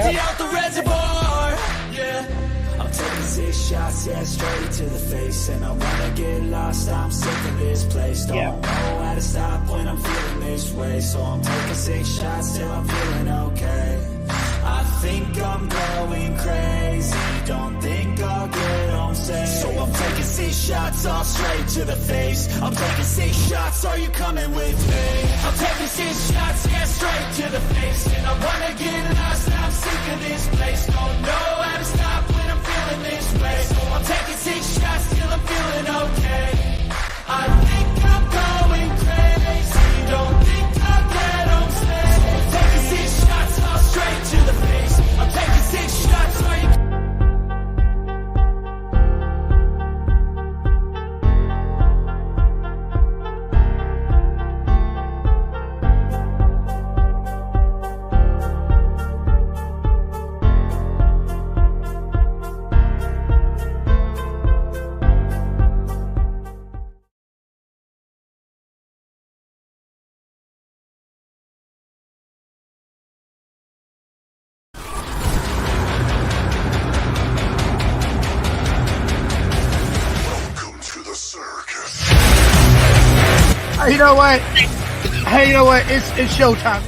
empty out the reservoir. Yeah, I'm taking 6 shots, yeah, straight to the face. And I wanna get lost, I'm sick of this place. Don't know how to stop when I'm feeling this way. So I'm taking 6 shots till I'm feeling okay. I think I'm going crazy, don't think I'll get home safe. So I'm taking 6 shots, all straight to the face. I'm taking 6 shots, are you coming with me? I'm taking 6 shots, yeah, straight to the face. And I wanna get lost, I'm sick of this place. Don't know how to stop when I'm feeling this way. So I'm taking 6 shots till I'm feeling okay. I think I'm going crazy, don't think I'll get home safe. So I'm taking 6 shots, all straight to the face. I'm taking 6 shots, are you? Welcome to the circus. Hey, you know what? Hey, you know what? It's showtime.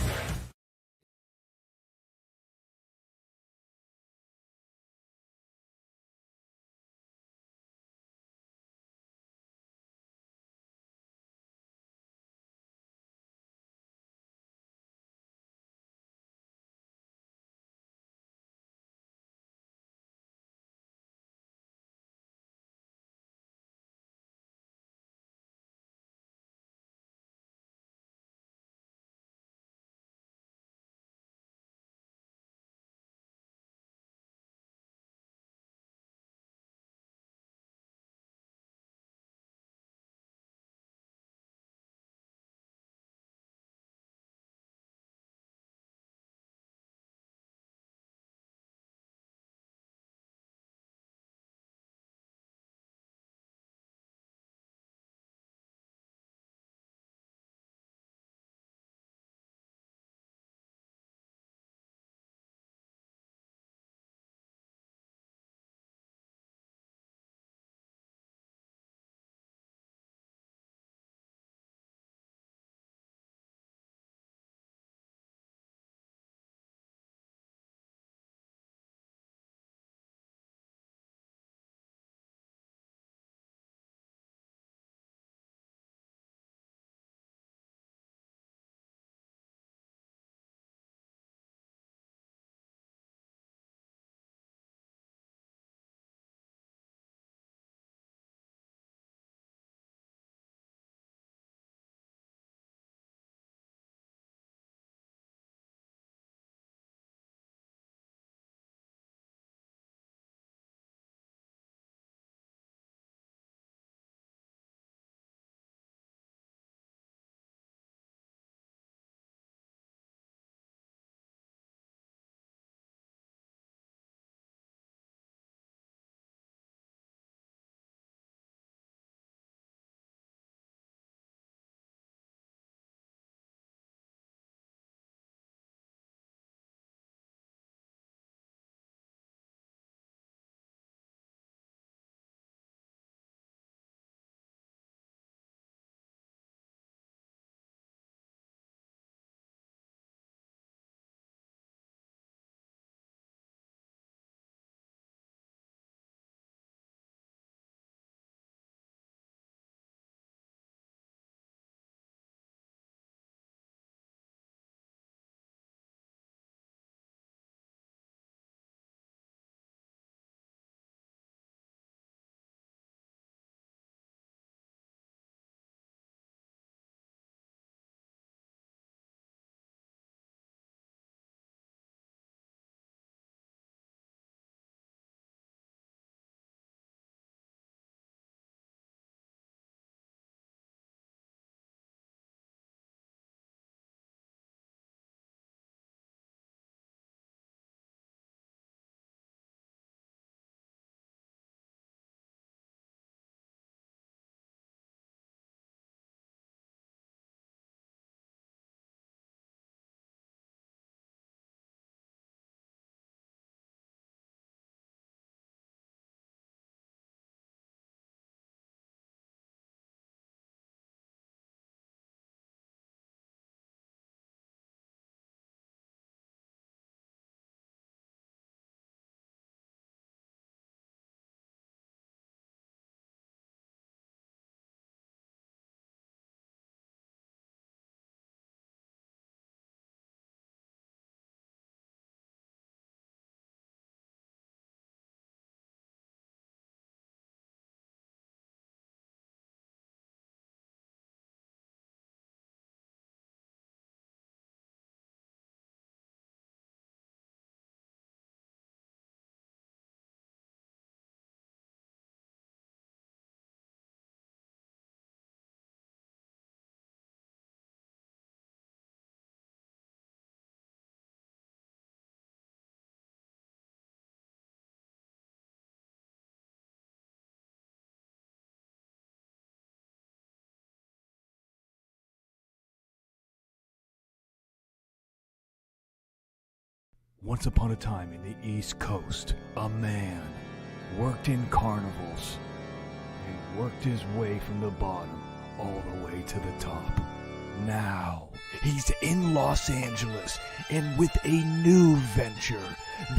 Once upon a time in the East Coast, a man worked in carnivals and worked his way from the bottom all the way to the top. Now, he's in Los Angeles and with a new venture.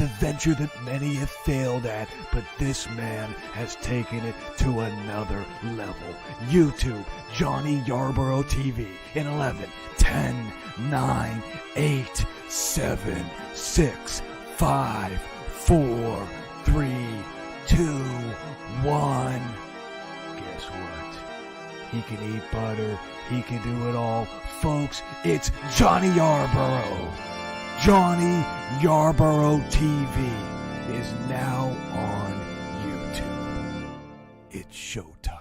The venture that many have failed at, but this man has taken it to another level. YouTube, Johnny Yarborough TV in 11, 10, 9, 8, 7, 6, 5, 4, 3, 2, 1. Guess what? He can eat butter. He can do it all. Folks, it's Johnny Yarborough. Johnny Yarborough TV is now on YouTube. It's showtime.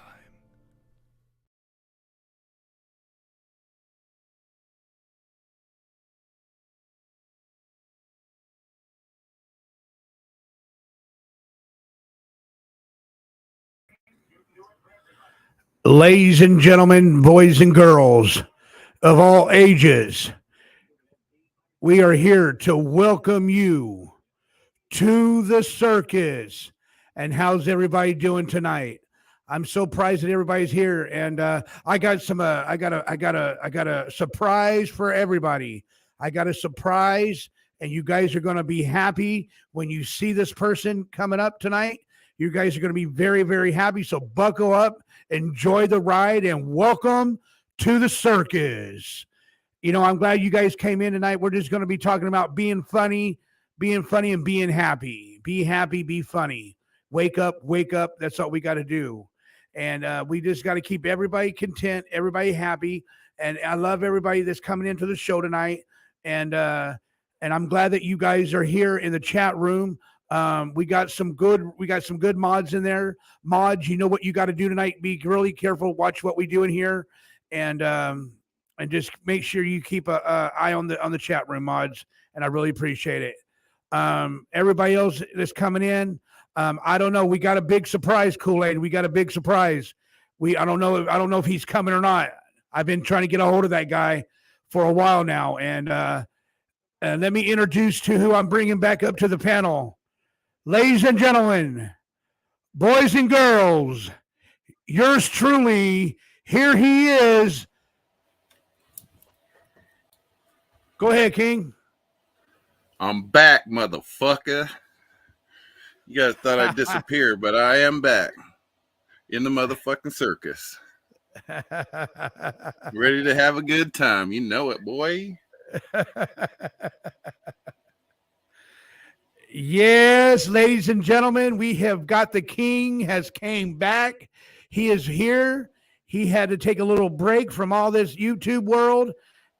Ladies and gentlemen, boys and girls of all ages, we are here to welcome you to the circus. And how's everybody doing tonight? I'm so surprised that everybody's here, and I got a surprise for everybody. I got a surprise, and you guys are going to be happy when you see this person coming up tonight. You guys are going to be very, very happy. So buckle up, enjoy the ride, and welcome to the circus. You know, I'm glad you guys came in tonight. We're just going to be talking about being funny, and being happy. Be happy, be funny. Wake up. That's all we got to do. And we just got to keep everybody content, everybody happy. And I love everybody that's coming into the show tonight. And I'm glad that you guys are here in the chat room. We got some good mods in there. Mods, you know what you got to do tonight. Be really careful. Watch what we do in here, and just make sure you keep a eye on the chat room, mods. And I really appreciate it. Everybody else that's coming in, I don't know. We got a big surprise, Kool-Aid. We got a big surprise. I don't know if he's coming or not. I've been trying to get a hold of that guy for a while now, and let me introduce to who I'm bringing back up to the panel. Ladies and gentlemen, boys and girls, yours truly, here he is. Go ahead, King. I'm back, motherfucker. You guys thought I'd disappear, but I am back in the motherfucking circus. Ready to have a good time. You know it, boy. Yes, ladies and gentlemen, we have got the king has came back. He is here. He had to take a little break from all this YouTube world,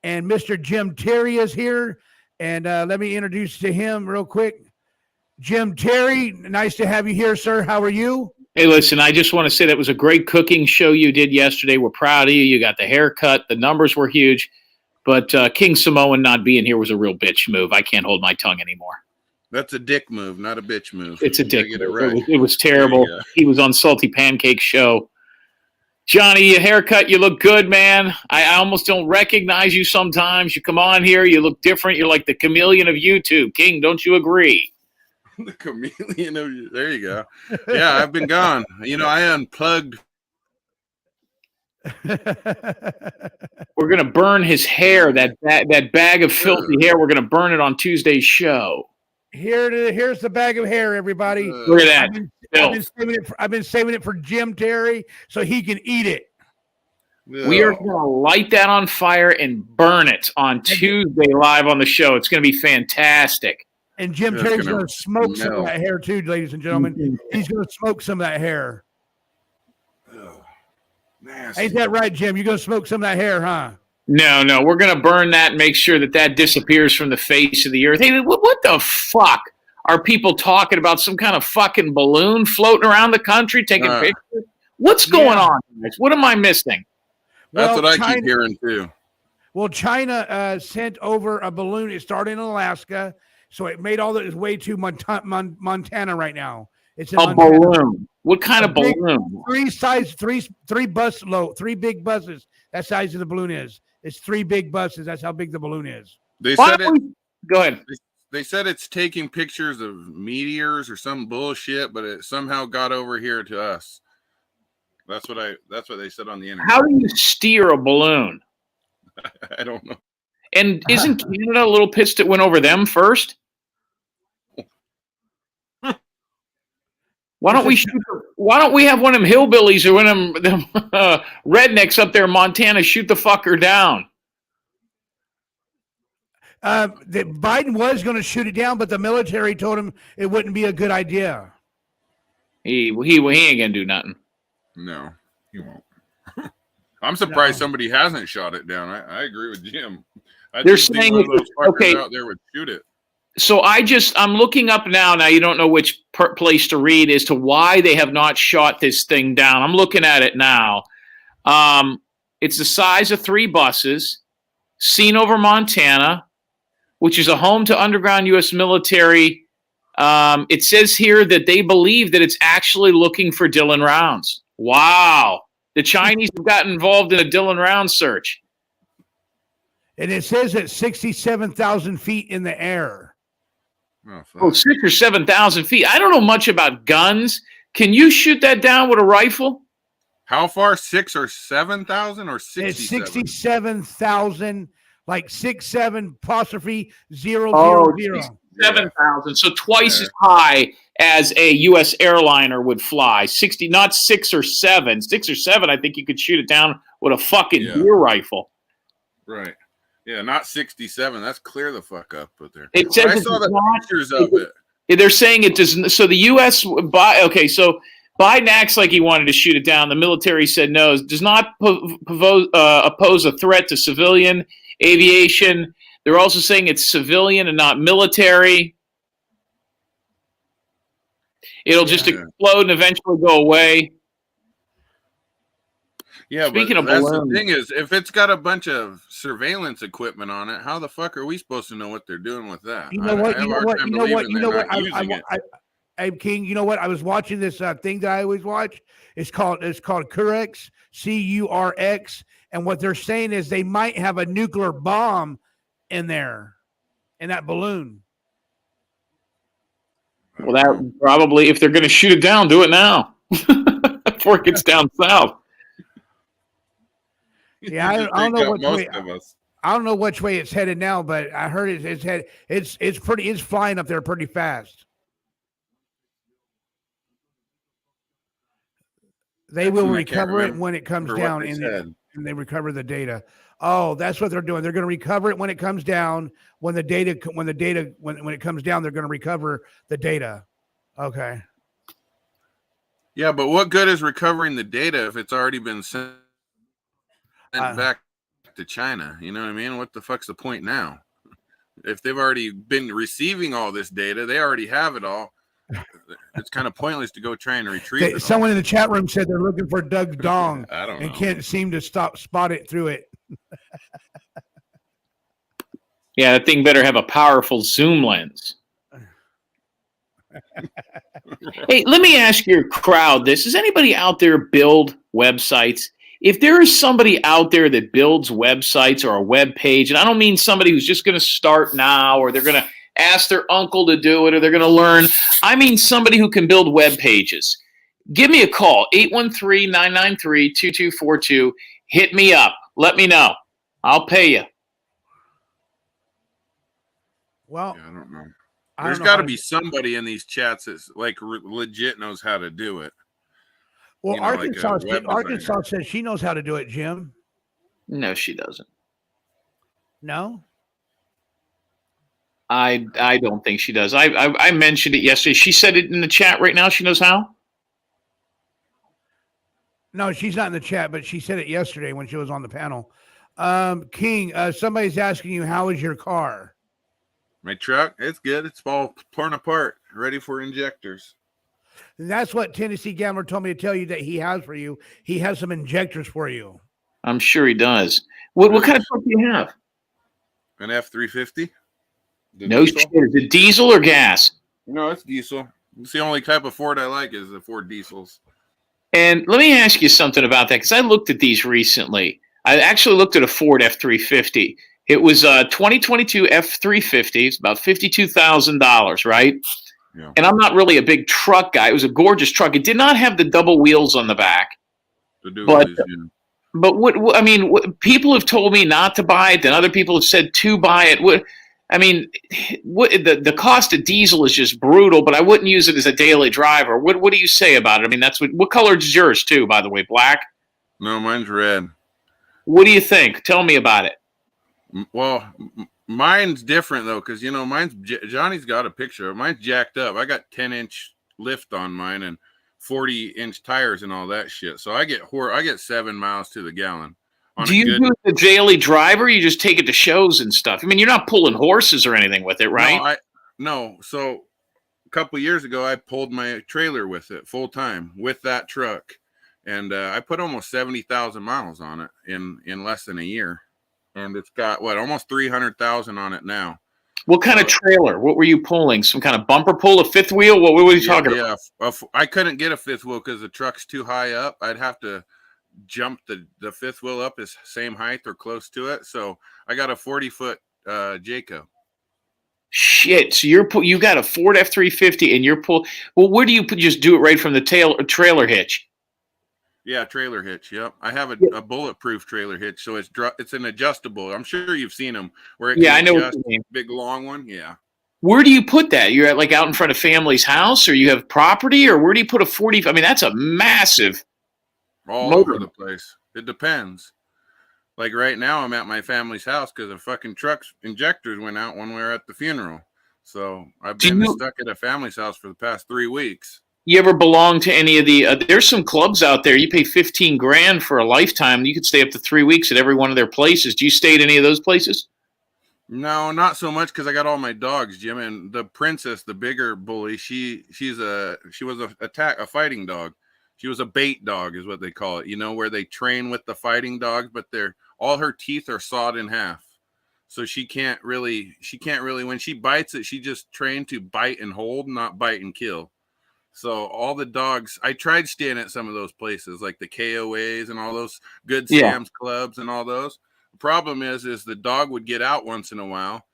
and Mr. Jim Terry is here. And let me introduce to him real quick. Jim Terry, nice to have you here, sir. How are you? Hey, listen, I just want to say that was a great cooking show you did yesterday. We're proud of you. You got the haircut. The numbers were huge. But King Samoan not being here was a real bitch move. I can't hold my tongue anymore. That's a dick move, not a bitch move. It's a dick move. Right. It was terrible. He was on Salty Pancake Show. Johnny, your haircut, you look good, man. I almost don't recognize you sometimes. You come on here, you look different. You're like the chameleon of YouTube. King, don't you agree? The chameleon of you. There you go. Yeah, I've been gone. You know, I unplugged. We're going to burn his hair, that bag of filthy hair. We're going to burn it on Tuesday's show. Here's the bag of hair, everybody. Look at that. I've been saving it for Jim Terry so he can eat it. We are going to light that on fire and burn it on Tuesday live on the show. It's going to be fantastic. And Jim Terry's going to smoke some of that hair too, ladies and gentlemen. He's going to smoke some of that hair. Nasty. Ain't that right, Jim? You're going to smoke some of that hair, huh? No. We're going to burn that and make sure that disappears from the face of the earth. Hey, what the fuck are people talking about? Some kind of fucking balloon floating around the country taking pictures? What's going on, guys? What am I missing? That's what I keep hearing, too. Well, China sent over a balloon. It started in Alaska, so it made all its way to Montana right now. It's a balloon. What kind of balloon? Three big buses. That size of the balloon is. It's 3 big buses. That's how big the balloon is. They said it. Go ahead. They said it's taking pictures of meteors or some bullshit, but it somehow got over here to us. That's what they said on the internet. How do you steer a balloon? I don't know. And isn't Canada a little pissed it went over them first? Why don't we have one of them hillbillies or one of them rednecks up there in Montana shoot the fucker down? That Biden was going to shoot it down, but the military told him it wouldn't be a good idea. He ain't gonna do nothing. No, he won't. I'm surprised somebody hasn't shot it down. I agree with Jim. They're saying one of those fuckers out there would shoot it. So I'm looking up now. Now you don't know which place to read as to why they have not shot this thing down. I'm looking at it now. It's the size of 3 buses, seen over Montana, which is a home to underground U.S. military. It says here that they believe that it's actually looking for Dylan rounds. Wow. The Chinese have gotten involved in a Dylan round search. And it says at 67,000 feet in the air. Oh, 6,000 or 7,000 feet. I don't know much about guns. Can you shoot that down with a rifle? How far? 6,000 or 7,000 or 67? It's 67,000, like 67 apostrophe 000. 7,000. So twice as high as a U.S. airliner would fly. 60, not 6 or 7. 6 or 7, I think you could shoot it down with a fucking deer rifle. Right. Yeah, not 67. That's clear the fuck up out there. It says I saw the pictures of it. They're saying it doesn't. So the U.S. So Biden acts like he wanted to shoot it down. The military said no. Does not oppose a threat to civilian aviation. They're also saying it's civilian and not military. It'll just explode and eventually go away. Yeah, Speaking of that's balloons, the thing is, if it's got a bunch of surveillance equipment on it, how the fuck are we supposed to know what they're doing with that? You know what? Hey, King, you know what? I was watching this thing that I always watch. It's called Curx, Curx, and what they're saying is they might have a nuclear bomb in there, in that balloon. Well, that probably, if they're going to shoot it down, do it now before it gets down south. Yeah, I don't know which way. I don't know which way it's headed now, but I heard it's flying up there pretty fast. They will recover it when it comes down, and they recover the data. Oh, that's what they're doing. They're going to recover it when it comes down. When it comes down, they're going to recover the data. Okay. Yeah, but what good is recovering the data if it's already been sent back to China? You know what I mean? What the fuck's the point now? If they've already been receiving all this data, they already have it all. It's kind of pointless to go try and retrieve it. Someone in the chat room said they're looking for Doug's dong and can't seem to spot it through it. Yeah, that thing better have a powerful zoom lens. Hey, let me ask your crowd this. Does anybody out there build websites? If there is somebody out there that builds websites or a web page, and I don't mean somebody who's just going to start now or they're going to ask their uncle to do it or they're going to learn. I mean somebody who can build web pages. Give me a call, 813-993-2242. Hit me up. Let me know. I'll pay you. Well, I don't know. There's got to be somebody in these chats that's like legit knows how to do it. Well, Arkansas says she knows how to do it, Jim. No, she doesn't. No? I don't think she does. I mentioned it yesterday. She said it in the chat right now. She knows how? No, she's not in the chat, but she said it yesterday when she was on the panel. King, somebody's asking you, how is your car? My truck, it's good. It's all torn apart, ready for injectors. And that's what Tennessee Gambler told me to tell you that he has for you. He has some injectors for you. I'm sure he does. What kind of truck do you have? An F-350. No shit. Is it diesel or gas? No, it's diesel. It's the only type of Ford I like is the Ford diesels. And let me ask you something about that, because I looked at these recently. I actually looked at a Ford F-350. It was a 2022 F-350. It's about $52,000, right? Yeah. And I'm not really a big truck guy. It was a gorgeous truck. It did not have the double wheels on the back. But what I mean, people have told me not to buy it, then other people have said to buy it. The cost of diesel is just brutal, but I wouldn't use it as a daily driver. What do you say about it? I mean, that's what color is yours too, by the way, black? No, mine's red. What do you think? Tell me about it. Well, mine's different though, because mine's Johnny's got a picture of it. Mine's jacked up. I got 10-inch lift on mine and 40-inch tires and all that shit. So I get 7 miles to the gallon. Do you do the daily driver? Or you just take it to shows and stuff? I mean, you're not pulling horses or anything with it, right? No. So a couple of years ago, I pulled my trailer with it full time with that truck, and I put almost 70,000 miles on it in less than a year. And it's got almost 300,000 on it now. What kind of trailer? What were you pulling? Some kind of bumper pull, a fifth wheel? What were you talking about? Yeah, I couldn't get a fifth wheel because the truck's too high up. I'd have to jump the fifth wheel up is same height or close to it. So I got a 40-foot Jayco. Shit! So you got a Ford F-350 and you're pull. Well, where do you just do it right from the trailer hitch? Yeah, trailer hitch. Yep, I have a bulletproof trailer hitch, so it's an adjustable. I'm sure you've seen them where I know what you mean. Big long one. Yeah. Where do you put that? You're at out in front of family's house, or you have property, or where do you put a 40? I mean, that's a massive. All over the place. It depends. Like right now, I'm at my family's house because the fucking truck's injectors went out when we were at the funeral. So I've been stuck at a family's house for the past 3 weeks. You ever belong to any of the? There's some clubs out there. You pay $15,000 for a lifetime. You could stay up to 3 weeks at every one of their places. Do you stay at any of those places? No, not so much because I got all my dogs, Jim. And the princess, the bigger bully, she was a fighting dog. She was a bait dog, is what they call it. Where they train with the fighting dogs, but all her teeth are sawed in half. So she can't really, when she bites it, she just trained to bite and hold, not bite and kill. So all the dogs, I tried staying at some of those places, like the KOAs and all those Good Sam's clubs and all those. The problem is the dog would get out once in a while,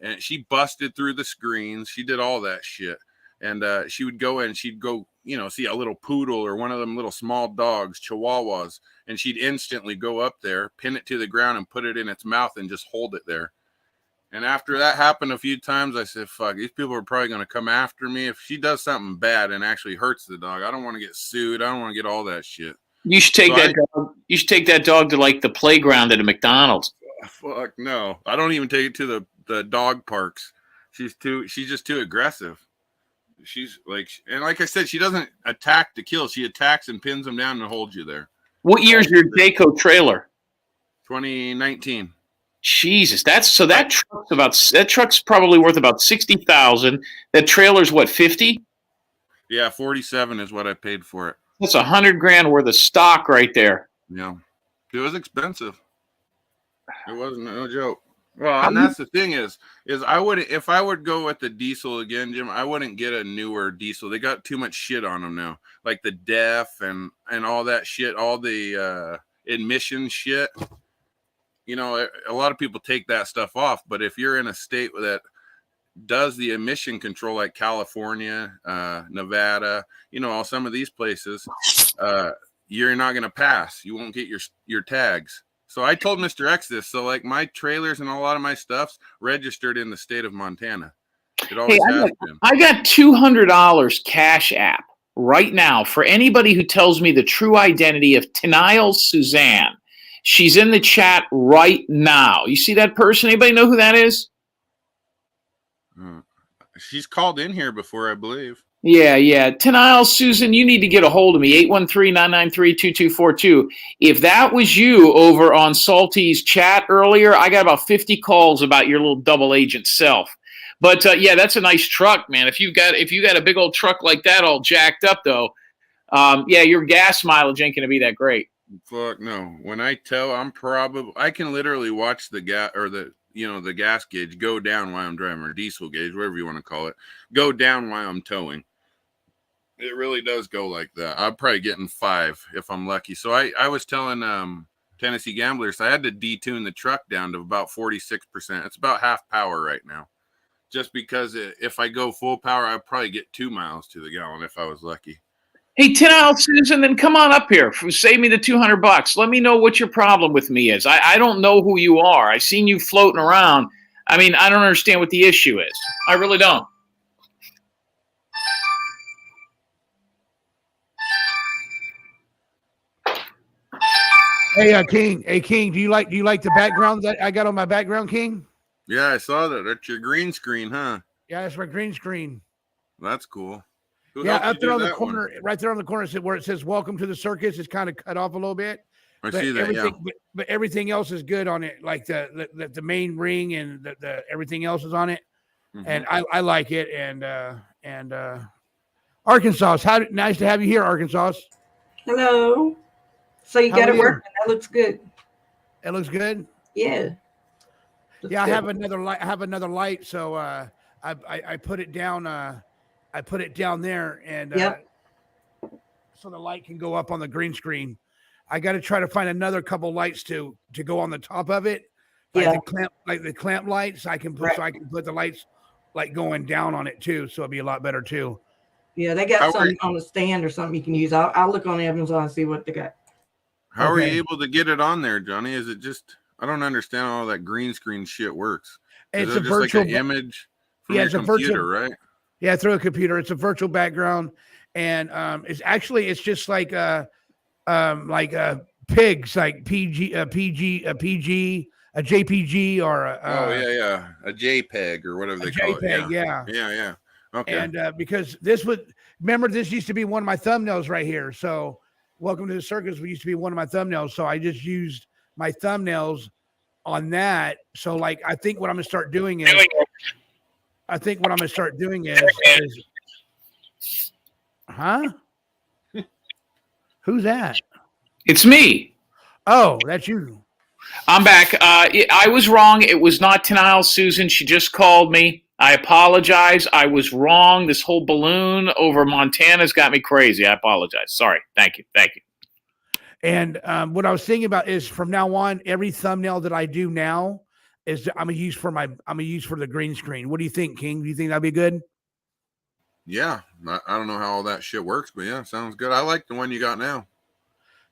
and she busted through the screens. She did all that shit. And she would go in, she'd go, see a little poodle or one of them little small dogs, chihuahuas, and she'd instantly go up there, pin it to the ground and put it in its mouth and just hold it there. And after that happened a few times, I said, fuck, these people are probably going to come after me. If she does something bad and actually hurts the dog, I don't want to get sued. I don't want to get all that shit. You should take dog. You should take that dog to the playground at a McDonald's. Fuck no. I don't even take it to the dog parks. She's just too aggressive. She's and like I said, she doesn't attack to kill. She attacks and pins them down and holds you there. What year's your Jayco trailer? 2019. Jesus, that truck's probably worth about $60,000. That trailer's what, 50? Yeah, 47 is what I paid for it. That's $100,000 worth of stock right there. Yeah, it was expensive. It wasn't no joke. Well, and that's the thing is I wouldn't, if I would go with the diesel again, Jim, I wouldn't get a newer diesel. They got too much shit on them now, like the DEF and all that shit, all the emission shit. A lot of people take that stuff off, but if you're in a state that does the emission control, like California, Nevada, all some of these places, you're not going to pass. You won't get your tags. So I told Mr. X this. So my trailers and a lot of my stuff's registered in the state of Montana. It always has been. I got $200 Cash App right now for anybody who tells me the true identity of Teniel Suzanne. She's in the chat right now. You see that person? Anybody know who that is? She's called in here before, I believe. Yeah. Teniel, Susan, you need to get a hold of me, 813-993-2242. If that was you over on Salty's chat earlier, I got about 50 calls about your little double agent self. But, that's a nice truck, man. If you got a big old truck like that all jacked up, though, your gas mileage ain't going to be that great. Fuck no. When I tell, I can literally watch the gas or the gas gauge go down while I'm driving, or diesel gauge, whatever you want to call it, go down while I'm towing. It really does go like that. I'm probably getting 5 if I'm lucky. So I was telling Tennessee Gamblers. I had to detune the truck down to about 46%. It's about half power right now. Just because if I go full power, I'd probably get 2 miles to the gallon if I was lucky. Hey, 10 Susan, then come on up here. Save me the $200. Let me know what your problem with me is. I don't know who you are. I seen you floating around. I mean, I don't understand what the issue is. I really don't. Hey, King. Hey, King. Do you like the background that I got on my background, King? Yeah, I saw that. That's your green screen, huh? Yeah, that's my green screen. That's cool. Yeah, up there on the corner, right there on the corner, where it says "Welcome to the Circus." It's kind of cut off a little bit. I see that. Yeah. But everything else is good on it. Like the main ring and the everything else is on it, and I like it. And Arkansas, nice to have you here, Arkansas. Hello. So you got it working. That looks good. It looks good. Yeah. Yeah, I have another light. I have another light, so I put it down. I put it down there, and so the light can go up on the green screen. I got to try to find another couple lights to go on the top of it, like the clamp lights. I can put the lights like going down on it too, so it'll be a lot better too. Yeah, they got something on the stand or something you can use. I'll look on Amazon and see what they got. How are you able to get it on there, Johnny? Is it just? I don't understand how all that green screen shit works. It's a virtual like an image from your computer, right? Yeah, through a computer. It's a virtual background, and it's just like pigs, like PG, a JPG, or a JPEG or whatever they call it. Yeah. Okay. And because this used to be one of my thumbnails right here. So, Welcome to the Circus used to be one of my thumbnails. So I just used my thumbnails on that. So, like, I think what I'm gonna start doing is. Huh? Who's that? It's me. Oh, that's you. I'm back. I was wrong. It was not 10 Susan. She just called me. I apologize. I was wrong. This whole balloon over Montana's got me crazy. I apologize. Sorry. Thank you. And what I was thinking about is from now on, every thumbnail that I do now is I'm gonna use for the green screen. What do you think, King? Do you think that'd be good? Yeah, I don't know how all that shit works, but yeah, sounds good. I like the one you got now.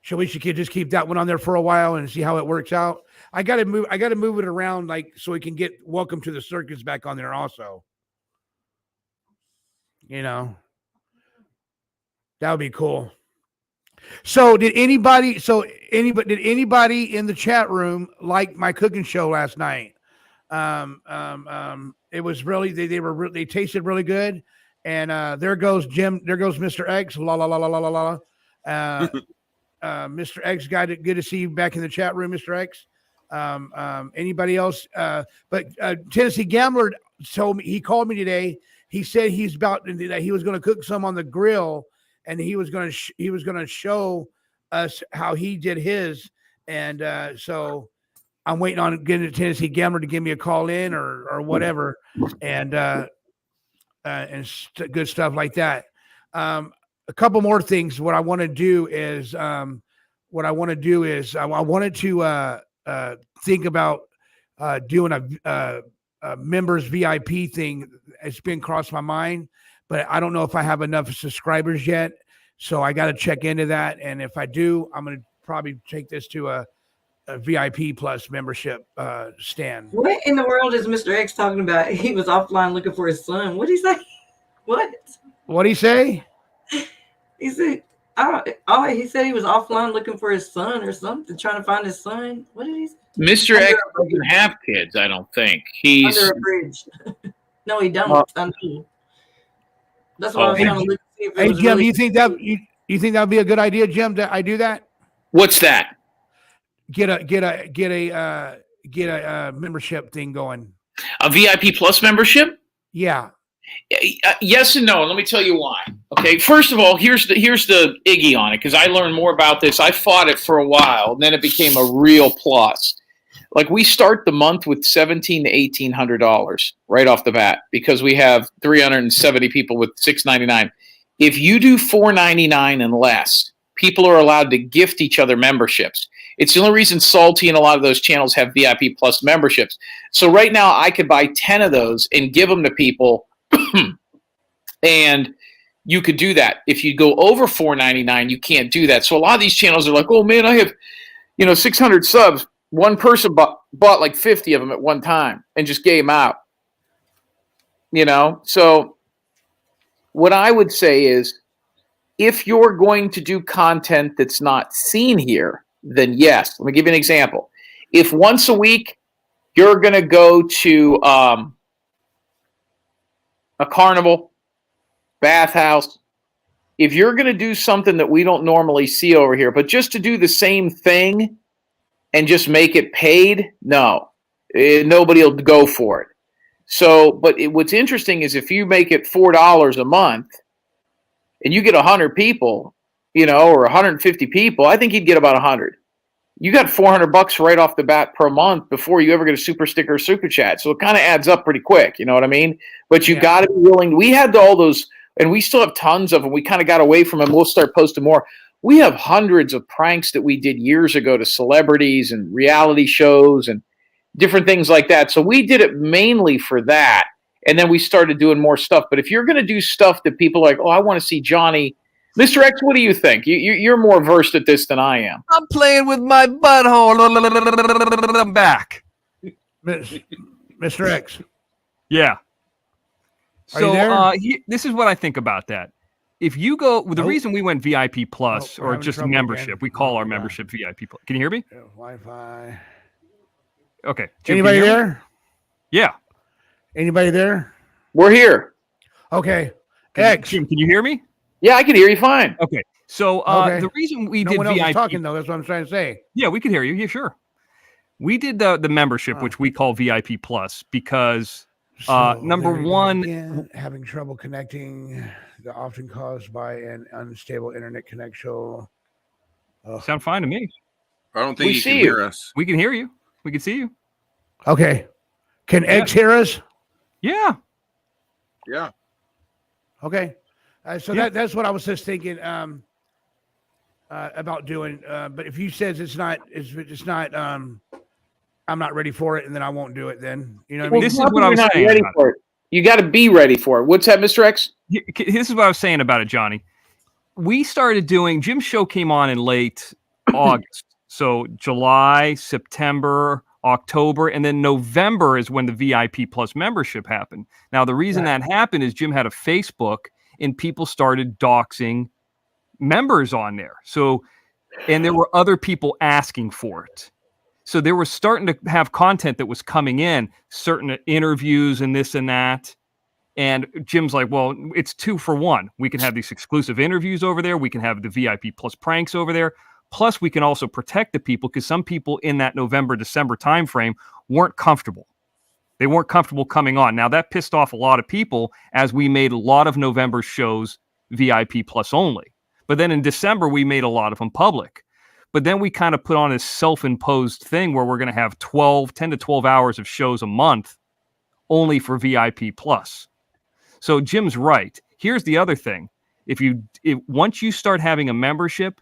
Should we just keep that one on there for a while and see how it works out? I gotta move it around, like, so we can get Welcome to the Circus back on there also. You know, that would be cool. So did anybody in the chat room like my cooking show last night? It was really, they tasted really good. And there goes Jim. There goes Mr. X. La la la la la la la. Mr. X, good to see you back in the chat room, Mr. X. Anybody else? But Tennessee Gambler told me, he called me today. He said that he was going to cook some on the grill, and he was going to show us how he did his. And so I'm waiting on getting Tennessee Gambler to give me a call in or whatever, and good stuff like that. A couple more things. What I want to do is I wanted to think about doing a members VIP thing. It's been crossed my mind, but I don't know if I have enough subscribers yet. So I got to check into that. And if I do, I'm going to probably take this to a VIP plus membership stand. What in the world is Mr. X talking about? He was offline looking for his son. What did he say? What did he say? He said, he said he was offline looking for his son or something, trying to find his son. What did he say? Mr. X doesn't have kids, I don't think. He's under a bridge. No, he don't. That's what I was trying to look. Hey, Jim, you think that would be a good idea, Jim? That I do that? What's that? Get a membership thing going. A VIP plus membership? Yeah. Yes and no. Let me tell you why. Okay. First of all, here's the Iggy on it, because I learned more about this. I fought it for a while, and then it became a real plus. Like, we start the month with $1,700 to $1,800 right off the bat, because we have 370 people with $699. If you do $499 and less, people are allowed to gift each other memberships. It's the only reason Salty and a lot of those channels have VIP Plus memberships. So right now I could buy 10 of those and give them to people, and you could do that. If you go over $4.99, you can't do that. So a lot of these channels are like, oh man, I have 600 subs. One person bought like 50 of them at one time and just gave them out. So what I would say is, if you're going to do content that's not seen here, then yes. Let me give you an example. If once a week you're going to go to a carnival, bathhouse, if you're going to do something that we don't normally see over here, but just to do the same thing and just make it paid, no, nobody will go for it. So, but what's interesting is if you make it $4 a month and you get 100 people, or 150 people, I think you'd get about 100. You got $400 right off the bat per month before you ever get a super sticker or super chat. So it kind of adds up pretty quick. You know what I mean? But you got to be willing. We had all those, and we still have tons of them. We kind of got away from them. We'll start posting more. We have hundreds of pranks that we did years ago to celebrities and reality shows and different things like that. So we did it mainly for that. And then we started doing more stuff. But if you're going to do stuff that people are like, oh, I want to see Johnny. Mr. X, what do you think? You're more versed at this than I am. I'm playing with my butthole. I'm back. Mr. X. Yeah. Are you there? This is what I think about that. If you go, the reason we went VIP Plus or just membership, again. We call our membership VIP Plus. Can you hear me? Wi-Fi. Okay. Jim, anybody there? Yeah. Anybody there? We're here. Okay. X. Jim, can you hear me? Yeah, I can hear you fine. Okay. So the reason we did one else VIP is talking though, that's what I'm trying to say. Yeah, we can hear you. Yeah, sure. We did the membership, which we call VIP Plus, because number one, having trouble connecting, often caused by an unstable internet connection. Sound fine to me. I don't think you can hear us. We can hear you. We can see you. Okay. Can X hear us? Yeah. Yeah. Okay. That's what I was just thinking about doing. But if you says it's not, I'm not ready for it, and then I won't do it. Then what I mean. This is what I was saying. Ready for it. You got to be ready for it. What's that, Mr. X? This is what I was saying about it, Johnny. We started doing Jim's show came on in late August, so July, September, October, and then November is when the VIP Plus membership happened. Now, the reason that happened is Jim had a Facebook, and people started doxing members on there. So, and there were other people asking for it. So they were starting to have content that was coming in, certain interviews and this and that. And Jim's like, well, it's 2 for 1. We can have these exclusive interviews over there. We can have the VIP Plus pranks over there. Plus, we can also protect the people, because some people in that November, December timeframe weren't comfortable. They weren't comfortable coming on. Now, that pissed off a lot of people, as we made a lot of November shows VIP Plus only. But then in December, we made a lot of them public. But then we kind of put on this self-imposed thing where we're going to have 10 to 12 hours of shows a month only for VIP Plus. So Jim's right. Here's the other thing. Once you start having a membership,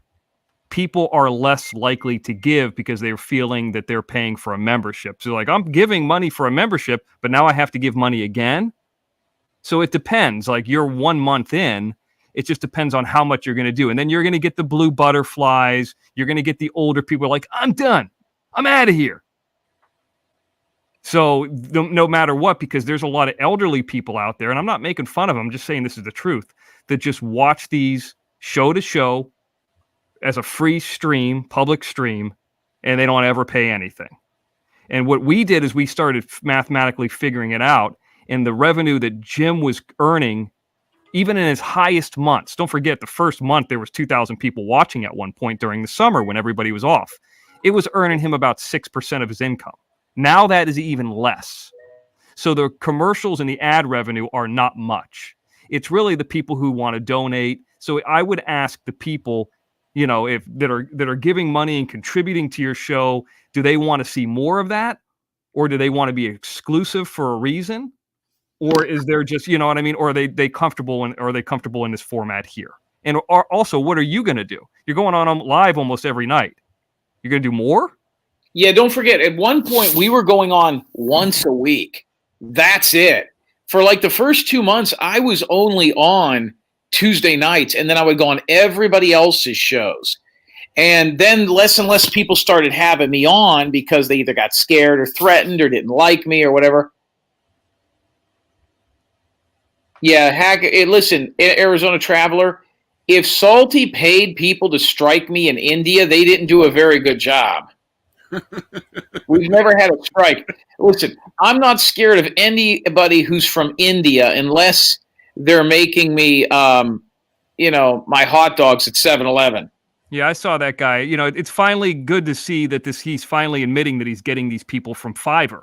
people are less likely to give because they're feeling that they're paying for a membership. So like, I'm giving money for a membership, but now I have to give money again. So it depends. Like, you're 1 month in, it just depends on how much you're going to do. And then you're going to get the blue butterflies. You're going to get the older people like, I'm done. I'm out of here. So no matter what, because there's a lot of elderly people out there, and I'm not making fun of them, I'm just saying this is the truth, that just watch these show to show as a free stream, public stream, and they don't ever pay anything. And what we did is we started mathematically figuring it out, and the revenue that Jim was earning, even in his highest months, don't forget the first month there was 2,000 people watching at one point during the summer when everybody was off. It was earning him about 6% of his income. Now that is even less. So the commercials and the ad revenue are not much. It's really the people who want to donate. So I would ask the people, if that are giving money and contributing to your show, do they want to see more of that? Or do they want to be exclusive for a reason? Or is there just, you know what I mean? Or are they comfortable in this format here? And also, what are you going to do? You're going on live almost every night. You're going to do more? Yeah, don't forget, at one point we were going on once a week. That's it. For like the first 2 months, I was only on Tuesday nights, and then I would go on everybody else's shows. And then less and less people started having me on because they either got scared or threatened or didn't like me or whatever. Yeah, listen, Arizona Traveler, if Salty paid people to strike me in India, they didn't do a very good job. We've never had a strike. Listen, I'm not scared of anybody who's from India unless they're making me, my hot dogs at 7-Eleven. Yeah, I saw that guy. It's finally good to see that he's finally admitting that he's getting these people from Fiverr.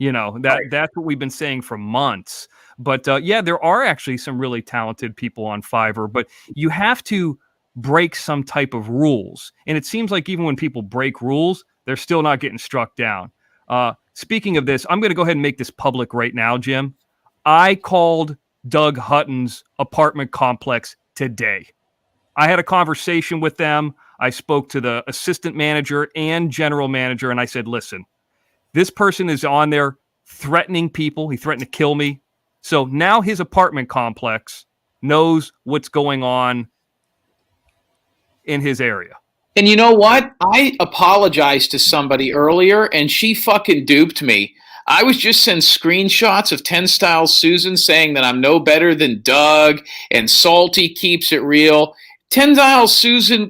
That's what we've been saying for months. But there are actually some really talented people on Fiverr, but you have to break some type of rules. And it seems like even when people break rules, they're still not getting struck down. Speaking of this, I'm going to go ahead and make this public right now, Jim. I called Doug Hutton's apartment complex today. I had a conversation with them. I spoke to the assistant manager and general manager, and I said, listen, this person is on there threatening people. He threatened to kill me. So now his apartment complex knows what's going on in his area. And you know what? I apologized to somebody earlier, and she fucking duped me. I was just sent screenshots of 10 Styles Susan saying that I'm no better than Doug, and Salty keeps it real. 10 Styles Susan,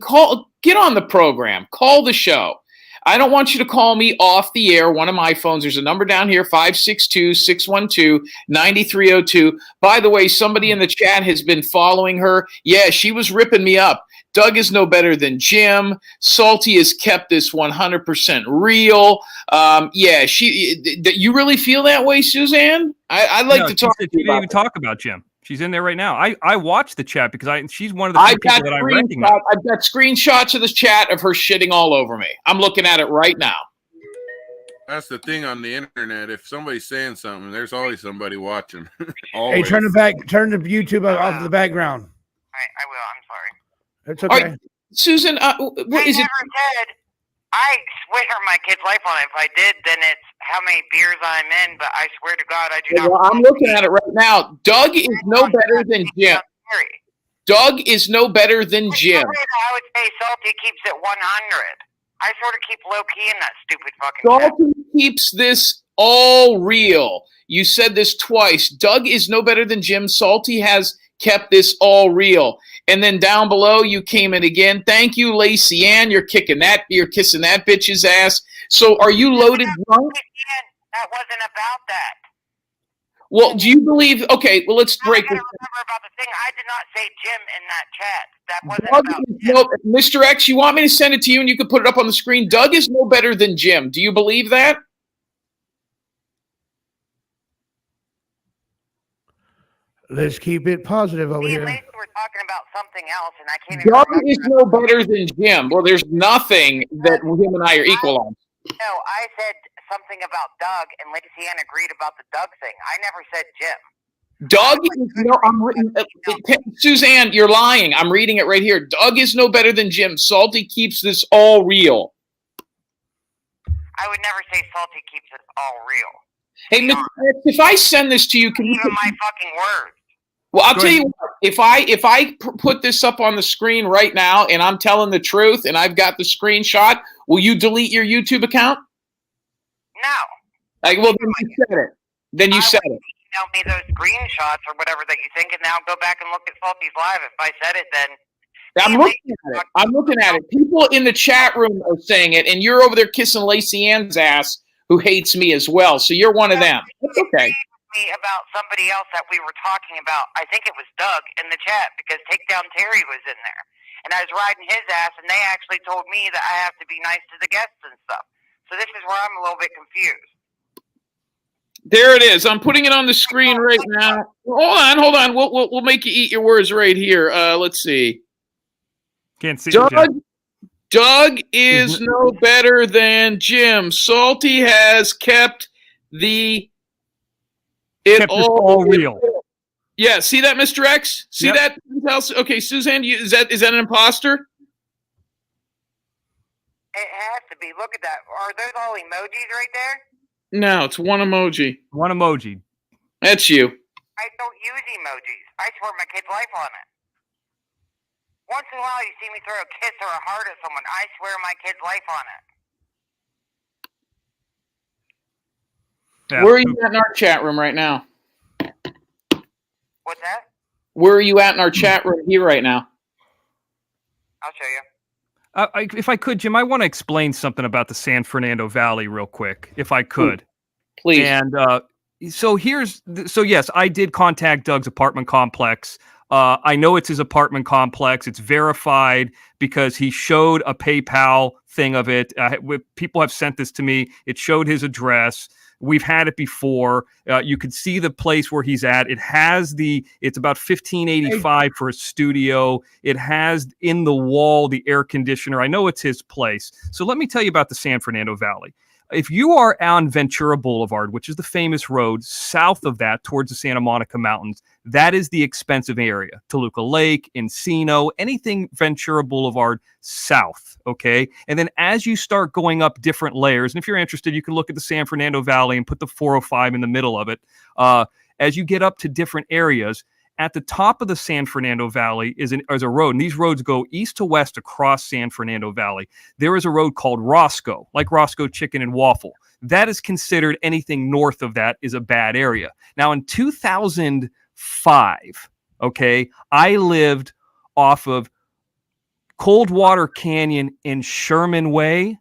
get on the program. Call the show. I don't want you to call me off the air. One of my phones, there's a number down here, 562-612-9302. By the way, somebody in the chat has been following her. Yeah, she was ripping me up. Doug is no better than Jim. Salty has kept this 100% real. You really feel that way, Suzanne? I'd like to talk to you. She didn't even talk about Jim. She's in there right now. I watched the chat because she's one of the few people that I recognize. I've got screenshots of this chat of her shitting all over me. I'm looking at it right now. That's the thing on the internet. If somebody's saying something, there's always somebody watching. Hey, turn the YouTube off the background. I will. I'm sorry. It's okay. Right, Susan, I never said I swear my kid's life on it. If I did, then it's how many beers I'm in. But I swear to God, I do not. Well, I'm looking at it right now. Doug is no better than Jim. Doug is no better than Jim. I would say Salty keeps it 100. I sort of keep low key in that stupid fucking. Salty keeps this all real. You said this twice. Doug is no better than Jim. Salty has kept this all real. And then down below, you came in again. Thank you, Lacey Ann. You're kissing that bitch's ass. So are you loaded drunk? That wasn't about that. Well, do you believe? Okay, well, let's break it. I remember about the thing. I did not say Jim in that chat. That wasn't about Jim. Mr. X, you want me to send it to you and you can put it up on the screen? Doug is no better than Jim. Do you believe that? Let's keep it positive over here. At least we're talking about something else, and I can't. Doug is no better than Jim. Well, there's nothing that him and I are equal on. No, I said something about Doug, and Lacey Ann agreed about the Doug thing. I never said Jim. Doug is Suzanne, you're lying. I'm reading it right here. Doug is no better than Jim. Salty keeps this all real. I would never say Salty keeps it all real. Hey, Mr. X, if I send this to you, can you even my fucking words? Well, I'll tell you what, if I put this up on the screen right now and I'm telling the truth and I've got the screenshot, will you delete your YouTube account? No. Well, then you said it. Then you said it. Email me those screenshots or whatever that you think, and now go back and look at Salty's live. If I said it, then I'm looking at it. People in the chat room are saying it, and you're over there kissing Lacey Ann's ass, who hates me as well. So you're one of them. That's okay. About somebody else that we were talking about. I think it was Doug in the chat because Takedown Terry was in there. And I was riding his ass, and they actually told me that I have to be nice to the guests and stuff. So this is where I'm a little bit confused. There it is. I'm putting it on the screen right now. Hold on. We'll make you eat your words right here. Let's see. Can't see Doug is no better than Jim. Salty has kept it all real. Yeah, see that, Mr. X? See that? Okay, Suzanne, is that an imposter? It has to be. Look at that. Are those all emojis right there? No, it's one emoji. One emoji. That's you. I don't use emojis. I swear my kid's life on it. Once in a while, you see me throw a kiss or a heart at someone. I swear my kid's life on it. Yeah. Where are you at in our chat room right now? What's that? Where are you at in our chat room here right now? I'll show you. If I could, Jim, I want to explain something about the San Fernando Valley real quick, if I could. Please. And so yes, I did contact Doug's apartment complex. I know it's his apartment complex. It's verified because he showed a PayPal thing of it. People have sent this to me. It showed his address. We've had it before. You could see the place where he's at. It's about $1,585 for a studio. It has in the wall the air conditioner. I know it's his place. So let me tell you about the San Fernando Valley. If you are on Ventura Boulevard, which is the famous road south of that towards the Santa Monica Mountains, that is the expensive area. Toluca Lake, Encino, anything Ventura Boulevard south, okay? And then as you start going up different layers, and if you're interested, you can look at the San Fernando Valley and put the 405 in the middle of it. As you get up to different areas, at the top of the San Fernando Valley is a road, and these roads go east to west across San Fernando Valley. There is a road called Roscoe, like Roscoe Chicken and Waffle. That is considered anything north of that is a bad area. Now, in 2005, okay, I lived off of Coldwater Canyon in Sherman Way,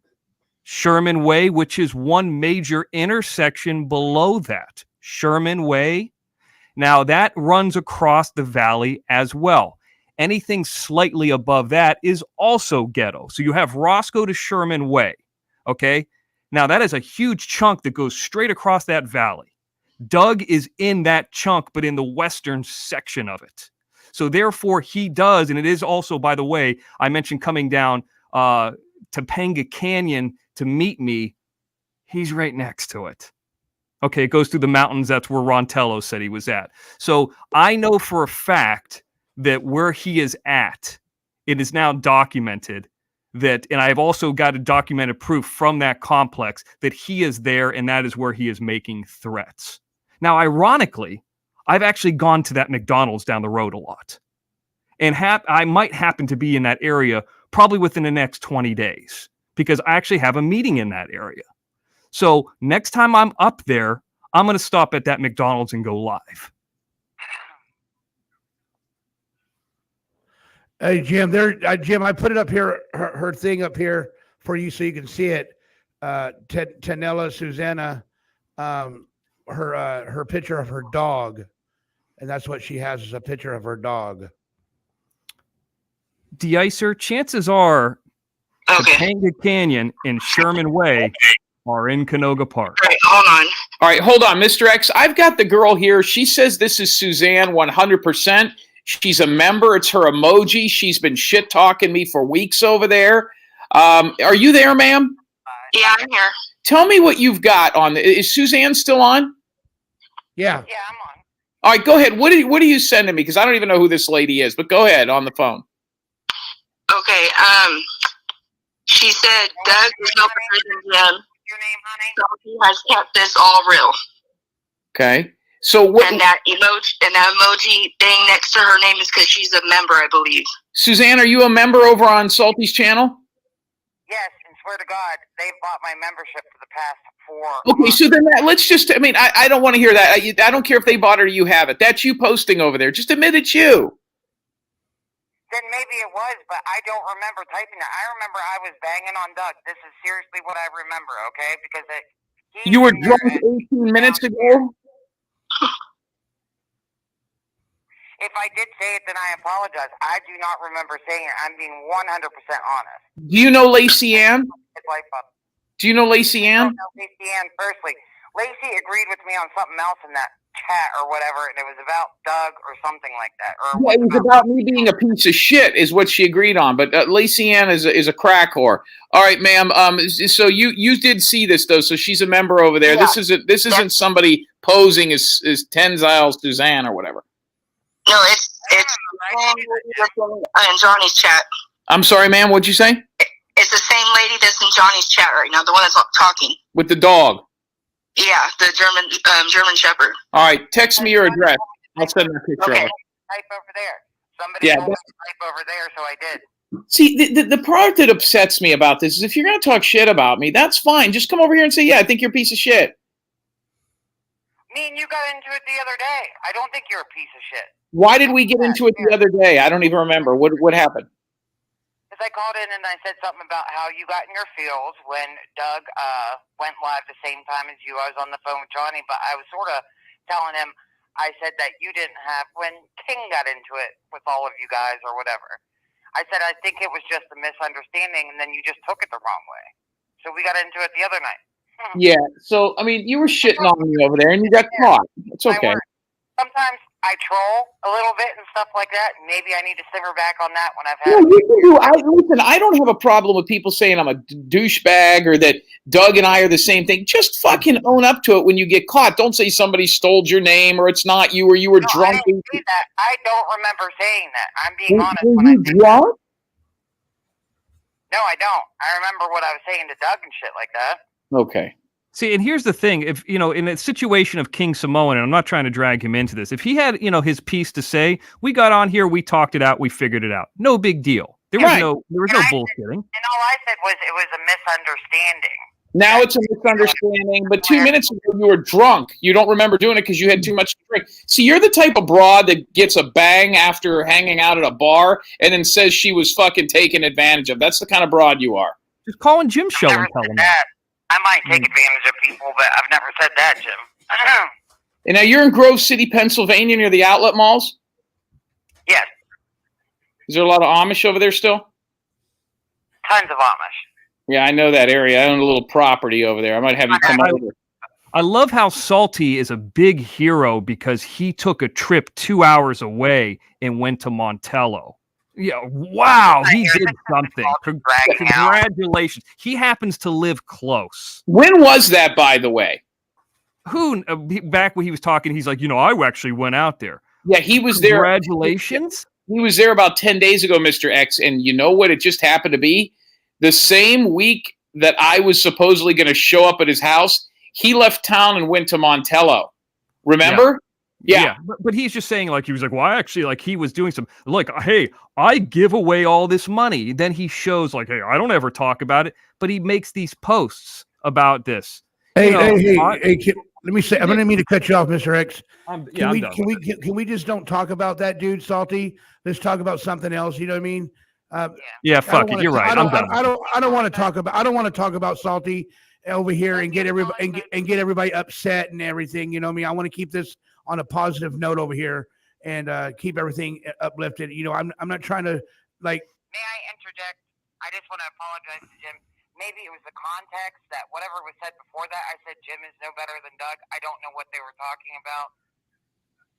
which is one major intersection below that, Sherman Way. Now, that runs across the valley as well. Anything slightly above that is also ghetto. So you have Roscoe to Sherman Way, okay? Now, that is a huge chunk that goes straight across that valley. Doug is in that chunk, but in the western section of it. So therefore, he does, and it is also, by the way, I mentioned coming down Topanga Canyon to meet me. He's right next to it. Okay, it goes through the mountains. That's where Ron Tello said he was at. So I know for a fact that where he is at, it is now documented that, and I've also got a documented proof from that complex that he is there, and that is where he is making threats. Now, ironically, I've actually gone to that McDonald's down the road a lot. And I might happen to be in that area probably within the next 20 days because I actually have a meeting in that area. So next time I'm up there, I'm going to stop at that McDonald's and go live. Hey, Jim, Jim, I put it up here, her thing up here for you so you can see it. Tanella Susanna, her picture of her dog. And that's what she has, is a picture of her dog. De-icer, chances are Topanga Canyon and Sherman Way are in Canoga Park. All right, hold on. All right, hold on, Mr. X. I've got the girl here. She says this is Suzanne 100%. She's a member. It's her emoji. She's been shit-talking me for weeks over there. Are you there, ma'am? Yeah, I'm here. Tell me what you've got on. Is Suzanne still on? Yeah. Yeah, I'm on. All right, go ahead. What are you sending me? Because I don't even know who this lady is, but go ahead on the phone. Okay, she said Doug is no better than Jim. Your name, honey? So he has kept this all real. Okay. So what? And that emoji thing next to her name is because she's a member, I believe. Suzanne, are you a member over on Salty's channel? Yes, and swear to God, they've bought my membership for the past 4 Okay, months. so then let's just, I don't want to hear that. I don't care if they bought it or you have it. That's you posting over there. Just admit it's you. Then maybe it was, but I don't remember typing that. I remember I was banging on Doug. This is seriously what I remember, okay? Because You were drunk 18 minutes ago? If I did say it, then I apologize. I do not remember saying it. I'm being 100% honest. Do you know Lacey Ann? It's like, Do you know Lacey I Ann? don't know Lacey Ann personally. Lacey agreed with me on something else in that chat or whatever, and it was about Doug or something like that. Or Yeah, it was about me being a piece of shit is what she agreed on. But Lacey Ann is a crack whore. All right, ma'am. So you did see this though. So she's a member over there. Yeah. This isn't somebody posing as Tenzile Suzanne or whatever. No, it's in Johnny's chat. I'm sorry, ma'am. What'd you say? It's the same lady that's in Johnny's chat right now, the one that's talking. With the dog. Yeah, the German Shepherd. All right, text me your address. I'll send a picture of it. Type over there. Somebody told me to type over there, so I did. See, the part that upsets me about this is if you're going to talk shit about me, that's fine. Just come over here and say, yeah, I think you're a piece of shit. Me and you got into it the other day. I don't think you're a piece of shit. Why did we get into it the other day? I don't even remember. What happened? Because I called in and I said something about how you got in your feels when Doug went live the same time as you. I was on the phone with Johnny, but I was sort of telling him, I said that you didn't have, when King got into it with all of you guys or whatever, I said I think it was just a misunderstanding and then you just took it the wrong way. So we got into it the other night. Yeah, so, I mean, you were shitting on me over there and you got caught. It's okay. Sometimes I troll a little bit and stuff like that. Maybe I need to simmer back on that when I've Yeah, had. you can do. Listen, I don't have a problem with people saying I'm a douchebag or that Doug and I are the same thing. Just fucking own up to it when you get caught. Don't say somebody stole your name or it's not you or you were drunk. I didn't say that. I don't remember saying that. I'm being honest. Were when you I say drunk? that. No, I don't. I remember what I was saying to Doug and shit like that. Okay. See, and here's the thing: if in a situation of King Samoan, and I'm not trying to drag him into this, if he had his piece to say, we got on here, we talked it out, we figured it out, no big deal. There was no bullshitting. And all I said was it was a misunderstanding. Now it's a misunderstanding, but 2 minutes ago you were drunk. You don't remember doing it because you had too much to drink. See, you're the type of broad that gets a bang after hanging out at a bar and then says she was fucking taken advantage of. That's the kind of broad you are. Just call in Jim's show and tell him that. I might take advantage of people, but I've never said that, Jim. And now you're in Grove City, Pennsylvania, near the outlet malls? Yes. Is there a lot of Amish over there still? Tons of Amish. Yeah, I know that area. I own a little property over there. I might have you come over. I love how Salty is a big hero because he took a trip 2 hours away and went to Montello. Yeah, wow, he did something. Congratulations. He happens to live close. When was that, by the way? Back when he was talking, he's like, I actually went out there. Yeah, he was there. Congratulations. He was there about 10 days ago, Mr. X, and you know what it just happened to be? The same week that I was supposedly going to show up at his house, he left town and went to Montello. Remember? Yeah. But he's just saying, he was like, well, actually, he was doing some, hey, I give away all this money. Then he shows, hey, I don't ever talk about it, but he makes these posts about this. Hey, let me say, I didn't mean to cut you off, Mr. X. Can we just don't talk about that dude, Salty? Let's talk about something else. You know what I mean? Fuck it. You're right. I'm done. I don't want to talk about Salty over here and get everybody and get everybody upset and everything. You know what I mean? I want to keep this on a positive note over here and keep everything uplifted. I'm not trying to May I interject? I just want to apologize to Jim. Maybe it was the context that whatever was said before that, I said Jim is no better than Doug. I don't know what they were talking about,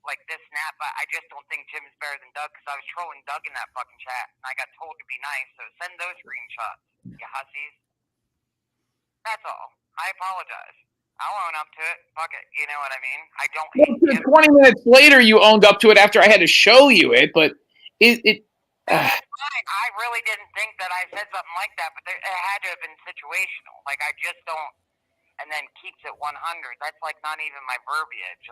like this snap, but I just don't think Jim is better than Doug because I was trolling Doug in that fucking chat, and I got told to be nice, so send those screenshots, you hussies. That's all. I apologize. I'll own up to it. Fuck it. You know what I mean? I don't hate Jim. 20 minutes later, you owned up to it after I had to show you it, but That's fine. I really didn't think that I said something like that, but it had to have been situational. I just don't, and then keeps it 100. That's not even my verbiage.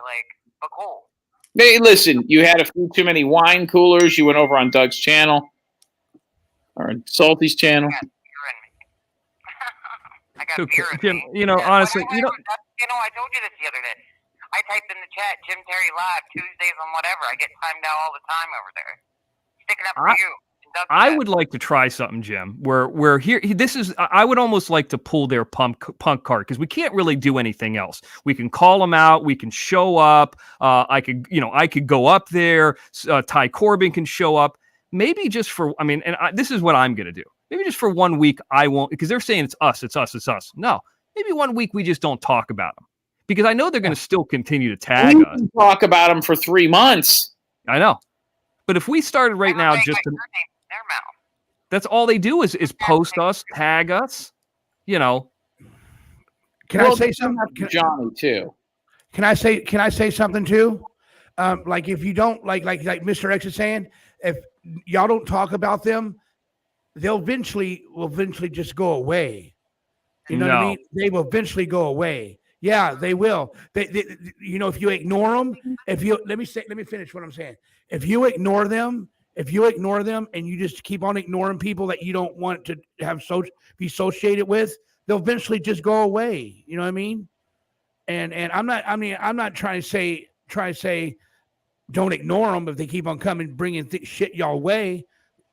But cool. Hey, listen, you had a few too many wine coolers. You went over on Doug's channel or Salty's channel. I got beer in me. I got beer in me. Jim, honestly, I told you this the other day. I typed in the chat, Jim Terry Live, Tuesdays on whatever. I get timed out all the time over there. Sticking up for you. I would like to try something, Jim, where here this is. I would almost like to pull their punk card because we can't really do anything else. We can call them out. We can show up. I could go up there. Ty Corbin can show up. Maybe just for. This is what I'm gonna do. Maybe just for 1 week I won't because they're saying it's us. No, maybe 1 week we just don't talk about them because I know they're gonna still continue to tag us. Talk about them for 3 months. I know. But if we started right now, that's all they do is post us, tag us, Can I say something? Johnny too. Can I say something too? If you don't like Mr. X is saying, if y'all don't talk about them, will eventually just go away. You know what I mean? They will eventually go away. Yeah, they will. They if you ignore them, let me finish what I'm saying. If you ignore them and you just keep on ignoring people that you don't want to be associated with, they'll eventually just go away. You know what I mean? And I'm not trying to say don't ignore them if they keep on coming bringing shit y'all way.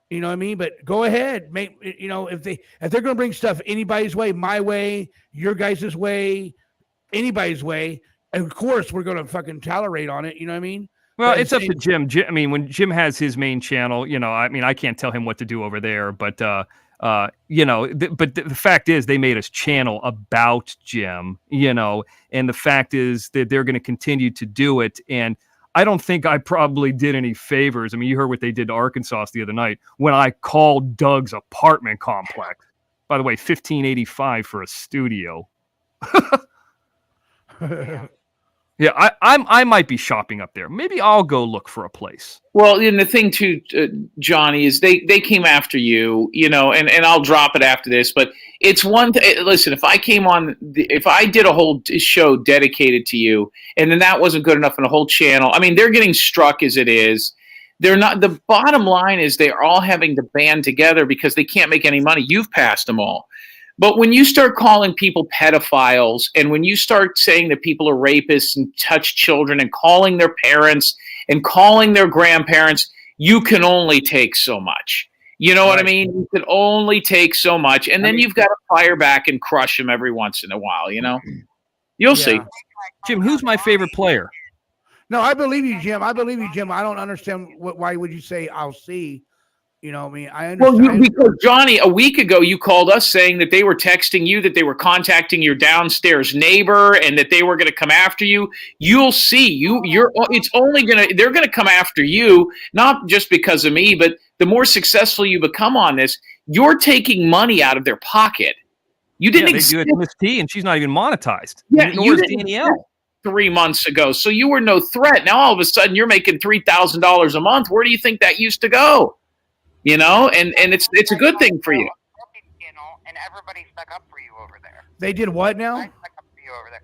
You know what I mean? But go ahead, if they're going to bring stuff anybody's way, my way, your guys' way, anybody's way, and of course we're going to fucking tolerate on it. You know what I mean? Well, it's up to Jim. I mean, when Jim has his main channel, I can't tell him what to do over there, but but the fact is they made us channel about Jim, and the fact is that they're going to continue to do it. And I don't think I probably did any favors. I mean, you heard what they did to Arkansas the other night when I called Doug's apartment complex. By the way, $1,585 for a studio. Yeah, I might be shopping up there. Maybe I'll go look for a place. Well, and the thing too, Johnny, is they came after you, and I'll drop it after this. But it's one thing. Listen, if I came on, if I did a whole show dedicated to you, and then that wasn't good enough in a whole channel. I mean, they're getting struck as it is. They're not. The bottom line is they are all having to band together because they can't make any money. You've passed them all. But when you start calling people pedophiles and when you start saying that people are rapists and touch children and calling their parents and calling their grandparents, you can only take so much. You know what I mean? You can only take so much. And then you've got to fire back and crush them every once in a while, You'll see. Jim, who's my favorite player? No, I believe you, Jim. I don't understand why would you say I'll see. I understand. Well, because Johnny, a week ago, you called us saying that they were texting you, that they were contacting your downstairs neighbor, and that they were going to come after you. You'll see. They're going to come after you, not just because of me, but the more successful you become on this, you're taking money out of their pocket. You didn't exist. They do it to Miss T, and she's not even monetized. Yeah, nor is Danielle. 3 months ago, so you were no threat. Now all of a sudden, you're making $3,000 a month. Where do you think that used to go? And it's a good thing for you. And everybody stuck up for you over there. They did what now? I stuck up for you over there.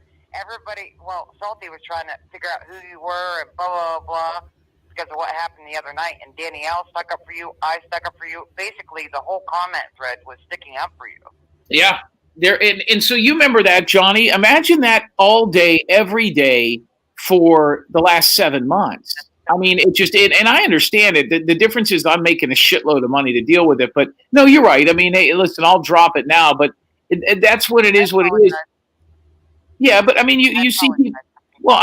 Salty was trying to figure out who you were and blah, blah, blah, because of what happened the other night. And Danielle stuck up for you. I stuck up for you. Basically, the whole comment thread was sticking up for you. Yeah. And so you remember that, Johnny. Imagine that all day, every day for the last 7 months. I mean, and I understand it. The difference is I'm making a shitload of money to deal with it. But no, you're right. I mean, hey, listen, I'll drop it now, but that's what it is. What it is. Yeah, but I mean, you see. Well,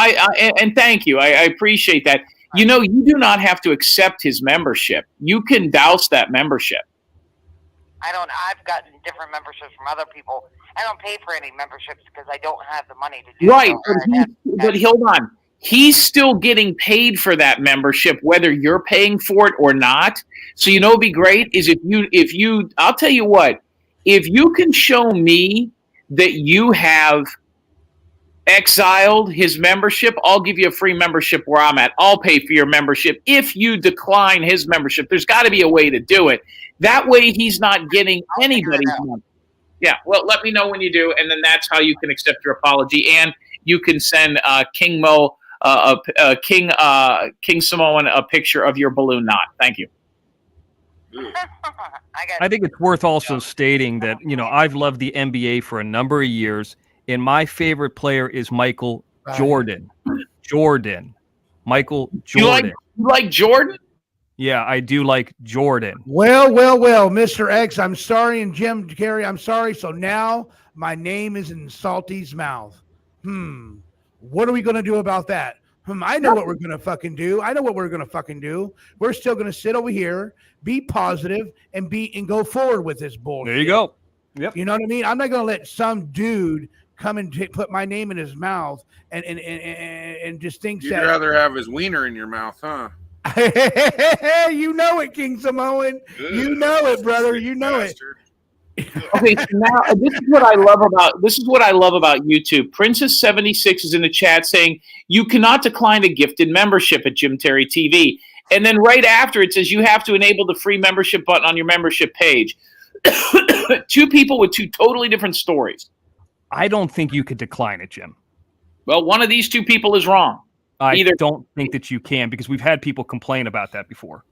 and thank you. I appreciate that. You do not have to accept his membership. You can douse that membership. I've gotten different memberships from other people. I don't pay for any memberships because I don't have the money to do right. So. But hold on. He's still getting paid for that membership, whether you're paying for it or not. So it'd be great is if you, I'll tell you what, if you can show me that you have exiled his membership, I'll give you a free membership where I'm at. I'll pay for your membership. If you decline his membership, there's got to be a way to do it. That way he's not getting anybody's money. Yeah, well, let me know when you do, and then that's how you can accept your apology. And you can send King Mo, King Samoan a picture of your balloon knot. Thank you. I think it's worth also stating that, I've loved the NBA for a number of years, and my favorite player is Michael Jordan. Michael Jordan. You like Jordan? Yeah, I do like Jordan. Well, Mr. X, I'm sorry, and Jim Carrey, I'm sorry. So now my name is in Salty's mouth. What are we going to do about that? I know what we're going to fucking do. We're still going to sit over here, be positive, and go forward with this bullshit. There you go. Yep. You know what I mean? I'm not going to let some dude come and put my name in his mouth and just think You'd rather have his wiener in your mouth, huh? You know it, King Samoan. You know it, brother. You know it. Okay, so now this is what I love about YouTube. Princess76 is in the chat saying you cannot decline a gifted membership at Jim Terry TV. And then right after it says you have to enable the free membership button on your membership page. Two people with two totally different stories. I don't think you could decline it, Jim. Well, one of these two people is wrong. I don't think that you can, because we've had people complain about that before.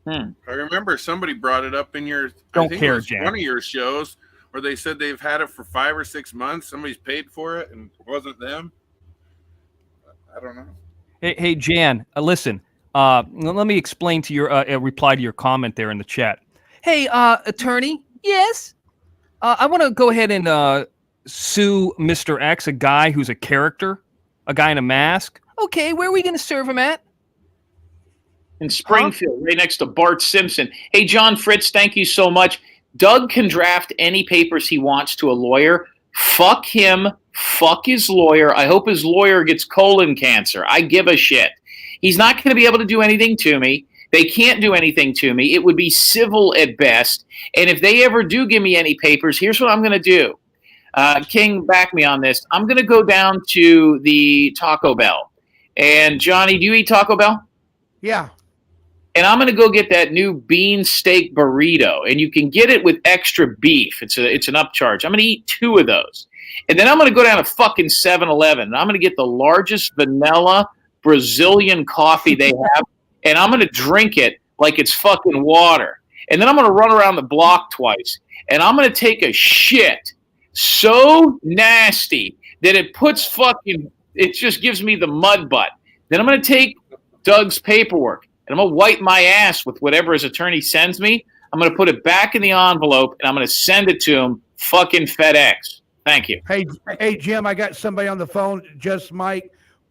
I remember somebody brought it up in your Don't I think care, it was Jack. one of your shows where they said they've had it for 5 or 6 months. Somebody's paid for it and it wasn't them. I don't know. Hey, Jan, listen. Let me explain to your reply to your comment there in the chat. Hey, attorney. Yes. I want to go ahead and sue Mr. X, a guy who's a character, a guy in a mask. Okay, where are we going to serve him at? In Springfield, right next to Bart Simpson. Hey, John Fritz, thank you so much. Doug can draft any papers he wants to a lawyer. Fuck him. Fuck his lawyer. I hope his lawyer gets colon cancer. I give a shit. He's not going to be able to do anything to me. They can't do anything to me. It would be civil at best. And if they ever do give me any papers, here's what I'm going to do. King, back me on this. I'm going to go down to the Taco Bell. And, Johnny, do you eat Taco Bell? Yeah. And I'm going to go get that new bean steak burrito, and you can get it with extra beef. It's an upcharge. I'm going to eat 2 of those. And then I'm going to go down to fucking 7-Eleven, and I'm going to get the largest vanilla Brazilian coffee they have, and I'm going to drink it like it's fucking water. And then I'm going to run around the block twice, and I'm going to take a shit so nasty that it just gives me the mud butt. Then I'm going to take Doug's paperwork, and I'm going to wipe my ass with whatever his attorney sends me. I'm going to put it back in the envelope, and I'm going to send it to him, fucking FedEx. Thank you. Hey, Jim, I got somebody on the phone. Just Mike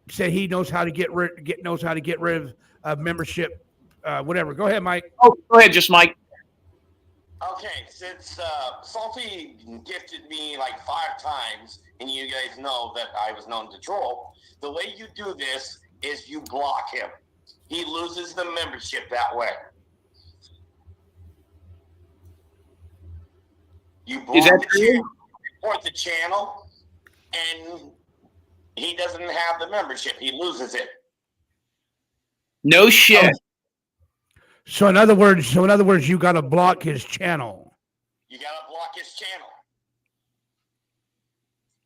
said he knows how to get rid of membership, whatever. Go ahead, Mike. Oh, go ahead, just Mike. Okay, since Salty gifted me like 5 times, and you guys know that I was known to troll, the way you do this is you block him. He loses the membership that way. You block the channel, report the channel, and he doesn't have the membership. He loses it. No shit. So in other words, you got to block his channel. You got to block his channel.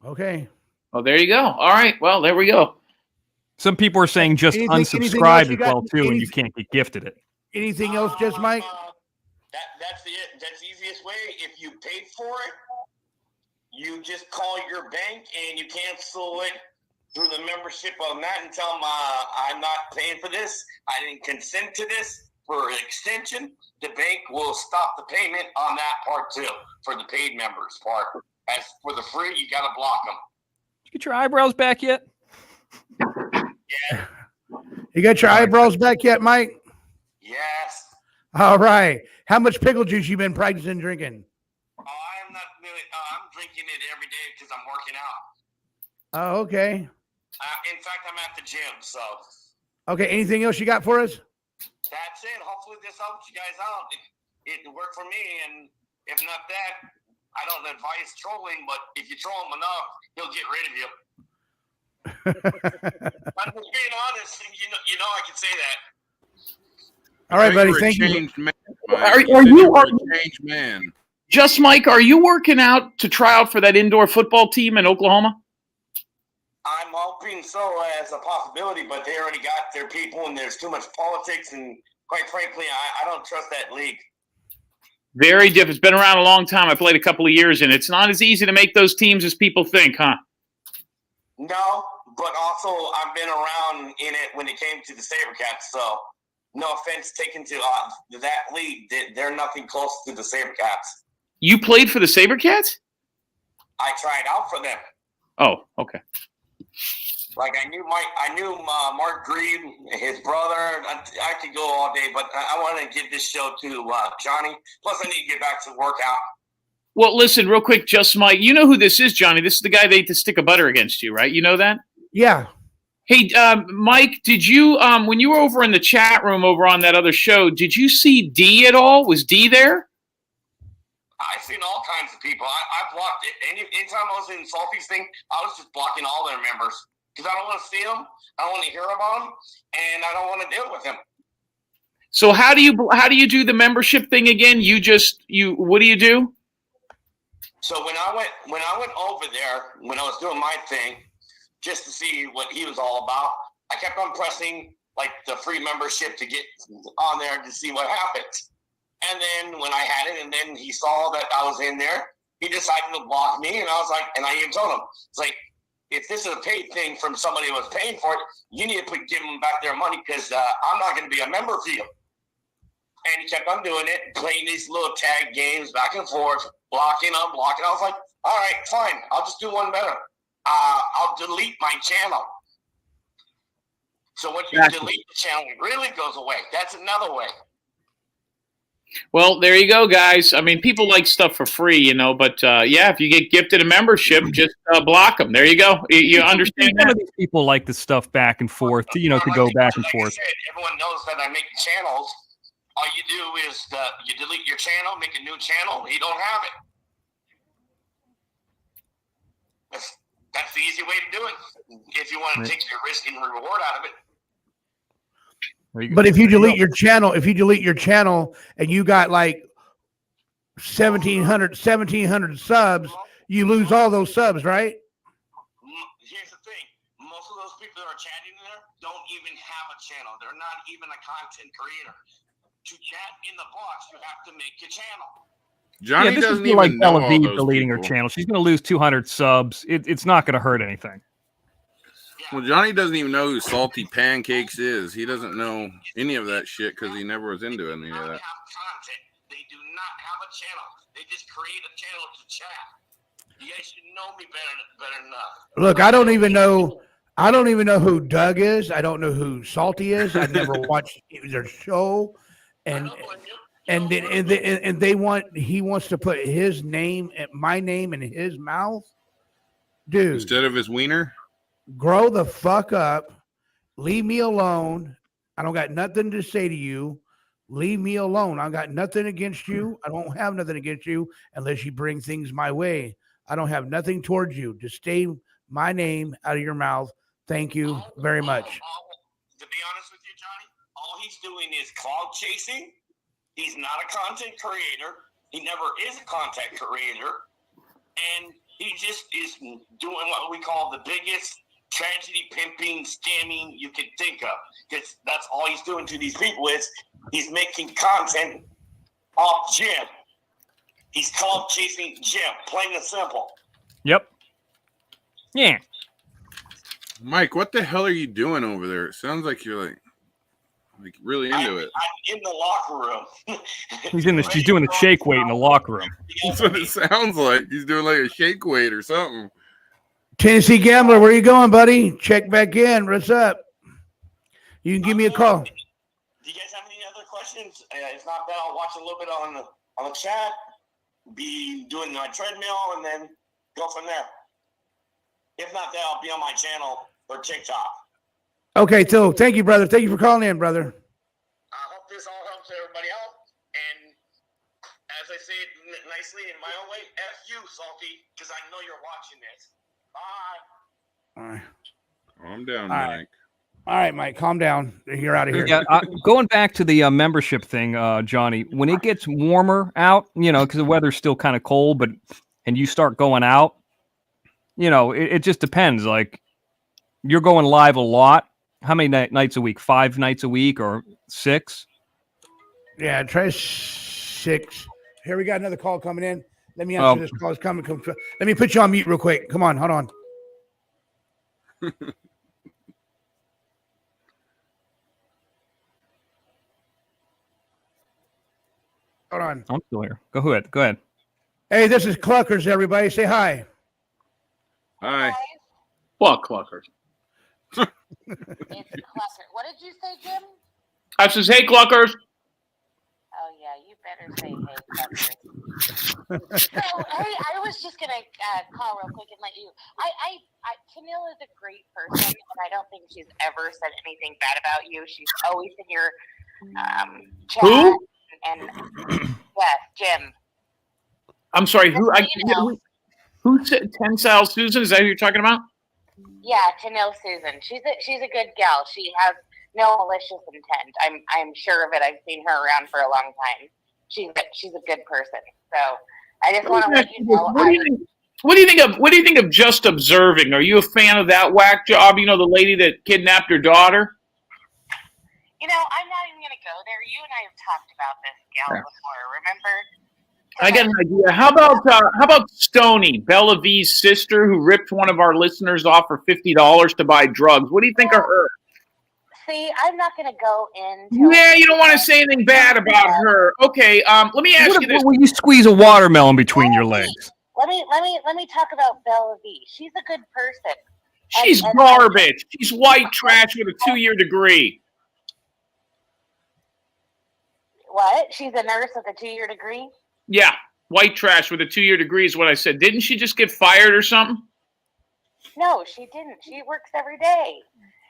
Okay. Oh, there you go. All right. Well, there we go. Some people are saying just unsubscribe as well too, and you can't get gifted it. Anything else, Just Mike? That's it. That's the easiest way. If you paid for it, you just call your bank and you cancel it through the membership on that and tell them I'm not paying for this. I didn't consent to this for an extension. The bank will stop the payment on that part too for the paid members part. As for the free, you got to block them. Did you get your eyebrows back yet? Yeah. You got your eyebrows back yet, Mike? Yes. All right. How much pickle juice you been practicing drinking? I'm not really. I'm drinking it every day because I'm working out. Oh, okay. In fact, I'm at the gym. So. Okay. Anything else you got for us? That's it. Hopefully this helps you guys out. It worked for me, and if not that, I don't advise trolling. But if you troll him enough, he'll get rid of you. I'm just being honest. You know I can say that. All right, buddy. Thank you. Are you a changed man? Just Mike, are you working out to try out for that indoor football team in Oklahoma? I'm hoping so as a possibility, but they already got their people, and there's too much politics, and quite frankly, I don't trust that league. Very different. It's been around a long time. I played a couple of years, and it's not as easy to make those teams as people think, huh? No, but also I've been around in it when it came to the SaberCats, so no offense taken to that league. They're nothing close to the SaberCats. You played for the SaberCats? I tried out for them. Oh, okay. Like I knew Mark Green, his brother. I could go all day, but I want to give this show to Johnny. Plus, I need to get back to workout. Well, listen, real quick, just Mike. You know who this is, Johnny? This is the guy that ate the stick of butter against you, right? You know that? Yeah. Hey, Mike, did you when you were over in the chat room over on that other show, did you see D at all? Was D there? I've seen all kinds of people. I blocked it. Anytime I was in Salty's thing, I was just blocking all their members. because I don't want to see him. I don't want to hear about him, and I don't want to deal with him. So how do you do the membership thing again? What do you do? So when I went over there, when I was doing my thing, just to see what he was all about, I kept on pressing like the free membership to get on there to see what happens. And then when I had it, and then he saw that I was in there, he decided to block me. And I was like, and I even told him, it's like, if this is a paid thing from somebody who was paying for it, you need to give them back their money, because I'm not going to be a member for you. And he kept on doing it, playing these little tag games back and forth, blocking, unblocking. I was like, all right, fine. I'll just do one better. I'll delete my channel. So once you delete the channel, it really goes away. That's another way. Well, there you go, guys. I mean, people like stuff for free, you know, but yeah, if you get gifted a membership, just block them. There you go. You understand Some that? of these people like the stuff back and forth, to go back and forth. I said, everyone knows that I make channels. All you do is you delete your channel, make a new channel. He don't have it. That's the easy way to do it. If you want to take your risk and reward out of it. But if you delete your channel, and you got like 1,700 subs, you lose all those subs, right? Here's the thing. Most of those people that are chatting there don't even have a channel. They're not even a content creator. To chat in the box, you have to make a channel. Johnny this doesn't is even like know all Delavive those deleting her people. channel. She's going to lose 200 subs. It's not going to hurt anything. Well, Johnny doesn't even know who Salty Pancakes is. He doesn't know any of that shit because he never was into any of that. Have content. They do not have a channel. They just create a channel to chat. You guys should know me better than that. Look, I don't even know who Doug is. I don't know who Salty is. I never watched their show, and he wants to put his name, my name, in his mouth, dude. Instead of his wiener. Grow the fuck up. Leave me alone. I don't got nothing to say to you. Leave me alone. I got nothing against you. I don't have nothing against you unless you bring things my way. I don't have nothing towards you. Just stay my name out of your mouth. Thank you very much. To be honest with you, Johnny, all he's doing is cloud chasing. He's not a content creator. He never is a content creator. And he just is doing what we call the biggest tragedy, pimping, scamming you can think of. Because that's all he's doing to these people is he's making content off Jim. He's cloud chasing Jim, plain and simple. Yep. Yeah. Mike, what the hell are you doing over there? It sounds like you're like really into it. I'm in the locker room. He's doing the shake weight in the locker room. That's what it sounds like. He's doing like a shake weight or something. Tennessee Gambler, where you going, buddy? Check back in. What's up? You can give me a call. Do you guys have any other questions? If not, then I'll watch a little bit on the chat, be doing my treadmill, and then go from there. If not, then I'll be on my channel or TikTok. Okay, so thank you, brother. Thank you for calling in, brother. I hope this all helps everybody out. And as I say it nicely in my own way, F you, Salty, because I know you're watching this. Bye. All right. Calm down, All Mike. right. All right, Mike, calm down. You're out of here. Yeah, going back to the membership thing, Johnny, when it gets warmer out, because the weather's still kind of cold, and you start going out, it just depends. Like, you're going live a lot. How many nights a week? 5 nights a week or 6? Yeah, try 6. Here we got another call coming in. Let me answer this call. It's coming. Let me put you on mute real quick. Come on, hold on. Hold on. I'm still here. Go ahead. Hey, this is Cluckers, everybody. Say hi. Hi. What Cluckers? It's Clucker. What did you say, Jim? I says, hey, Cluckers. Oh, yeah, you better say hey, Clucker. So, hey, I was just going to call real quick and let you. Camille is a great person, and I don't think she's ever said anything bad about you. She's always in your chat. Who? And yes, Jim. I'm sorry. Who said Tensile Susan? Is that who you're talking about? Yeah, to know Susan. She's a good gal. She has no malicious intent. I'm sure of it. I've seen her around for a long time. She's a good person. So I just want to let you know. What do you think of Just Observing? Are you a fan of that whack job? You know, the lady that kidnapped her daughter? You know, I'm not even going to go there. You and I have talked about this gal before, remember? I got an idea. How about Stoney, Bella V's sister, who ripped one of our listeners off for $50 to buy drugs? What do you think of her? See, I'm not going to go into. Yeah, you don't want to say anything bad about her. Okay, let me ask you this: Will you squeeze a watermelon between your legs? Let me talk about Bella V. She's a good person. She's garbage. She's white trash with a 2-year degree. What? She's a nurse with a 2-year degree? Yeah, white trash with a 2-year degree is what I said. Didn't she just get fired or something? No, she didn't. She works every day.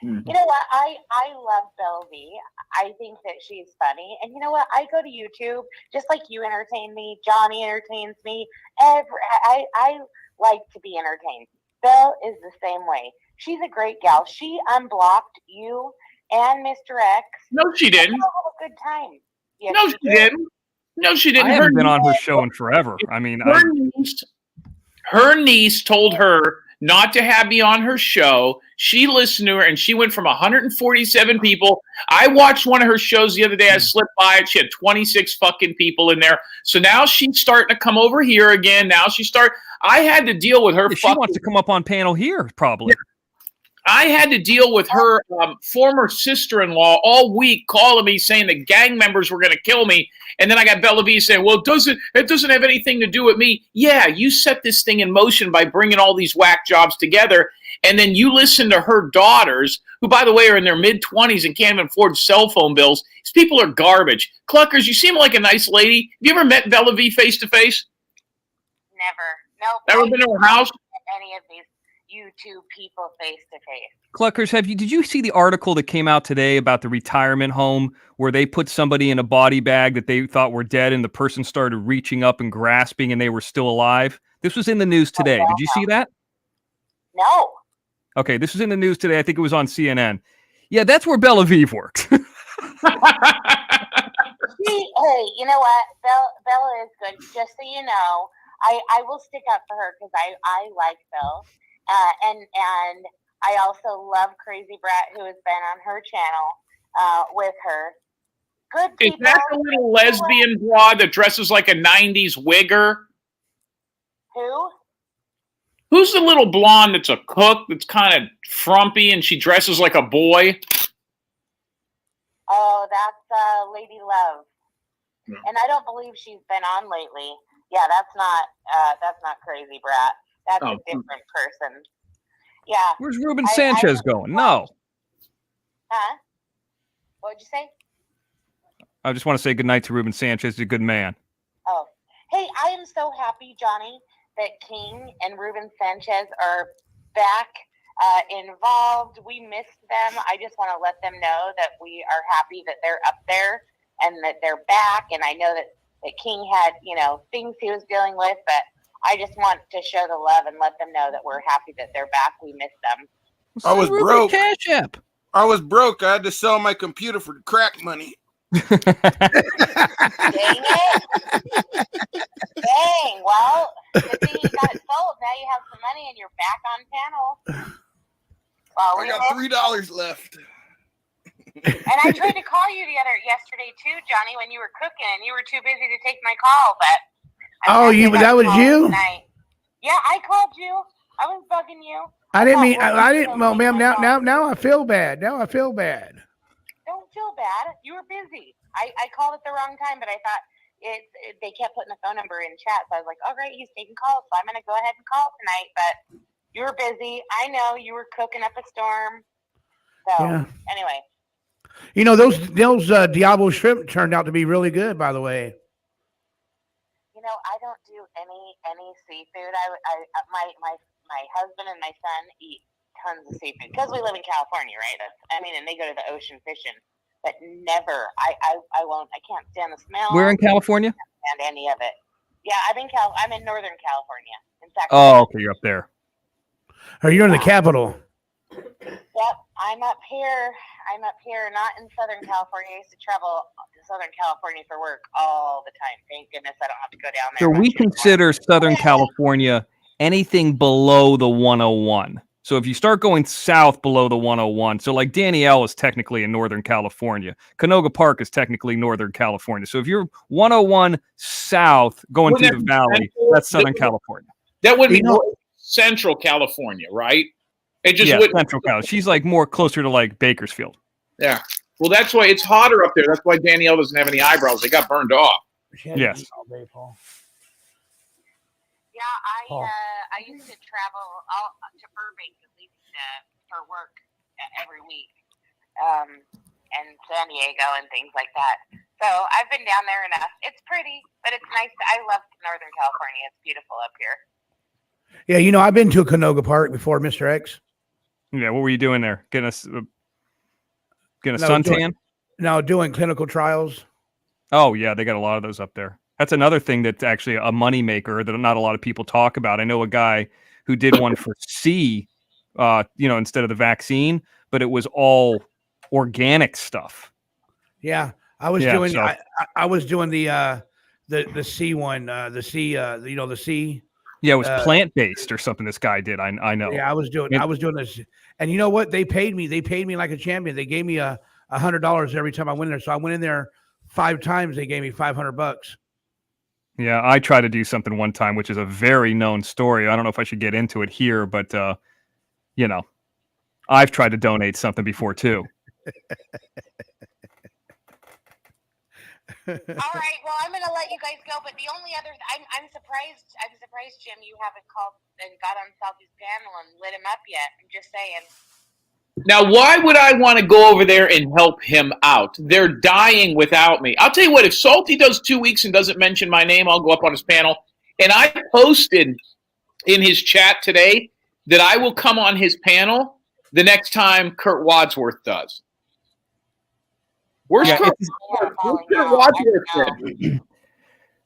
Mm-hmm. You know what? I love Belle V. I think that she's funny. And you know what? I go to YouTube, just like you entertain me. Johnny entertains me. I like to be entertained. Belle is the same way. She's a great gal. She unblocked you and Mr. X. No, she didn't. Have a good time. Yes, no, she didn't. No, she didn't. I haven't been on her show in forever. I mean, her niece told her not to have me on her show. She listened to her, and she went from 147 people. I watched one of her shows the other day. I slipped by it. She had 26 fucking people in there. So now she's starting to come over here again. I had to deal with her. She wants to come up on panel here, probably. Yeah. I had to deal with her former sister-in-law all week, calling me saying that gang members were going to kill me. And then I got Bella V saying, well, it doesn't have anything to do with me. Yeah, you set this thing in motion by bringing all these whack jobs together. And then you listen to her daughters, who, by the way, are in their mid-20s and can't even afford cell phone bills. These people are garbage. Cluckers, you seem like a nice lady. Have you ever met Bella V face-to-face? Never. Nope. Ever been to her house? Any of these YouTube people face-to-face. Cluckers, did you see the article that came out today about the retirement home where they put somebody in a body bag that they thought were dead and the person started reaching up and grasping and they were still alive? This was in the news today. Did you see that? No. Okay, this was in the news today. I think it was on CNN. Yeah, that's where Bella V works. Hey, you know what? Bella is good. Just so you know, I will stick up for her because I like Belle. And I also love Crazy Brat, who has been on her channel with her. Good people. Is that the little lesbian broad that dresses like a 90s wigger? Who? Who's the little blonde that's a cook that's kind of frumpy and she dresses like a boy? Oh, that's Lady Love. Yeah. And I don't believe she's been on lately. Yeah, that's not Crazy Brat. That's a different person. Yeah. Where's Ruben Sanchez going? No. Huh? What'd you say? I just want to say goodnight to Ruben Sanchez. He's a good man. Oh. Hey, I am so happy, Johnny, that King and Ruben Sanchez are back involved. We missed them. I just want to let them know that we are happy that they're up there and that they're back. And I know that King had, things he was dealing with, but I just want to show the love and let them know that we're happy that they're back. We miss them. I was broke. Cash App. I was broke. I had to sell my computer for crack money. Dang it. Dang. Well, good thing you got it sold. Now you have some money and you're back on panel. Well, I got $3 left. And I tried to call you yesterday too, Johnny, when you were cooking, and you were too busy to take my call, but that was you? Tonight. Yeah, I called you. I was bugging you. I didn't. Well, ma'am, now I feel bad. Now I feel bad. Don't feel bad. You were busy. I called at the wrong time, but I thought they kept putting the phone number in chat, so I was like, all right, he's taking calls, so I'm going to go ahead and call tonight, but you were busy. I know you were cooking up a storm. So, Anyway. Those Diablo shrimp turned out to be really good, by the way. I don't do any seafood. My husband and my son eat tons of seafood because we live in California, right? And they go to the ocean fishing, but never. I won't. I can't stand the smell. Where in California? I can't stand any of it. Yeah, I'm in Northern California. In fact. Oh, okay, you're up there. Or you're in the capital. Yep, I'm up here. Not in Southern California. I used to travel to Southern California for work all the time. Thank goodness I don't have to go down there. So we consider Southern California anything below the 101. So if you start going south below the 101, so like Danielle is technically in Northern California. Canoga Park is technically Northern California. So if you're 101 south going through the valley, that's Southern California. That would be Central California, right? It just wouldn't. Central California. She's like more closer to like Bakersfield. Yeah. Well, that's why it's hotter up there. That's why Danielle doesn't have any eyebrows. They got burned off. Yes. Yeah, I used to travel to Burbank at least for work every week, and San Diego and things like that. So I've been down there enough. It's pretty, but it's nice. I love Northern California. It's beautiful up here. Yeah, you know, I've been to Canoga Park before, Mr. X. Yeah, what were you doing there? Getting a suntan? No, doing clinical trials. Oh, yeah, they got a lot of those up there. That's another thing that's actually a moneymaker that not a lot of people talk about. I know a guy who did one for C, instead of the vaccine, but it was all organic stuff. Yeah, I was doing. I was doing the C one, the C. The C. Yeah, it was plant based or something. This guy did. I know. Yeah, I was doing this, and you know what? They paid me. They paid me like a champion. They gave me $100 every time I went in there. So I went in there 5 times. They gave me $500. Yeah, I tried to do something one time, which is a very known story. I don't know if I should get into it here, but I've tried to donate something before too. All right, well, I'm going to let you guys go, but the only other I'm surprised, Jim, you haven't called and got on Salty's panel and lit him up yet. I'm just saying. Now, why would I want to go over there and help him out? They're dying without me. I'll tell you what, if Salty does 2 weeks and doesn't mention my name, I'll go up on his panel. And I posted in his chat today that I will come on his panel the next time Kurt Wadsworth does. Where's Kurt Wadsworth?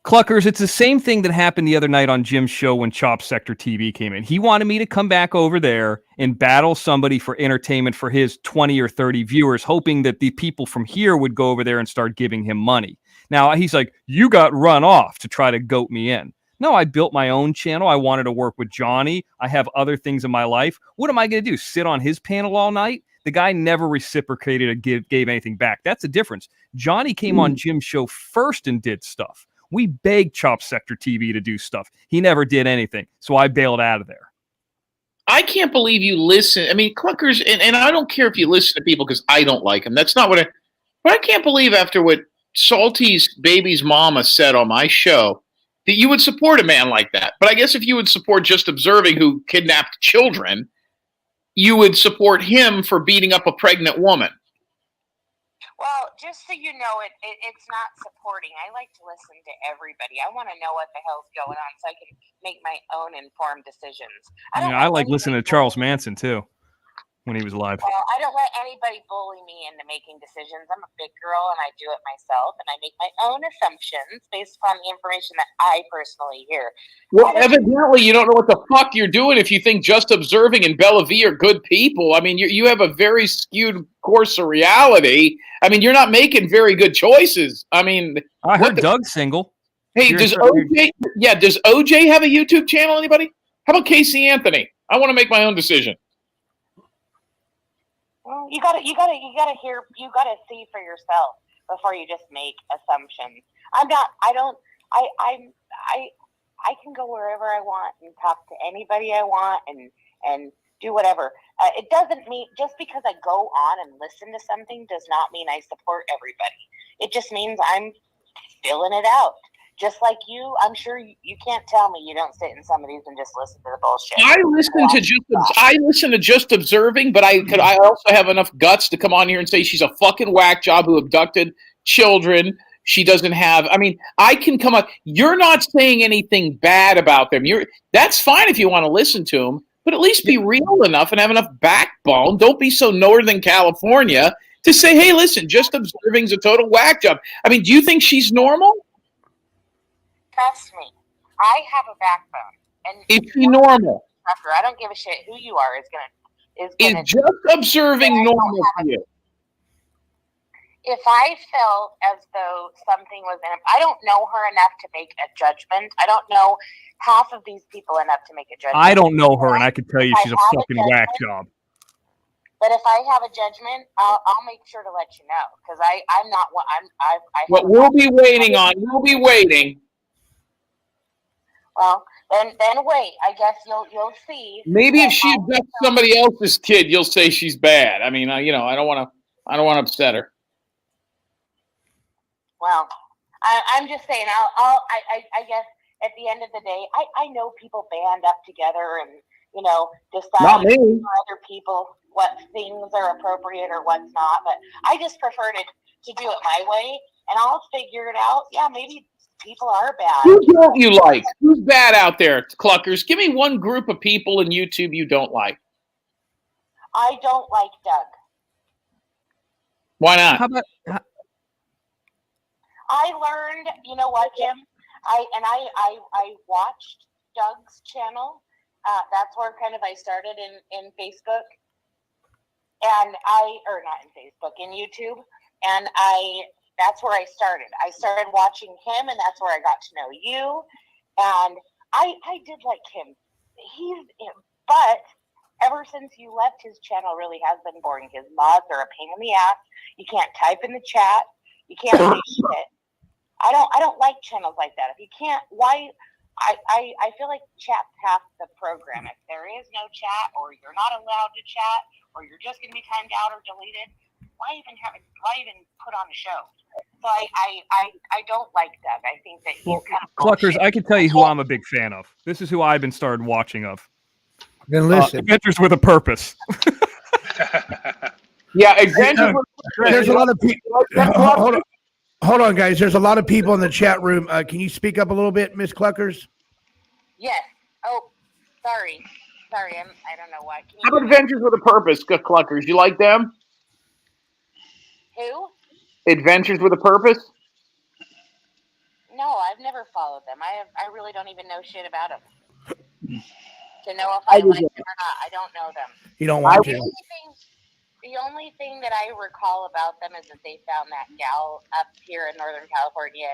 Cluckers, it's the same thing that happened the other night on Jim's show when Chop Sector TV came in. He wanted me to come back over there and battle somebody for entertainment for his 20 or 30 viewers, hoping that the people from here would go over there and start giving him money. Now, he's like, you got run off to try to goat me in. No, I built my own channel. I wanted to work with Johnny. I have other things in my life. What am I going to do? Sit on his panel all night? The guy never reciprocated or gave anything back. That's the difference. Johnny came on Jim's show first and did stuff. We begged Chop Sector TV to do stuff. He never did anything. So I bailed out of there. I can't believe you listen. I mean, Cluckers, and I don't care if you listen to people because I don't like them. That's not what but I can't believe after what Salty's baby's mama said on my show that you would support a man like that. But I guess if you would support Just Observing, who kidnapped children, you would support him for beating up a pregnant woman. Well, just so you know, it's not supporting. I like to listen to everybody. I want to know what the hell's going on so I can make my own informed decisions. I like listening to Charles Manson, too, when he was alive. Well, I don't let anybody bully me into making decisions. I'm a big girl, and I do it myself, and I make my own assumptions based upon the information that I personally hear. Well, evidently, you don't know what the fuck you're doing if you think Just Observing and Bella V are good people. I mean, you have a very skewed course of reality. I mean, you're not making very good choices. I mean, I heard Doug's single. Hey, does OJ have a YouTube channel, anybody? How about Casey Anthony? I want to make my own decision. Well, you gotta see for yourself before you just make assumptions. I can go wherever I want and talk to anybody I want and do whatever. It doesn't mean just because I go on and listen to something does not mean I support everybody. It just means I'm filling it out. Just like you, I'm sure you can't tell me you don't sit in some of these and just listen to the bullshit. I listen to Just Observing, but I also have enough guts to come on here and say she's a fucking whack job who abducted children. She doesn't have. I mean, I can come up. You're not saying anything bad about them. That's fine if you want to listen to them, but at least be real enough and have enough backbone. Don't be so Northern California to say, hey, listen, Just Observing's a total whack job. I mean, do you think she's normal? Trust me, I have a backbone. And is she normal? Trucker. I don't give a shit who you are. Is gonna Is just observing normal to you? If I felt as though something was in it, I don't know her enough to make a judgment. I don't know half of these people enough to make a judgment. I don't know her, and I can tell you she's a fucking whack job. But if I have a judgment, I'll make sure to let you know, because I'm not what What we'll be waiting on. We'll be waiting. Well, then wait. I guess you'll see. Maybe if she abducts somebody else's kid, you'll say she's bad. I mean, I don't want to upset her. Well, I'm just saying. I guess at the end of the day, I know people band up together and decide Not me. for other people what things are appropriate or what's not. But I just prefer to do it my way, and I'll figure it out. Yeah, maybe people are bad. Who don't you like? Who's bad out there, Cluckers? Give me one group of people in YouTube you don't like. I don't like Doug. Why not? How about? I learned, you know what, Jim? I watched Doug's channel. That's where kind of I started in Facebook, and not in Facebook, in YouTube, and that's where I started. I started watching him, and that's where I got to know you, and I did like him. But ever since you left, his channel really has been boring. His mods are a pain in the ass. You can't type in the chat. You can't say shit. I don't like channels like that. If you can't, why? I feel like chat's half the program. If there is no chat, or you're not allowed to chat, or you're just going to be timed out or deleted, why even put on a show? So I don't like Doug. I think that he's kind of Cluckers, I can tell you who I'm a big fan of. This is who I've been started watching of. Then listen. Adventures with a Purpose. Yeah, Adventures with a Purpose. There's a lot of people. Hold on, guys. There's a lot of people in the chat room. Can you speak up a little bit, Miss Cluckers? Yes. Oh, sorry. I don't know why. How about Adventures with a Purpose, Cluckers? You like them? Who? Adventures with a Purpose? No, I've never followed them. I really don't even know shit about them. To know if I like them or not, I don't know them. You don't want to. The only thing that I recall about them is that they found that gal up here in Northern California,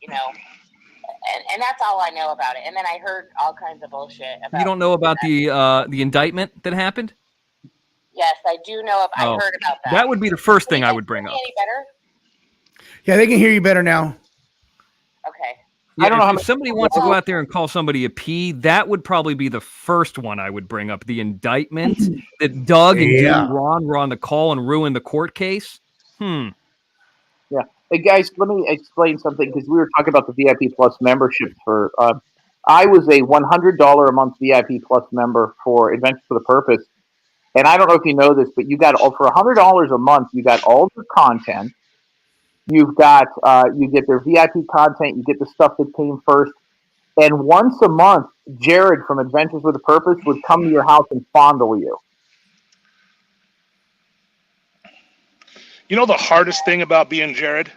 and that's all I know about it. And then I heard all kinds of bullshit about. You don't know about the indictment that happened? Yes, I do know. I heard about that. That would be the first thing I would bring up. Any better? Yeah, they can hear you better now. Okay. Yeah, I don't know if somebody wants to go out there and call somebody a P, that would probably be the first one I would bring up. The indictment that Doug and Jim Ron were on the call and ruined the court case. Yeah. Hey, guys, let me explain something, because we were talking about the VIP Plus membership. I was a $100 a month VIP Plus member for Adventures with a Purpose. And I don't know if you know this, but you got for $100 a month, you got all the content. You've got you get their VIP content. You get the stuff that came first. And once a month, Jared from Adventures with a Purpose would come to your house and fondle you. You know the hardest thing about being Jared?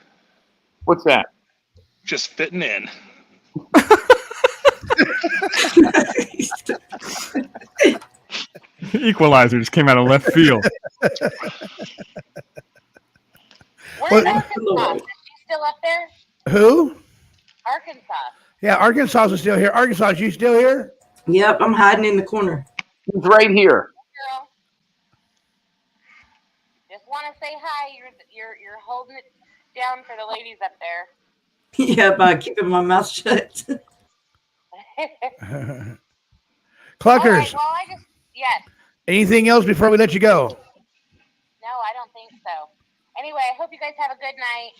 What's that? Just fitting in. Equalizer just came out of left field. Where's Arkansas? Is she still up there? Who? Arkansas. Yeah, Arkansas is still here. Arkansas, is you still here? Yep, I'm hiding in the corner. He's right here. Girl. Just want to say hi. You're holding it down for the ladies up there. Yeah, by keeping my mouth shut. Cluckers. Well, yes. Anything else before we let you go? No, I don't think so. Anyway, I hope you guys have a good night.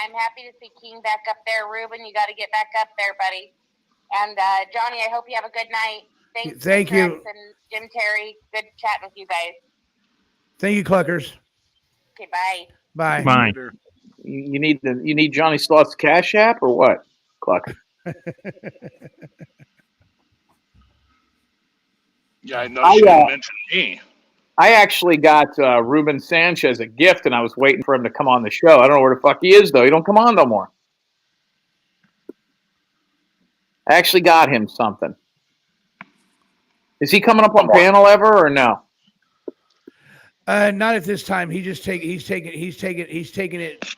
I'm happy to see King back up there. Ruben, you got to get back up there, buddy. And Johnny, I hope you have a good night. Thank you. And Jim Terry, good chatting with you guys. Thank you, Cluckers. Okay, bye. Bye. Bye. You need Johnny Sloth's Cash App or what, Cluck? Yeah, I know you didn't mention me. I actually got Ruben Sanchez a gift, and I was waiting for him to come on the show. I don't know where the fuck he is, though. He don't come on no more. I actually got him something. Is he coming up on panel ever or no? Not at this time. He's taking it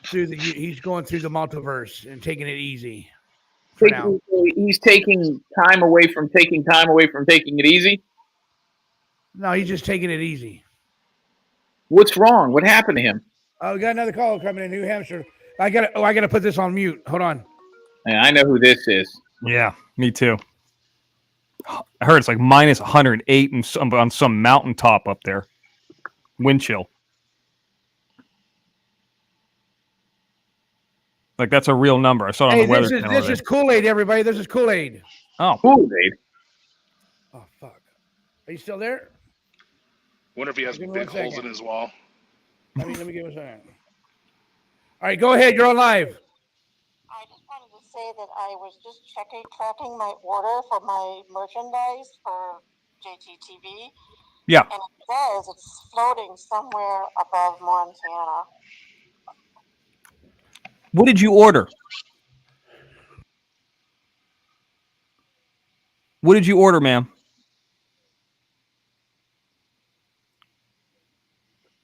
through he's going through the multiverse and taking it easy for now. He's taking time away from taking it easy. No, he's just taking it easy. What's wrong? What happened to him? Oh, we got another call coming in New Hampshire. I gotta put this on mute. Hold on. Yeah, I know who this is. Yeah, me too. I heard it's like minus 108 on some mountaintop up there. Wind chill. Like that's a real number. I saw it on the weather channel. This is Kool-Aid, everybody. This is Kool-Aid. Oh, Kool-Aid. Oh fuck. Are you still there? Wonder if he has big holes in his wall. Let me give him a second. All right, go ahead. You're on live. I just wanted to say that I was just tracking my order for my merchandise for JTTV. Yeah. And it says it's floating somewhere above Montana. What did you order? What did you order, ma'am?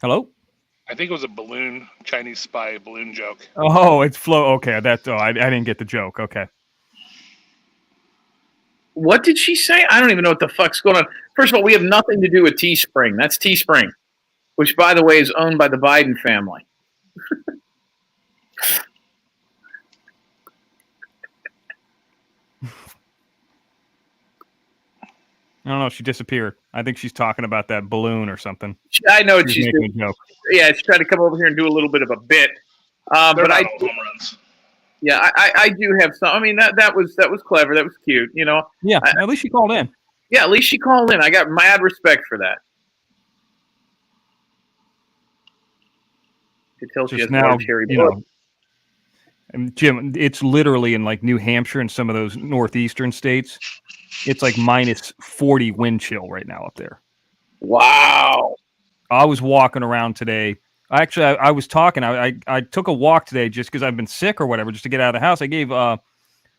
Hello? I think it was a Chinese spy balloon joke. Oh, it's flow. Okay, I didn't get the joke. Okay. What did she say? I don't even know what the fuck's going on. First of all, we have nothing to do with Teespring. That's Teespring, which, by the way, is owned by the Biden family. I don't know. She disappeared. I think she's talking about that balloon or something. I know what she's making doing. a joke. Yeah, she's trying to come over here and do a little bit of a bit. But I do have some. I mean, that was clever. That was cute. You know. Yeah. At least she called in. Yeah, at least she called in. I got mad respect for that. You can tell she has now, cherry you know, and Jim, it's literally in like New Hampshire and some of those northeastern states. It's like minus 40 wind chill right now up there. Wow. I was walking around today. I was talking. I took a walk today just because I've been sick or whatever, just to get out of the house. I gave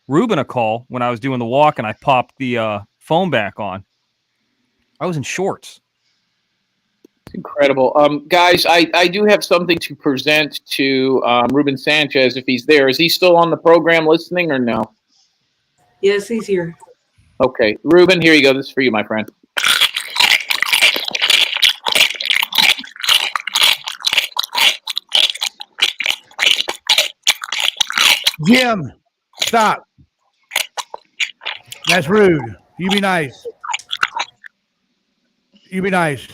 Ruben a call when I was doing the walk, and I popped the phone back on. I was in shorts. It's incredible. Guys, I do have something to present to Ruben Sanchez if he's there. Is he still on the program listening or no? Yes, he's here. Okay. Ruben, here you go. This is for you, my friend. Jim, stop. That's rude. You be nice. You be nice.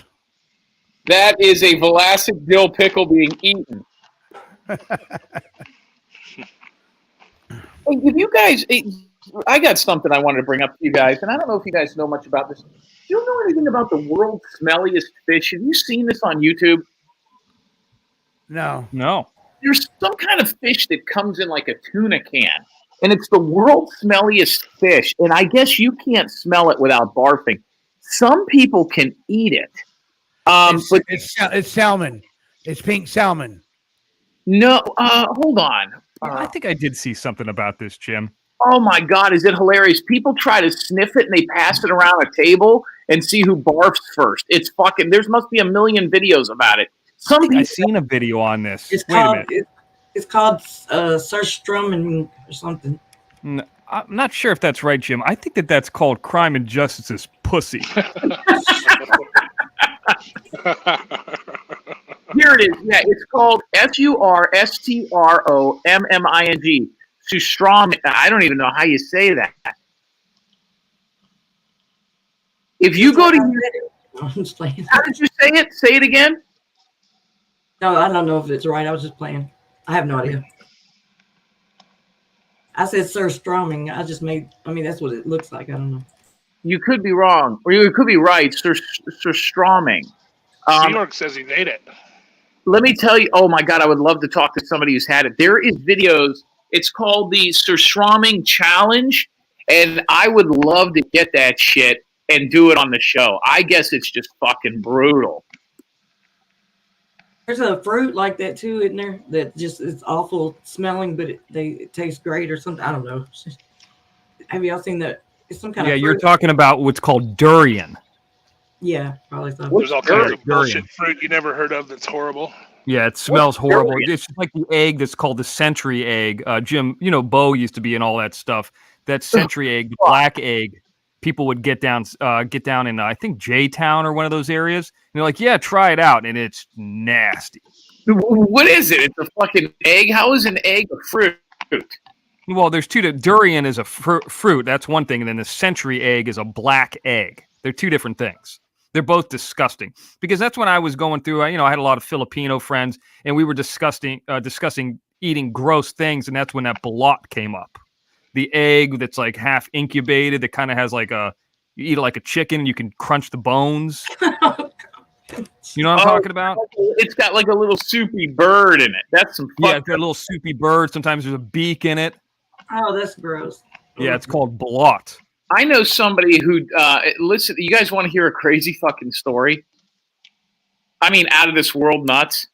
That is a Vlasic dill pickle being eaten. Hey, if you guys, I got something I wanted to bring up to you guys, and I don't know if you guys know much about this. Do you know anything about the world's smelliest fish? Have you seen this on YouTube? No. There's some kind of fish that comes in like a tuna can, and it's the world's smelliest fish, and I guess you can't smell it without barfing. Some people can eat it. But it's salmon. It's pink salmon. No, hold on. I think I did see something about this, Jim. Oh my God, is it hilarious? People try to sniff it and they pass it around a table and see who barfs first. It's fucking, there must be a million videos about it. I've seen a video on this. It's called surströmming or something. No, I'm not sure if that's right, Jim. I think that's called Crime and Justice's pussy. Here it is. Yeah, it's called surströmming. Surströmming. I don't even know how you say that. If you go to I'm just playing. How did you say it? Say it again. No, I don't know if it's right. I was just playing. I have no idea. I said surströmming. That's what it looks like. I don't know. You could be wrong, or you could be right. Surströmming. New York says he ate it. Let me tell you. Oh my God, I would love to talk to somebody who's had it. There is videos. It's called the Surströmming Challenge, and I would love to get that shit and do it on the show. I guess it's just fucking brutal. There's a fruit like that too, isn't there? That just it's awful smelling, but it tastes great or something. I don't know. Have y'all seen that? It's some kind of fruit. You're talking about what's called durian. Yeah, probably so. There's all kinds of Durian. bullshit fruit you never heard of that's horrible. Yeah, it smells horrible. It's just like the egg that's called the century egg. Jim, Bo used to be in all that stuff. That century egg, the black egg, people would get down in I think J-Town or one of those areas. And they're like, yeah, try it out, and it's nasty. What is it? It's a fucking egg. How is an egg a fruit? Well, there's two. Durian is a fruit. That's one thing, and then the century egg is a black egg. They're two different things. They're both disgusting, because that's when I was going through. I had a lot of Filipino friends, and we were discussing eating gross things, and that's when that blot came up. The egg that's like half incubated, that kind of has like you eat it like a chicken, and you can crunch the bones. You know what I'm talking about? It's got like a little soupy bird in it. That's some. Yeah, it's got a little soupy bird. Sometimes there's a beak in it. Oh, that's gross. Yeah, it's called blot. I know somebody who, listen, you guys want to hear a crazy fucking story? I mean, out of this world nuts.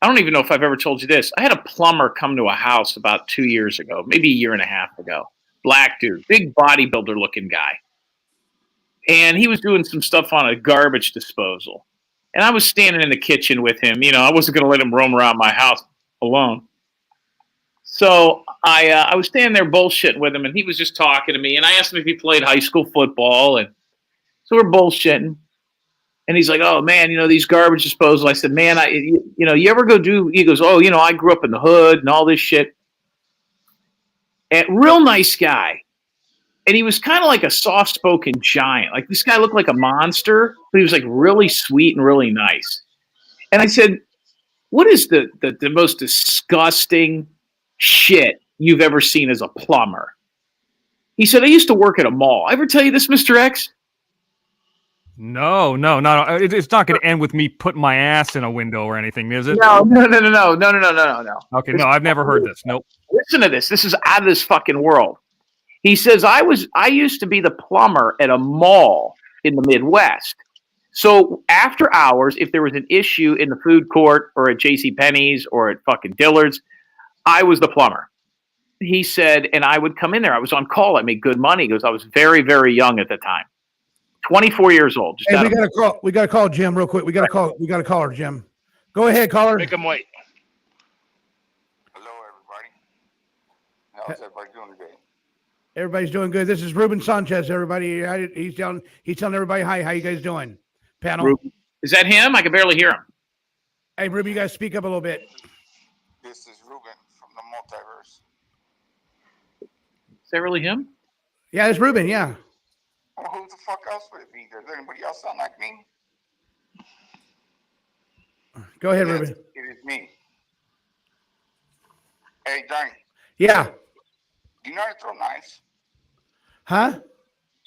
I don't even know if I've ever told you this. I had a plumber come to a house about 2 years ago, maybe a year and a half ago. Black dude, big bodybuilder looking guy. And he was doing some stuff on a garbage disposal. And I was standing in the kitchen with him. I wasn't going to let him roam around my house alone. So I was standing there bullshitting with him, and he was just talking to me. And I asked him if he played high school football, and so we're bullshitting. And he's like, "Oh man, these garbage disposal." I said, "Man, you ever go do?" He goes, "Oh, I grew up in the hood and all this shit." And real nice guy, and he was kind of like a soft-spoken giant. Like this guy looked like a monster, but he was like really sweet and really nice. And I said, "What is the most disgusting shit you've ever seen as a plumber?" He said, "I used to work at a mall." Ever tell you this, Mr. X? No. It's not going to end with me putting my ass in a window or anything, is it? No. Okay, no, I've never heard this. Nope. Listen to this. This is out of this fucking world. He says, I used to be the plumber at a mall in the Midwest. So after hours, if there was an issue in the food court or at JCPenney's or at fucking Dillard's, I was the plumber. He said, and I would come in there. I was on call. I made good money. He goes, I was very, very young at the time. 24 years old. Hey, we got to call Jim real quick. We got to call her, Jim. Go ahead, caller. Make him wait. Hello, everybody. How's everybody doing today? Everybody's doing good. This is Ruben Sanchez, everybody. He's telling everybody hi. How you guys doing? Panel. Ruben. Is that him? I can barely hear him. Hey, Ruben, you guys speak up a little bit. This is Ruben from the multiverse. Is that really him? Yeah, it's Ruben, yeah. Well, who the fuck else would it be? Does anybody else sound like me? Go ahead, Yes, Ruben. it is me. Hey, Johnny. Yeah. Do you know how to throw knives? Huh?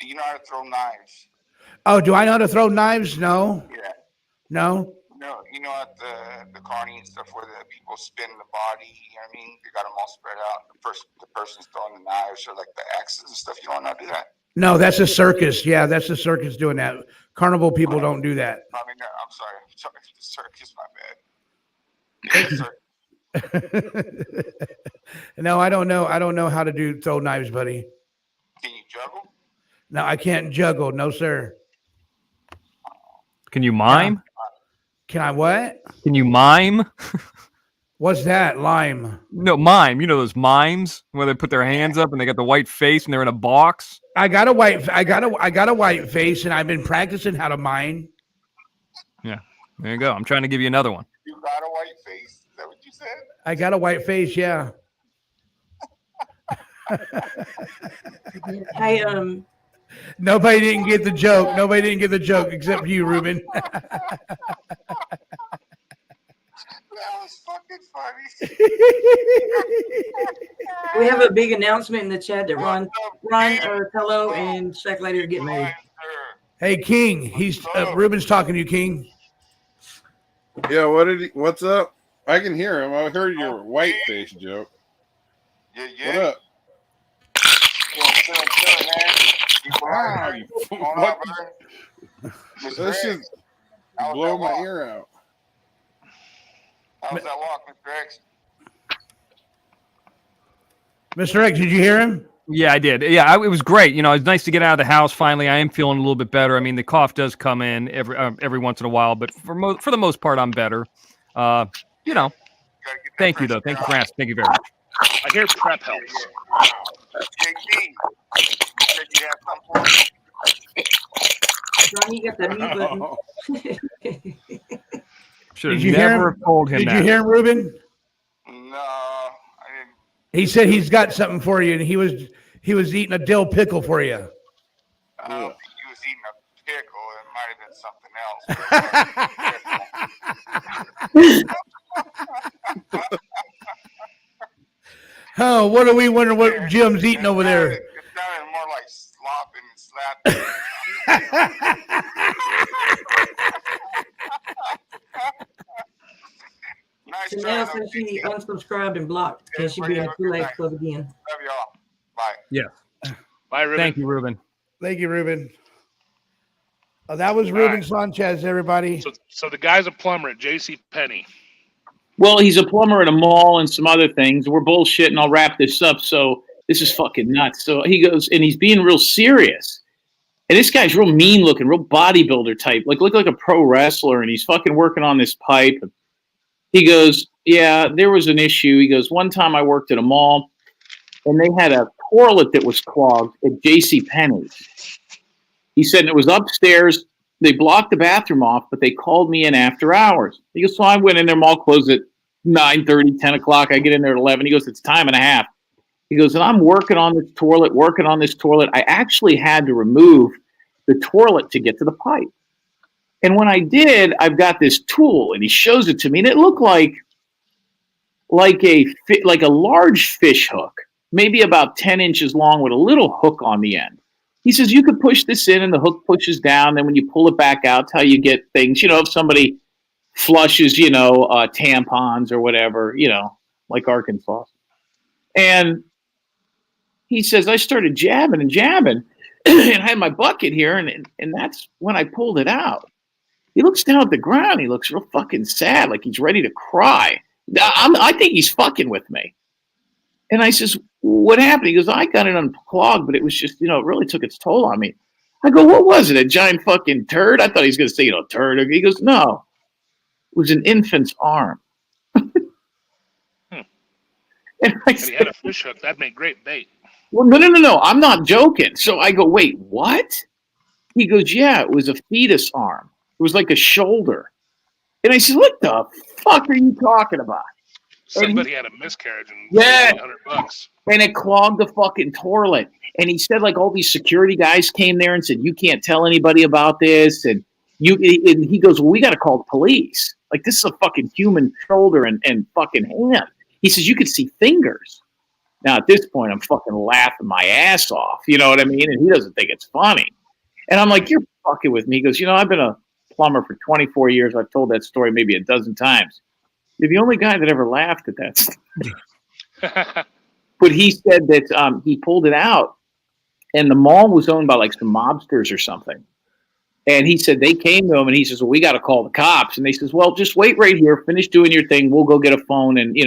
Do you know how to throw knives? Oh, do I know how to throw knives? No. Yeah. No. No, you know at the carny and stuff where the people spin the body, you know what I mean? They got them all spread out. The person's throwing the knives or like the axes and stuff. You don't know how to do that? No, that's a circus. Yeah, that's the circus doing that. Carnival people don't do that. I mean, no, I'm sorry. The circus, my bad. No, I don't know. I don't know how to throw knives, buddy. Can you juggle? No, I can't juggle. No, sir. Can you mime? Can I what? Can you mime? What's that? Lime. No, mime. You know those mimes where they put their hands up and they got the white face and they're in a box? I got a white face, and I've been practicing how to mime. Yeah, there you go. I'm trying to give you another one. You got a white face? Is that what you said? I got a white face, yeah. Nobody didn't get the joke. Nobody didn't get the joke except you, Ruben. That was fucking funny. We have a big announcement in the chat that Ron Tello and Shaq Lady are getting married. Hey, King. Ruben's talking to you, King. Yeah, what's up? I can hear him. I heard your white face joke. Yeah. What up? This just blow my ear out. How's that walk, Mr. X? Mr. X, did you hear him? Yeah, I did. Yeah, it was great. You know, it's nice to get out of the house finally. I am feeling a little bit better. I mean, the cough does come in every once in a while, but for the most part, I'm better. You know, thank you though. Thank you for asking. Thank you very much. I hear prep helps. JT, you said you have something for me? John, you got that mute button. Should Did have you hear never him? told him Did that. you hear him, Ruben? No, I didn't. He said he's got something for you, and he was eating a dill pickle for you. I don't think he was eating a pickle. It might have been something else. Oh, what do we wonder what Jim's eating over there? It sounded more like slopping and slapping. Nice Chanel try, said she unsubscribed and blocked. Can she be in the Kool-Aid Club again? Love y'all. Bye. Yeah. Bye, Ruben. Thank you, Ruben. Thank you, Ruben. Oh, that was Ruben Sanchez, everybody. So the guy's a plumber at J.C. Penney. Well, he's a plumber at a mall and some other things. We're bullshitting. I'll wrap this up. So this is fucking nuts. So he goes, and he's being real serious. And this guy's real mean looking, real bodybuilder type, like look like a pro wrestler. And he's fucking working on this pipe. He goes, yeah, there was an issue. He goes, one time I worked at a mall and they had a toilet that was clogged at J.C. Penney's. He said it was upstairs. They blocked the bathroom off, but they called me in after hours. He goes, so I went in there, mall closed at 9:30, 10 o'clock. I get in there at 11. He goes, it's time and a half. He goes, and I'm working on this toilet. I actually had to remove the toilet to get to the pipe. And when I did, I've got this tool, and he shows it to me, and it looked like a large fish hook, maybe about 10 inches long with a little hook on the end. He says, you could push this in and the hook pushes down. Then when you pull it back out, it's how you get things. You know, if somebody flushes, tampons or whatever, like Arkansas. And he says, I started jabbing and jabbing and I had my bucket here. And that's when I pulled it out. He looks down at the ground. He looks real fucking sad, like he's ready to cry. I think he's fucking with me. And I says, what happened? He goes, I got it unclogged, but it was just, it really took its toll on me. I go, what was it? A giant fucking turd? I thought he was going to say, turd. He goes, no, it was an infant's arm. And he had a fish hook. That'd make great bait. Well, no. I'm not joking. So I go, wait, what? He goes, yeah, it was a fetus arm. It was like a shoulder. And I said, what the fuck are you talking about? Somebody had a miscarriage and $100. And it clogged the fucking toilet. And he said, like, all these security guys came there and said, you can't tell anybody about this. And he goes, well, we got to call the police. Like, this is a fucking human shoulder and fucking hand. He says, you could see fingers. Now, at this point, I'm fucking laughing my ass off. You know what I mean? And he doesn't think it's funny. And I'm like, you're fucking with me. He goes, I've been a plumber for 24 years. I've told that story maybe a dozen times. You're the only guy that ever laughed at that. But he said that he pulled it out, and the mall was owned by like some mobsters or something. And he said they came to him, and he says, well, we got to call the cops. And they says, well, just wait right here. Finish doing your thing. We'll go get a phone. And, he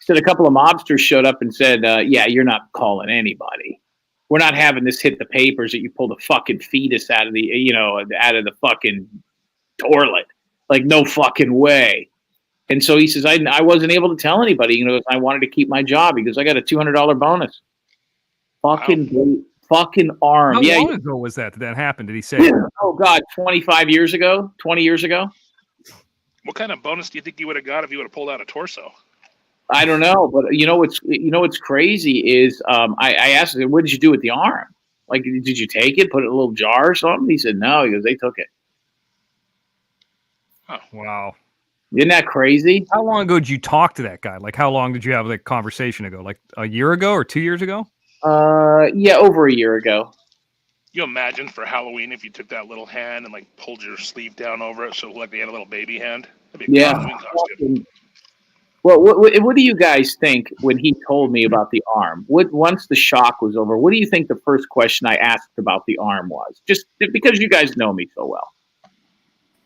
said a couple of mobsters showed up and said, yeah, you're not calling anybody. We're not having this hit the papers that you pulled a fucking fetus out of the, out of the fucking toilet. Like, no fucking way. And so he says, I wasn't able to tell anybody. I wanted to keep my job. He goes, I got a $200 bonus. Fucking arm. How long ago was that happen? Did he say? Oh, God, 25 years ago? 20 years ago? What kind of bonus do you think you would have got if you would have pulled out a torso? I don't know. But what's crazy is I asked him, what did you do with the arm? Like, did you take it, put it in a little jar or something? He said, no. He goes, they took it. Oh, wow. Isn't that crazy? How long ago did you talk to that guy? Like, how long did you have that conversation ago? Like a year ago or 2 years ago? Yeah, over a year ago. You imagine for Halloween if you took that little hand and like pulled your sleeve down over it so like they had a little baby hand? That'd be a Halloween costume. Well, what do you guys think when he told me about the arm? Once the shock was over, what do you think the first question I asked about the arm was? Just because you guys know me so well.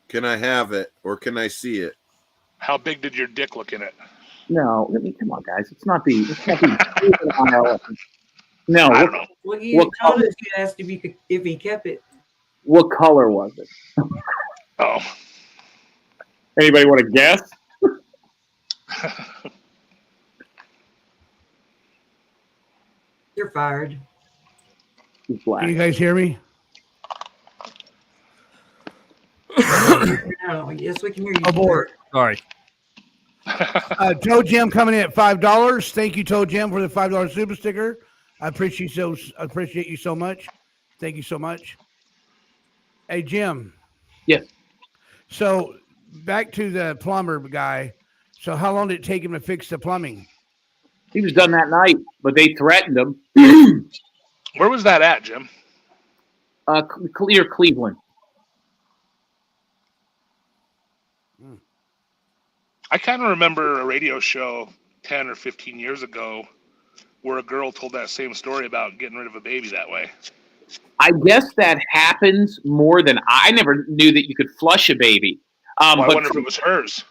Can I have it or can I see it? How big did your dick look in it? No, come on, guys. It's not the juvenile. No, I don't know. Well, you What told color? us you asked if he kept it. What color was it? Oh. Anybody want to guess? You're fired. It's black. Can you guys hear me? No, yes, we can hear you. Abort. Sorry. Toe Jim coming in at $5. Thank you, Toe Jim, for the $5 super sticker. I appreciate you so much. Thank you so much. Hey, Jim. Yes. So back to the plumber guy. So how long did it take him to fix the plumbing? He was done that night, but they threatened him. Where was that at, Jim? Clear Cleveland. I kind of remember a radio show 10 or 15 years ago where a girl told that same story about getting rid of a baby that way. I guess that happens more than I never knew that you could flush a baby. I But wonder if it was hers.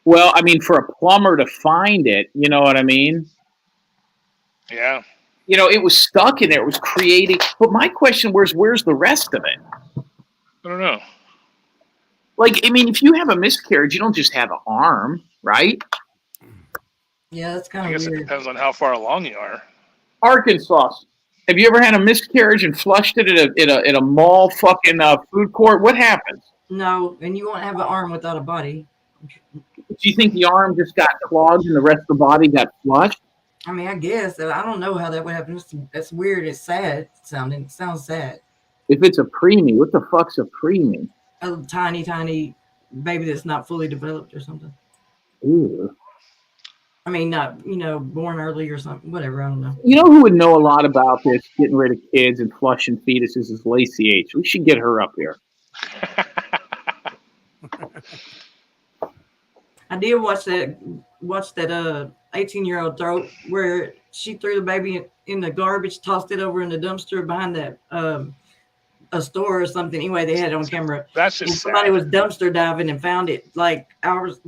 well, I mean, for a plumber to find it, you know what I mean? Yeah. You know, it was stuck in there. It was creating. But my question was, where's the rest of it? I don't know. Like, I mean, if you have a miscarriage, you don't just have an arm, right? Yeah, that's I kind of guess it weird. depends on how far along you are. Arkansas. Have you ever had a miscarriage and flushed it at a mall fucking food court? What happens? No, and you won't have an arm without a body. Do you think the arm just got clogged and the rest of the body got flushed? I mean, I guess. I don't know how that would happen. It's weird. It's sad sounding. It sounds sad. If it's a preemie, what the fuck's a preemie? A tiny, tiny baby that's not fully developed or something. Ooh. I mean, not, born early or something. Whatever. I don't know. You know who would know a lot about this, getting rid of kids and flushing fetuses, is Lacey H. We should get her up here. I did watch that 18-year-old throw where she threw the baby in the garbage, tossed it over in the dumpster behind that a store or something. Anyway, they had it on camera. That's just and somebody sad. was dumpster diving and found it like hours.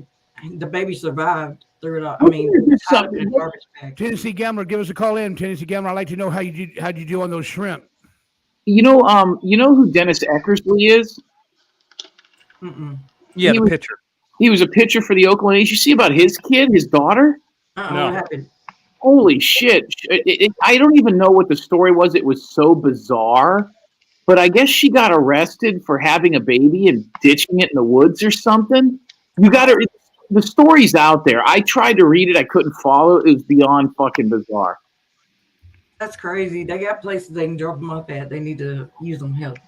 The baby survived through it all. I mean, out of the garbage bag. Tennessee Gambler, give us a call in. Tennessee Gambler, I'd like to know how'd you do on those shrimp. You know who Dennis Eckersley is? Mm-mm. Yeah, He the was- pitcher. He was a pitcher for the Oakland A's. You see about his kid, his daughter? No. What happened? Holy shit. I don't even know what the story was. It was so bizarre. But I guess she got arrested for having a baby and ditching it in the woods or something. The story's out there. I tried to read it. I couldn't follow it. It was beyond fucking bizarre. That's crazy. They got places they can drop them off at. They need to use them help.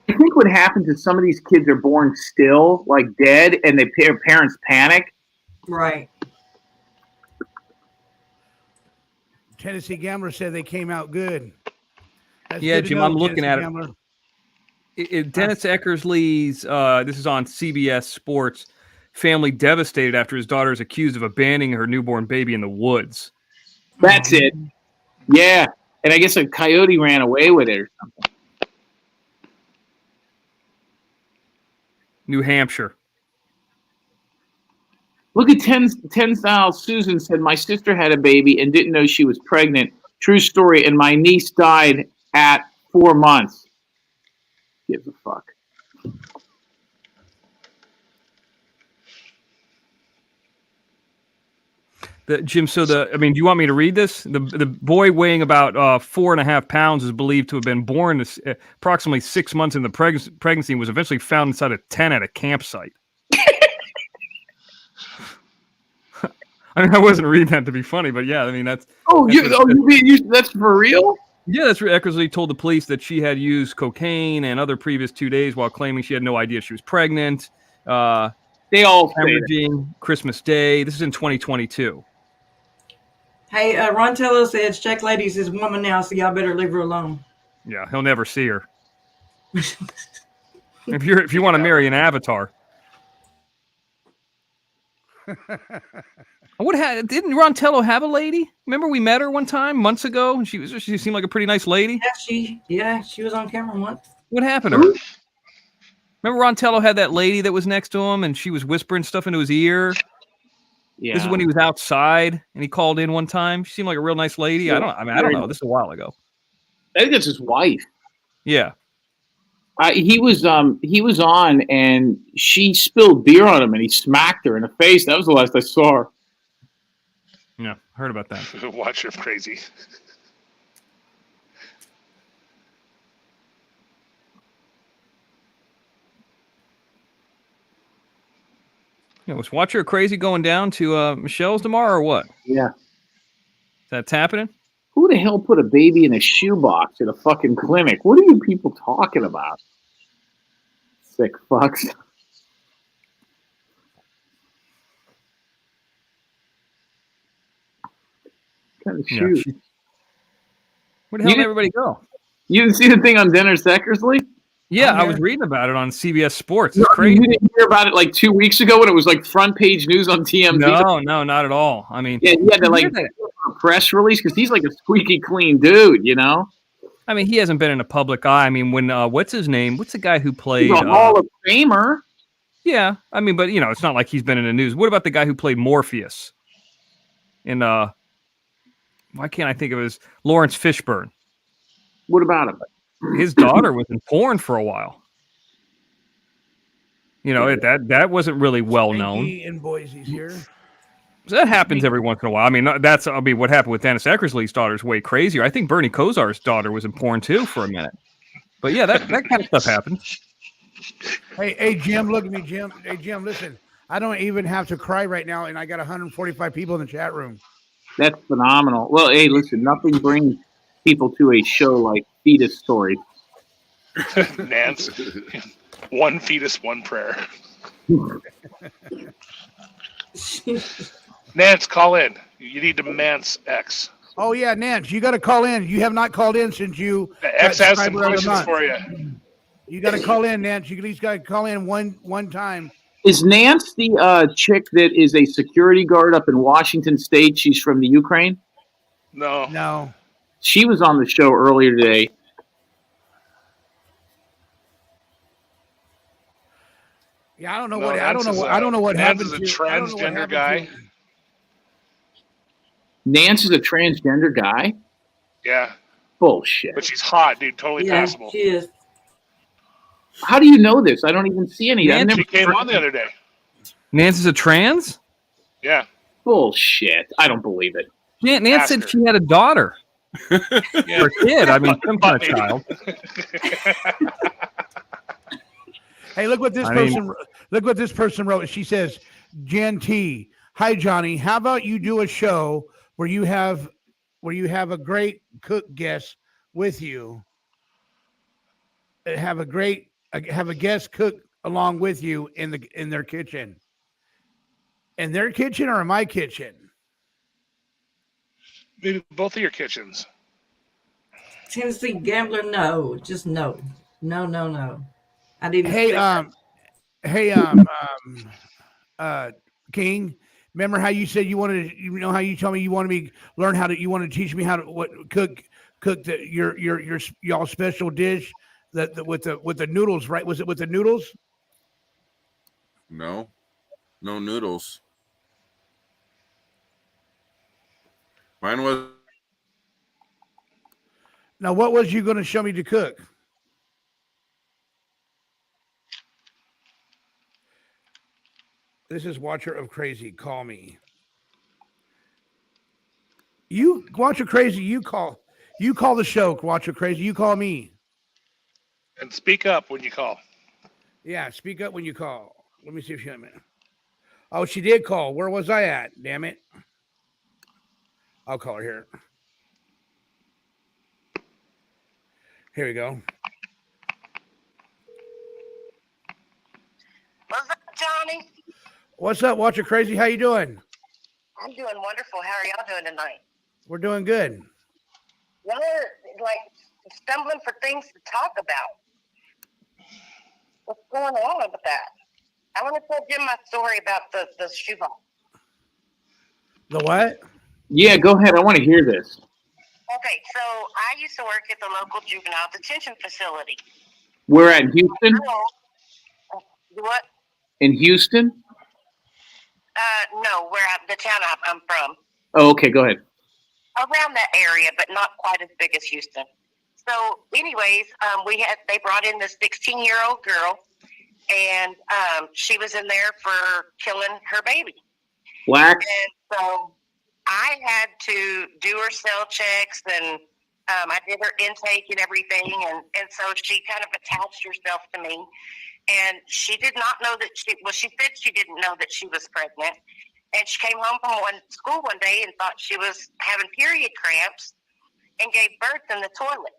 I think what happens is some of these kids are born still, like dead, and their parents panic. Right. Tennessee Gambler said they came out good. That's Yeah, good to Jim, know, I'm looking Tennessee at Gambler. Dennis Eckersley's, this is on CBS Sports, family devastated after his daughter is accused of abandoning her newborn baby in the woods. That's it. Yeah. And I guess a coyote ran away with it or something. New Hampshire. Look at Tensile Susan said, my sister had a baby and didn't know she was pregnant. True story. And my niece died at 4 months. Gives a fuck. Jim, do you want me to read this? The boy weighing about 4.5 pounds is believed to have been born approximately 6 months in the pregnancy and was eventually found inside a tent at a campsite. I mean, I wasn't reading that to be funny, but yeah, I mean, that's... That's for real? Yeah, that's where Eckersley told the police that she had used cocaine and other previous 2 days while claiming she had no idea she was pregnant. They all say that. hemorrhaging, Christmas Day. This is in 2022. Hey, Ron Tello says, check ladies is woman now, so y'all better leave her alone. Yeah, he'll never see her. If you want to marry an avatar. Didn't Ron Tello have a lady? Remember we met her one time months ago, and she seemed like a pretty nice lady. Yeah, she was on camera once. What happened to her? Remember Ron Tello had that lady that was next to him, and she was whispering stuff into his ear. Yeah. This is when he was outside and he called in one time. She seemed like a real nice lady. Yeah. I don't know. This is a while ago. I think it's his wife. Yeah. He was on and she spilled beer on him and he smacked her in the face. That was the last I saw her. Yeah, heard about that. Watch her crazy. You know, was Watcher Crazy going down to Michelle's tomorrow or what? Yeah. That's happening? Who the hell put a baby in a shoebox at a fucking clinic? What are you people talking about? Sick fucks. Kind of shoot. Where the hell did everybody go? You didn't see the thing on Dennis Eckersley? Yeah, I was reading about it on CBS Sports. It's crazy. You didn't hear about it like 2 weeks ago when it was like front page news on TMZ? No, not at all. I mean, yeah, he had to like a press release because he's like a squeaky clean dude, you know? I mean, he hasn't been in a public eye. I mean, when what's his name? What's the guy who played? He's a Hall of Famer. Yeah, I mean, but you know, it's not like he's been in the news. What about the guy who played Morpheus? In why can't I think of his Lawrence Fishburne? What about him? His daughter was in porn for a while. You know, that wasn't really well known. In Boise's here. So that happens every once in a while. I mean, what happened with Dennis Eckersley's daughter is way crazier. I think Bernie Kosar's daughter was in porn too for a minute. But yeah, that kind of stuff happens. Hey, Jim, look at me, Jim. Hey, Jim, listen. I don't even have to cry right now, and I got 145 people in the chat room. That's phenomenal. Well, hey, listen, nothing brings people to a show like Fetus Story. Nance, one fetus, one prayer. Nance, call in. You need to Mance X. Oh yeah, Nance, you got to call in. You have not called in since you. X has some questions for you. You got to call in, Nance. You at least got to call in one time. Is Nance the chick that is a security guard up in Washington State? She's from the Ukraine? No. She was on the show earlier today. Yeah, I don't know what happened. Nance is a transgender guy. Nance is a transgender guy? Yeah. Bullshit. But she's hot, dude. Totally passable. She is. How do you know this? I don't even see any. She came on the other day. Nance is a trans? Yeah. Bullshit. I don't believe it. Nance said she had a daughter. Or a kid. I mean, some kind of child. Hey, look what this person wrote. She says, Jen T. Hi, Johnny. How about you do a show where you have a great cook guest with you? Have a guest cook along with you in their kitchen. In their kitchen or in my kitchen? Maybe both of your kitchens. Tennessee Gambler, no. Just no. No. I didn't. King, remember how you said you wanted to, you know how you told me you wanted me learn how to, you want to teach me how to cook your y'all special dish with the noodles, right? Was it with the noodles? No noodles. Mine was. Now, what was you going to show me to cook? This is Watcher of Crazy. Call me. You Watcher Crazy. You call the show. Watcher Crazy. You call me. And speak up when you call. Yeah, speak up when you call. Let me see if she. Oh, she did call. Where was I at? Damn it. I'll call her here. Here we go. What's up, Johnny? What's up, Watcher Crazy? How you doing? I'm doing wonderful. How are y'all doing tonight? We're doing good. Y'all are like stumbling for things to talk about. What's going on with that? I want to tell Jim my story about the shoebox. The what? Yeah, go ahead. I want to hear this. Okay, so I used to work at the local juvenile detention facility. We're at Houston? What? In Houston? No, the town I'm from. Oh, okay. Go ahead. Around that area, but not quite as big as Houston. So, anyways, they brought in this 16-year-old girl, and she was in there for killing her baby. Black. And so I had to do her cell checks, and I did her intake and everything, and so she kind of attached herself to me. And she did not know that she said she didn't know that she was pregnant. And she came home from school one day and thought she was having period cramps and gave birth in the toilet.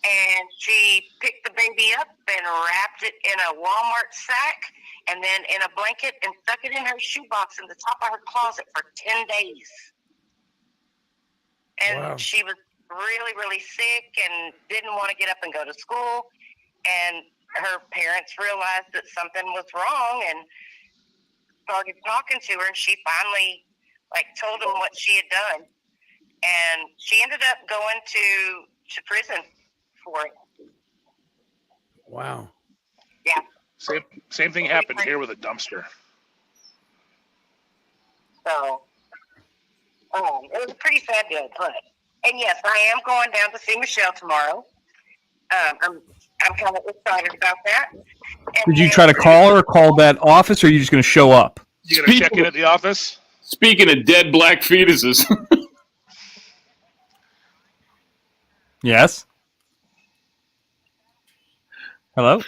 And she picked the baby up and wrapped it in a Walmart sack and then in a blanket and stuck it in her shoebox in the top of her closet for 10 days. And Wow. she was really, really sick and didn't want to get up and go to school. And her parents realized that something was wrong and started talking to her, and she finally told them what she had done, and she ended up going to prison for it. Wow. Yeah. Same thing happened here with a dumpster. So it was a pretty sad deal, and yes, I am going down to see Michelle tomorrow. I'm kind of excited about that. Did you try to call her or call that office, or are you just going to show up? You gonna check in at the office? Speaking of dead black fetuses. Yes. Hello?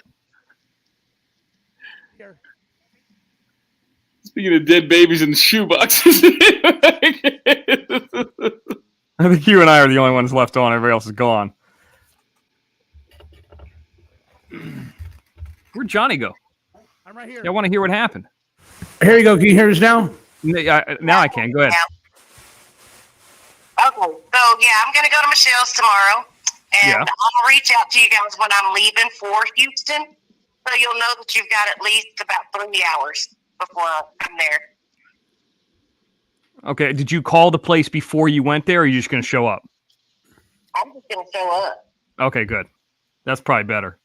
Speaking of dead babies in shoeboxes. I think you and I are the only ones left on. Everybody else is gone. Where'd Johnny go? I'm right here. I want to hear what happened. Here you go. Can you hear us now? Now I can. Go ahead. Okay, so I'm going to go to Michelle's tomorrow, and I'll reach out to you guys when I'm leaving for Houston, so you'll know that you've got at least about 3 hours before I'm there. Okay. Did you call the place before you went there, or are you just going to show up? I'm just going to show up. Okay, good. That's probably better.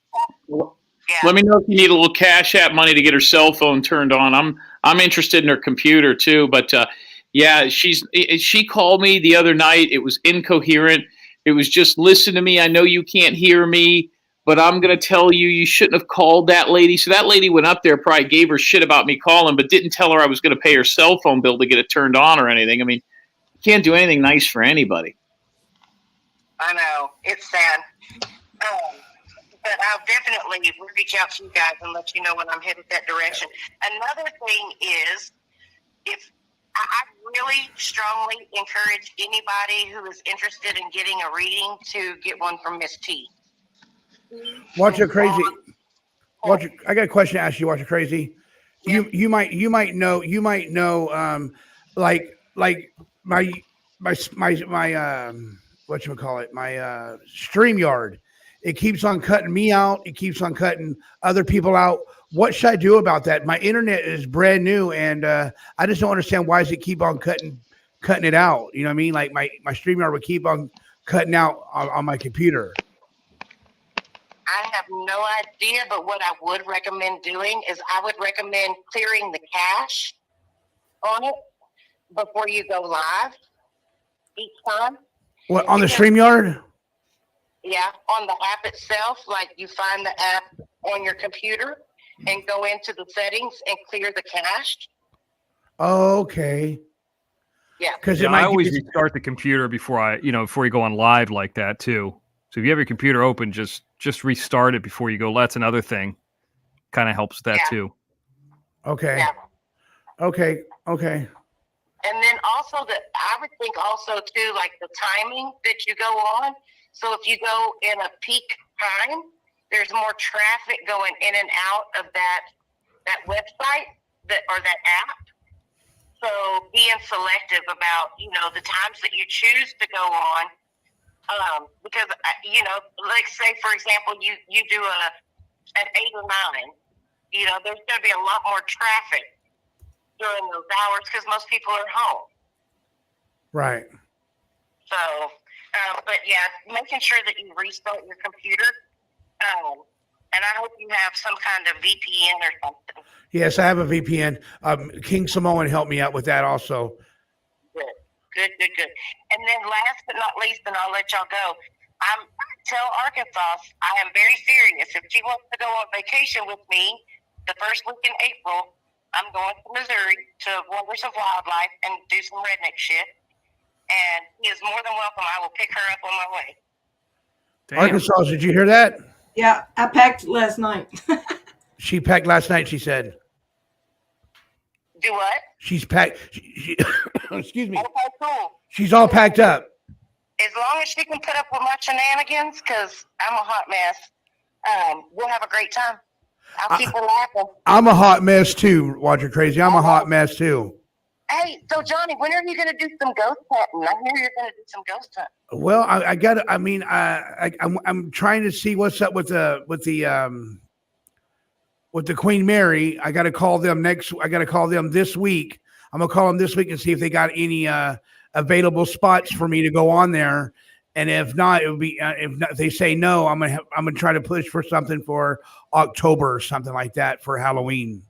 Let me know if you need a little Cash App money to get her cell phone turned on. I'm interested in her computer too, but she called me the other night. It was incoherent. It was just, listen to me. I know you can't hear me, but I'm going to tell you, you shouldn't have called that lady. So that lady went up there, probably gave her shit about me calling, but didn't tell her I was going to pay her cell phone bill to get it turned on or anything. I mean, you can't do anything nice for anybody. I know. It's sad. But I'll definitely reach out to you guys and let you know when I'm headed that direction. Another thing is, if I really strongly encourage anybody who is interested in getting a reading to get one from Miss T. Watch it crazy. I got a question to ask you. Watch it crazy. Yeah. You might know like my whatchamacallit, my StreamYard. It keeps on cutting me out. It keeps on cutting other people out. What should I do about that? My internet is brand new, and I just don't understand why does it keep on cutting it out. You know what I mean? Like my StreamYard would keep on cutting out on my computer. I have no idea, but what I would recommend doing is I would recommend clearing the cache on it before you go live each time. What, on the StreamYard? Yeah, on the app itself, like you find the app on your computer and go into the settings and clear the cache. Okay. Yeah. Because I always restart the computer before before you go on live like that too. So if you have your computer open, just restart it before you go. That's another thing. Kind of helps that too. Okay. Yeah. Okay. And then also I would think also too, like the timing that you go on. So if you go in a peak time, there's more traffic going in and out of that website or that app. So being selective about, the times that you choose to go on, because, like say, for example, you do an 8 or 9, there's going to be a lot more traffic during those hours because most people are home. Right. So, but yeah, making sure that you restart your computer And I hope you have some kind of VPN or something. Yes, I have a VPN. King Samoan helped me out with that also. Good. And then last but not least, and I'll let y'all go, tell Arkansas I am very serious. If she wants to go on vacation with me the first week in April, I'm going to Missouri to Wonders of Wildlife and do some redneck shit. And he is more than welcome. I will pick her up on my way. Damn. Arkansas, did you hear that? Yeah, I packed last night. She packed last night, she said. Do what? She's packed. Excuse me. Okay, cool. She's all packed up. As long as she can put up with my shenanigans, because I'm a hot mess, we'll have a great time. I'll keep her laughing. I'm a hot mess too, Roger Crazy. I'm a hot mess too. Hey, so Johnny, when are you going to do some ghost hunting? I hear you're going to do some ghost hunting. Well, I got. I mean, I'm trying to see what's up with the Queen Mary. I got to call them this week. I'm gonna call them this week and see if they got any available spots for me to go on there. And if not, it would be if they say no, I'm gonna try to push for something for October or something like that for Halloween.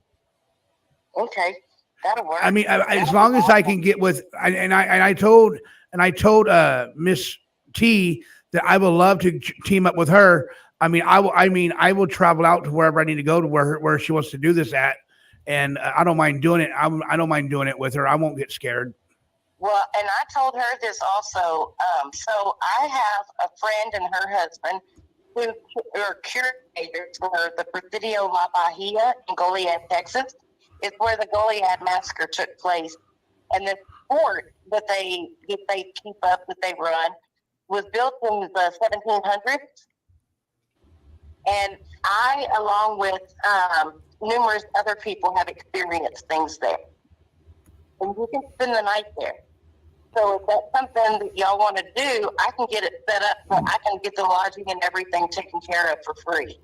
Okay, that'll work. I mean, as long as I can get with, I told Miss T that I would love to team up with her. I will travel out to wherever I need to go to where she wants to do this at, and I don't mind doing it. I don't mind doing it with her. I won't get scared. Well, and I told her this also. So I have a friend and her husband who are curators for the Presidio La Bahia in Goliad, Texas. It's where the Goliad massacre took place. And the fort that they keep up, that they run, was built in the 1700s. And I, along with numerous other people, have experienced things there. And you can spend the night there. So if that's something that y'all want to do, I can get it set up so I can get the lodging and everything taken care of for free.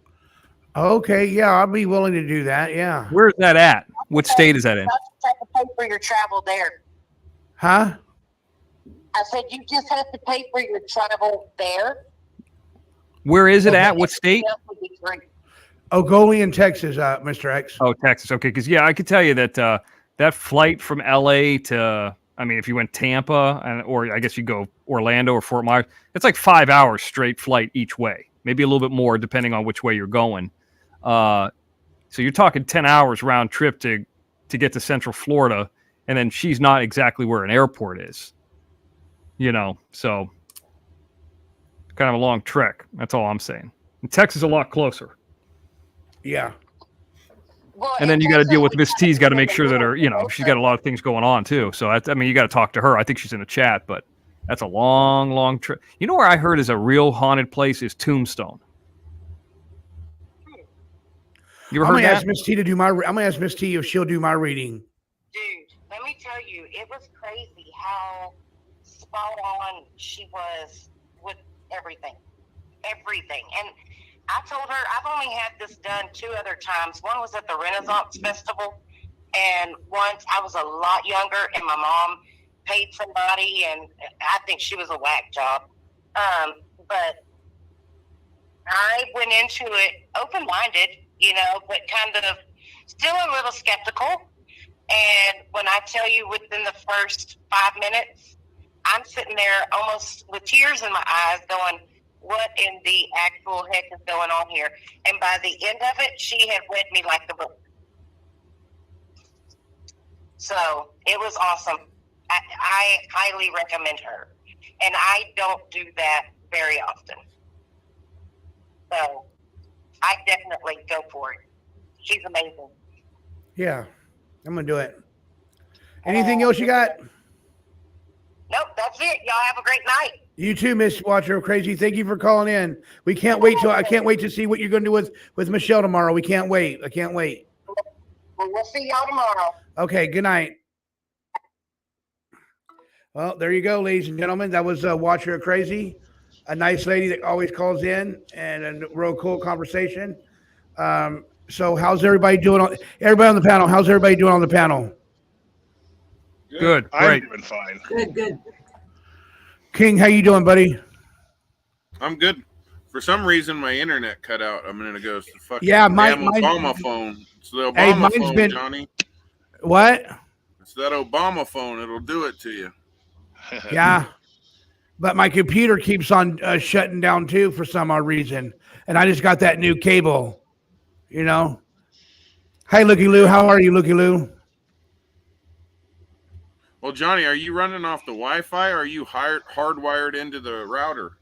Okay, yeah, I'll be willing to do that. Yeah. Where's that at? What state is that in? You just have to pay for your travel there. Huh? I said you just have to pay for your travel there. Where is it at? What state? Ogolian, Texas, Mr. X. Oh, Texas. Okay, because I could tell you that that flight from LA to, I mean, if you went Tampa or I guess you go Orlando or Fort Myers, it's like 5 hours straight flight each way, maybe a little bit more depending on which way you're going. So you're talking 10 hours round trip to get to Central Florida, and then she's not exactly where an airport is, so kind of a long trek. That's all I'm saying. And Texas is a lot closer. Yeah. Well, and then you got to deal with Miss T's got to make sure that she's got a lot of things going on too. So you got to talk to her. I think she's in the chat, but that's a long, long trip. You know where I heard is a real haunted place is Tombstone. You ever heard that? I'm gonna ask Miss T if she'll do my reading. Dude, let me tell you, it was crazy how spot on she was with everything. And I told her I've only had this done 2 other times. One was at the Renaissance Festival, and once I was a lot younger, and my mom paid somebody, and I think she was a whack job. But I went into it open-minded, but kind of still a little skeptical. And when I tell you within the first 5 minutes, I'm sitting there almost with tears in my eyes going, what in the actual heck is going on here? And by the end of it, she had read me like the book. So it was awesome. I highly recommend her. And I don't do that very often. So I definitely go for it. She's amazing. Yeah, I'm going to do it. Anything else you got? Nope, that's it. Y'all have a great night. You too, Miss Watcher of Crazy. Thank you for calling in. I can't wait to see what you're going to do with Michelle tomorrow. We can't wait. I can't wait. Well, we'll see y'all tomorrow. Okay, good night. Well, there you go, ladies and gentlemen. That was Watcher of Crazy, a nice lady that always calls in, and a real cool conversation. So how's everybody doing? Everybody on the panel, how's everybody doing on the panel? Good. I'm doing fine. Good. King, how you doing, buddy? I'm good. For some reason, my internet cut out a minute ago. It's the fucking Yeah, damn Obama phone. It's the Obama Hey, mine's phone, been- Johnny. What? It's that Obama phone. It'll do it to you. Yeah. But my computer keeps on shutting down too for some odd reason. And I just got that new cable, you know. Hey, Looky Lou. How are you, Looky Lou? Well, Johnny, are you running off the Wi-Fi or are you hardwired into the router?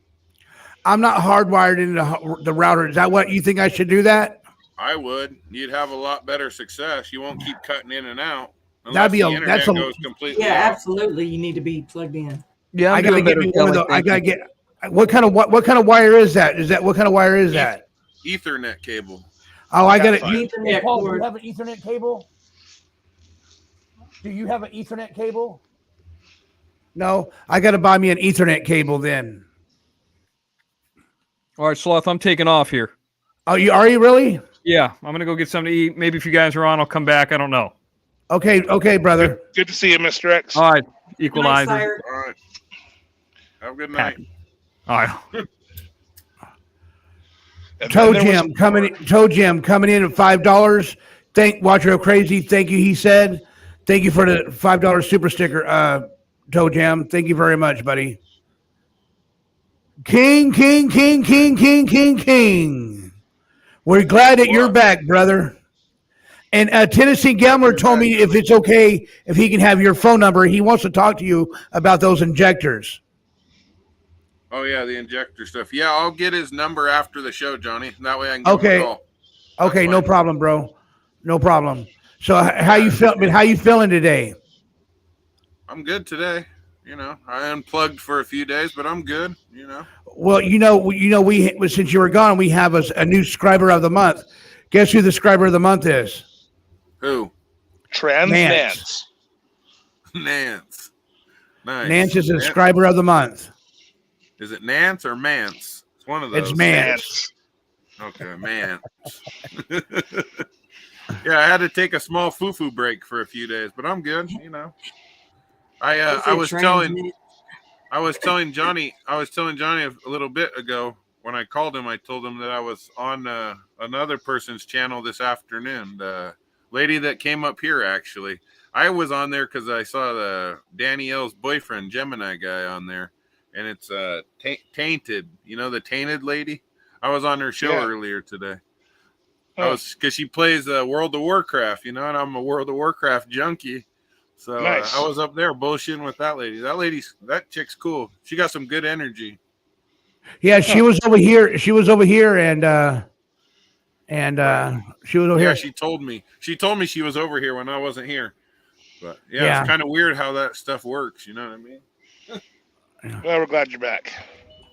I'm not hardwired into the router. Is that what you think I should do that? I would. You'd have a lot better success. You won't keep cutting in and out. That'd be the internet goes completely Yeah, off. absolutely. You need to be plugged in. Yeah, I gotta get me one of those. I gotta get. What kind of wire is that? What kind of wire is that? Ethernet cable. Oh, I got it. Ethernet Paul, do cord. you have an Ethernet cable? Do you have an Ethernet cable? No, I got to buy me an Ethernet cable then. All right, Sloth, I'm taking off here. Oh, are you really? Yeah, I'm gonna go get something to eat. Maybe if you guys are on, I'll come back. I don't know. Okay, brother. Good to see you, Mr. X. All right, equalizer. All right. Have a good night. All right. Toe Jam coming in at $5. Watcher of Crazy. Thank you. He said, thank you for the $5 super sticker. Toe Jam. Thank you very much, buddy. King. We're glad that you're back, brother. And Tennessee Gambler told me if it's okay if he can have your phone number. He wants to talk to you about those injectors. Oh yeah, the injector stuff. Yeah, I'll get his number after the show, Johnny. That way I can give him a call. Okay, no problem, bro. No problem. So how you feeling today? I'm good today. You know, I unplugged for a few days, but I'm good. You know. Well, we since you were gone, we have a new subscriber of the month. Guess who the subscriber of the month is? Who? Nance. Nance. Nice. Nance is the subscriber of the month. Is it Nance or Mance? It's one of those. It's Mance. Okay, Mance. Yeah, I had to take a small foo-foo break for a few days, but I'm good. You know. I was telling Johnny a little bit ago when I called him. I told him that I was on another person's channel this afternoon. The lady that came up here, actually, I was on there because I saw the Danielle's boyfriend, Gemini guy, on there, and it's Tainted. You know, the Tainted lady. I was on her show earlier today. Because she plays World of Warcraft, you know, and I'm a World of Warcraft junkie. So Nice. I was up there bullshitting with that lady. That chick's cool. She got some good energy. Yeah, she was over here. And she was over here. Yeah, she told me. She told me she was over here when I wasn't here. But yeah. It's kind of weird how that stuff works. You know what I mean? Well, we're glad you're back.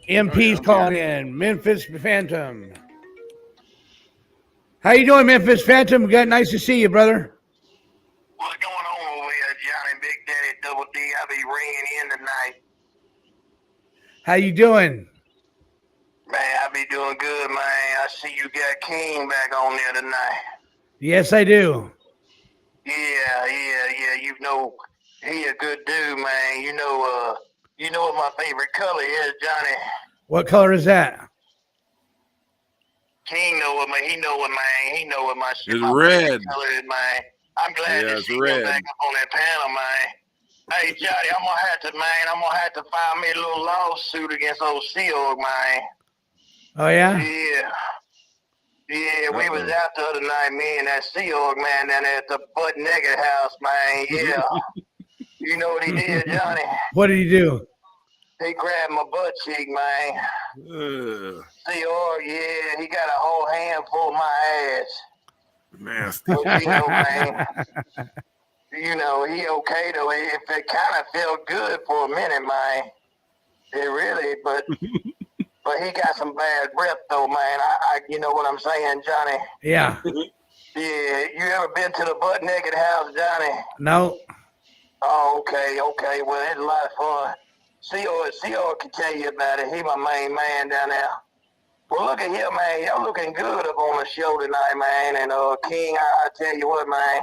MP's calling in. Memphis Phantom. How you doing, Memphis Phantom? Nice to see you, brother. What's going on over here, Johnny Big Daddy Double D? I'll be ringing in tonight. How you doing? Man, I be doing good, man. I see you got King back on there tonight. Yes, I do. Yeah. You know, he a good dude, man. You know what my favorite color is, Johnny. What color is that? King know what, man. He know what my shit. It's my red. favorite color is, man. I'm glad to see you back up on that panel, man. Hey, Johnny, I'm gonna have to file me a little lawsuit against old Seal, man. Oh yeah. Yeah, we was out the other night, me and that Sea Org man down there at the butt naked house, man. Yeah. You know what he did, Johnny? What did he do? He grabbed my butt cheek, man. Sea Org, yeah, he got a whole handful of my ass. Nasty. But, you know, man. You know, he okay though. It kind of felt good for a minute, man. It really, but he got some bad breath though, man. I you know what I'm saying, Johnny? Yeah. Yeah. You ever been to the butt naked house, Johnny? No. Oh, okay. Well, it's a lot of fun. C.O. can tell you about it. He my main man down there. Well, look at here, man. Y'all looking good up on the show tonight, man. And King, I tell you what, man.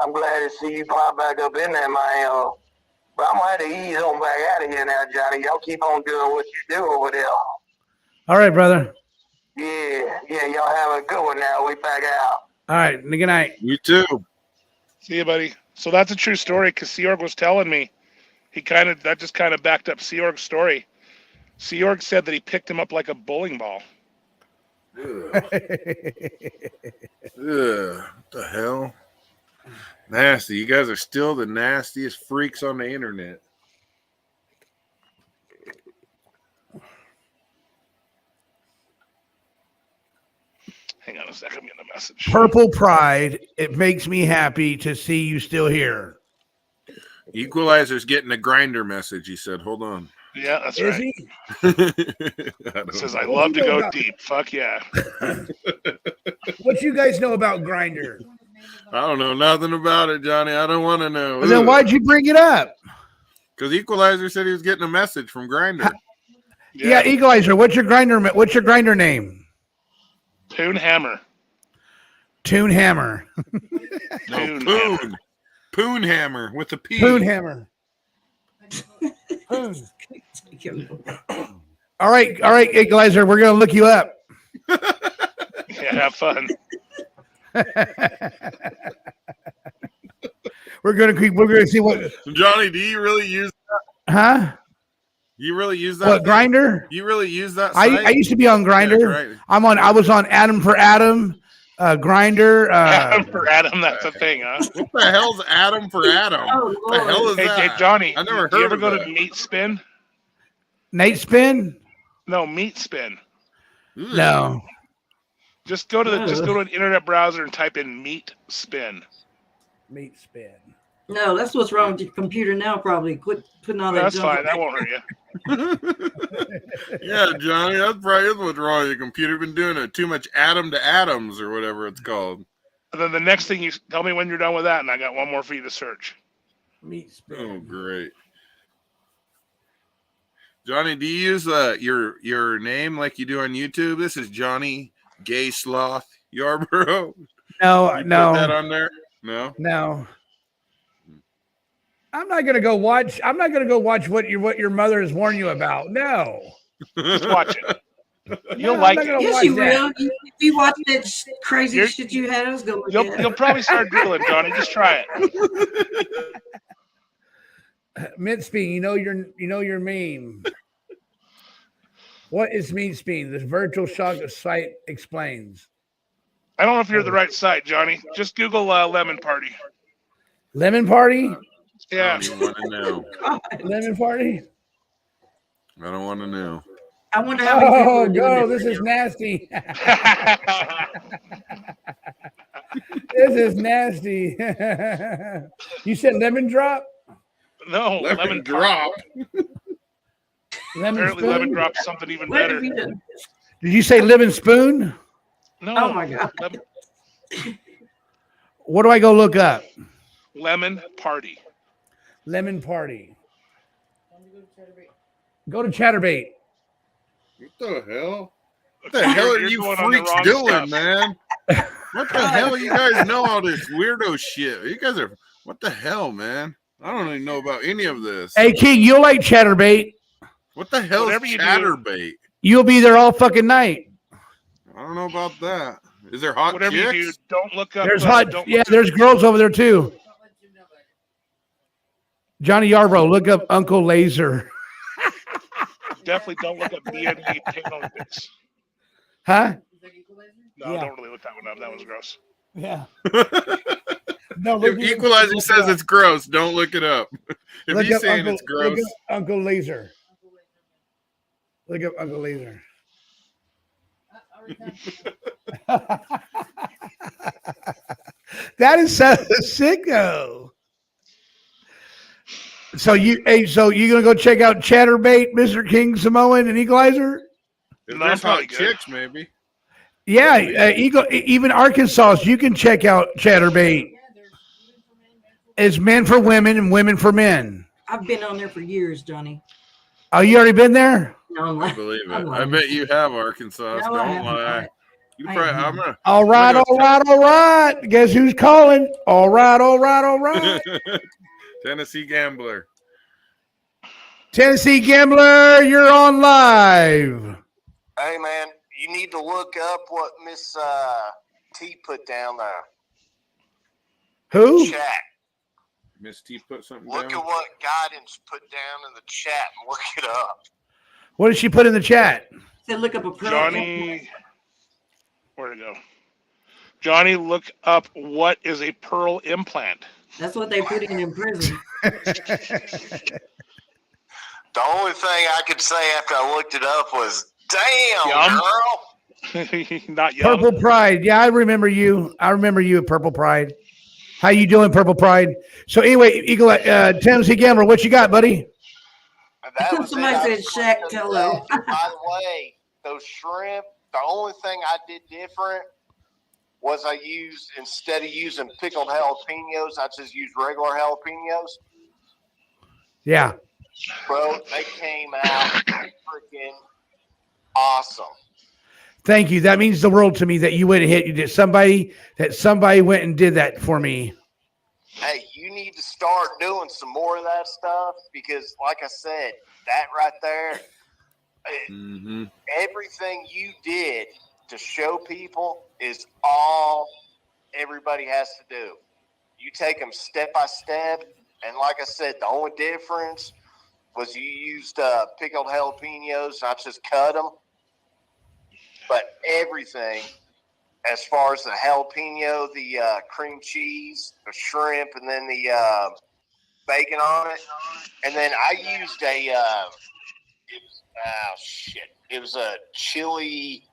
I'm glad to see you pop back up in there, man. But I'm gonna have to ease on back out of here now, Johnny. Y'all keep on doing what you do over there. All right, brother. Yeah, y'all have a good one now. We back out. All right. Good night. You too. See you, buddy. So that's a true story because Seorg was telling me. That just kind of backed up Seorg's story. Seorg said that he picked him up like a bowling ball. Ugh. What the hell? Nasty. You guys are still the nastiest freaks on the internet. Hang on a second, I'm getting a message. Purple Pride. It makes me happy to see you still here. Equalizer's getting a grinder message. He said, "Hold on." Yeah, that's Is right. he? It says, "I love to go deep." Fuck yeah. What you guys know about Grinder? I don't know nothing about it, Johnny. I don't want to know. Well, then why'd you bring it up? Because Equalizer said he was getting a message from Grinder. Yeah, Equalizer. What's your grinder? What's your grinder name? Poon Hammer. Toon Hammer. No, Poon. Poon Hammer with a P. Poon Hammer. Poon. All right, Equalizer. We're gonna look you up. Yeah, have fun. We're gonna see what. Johnny, do you really use that? Huh? You really use that? What, Grinder? You really use that? I used to be on Grinder. Yeah, I was on Adam for Adam, Grinder. Adam for Adam, that's a thing, huh? What the hell's Adam for Adam? What the hell is that? Hey, Johnny, I never heard do you ever of go that. to Meat Spin? Nate Spin? No, Meat Spin. No. Just go to an internet browser and type in Meat Spin. Meat Spin. No, that's what's wrong with your computer now. Probably quit putting all that. That's junk fine. That won't hurt you. Yeah, Johnny, that's probably what's wrong with your computer. You've been doing too much Adam to Atoms or whatever it's called. And then the next thing you tell me when you're done with that, and I got one more for you to search. Meat Spin. Oh, great. Johnny, do you use your name like you do on YouTube? This is Johnny Gay Sloth Yarborough. No, no. Put that on there? No. No. I'm not gonna go watch what your mother has warned you about. No. Just watch it. You'll like it. Yes, you will. If you watch that crazy shit you had, I was going to You'll probably start drooling, Johnny. Just try it. Mincebean, you know your meme. What is Mincebean? This virtual shock site explains. I don't know if you're the right site, Johnny. Just Google Lemon Party. Lemon Party? Yeah. I don't want to know. Lemon Party? I don't want to know. I wonder how many people Oh, are doing no, this this right is nasty. This is nasty. You said lemon drop? No, lemon drop. Lemon Apparently, spoon? lemon drop's something even What better. have you done? Did you say lemon spoon? No. Oh my God. What do I go look up? Lemon Party. Lemon Party. Go to Chatterbait. What the hell? What the hell are You're you going on the freaks wrong doing, stuff. man? What the hell? You guys know all this weirdo shit. You guys are, what the hell, man? I don't even know about any of this. Hey, King, you'll like Chatterbait. What the hell Whatever is you do. Chatterbait? You'll be there all fucking night. I don't know about that. Is there hot Whatever chicks? you do, don't look up. There's there's girls over there too. Johnny Yarbrough, look up Uncle Laser. Definitely don't look up BNB Pain Olympics. Huh? No, Yeah. don't really look that one up. That was gross. Yeah. No, If Equalizer says it's gross, don't look it up. If Look he's up saying Uncle, it's gross, look up Uncle Laser. Look up Uncle Laser. That is so sicko. So you gonna go check out Chatterbait, Mr. King, Samoan, and Equalizer? if No, there's probably hot good. chicks, maybe. Yeah, even Arkansas, you can check out Chatterbait. It's men for women and women for men. I've been on there for years, Johnny. Oh, you already been there? No, I'm I lying. believe I'm it. I lying. bet you have Arkansas. No, I Don't haven't. lie. You I probably, haven't. I'm gonna. All right, all right, all right. Guess who's calling? All right, all right, all right. Tennessee Gambler. Tennessee Gambler, you're on live. Hey, man, You need to look up what Miss T put down there. Who? Chat. Miss T put something Look down. at what Guidance put down in the chat and look it up. What did she put in the chat? Said look up a pearl. Johnny, where'd it go? Johnny, look up what is a pearl implant. That's what they put in prison. The only thing I could say after I looked it up was, damn, Yum. girl. Not yum. Purple Pride. Yeah, I remember you. I remember you at Purple Pride. How you doing, Purple Pride? So anyway, Eagle, Tennessee Gambler, what you got, buddy? That was Somebody it. said Shaq Tello. By the way, those shrimp, the only thing I did different was I used, instead of using pickled jalapenos, I just used regular jalapenos. Yeah. Bro, they came out freaking awesome. Thank you. That means the world to me that you went and hit. You did somebody went and did that for me. Hey, you need to start doing some more of that stuff because, like I said, that right there, everything you did to show people is all everybody has to do. You take them step by step, and like I said, the only difference was you used pickled jalapenos. I just cut them. But everything, as far as the jalapeno, the cream cheese, the shrimp, and then the bacon on it. And then I used it was a chili,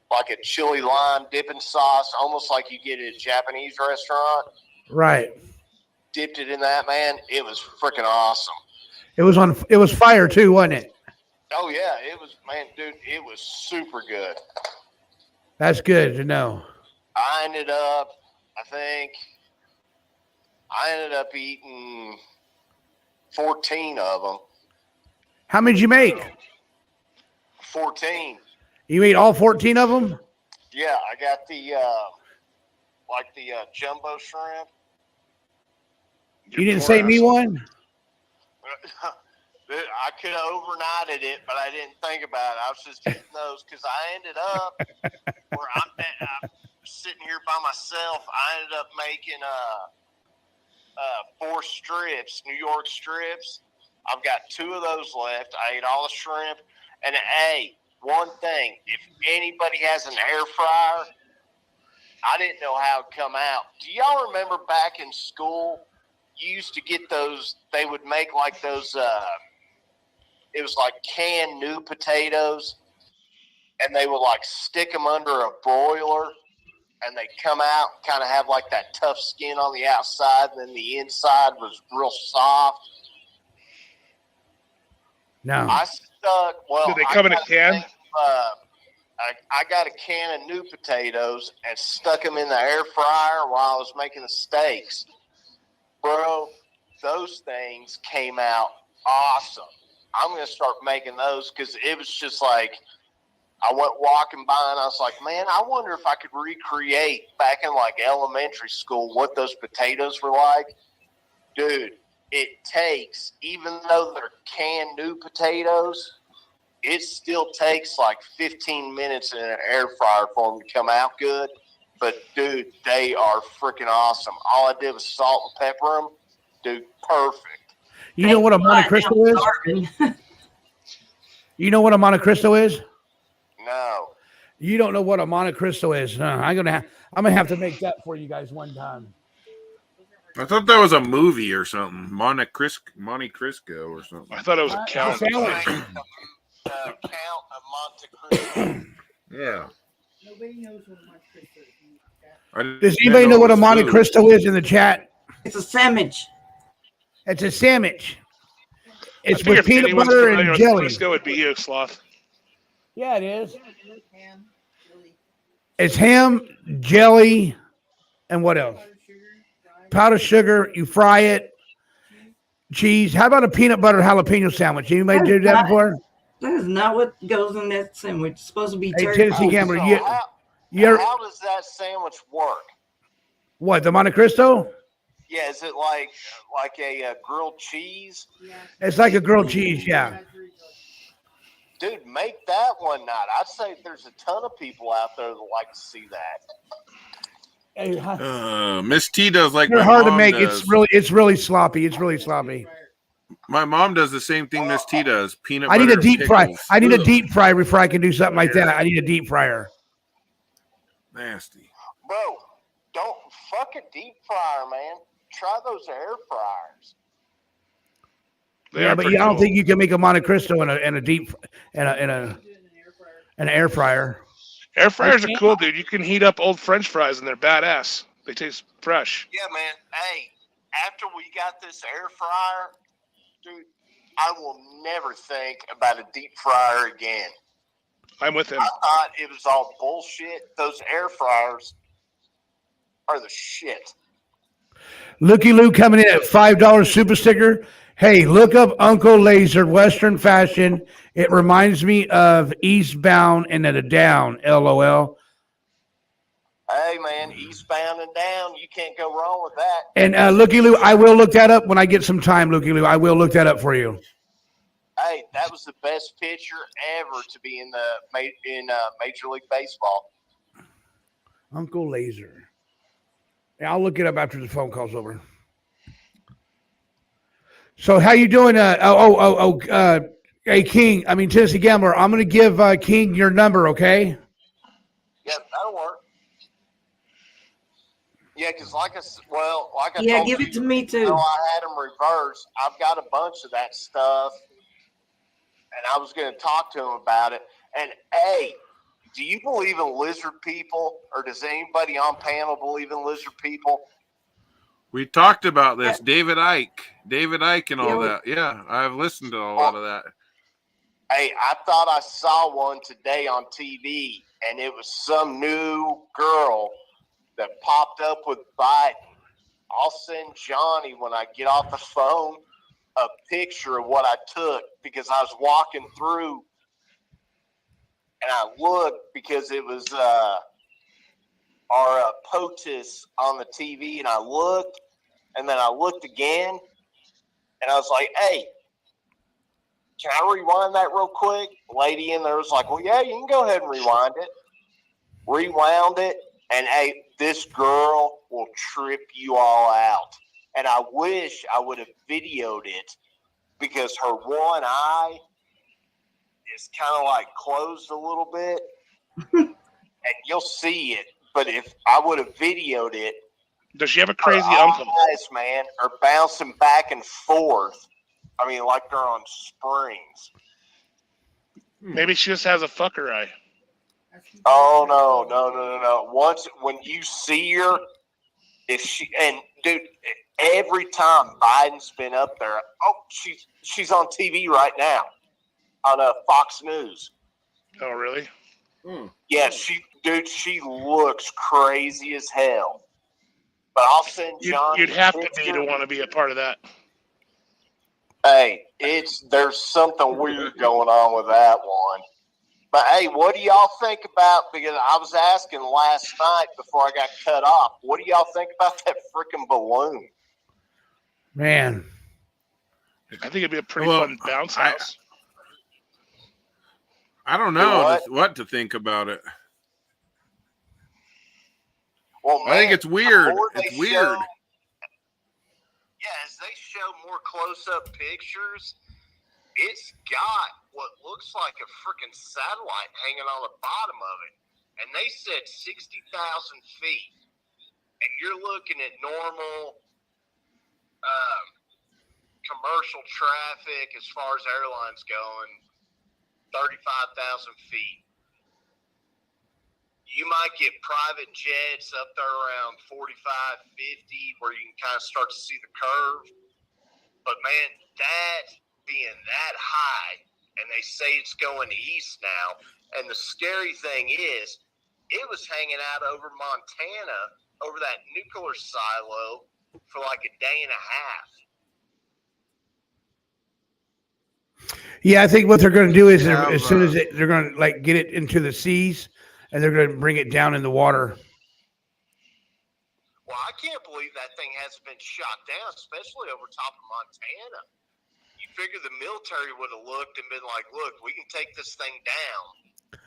like a chili lime dipping sauce, almost like you get at a Japanese restaurant. Right. Dipped it in that, man. It was freaking awesome. It was fire too, wasn't it? Oh, yeah. It was, man, dude, it was super good. That's good to know. I ended up eating 14 of them. How many did you make? 14. You ate all 14 of them? Yeah, I got the jumbo shrimp. You didn't say me one? I could have overnighted it, but I didn't think about it. I was just getting those because I ended up where I'm sitting here by myself. I ended up making 4 strips, New York strips. I've got 2 of those left. I ate all the shrimp. And hey, one thing, if anybody has an air fryer, I didn't know how it'd come out. Do y'all remember back in school, you used to get those, they would make like those, it was like canned new potatoes, and they would like stick them under a broiler, and they come out and kind of have like that tough skin on the outside, and then the inside was real soft. No. I stuck, well, Did they come in a can? I got a can of new potatoes and stuck them in the air fryer while I was making the steaks. Bro, those things came out awesome. I'm going to start making those because it was just like, I went walking by and I was like, man, I wonder if I could recreate back in like elementary school what those potatoes were like. Dude, it takes, even though they're canned new potatoes, it still takes like 15 minutes in an air fryer for them to come out good. But, dude, they are freaking awesome. All I did was salt and pepper them. Dude, perfect. You know what a Monte Cristo is? You know what a Monte Cristo is? No. You don't know what a Monte Cristo is. No, I'm gonna have to make that for you guys one time. I thought that was a movie or something. Monte Cristo or something. I thought it was a count. Count of Monte Cristo. Yeah. Nobody knows what a Monte Cristo is. Does anybody know what a Monte Cristo is in the chat? It's a sandwich. It's a sandwich. It's I figured with peanut anyone butter familiar and with jelly. Crisco would be you, Sloth. Yeah, it is. It's ham, jelly, and what else? Powdered sugar. You fry it. Cheese. How about a peanut butter jalapeno sandwich? Anybody do that before? That is not what goes in that sandwich. It's supposed to be Hey, turkey. Tennessee Gambler, So how does that sandwich work? What, the Monte Cristo? Yeah, is it like a grilled cheese? It's like a grilled cheese, yeah. Dude, make that one night. I'd say there's a ton of people out there that like to see that. Miss T does like They're my hard to mom make. does. It's really sloppy. It's really sloppy. My mom does the same thing Miss T does. Peanut I butter need a deep fry. pickles. I need a Ugh, deep fry before I can do something like that. I need a deep fryer. nasty. Bro, don't fuck a deep fryer, man. Try those air fryers. Yeah, but I don't think you can make a Monte Cristo in a deep in an air fryer. Air fryers are cool, dude. You can heat up old French fries and they're badass. They taste fresh. Yeah, man. Hey, after we got this air fryer, dude, I will never think about a deep fryer again. I'm with him. I thought it was all bullshit. Those air fryers are the shit. Looky Lou coming in at $5 super sticker. Hey, look up Uncle Laser Western fashion. It reminds me of Eastbound and at a Down. LOL. Hey, man, eastbound and down. You can't go wrong with that. And Looky Lou, I will look that up when I get some time. Looky Lou, I will look that up for you. Hey, that was the best pitcher ever to be in Major League Baseball. Uncle Laser. Yeah, I'll look it up after the phone call's over. So how you doing? Hey, King, Tennessee Gambler, I'm going to give King your number, okay? Yeah, that'll work. Yeah, because like I Yeah, told give you, it to me too. I had them reversed. I've got a bunch of that stuff, and I was going to talk to him about it. And, hey, do you believe in lizard people, or does anybody on panel believe in lizard people? We talked about this. David Icke and all that. Yeah, I've listened to a lot of that. Hey, I thought I saw one today on TV, and it was some new girl that popped up with Biden. I'll send Johnny, when I get off the phone, a picture of what I took, because I was walking through, and I looked because it was our POTUS on the TV, and I looked, and then I looked again, and I was like, hey, can I rewind that real quick? Lady in there was like, well, yeah, you can go ahead and rewind it. Rewound it, and hey, this girl will trip you all out. And I wish I would have videoed it, because her one eye is kind of like closed a little bit, and you'll see it. But if I would have videoed it, does she have a crazy her uncle? eyes, man, are bouncing back and forth. Like they're on springs. Maybe she just has a fucker eye. Oh no! When you see her, dude, every time Biden's been up there, she's on TV right now on Fox News. Oh really? Yeah, she looks crazy as hell. But I'll send John. You'd have to be to want to be a part of that. Hey, there's something weird going on with that one. But hey, what do y'all think about? Because I was asking last night before I got cut off. What do y'all think about that freaking balloon? Man, I think it'd be a pretty fun bounce house. I don't know what to think about it. Well, man, I think it's weird. It's weird. As they show more close-up pictures, it's got what looks like a freaking satellite hanging on the bottom of it. And they said 60,000 feet. And you're looking at normal commercial traffic as far as airlines going, 35,000 feet. You might get private jets up there around 45, 50, where you can kind of start to see the curve. But, man, that being that high, and they say it's going east now, and the scary thing is, it was hanging out over Montana, over that nuclear silo, for like a day and a half. yeah, I think what they're going to do is as soon as they're going to get it into the seas, and they're going to bring it down in the water. Well, I can't believe that thing hasn't been shot down, especially over top of Montana. You figure the military would have looked and been like, look, we can take this thing down.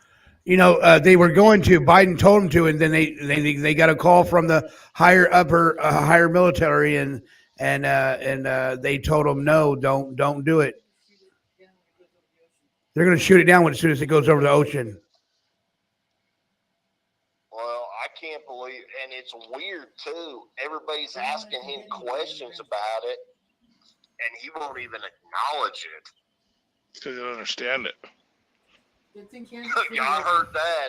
You know, they were going to. Biden told them to, and then they got a call from the higher military, and they told them no, don't do it. They're going to shoot it down as soon as it goes over the ocean. Well, I can't believe, and it's weird too. Everybody's asking him questions about it, and he won't even acknowledge it. Because they don't understand it. Y'all heard that.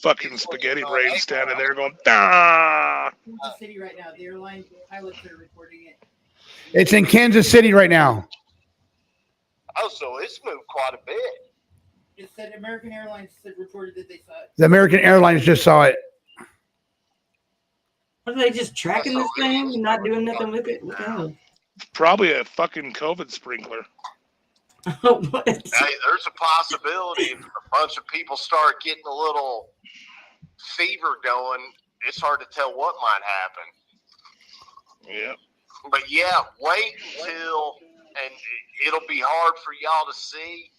Fucking spaghetti brain standing there going, "Ah!" Kansas City right now. The airline pilots are reporting it. It's in Kansas City right now. Oh, so it's moved quite a bit. It said American Airlines reported that they saw it. The American Airlines just saw it. Are they just tracking this thing and not doing nothing with it? What the hell? Probably a fucking COVID sprinkler. What? Hey, there's a possibility if a bunch of people start getting a little fever going, it's hard to tell what might happen. Yeah. But yeah, wait until, and it'll be hard for y'all to see,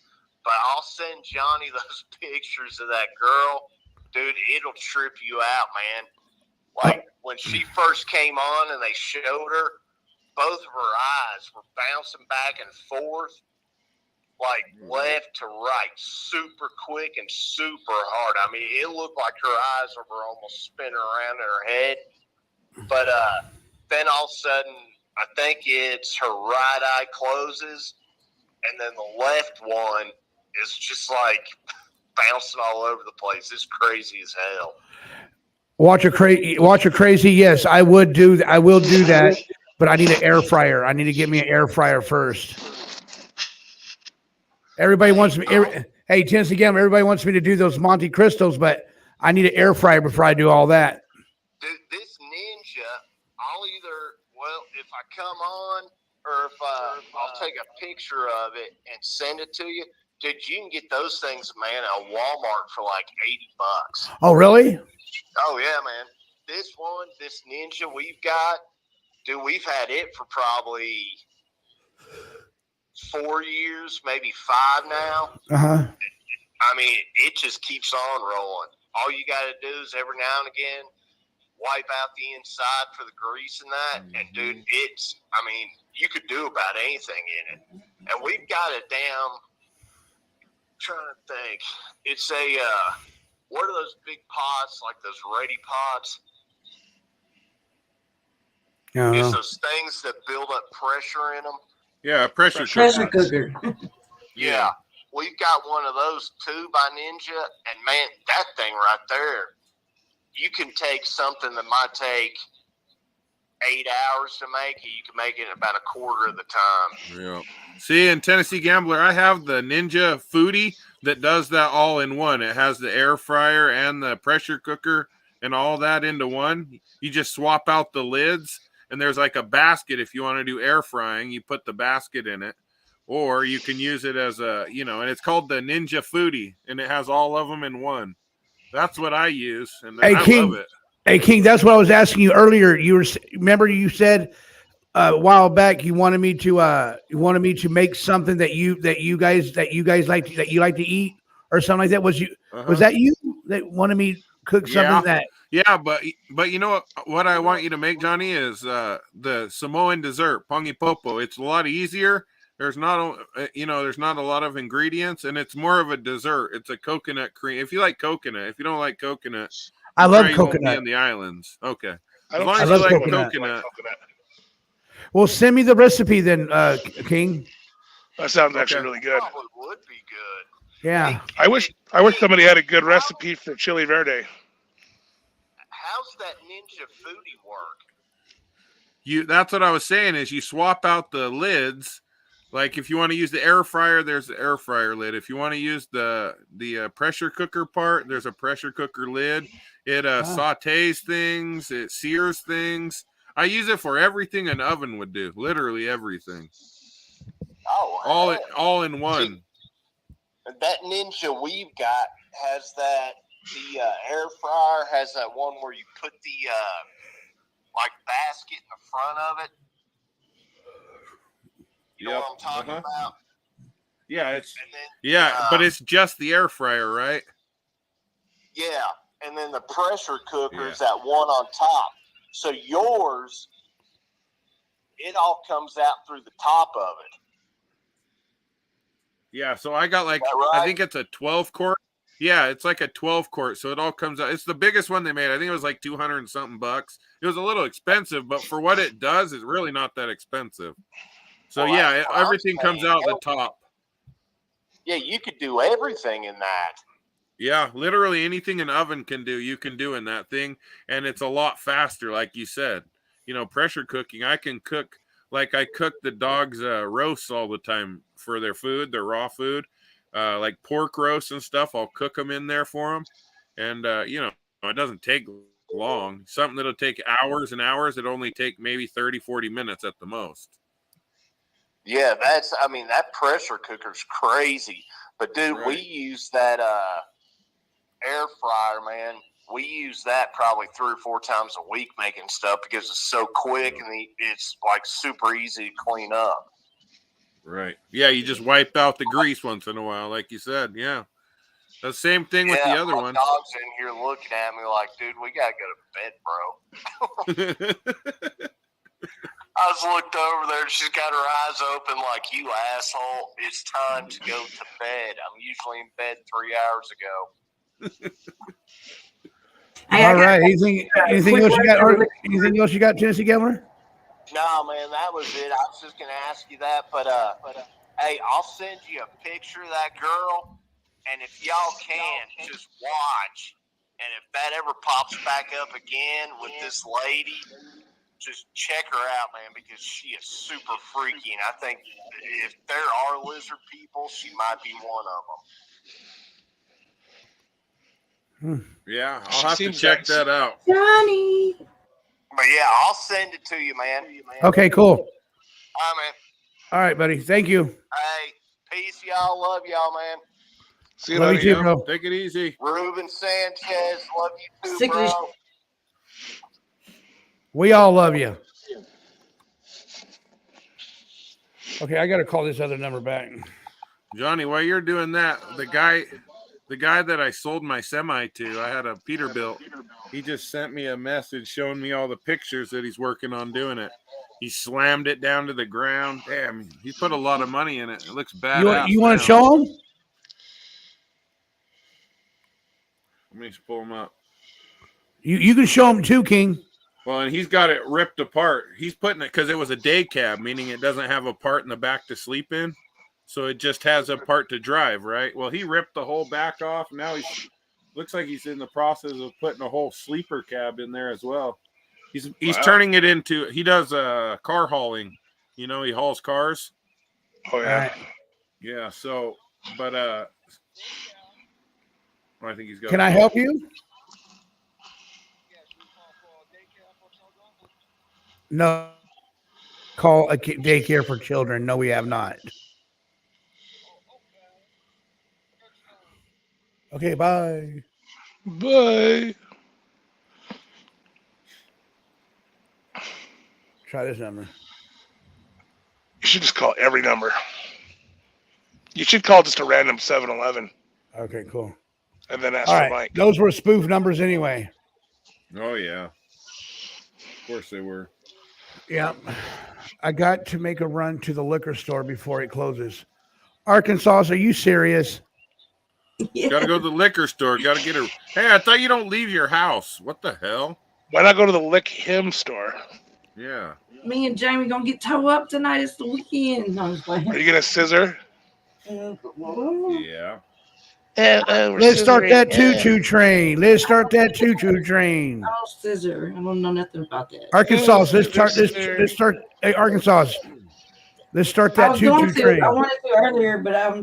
but I'll send Johnny those pictures of that girl. Dude, it'll trip you out, man. Like when she first came on and they showed her, both of her eyes were bouncing back and forth, like left to right, super quick and super hard. I mean, it looked like her eyes were almost spinning around in her head. But then all of a sudden, I think it's her right eye closes, and then the left one is just like bouncing all over the place. It's crazy as hell. Watch her crazy. Yes, I will do that, but I need an air fryer. I need to get me an air fryer first. Everybody wants me. Hey, Tennessee Gamble, everybody wants me to do those Monte Cristos, but I need an air fryer before I do all that. Dude, this Ninja, I'll either, if I come on or if I'll take a picture of it and send it to you. Dude, you can get those things, man, at Walmart for like $80. Oh, really? Oh, yeah, man. This Ninja we've got, dude, we've had it for probably 4 years, maybe 5 now. Uh-huh. I mean, it just keeps on rolling. All you got to do is every now and again wipe out the inside for the grease and that. And, dude, you could do about anything in it. And we've got a trying to think. It's what are those big pots, like those ready pots? It's those things that build up pressure in them. Yeah, pressure cooker. Yeah. We've got one of those too by Ninja, and man, that thing right there, you can take something that might take 8 hours to make it, you can make it in about a quarter of the time. Yeah. See, in Tennessee Gambler, I have the Ninja Foodie that does that all in one. It has the air fryer and the pressure cooker and all that into one. You just swap out the lids, and there's like a basket if you want to do air frying. You put the basket in it, or you can use it as and it's called the Ninja Foodie, and it has all of them in one. That's what I use, and I love it. Hey, King, that's what I was asking you earlier. Remember you said a while back you wanted me to make something that you guys like to eat or something like that. Was that you that wanted me to cook something that? Yeah, but you know what I want you to make, Johnny, is the Samoan dessert, pongi popo. It's a lot easier. There's not a lot of ingredients, and it's more of a dessert. It's a coconut cream. If you like coconut, if you don't like coconut, I love coconut. coconut. Won't be in the islands. Okay. I love coconut. Well, send me the recipe then, King. That sounds actually really good. Probably would be good. Yeah. I wish somebody had a good recipe for chili verde. How's that Ninja Foodie work? That's what I was saying is you swap out the lids. Like if you want to use the air fryer, there's the air fryer lid. If you want to use the pressure cooker part, there's a pressure cooker lid. It sautés things. It sears things. I use it for everything an oven would do. Literally everything. Oh, all in one. That Ninja we've got has that. The air fryer has that one where you put the basket in the front of it. You know what I'm talking about? Yeah, but it's just the air fryer, right? Yeah, and then the pressure cooker is that one on top. So yours, it all comes out through the top of it. Yeah, so I got like, right? I think it's a 12 quart. Yeah, it's like a 12 quart, so it all comes out. It's the biggest one they made. I think it was like 200 and something bucks. It was a little expensive, but for what it does, it's really not that expensive. So yeah, everything comes out the top. Yeah, you could do everything in that. Yeah, literally anything an oven can do, you can do in that thing, and it's a lot faster, like you said. You know, pressure cooking, I can cook, like I cook the dogs' roasts all the time for their food, their raw food, like pork roasts and stuff. I'll cook them in there for them, and you know, it doesn't take long. Something that'll take hours and hours, it only take maybe 30, 40 minutes at the most. Yeah, I mean, that pressure cooker's crazy. But dude, we use that air fryer, man. We use that probably 3 or 4 times a week making stuff because it's so quick and it's like super easy to clean up. Right. Yeah, you just wipe out the grease once in a while, like you said. Yeah. The same thing with the other my one. dog's in here looking at me like, dude, we gotta go to bed, bro. I just looked over there. She's got her eyes open like, you asshole. It's time to go to bed. I'm usually in bed 3 hours ago. All right. Anything else you got? Anything else you got, Tennessee Governor? No, man, that was it. I was just gonna ask you that, but hey, I'll send you a picture of that girl, and if y'all can, just watch. And if that ever pops back up again with this lady, just check her out, man, because she is super freaky. And I think if there are lizard people, she might be one of them. Yeah, I'll have to check that out. Johnny. But yeah, I'll send it to you, man. Okay, cool. All right, man. All right, buddy. Thank you. Hey, peace, y'all. Love y'all, man. See you Love later. you too, bro. Take it easy. Ruben Sanchez, love you too, Sick of this bro. We all love you. Okay, I got to call this other number back. Johnny, while you're doing that, the guy that I sold my semi to, I had a Peterbilt. He just sent me a message showing me all the pictures that he's working on doing it. He slammed it down to the ground. Damn, he put a lot of money in it. It looks bad. You want to show him? Let me just pull him up. You can show him too, King. Well, and he's got it ripped apart. He's putting it because it was a day cab, meaning it doesn't have a part in the back to sleep in. So it just has a part to drive, right? Well, he ripped the whole back off. Now looks like he's in the process of putting a whole sleeper cab in there as well. He's turning it into, he does car hauling. You know, he hauls cars. Oh yeah. Yeah, so but I think he's got. Can I help you? No. Call a daycare for children. No, we have not. Okay, bye. Bye. Try this number. You should just call every number. You should call just a random 7-Eleven. Okay, cool. And then ask All for right. Mike. Those were spoof numbers anyway. Oh, yeah. Of course they were. Yeah. I got to make a run to the liquor store before it closes. Arkansas, are you serious? Yeah. Got to go to the liquor store. Got to get her. Hey, I thought you don't leave your house. What the hell? Why not go to the Lick Him store? Yeah. Me and Jamie gonna get towed up tonight. It's the weekend. No, I'm just playing. Are you gonna scissor? Yeah. Let's start that choo-choo train. Let's start that choo-choo train. Oh, scissor. I don't know nothing about that. Arkansas, let's start. Hey, Arkansas, let's start that choo-choo train. I wanted to earlier, but I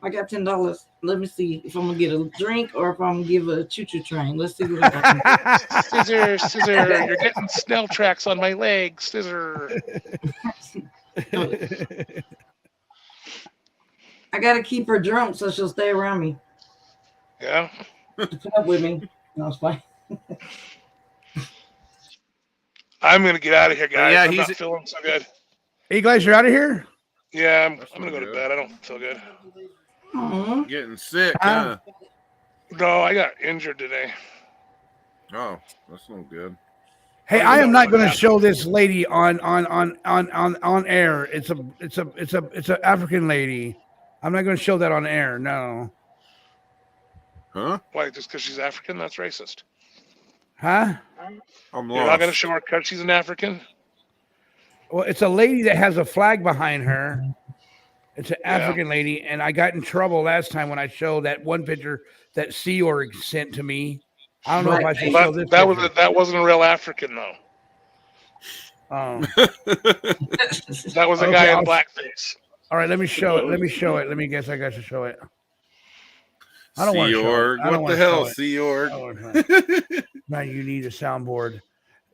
got $10. Let me see if I'm gonna get a drink or if I'm gonna give a choo-choo train. Let's see what I got. Scissor, you're getting snail tracks on my legs. Scissor. I gotta keep her drunk so she'll stay around me. Yeah. Put up with me. No, it's fine. I'm gonna get out of here, guys. Yeah, I'm not feeling so good. Hey, guys, you're out of here? Yeah, I'm gonna go to bed. I don't feel good. Getting sick, Huh? huh? No, I got injured today. Oh, that's no good. Hey, Don't I even am know not what going to happened. show this lady on air. It's a African lady. I'm not going to show that on air. No. Huh? Why? Just because she's African? That's racist. Huh? I'm You're not gonna lost. show her because she's an African? Well, it's a lady that has a flag behind her. It's an Yeah. African lady, and I got in trouble last time when I showed that one picture that Sea Org sent to me. I don't know if I should show this That picture. that wasn't a real African though. Oh. That was a Okay, guy in I'll- blackface. All right, let me show it. Let me show it. Let me guess. I got to show it. I don't want to Sea show it. Org. I don't What wanna the hell, show it. Sea Org? I don't wanna show it. Now you need a soundboard.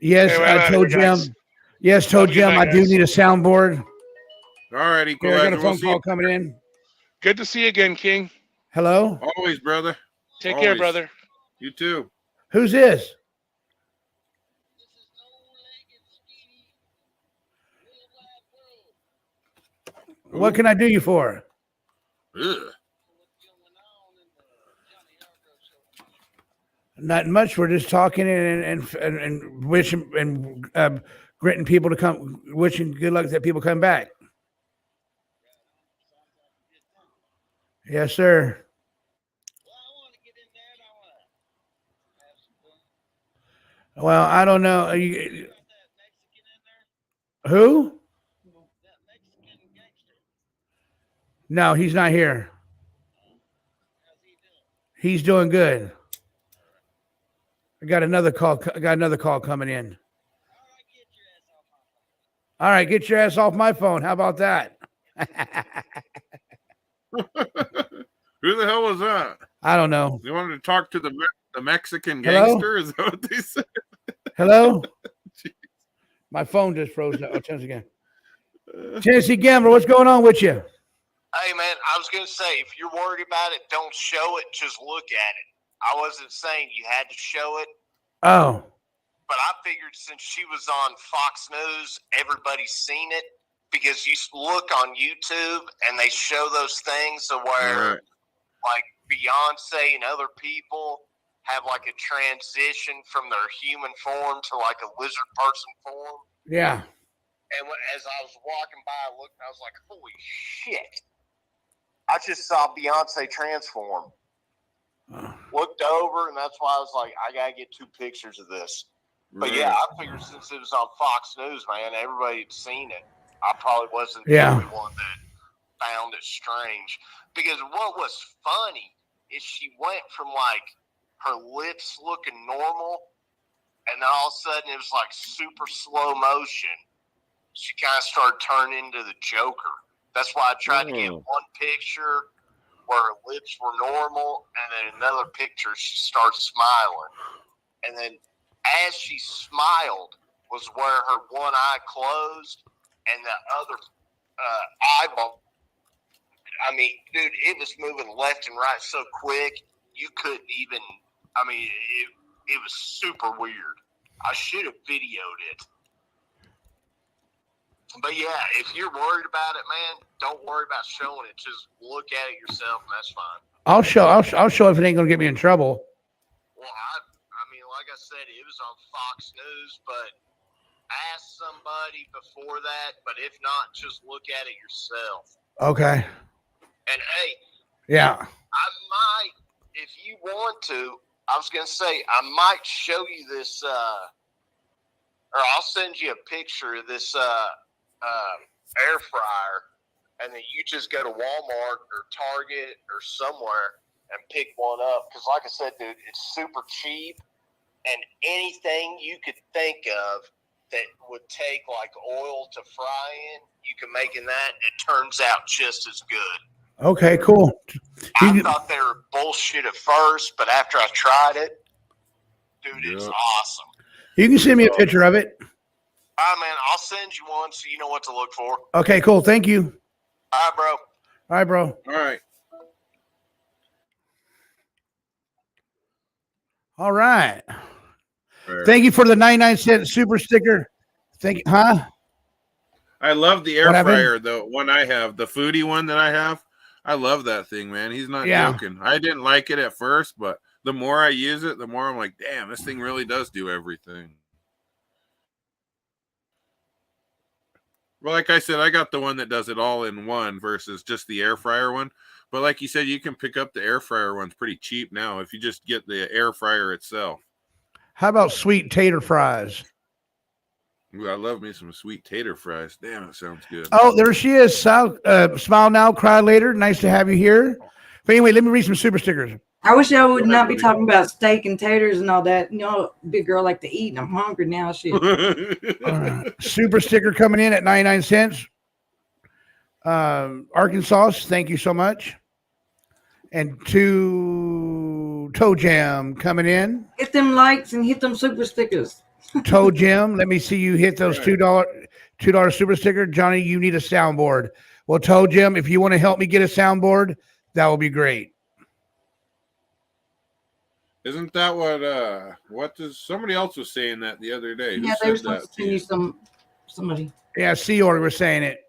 Yes, Hey, wait a I minute, told you guys. Jim. Yes, told Have a good Jim night, I do guys. need a soundboard. All right, Here, I got a Equalizer. We'll phone see call you. coming in. Good to see you again, King. Hello? Always, brother. Take care, Always. brother. You too. Who's this? What can I do you for? Ugh. Not much. We're just talking and wishing and gritting people to come, wishing good luck that people come back. Yes, sir. Well, I don't know. Who? No, he's not here. He's doing good. I got another call. I got another call coming in. All right, get your ass off my phone. How about that? Who the hell was that? I don't know. You wanted to talk to the Mexican Hello? gangster? Is that what they said? Hello? My phone just froze. Oh, Tennessee again. Tennessee Gambler, what's going on with you? Hey, man, I was going to say, if you're worried about it, don't show it. Just look at it. I wasn't saying you had to show it, Oh, but I figured since she was on Fox News, everybody's seen it because you look on YouTube and they show those things of where, like, Beyonce and other people have, like, a transition from their human form to, like, a lizard person form. yeah. And as I was walking by, I looked, I was like, holy shit. I just saw Beyonce transform. Looked over, and that's why I was like, I got to get 2 pictures of this. But, yeah, I figured since it was on Fox News, man, everybody had seen it. I probably wasn't the only one that found it strange. Because what was funny is she went from, like, her lips looking normal, and then all of a sudden it was, like, super slow motion. She kind of started turning into the Joker. That's why I tried to get one picture where her lips were normal, and then another picture she starts smiling. And then as she smiled was where her one eye closed and the other eyeball. I mean, dude, it was moving left and right so quick, you couldn't even, I mean, it was super weird. I should have videoed it. But yeah, if you're worried about it, man, don't worry about showing it. Just look at it yourself, and that's fine. I'll show if it ain't gonna get me in trouble. Well, I mean, like I said, it was on Fox News, but ask somebody before that. But if not, just look at it yourself. Okay. And hey, Yeah. I might, if you want to, I was gonna say I might show you this, or I'll send you a picture of this air fryer, and then you just go to Walmart or Target or somewhere and pick one up. Because like I said, dude, it's super cheap, and anything you could think of that would take like oil to fry in, you can make in that. It turns out just as good. Okay, cool. I thought they were bullshit at first, but after I tried it, dude, it's awesome. You can send me a picture of it. All right, man, I'll send you one so you know what to look for. Okay, cool. Thank you. All right, bro. All right, bro. All right. All right. Thank you for the 99-cent super sticker. Thank you. Huh? I love the air What happened? fryer, the one I have, the foodie one that I have. I love that thing, man. He's not Yeah. joking. I didn't like it at first, but the more I use it, the more I'm like, damn, this thing really does do everything. Well, like I said, I got the one that does it all in one versus just the air fryer one. But like you said, you can pick up the air fryer ones pretty cheap now if you just get the air fryer itself. How about sweet tater fries? Ooh, I love me some sweet tater fries. Damn, it sounds good. Oh, there she is. Smile now, cry later. Nice to have you here. But anyway, let me read some super stickers. I wish I would not be talking about steak and taters and all that. You know, big girl like to eat, and I'm hungry now. Shit. All right. Super sticker coming in at 99 cents. Arkansas, thank you so much. And to Toe Jam coming in. Hit them likes and hit them super stickers. Toe Jam, let me see you hit those $2 super sticker. Johnny, you need a soundboard. Well, Toe Jam, if you want to help me get a soundboard, that will be great. Isn't that what does somebody else was saying that the other day? Yeah, they were supposed to send you somebody. Yeah, Seorg was saying it.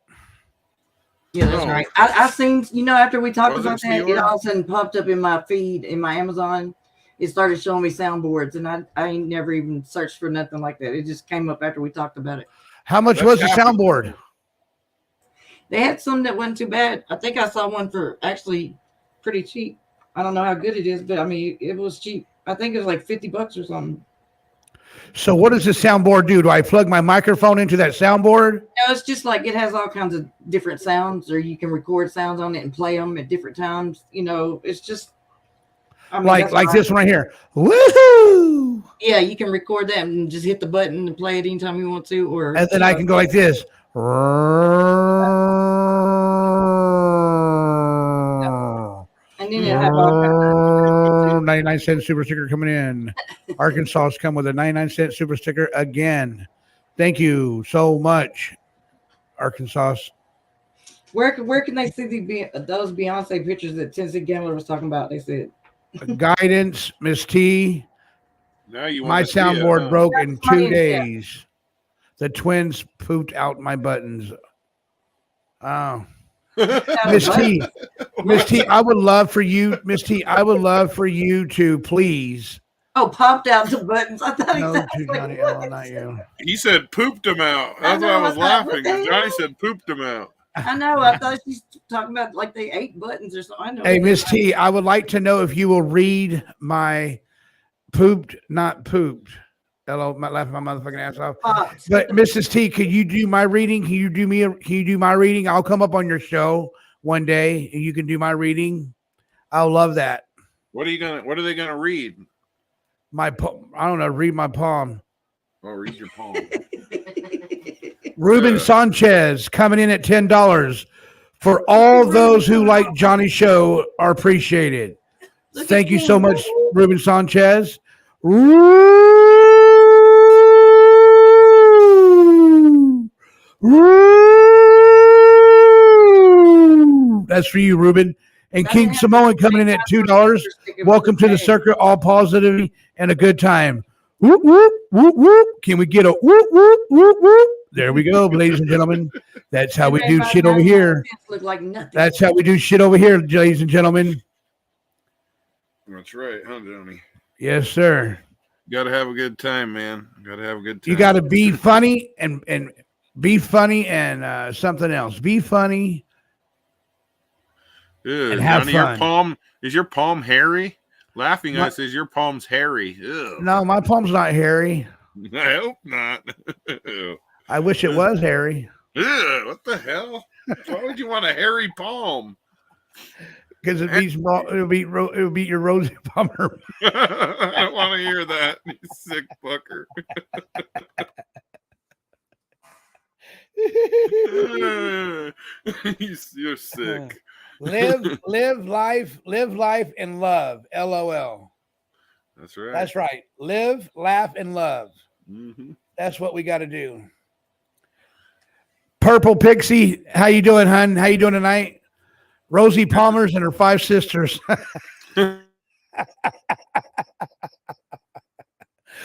Yeah, that's right. I seen, you know, after we talked Was about it that, Seorg? it all of a sudden popped up in my feed in my Amazon. It started showing me soundboards, and I ain't never even searched for nothing like that. It just came up after we talked about it. How much was the soundboard? They had some that wasn't too bad. I think I saw one for actually pretty cheap. I don't know how good it is, but I mean, it was cheap. I think it was like $50 or something. So what does the soundboard do? Do I plug my microphone into that soundboard? No, it's just like it has all kinds of different sounds, or you can record sounds on it and play them at different times. You know, it's just I mean, like this one right here. Woohoo! Yeah, you can record that and just hit the button and play it anytime you want to, or And then I can go like this. And then it have all kinds of 99-cent super sticker coming in. Arkansas has come with a 99-cent super sticker again. Thank you so much, Arkansas. Where can they see those Beyonce pictures that Tennessee Gambler was talking about? They said Guidance, Miss T. Now you My want to see it, soundboard huh? broke in That's funny 2 as hell. days. The twins pooped out my buttons. Oh. Miss T, Miss T, I would love for you, Miss T, I would love for you to please. Oh, popped out the buttons. I thought No, exactly to Johnny L, not you. He said pooped him out. That's why I was laughing. Johnny said pooped him out. I know. I thought she's talking about like they ate buttons or something. I know. Hey, Miss T, I would like to know if you will read my pooped, not pooped. Hello, my laughing my motherfucking ass off. But Mrs. T, could you do my reading? Can you do my reading? I'll come up on your show one day and you can do my reading. I'll love that. What are they gonna read? I don't know, read my palm. Oh, read your palm. Ruben Sanchez coming in at $10. For all those who like Johnny's show are appreciated. Thank you so much, Ruben Sanchez. That's for you, Ruben. And King Samoan coming in at $2. Welcome to the circuit, all positivity and a good time. Whoop, whoop, whoop, whoop. Can we get a whoop, whoop, whoop, whoop? There we go, ladies and gentlemen. That's how we do shit over here. Look like nothing. That's how we do shit over here, ladies and gentlemen. That's right, huh, Johnny? Yes, sir. Got to have a good time, man. Got to have a good time. You got to be funny and be funny and something else. Be funny. Ew, and have Johnny, fun. Is your palm hairy? Laughing at us is your palm's hairy. Ew. No, my palm's not hairy. I hope not. I wish it was hairy. Ew, what the hell? Why would you want a hairy palm? Because it'll beat your rosy bummer. I don't want to hear that. You sick fucker. You're sick. Live life, and love. LOL. That's right. That's right. Live, laugh, and love. Mm-hmm. That's what we got to do. Purple Pixie, how you doing, hun? How you doing tonight? Rosie Palmer's and her 5 sisters.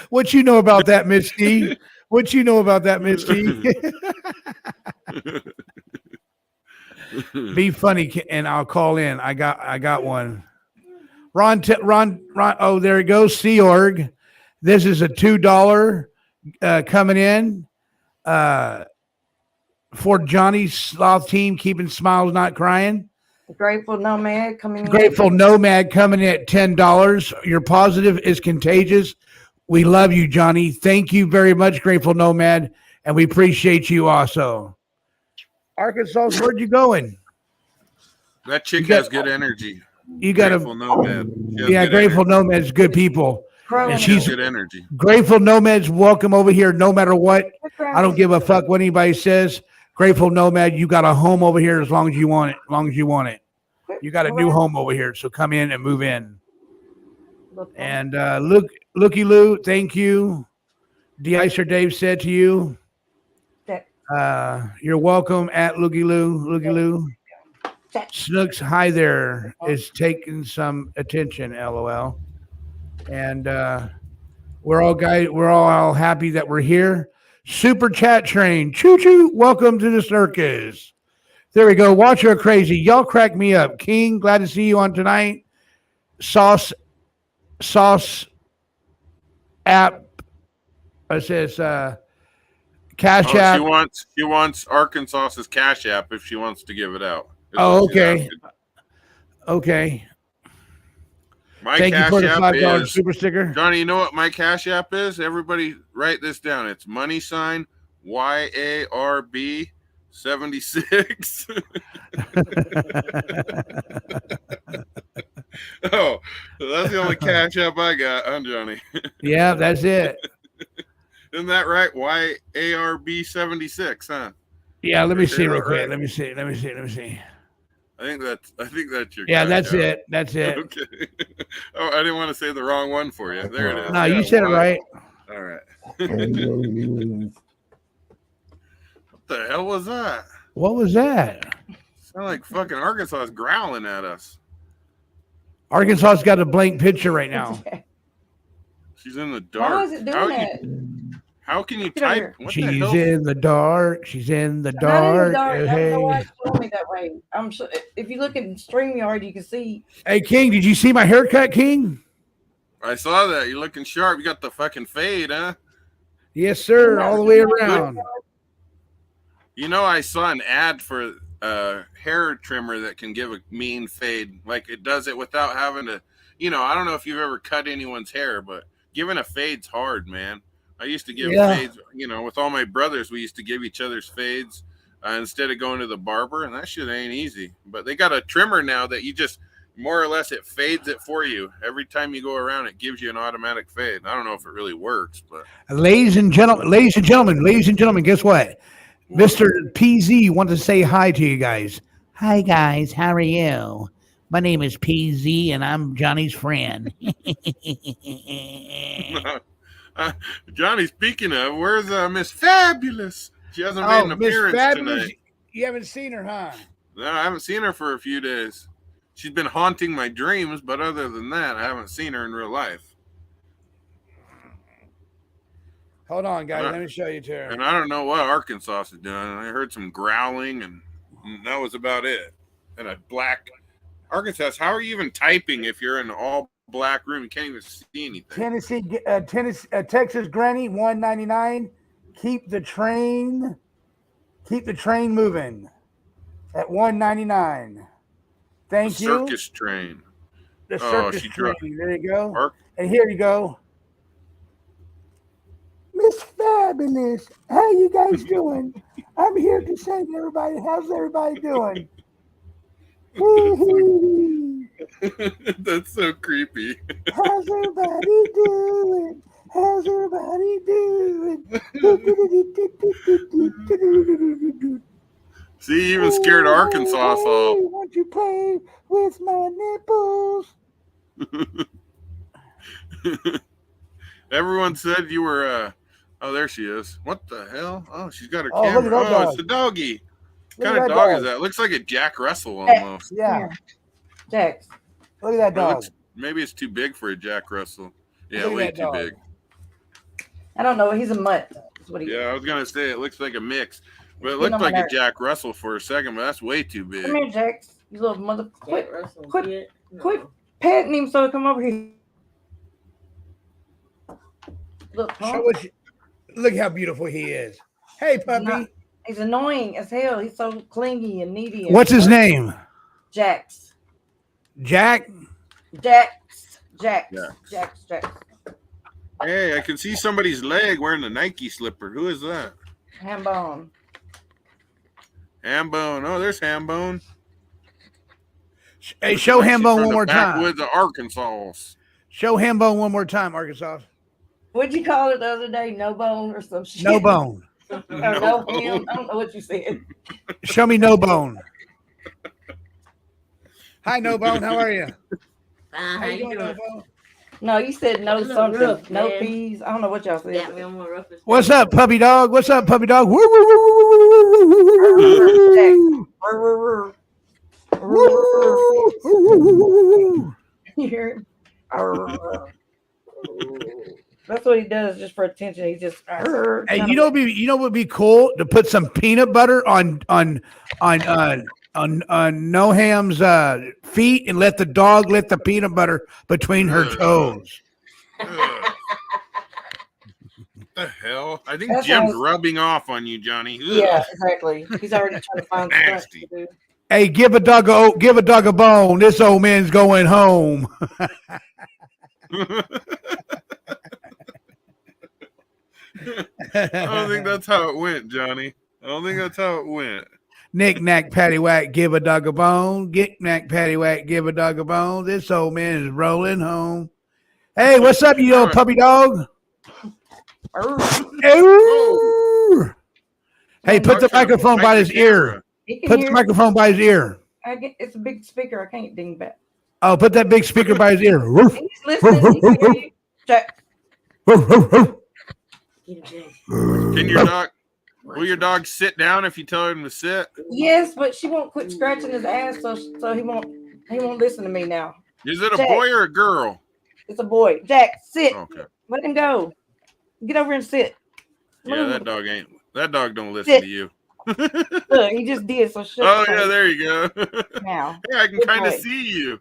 What you know about that, Miss T? What you know about that, Miss T? Be funny, and I'll call in. I got one. Ron. Oh, there it goes. Sea Org. This is a $2 coming in for Johnny's Sloth team, keeping smiles, not crying. Grateful Nomad coming in. Grateful Nomad coming in at $10. Your positive is contagious. We love you, Johnny. Thank you very much, Grateful Nomad, and we appreciate you also. Arkansas, where'd you going? That chick has good energy. You got Grateful Nomad. Yeah, Grateful Nomad's good people. And she's good energy. Grateful Nomad's welcome over here no matter what. I don't give a fuck what anybody says. Grateful Nomad, you got a home over here as long as you want it. As long as you want it. You got a new home over here, so come in and move in. And Looky Lou, thank you. De-Icer Dave said to you, you're welcome at Looky Lou. Looky Lou. Snooks, hi there, is taking some attention, LOL. And we're all happy that we're here. Super chat train, choo choo. Welcome to the circus. There we go. Watch her crazy. Y'all crack me up. King, glad to see you on tonight. Sauce app. It says Cash App. She wants Arkansas's Cash App if she wants to give it out. Oh, okay. Okay. My Thank Cash you for the App $5 is, super sticker. Johnny, you know what my Cash App is? Everybody write this down. It's $YARB 76. Oh, that's the only Cash App I got, huh, Johnny? Yeah, that's it. Isn't that right? YARB 76, huh? Yeah, let me see real quick. Right. Let me see. I think that's your. Yeah, Cash that's App. it. That's it. Okay. Oh, I didn't want to say the wrong one for you. There it is. No, you said it right. All right. What the hell was that? What was that? Sound like fucking Arkansas is growling at us. Arkansas's got a blank picture right now. She's in the dark. Why is it doing that? How can you type? What the She's hell? in the dark. She's in the Not dark. in the dark. I don't know why Hey. it's showing me that way. I'm sure if you look at StreamYard, you can see. Hey, King, did you see my haircut, King? I saw that. You're looking sharp. You got the fucking fade, huh? Yes, sir. All the way around. You know, I saw an ad for a hair trimmer that can give a mean fade. Like it does it without having to, I don't know if you've ever cut anyone's hair, but giving a fade's hard, man. I used to give fades, with all my brothers, we used to give each other's fades instead of going to the barber, and that shit ain't easy. But they got a trimmer now that you just more or less it fades it for you. Every time you go around, it gives you an automatic fade. I don't know if it really works, but Ladies and gentlemen, guess what? Mr. PZ wants to say hi to you guys. Hi, guys. How are you? My name is PZ, and I'm Johnny's friend. Johnny, speaking of, where's Miss Fabulous? She hasn't made an appearance tonight. You haven't seen her, huh? No, I haven't seen her for a few days. She's been haunting my dreams, but other than that, I haven't seen her in real life. Hold on, guys. Let me show you to her. And I don't know what Arkansas is doing. I heard some growling, and that was about it. And a black Arkansas. How are you even typing if you're in an all black room? You can't even see anything. Texas Granny 199. Keep the train moving at 199. Thank you. Circus train. The circus train. There you go. Mark. And here you go. Miss Fabulous, how you guys doing? I'm here to say to everybody, how's everybody doing? That's so creepy. How's everybody doing? How's everybody doing? See, you even scared Arkansas off. Won't you play with my nipples? Everyone said you were. Oh, there she is. What the hell? Oh, she's got her Oh, camera. look at that dog. It's a doggy. Look What kind at of that dog dog. is that? Looks like a Jack Russell almost. Yeah. Jax. Look at that Well, dog. maybe it's too big for a Jack Russell. Yeah, Look at way that too dog. big. I don't know. He's a mutt. That's what he Yeah, I was gonna say it looks like a mix. But it looked like a Jack Russell for a second, but that's way too big. Come here, Jax. You little mother. Quit petting him so he come over here. Look how beautiful he is. Hey, puppy. He's annoying as hell. He's so clingy and needy. What's his name? Jax. Jack? Jax. Hey, I can see somebody's leg wearing a Nike slipper. Who is that? Hambone. Hambone. Oh, there's Hambone. Hey, show Hambone one more time. Backwoods of Arkansas. Show Hambone one more time, Arkansas. What'd you call it the other day? No bone or some shit? No bone. No bone. I don't know what you said. Show me no bone. Hi, no bone. How are you? How you doing, no bone? No, you said no something. Rough, no peas. I don't know what y'all said. What's up, puppy dog? What's up, puppy dog? Woo, You hear him? That's what he does just for attention. He just. Hey, you know what would be cool to put some peanut butter on Noham's feet and let the dog lick the peanut butter between her toes. What the hell? I think Jim's rubbing off on you, Johnny. Ugh. Yeah, exactly. He's already trying to find nasty. To do. Hey, give a dog a bone. This old man's going home. I don't think that's how it went, Johnny. I don't think that's how it went. Knick knack paddywhack, give a dog a bone. Knick knack paddywhack, give a dog a bone. This old man is rolling home. Hey, what's up, you old puppy dog? Hey, put the microphone by his ear. Put the microphone by his ear. It's a big speaker. I can't ding back. Oh, put that big speaker by his ear. He's listening. Can your dog? Will your dog sit down if you tell him to sit? Yes, but she won't quit scratching his ass, so he won't listen to me now. Is it a boy or a girl? It's a boy. Jack, sit. Okay. Let him go. Get over and sit. Yeah, that dog don't listen to you. Look, he just did. So shut up. Oh yeah, there you go. Now. Yeah, I can kind of see you.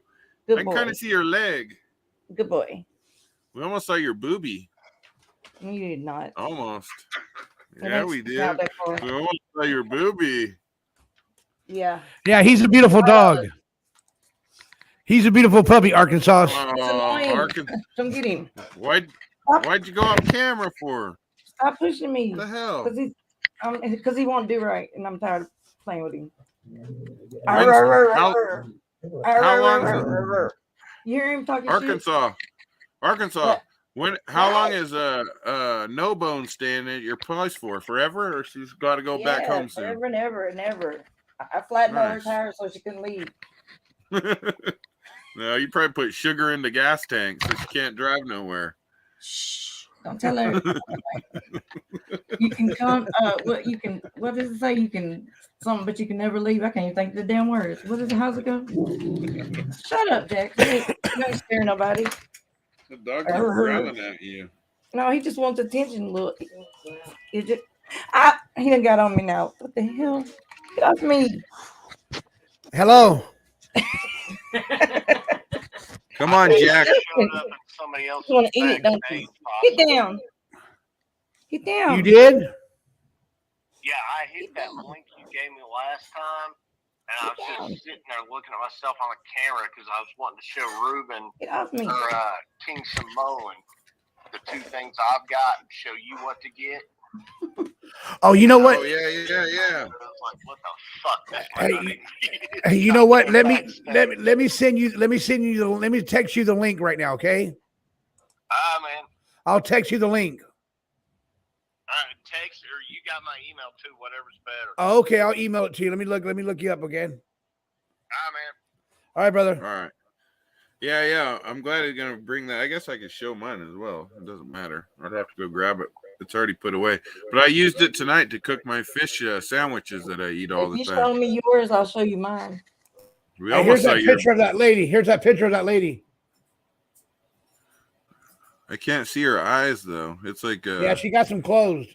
Good I can kind of see your leg. Good boy. We almost saw your boobie. You did not. Almost. Yeah, we did. We almost saw your boobie. Yeah. Yeah, he's a beautiful dog. He's a beautiful puppy, Arkansas. Arkansas. Come get him. Why'd you go off camera for? Stop pushing me. What the hell? Because he won't do right, and I'm tired of playing with him. How long? You hear him talking Arkansas. shit? Arkansas. How long is No Bone staying at your place for? Forever, or she's got to go back home soon? Forever and ever and ever. I flattened all her tires so she couldn't leave. No, you probably put sugar in the gas tank so she can't drive nowhere. Shh! Don't tell her. You can come. What does it say? You can something, but you can never leave. I can't even think the damn words. What is it? How's it go? Shut up, Jack. You don't scare nobody. The dog's growling at you. No, he just wants attention. Look, he done got on me now. What the hell? Get off me. Hello. Come on, Jack. Somebody else want to eat it, don't you? Get down. Get down. You did? Yeah, I hit that link you gave me last time, and I was just sitting there looking at myself on the camera because I was wanting to show Ruben or King Samoan the two things I've got and show you what to get. Oh, you know what? Oh, yeah. Like, what the fuck? Hey, you know what? Let me text you the link right now, okay? Man. I'll text you the link. Text or you got my email too, whatever's better. Oh, okay, I'll email it to you. Let me look you up again. Man. All right, brother. All right. Yeah. I'm glad he's gonna bring that. I guess I could show mine as well. It doesn't matter. I'd have to go grab it. It's already put away. But I used it tonight to cook my fish sandwiches that I eat all the time. You show me yours, I'll show you mine. Here's that picture of that lady. Here's that picture of that lady. I can't see her eyes though. It's like yeah, she got some closed.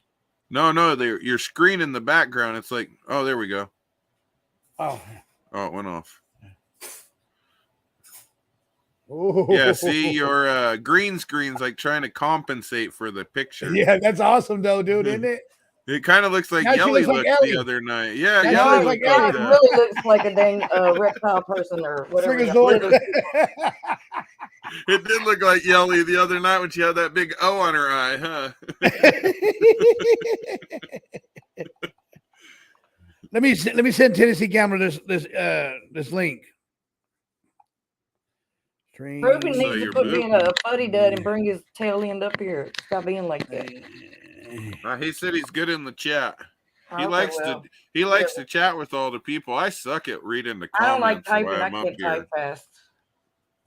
No, your screen in the background. It's like, oh, there we go. Oh, it went off. Ooh. Yeah, see, your green screen's like trying to compensate for the picture. Yeah, that's awesome though, dude, isn't it? It kind of looks like Now she Yelly looks like looked Ellie. the other night. Yeah, Now she Yelly looks looked like like It that. really looks like a dang reptile person or whatever. Friggin' y'all Lord. lizard. It did look like Yelly the other night when she had that big O on her eye, huh? Let me send Tennessee Gambler this link. Ruben needs to put me in a fuddy dud and bring his tail end up here. Stop being like that. He said he's good in the chat. He Okay, likes well, to chat with all the people. I suck at reading the comments. I don't like typing. while I I'm up can't here. type fast.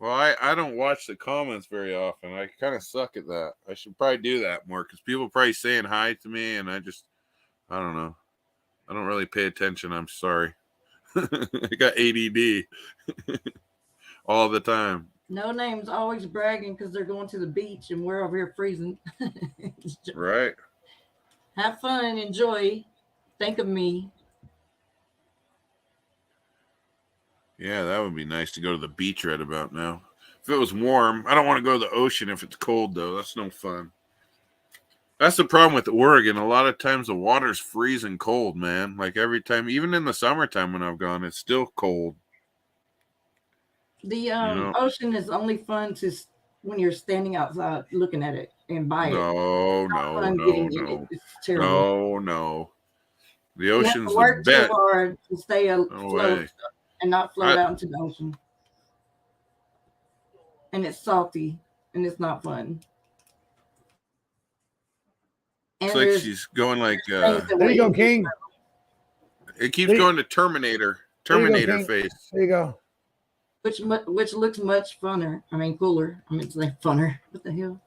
Well, I don't watch the comments very often. I kind of suck at that. I should probably do that more because people are probably saying hi to me, and I don't know. I don't really pay attention. I'm sorry. I got ADD all the time. No names always bragging because they're going to the beach and we're over here freezing. Right. Have fun, enjoy. Think of me. Yeah, that would be nice to go to the beach right about now. If it was warm, I don't want to go to the ocean if it's cold, though. That's no fun. That's the problem with Oregon. A lot of times the water's freezing cold, man. Like every time, even in the summertime when I've gone, it's still cold. The ocean is only fun when you're standing outside looking at it and by it. No. It's terrible. No. The You have ocean's to work the too best. hard to stay No afloat way. and not float out into the ocean. And it's salty and it's not fun. It's And like she's going like there you go, King. It keeps going to Terminator King. face. There you go. which looks much funner. I mean, cooler. I mean, it's like funner. What the hell?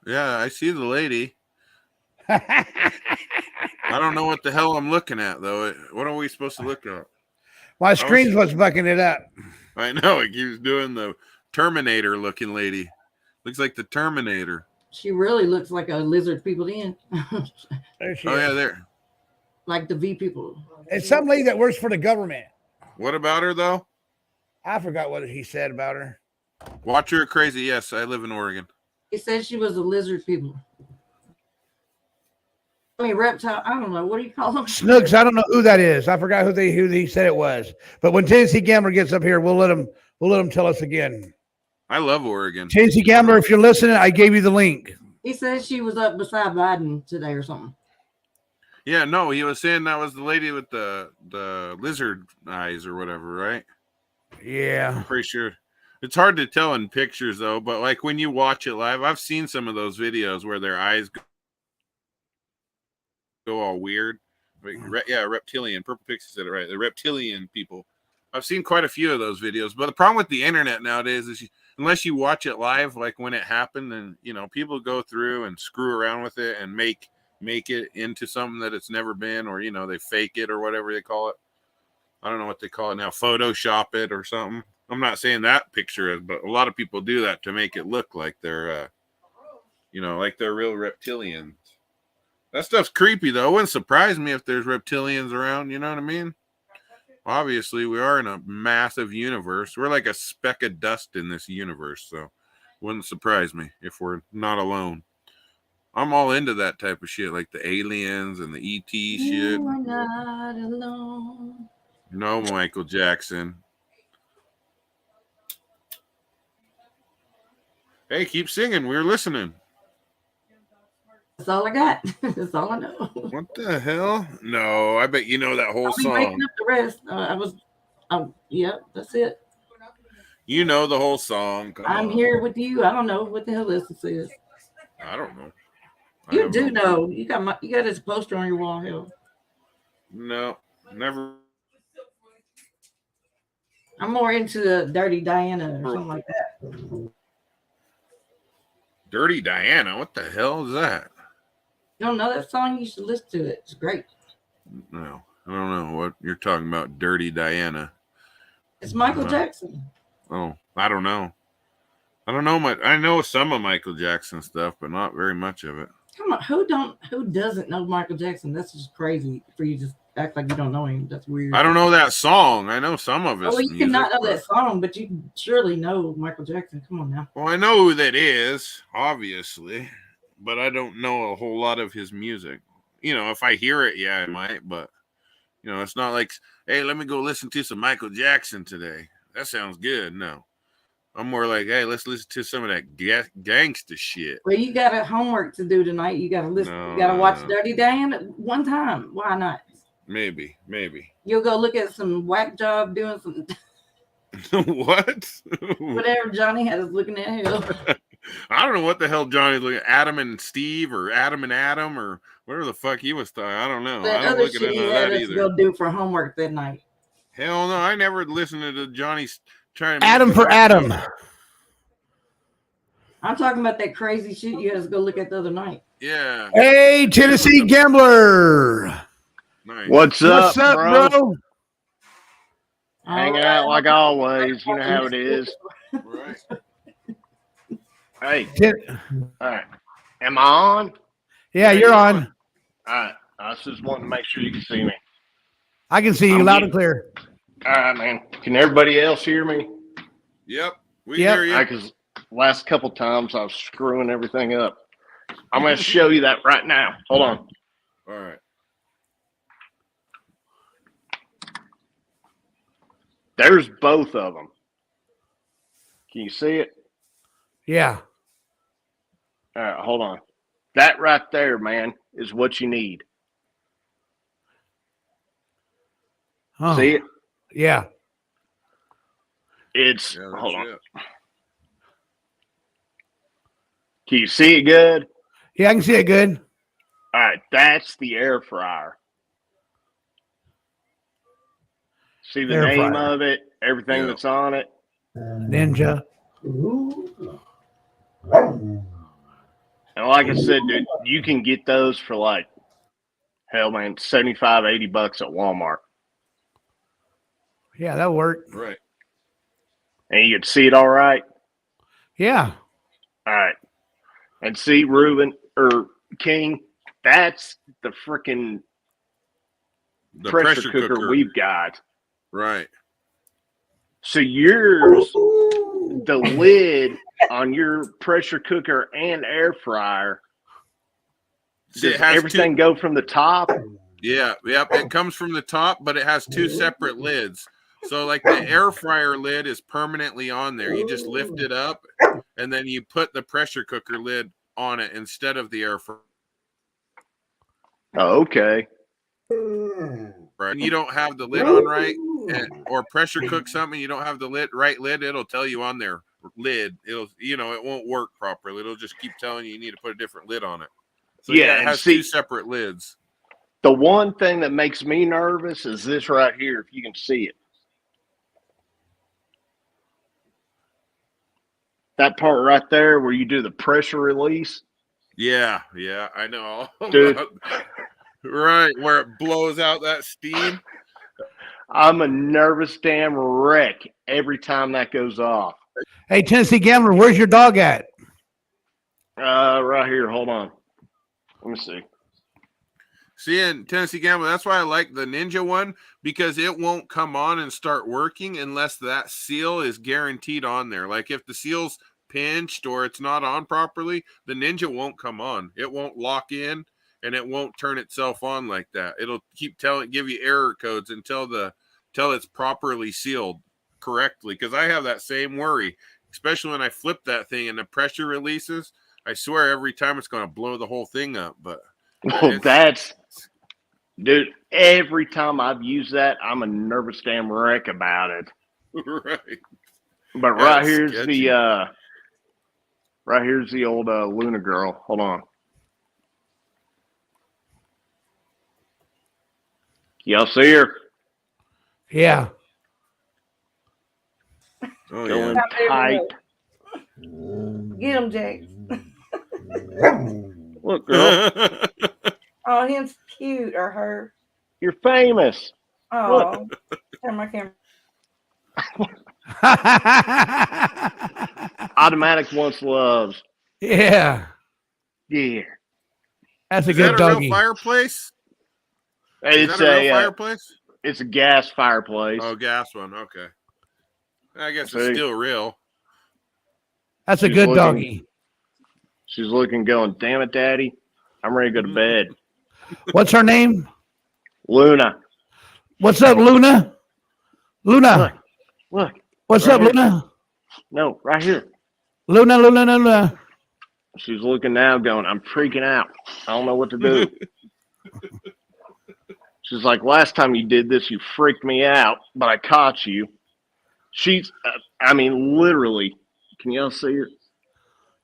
Yeah, I see the lady. I don't know what the hell I'm looking at though. What are we supposed to look at? My screen's what's bucking it up. I know it keeps doing the Terminator looking lady. Looks like the Terminator. She really looks like a lizard people in. There she Oh is. yeah, there. Like the V people. It's some lady that works for the government. What about her though? I forgot what he said about her. Watch her crazy. Yes, I live in Oregon. He said she was a lizard people. I mean, reptile. I don't know. What do you call them? Snooks. I don't know who that is. I forgot who he said it was. But when Tennessee Gambler gets up here, we'll let him tell us again. I love Oregon. Tennessee Gambler, if you're listening, I gave you the link. He said she was up beside Biden today or something. Yeah, no, he was saying that was the lady with the lizard eyes or whatever, right? Yeah. I'm pretty sure. It's hard to tell in pictures though, but like when you watch it live, I've seen some of those videos where their eyes go all weird. Yeah, reptilian. Purple Pixie said it right. The reptilian people. I've seen quite a few of those videos, but the problem with the internet nowadays is unless you watch it live, like when it happened, and people go through and screw around with it and make it into something that it's never been, or they fake it or whatever they call it. I don't know what they call it now, Photoshop it or something. I'm not saying that picture is, but a lot of people do that to make it look like they're like they're real reptilians. That stuff's creepy though. It wouldn't surprise me if there's reptilians around, you know what I mean? Obviously, we are in a massive universe. We're like a speck of dust in this universe, so it wouldn't surprise me if we're not alone. I'm all into that type of shit, like the aliens and the ET shit. You are not alone. No, Michael Jackson. Hey, keep singing. We're listening. That's all I got. That's all I know. What the hell? No, I bet you know that whole I'll be making song. up the rest. Yep, that's it. You know the whole song. Come I'm on. here with you. I don't know what the hell this is. I don't know. You do know. You got this poster on your wall. Hell, No, never. I'm more into the Dirty Diana or something like that. Dirty Diana. What the hell is that? You don't know that song? You should listen to it. It's great. No, I don't know what you're talking about. Dirty Diana. It's Michael Jackson. Oh, I don't know. I don't know much. I know some of Michael Jackson stuff, but not very much of it. Come on, who doesn't know Michael Jackson? That's just crazy for you to just act like you don't know him. That's weird. I don't know that song. I know some of his Oh, you music. cannot know but- that song, but you surely know Michael Jackson. Come on now. Well, I know who that is, obviously, but I don't know a whole lot of his music. You know, if I hear it, yeah, I might, but you know, it's not like, hey, let me go listen to some Michael Jackson today. That sounds good. No. I'm more like, hey, let's listen to some of that gangster shit. Well, you got a homework to do tonight. You got to listen. No, you got to watch no. Dirty Dan one time. Why not? Maybe. You'll go look at some whack job doing some What? whatever Johnny had us looking at him. I don't know what the hell Johnny's looking at. Adam and Steve or Adam and Adam or whatever the fuck he was talking. I don't know. That I don't other look at shit he none of had that us either. go do for homework that night. Hell no. I never listened to Johnny's trying to Adam for Adam. I'm talking about that crazy shit you had us go look at the other night. Yeah. Hey, Tennessee Gambler. Nice. What's up, bro? Hanging out like always. You know how it is. Right. Hey. All right. Am I on? Yeah, you're on. All right. I was just wanting to make sure you can see me. I can see you loud and clear. All right, man. Can everybody else hear me? Yep. We hear you. Because last couple times I was screwing everything up. I'm going to show you that right now. Hold on. All right. There's both of them. Can you see it? Yeah. All right, hold on. That right there, man, is what you need. Oh. See it? Yeah. It's, Yeah, hold on. it. Can you see it good? Yeah, I can see it good. All right, that's the air fryer. See the Air name fryer. of it, everything that's on it. Ninja. And like I said, dude, you can get those for like, hell, man, $75, $80 at Walmart. Yeah, that'll work. Right. And you can see it all right. Yeah. All right. And see, Ruben or King, that's the freaking pressure cooker we've got. Right. So yours, the lid on your pressure cooker and air fryer, See, does it has everything go from the top? Yeah, yep. It comes from the top, but it has two separate lids. So, like the air fryer lid is permanently on there. You just lift it up, and then you put the pressure cooker lid on it instead of the air fryer. Oh, okay. Right. And you don't have the lid on right, or pressure cook something, you don't have the right lid, it'll tell you on there lid. It'll, it won't work properly. It'll just keep telling you need to put a different lid on it. So Yeah, it has two separate lids. The one thing that makes me nervous is this right here, if you can see it. That part right there where you do the pressure release. Yeah, I know. Dude. Right, where it blows out that steam. I'm a nervous damn wreck every time that goes off. Hey, Tennessee Gambler, where's your dog at? Right here. Hold on. Let me see. See, in Tennessee Gambler, that's why I like the Ninja one, because it won't come on and start working unless that seal is guaranteed on there. Like if the seal's pinched or it's not on properly, the Ninja won't come on. It won't lock in and it won't turn itself on like that. It'll keep give you error codes until it's properly sealed correctly. Because I have that same worry, especially when I flip that thing and the pressure releases. I swear every time it's going to blow the whole thing up. But well, dude, every time I've used that, I'm a nervous damn wreck about it. Right. But right here's the old Luna girl. Hold on. Y'all see her? Yeah. Oh, going yeah. tight. Get him, Jake. Look, girl. Oh, him's cute, or her. You're famous. Oh, turn my camera. Automatic once loves. Yeah. Yeah. That's a Is good that a doggy. real fireplace? It's a real fireplace? It's a gas fireplace. Oh, gas one. Okay. I guess See? it's still real. That's a good doggy. She's looking, going, damn it, Daddy, I'm ready to go to bed. What's her name? Luna. What's up, Luna? Luna. Look. What's right up, here. Luna? No, right here. Luna. She's looking now, going, I'm freaking out. I don't know what to do. She's like, last time you did this, you freaked me out, but I caught you. She's, I mean, literally, can y'all see her?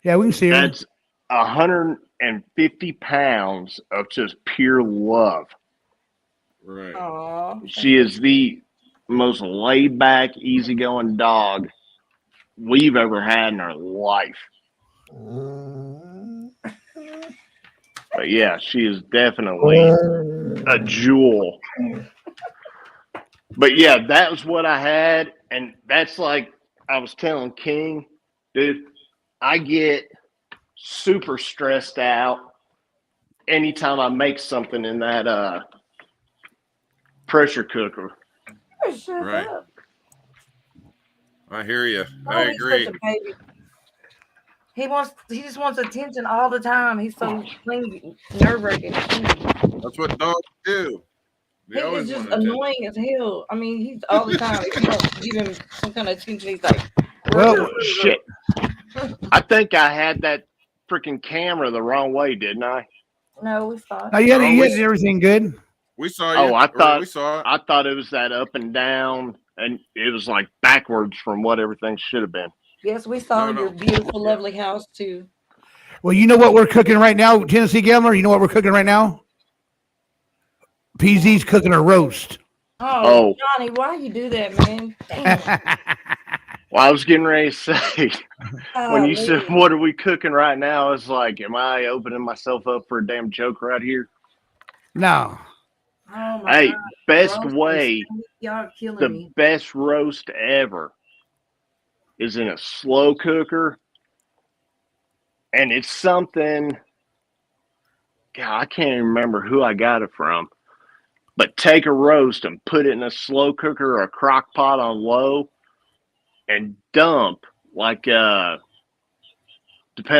Yeah, we can see her. That's 150 pounds of just pure love. Right. Aww. She is the most laid back, easygoing dog we've ever had in our life. But yeah, she is definitely a jewel. But yeah, that was what I had. And that's like I was telling King, dude, I get super stressed out anytime I make something in that pressure cooker. Shut Right. up. I hear you. Oh, I he's agree. such a baby. He just wants attention all the time. He's so nerve-wracking. That's what dogs do. They He always is just want attention. annoying as hell. I mean, he's all the time. If you don't give him some kind of attention, he's like, Well, shit. I think I had that freaking camera the wrong way, didn't I? no, we saw it. Oh, you had everything good. We saw you. Oh, I thought we saw it. I thought it was that up and down, and it was like backwards from what everything should have been. Yes, we saw your beautiful, lovely house too. Well, you know what we're cooking right now, Tennessee Gambler? You know what we're cooking right now? PZ's cooking a roast. Oh, Johnny, why you do that, man? Damn. Well, I was getting ready to say, when you said, man. what are we cooking right now? It's like, am I opening myself up for a damn joke right here? No. Oh my Hey, God. best Roast way, is- Y'all killing the me. best roast ever is in a slow cooker. And it's something, God, I can't even remember who I got it from. But take a roast and put it in a slow cooker or a crock pot on low and dump, like, depending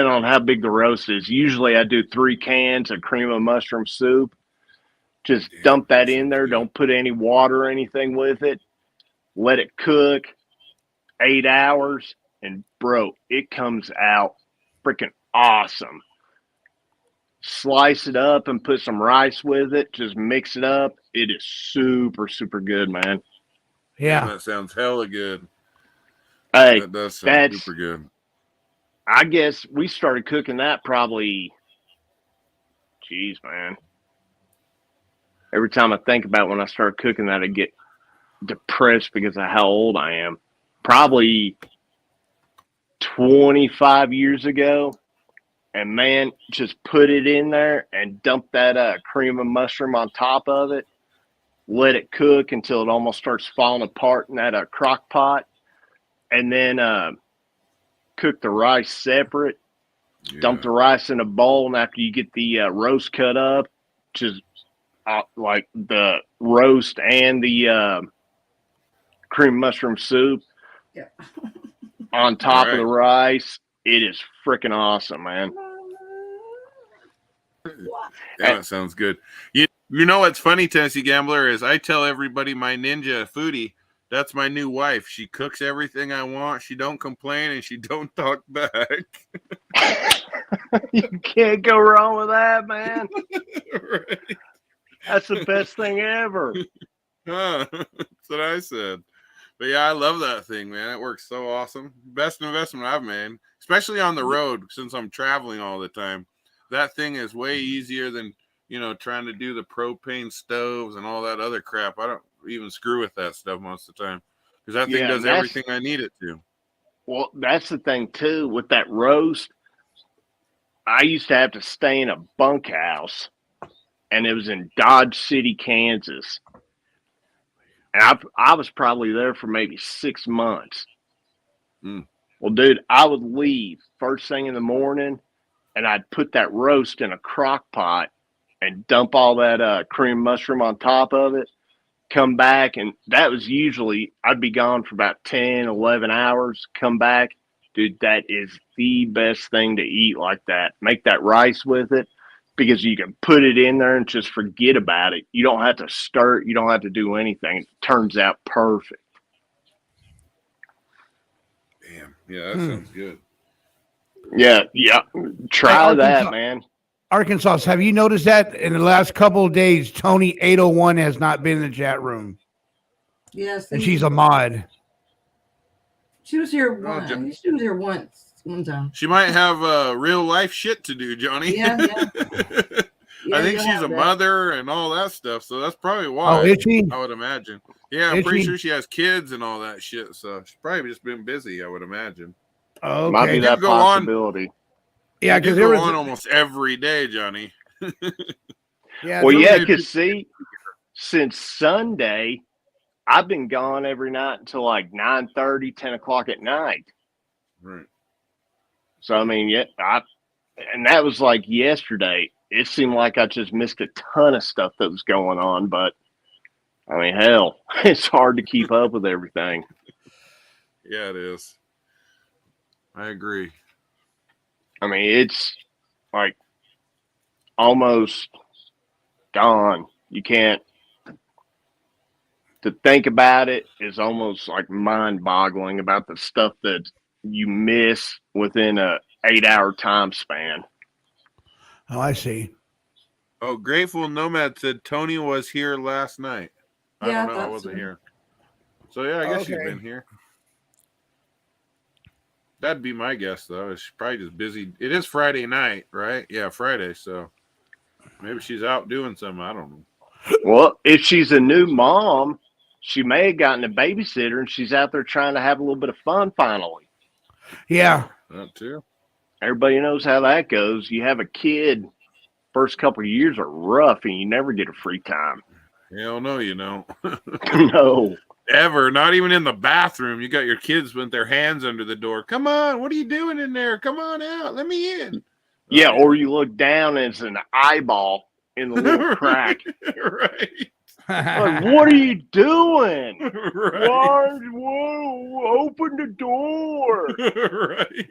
on how big the roast is. Usually I do 3 cans of cream of mushroom soup. Just dump that in there. Don't put any water or anything with it. Let it cook 8 hours. And, bro, it comes out freaking awesome. Slice it up and put some rice with it. Just mix it up. It is super, super good, man. Yeah. That sounds hella good. Hey, That does sound super good. I guess we started cooking that probably, geez, man. Every time I think about when I started cooking that, I get depressed because of how old I am. Probably 25 years ago. And, man, just put it in there and dump that cream of mushroom on top of it. Let it cook until it almost starts falling apart in that crock pot. And then cook the rice separate. Yeah. Dump the rice in a bowl. And after you get the roast cut up, just like the roast and the cream mushroom soup on top of the rice, it is freaking awesome, man. Yeah, that sounds good. You know what's funny, Tennessee Gambler, is I tell everybody my ninja foodie, that's my new wife. She cooks everything I want. She don't complain and she don't talk back. You can't go wrong with that, man. Right. That's the best thing ever. Huh, that's what I said. But yeah, I love that thing, man. It works so awesome. Best investment I've made, especially on the road since I'm traveling all the time. That thing is way easier than, trying to do the propane stoves and all that other crap. I don't even screw with that stuff most of the time because that thing does everything I need it to. Well, that's the thing, too, with that roast. I used to have to stay in a bunkhouse, and it was in Dodge City, Kansas. And I was probably there for maybe 6 months. Well, dude, I would leave first thing in the morning, and I'd put that roast in a crock pot and dump all that cream mushroom on top of it. Come back, and that was usually, I'd be gone for about 10, 11 hours. Come back. Dude, that is the best thing to eat like that. Make that rice with it because you can put it in there and just forget about it. You don't have to stir it. You don't have to do anything. It turns out perfect. Damn. Yeah, that sounds good. Yeah. Try that, man. Arkansas, have you noticed that in the last couple of days, Tony 801 has not been in the chat room? Yes. And she's a mod. She was here once. She was here one time. She might have real life shit to do, Johnny. Yeah. I think she's a mother and all that stuff, so that's probably why. Oh, is she? I would imagine. Yeah, I'm pretty sure she has kids and all that shit, so she's probably just been busy, I would imagine. Oh, okay. Might be that possibility. Yeah, because there was on almost every day, Johnny. Well, yeah, because see, since Sunday, I've been gone every night until like 9:30, 10 o'clock at night. Right. So I mean, and that was like yesterday. It seemed like I just missed a ton of stuff that was going on, but I mean, hell, it's hard to keep up with everything. Yeah, it is. I agree. I mean, it's like almost gone. You can't. To think about it is almost like mind-boggling about the stuff that you miss within a 8-hour time span. Oh, I see. Oh, Grateful Nomad said Tony was here last night. I Yeah, don't know. I wasn't here. So, yeah, I guess she's been here. That'd be my guess, though. She's probably just busy. It is Friday night, right? Yeah, Friday. So maybe she's out doing something. I don't know. Well, if she's a new mom, she may have gotten a babysitter and she's out there trying to have a little bit of fun finally. Yeah. That too. Everybody knows how that goes. You have a kid, first couple of years are rough and you never get a free time. Hell no, you don't. No. Ever. Not even in the bathroom. You got your kids with their hands under the door. Come on. What are you doing in there? Come on out. Let me in. Yeah, or you look down and it's an eyeball in the little crack. Right. Like, what are you doing? Right. Whoa, open the door. Right.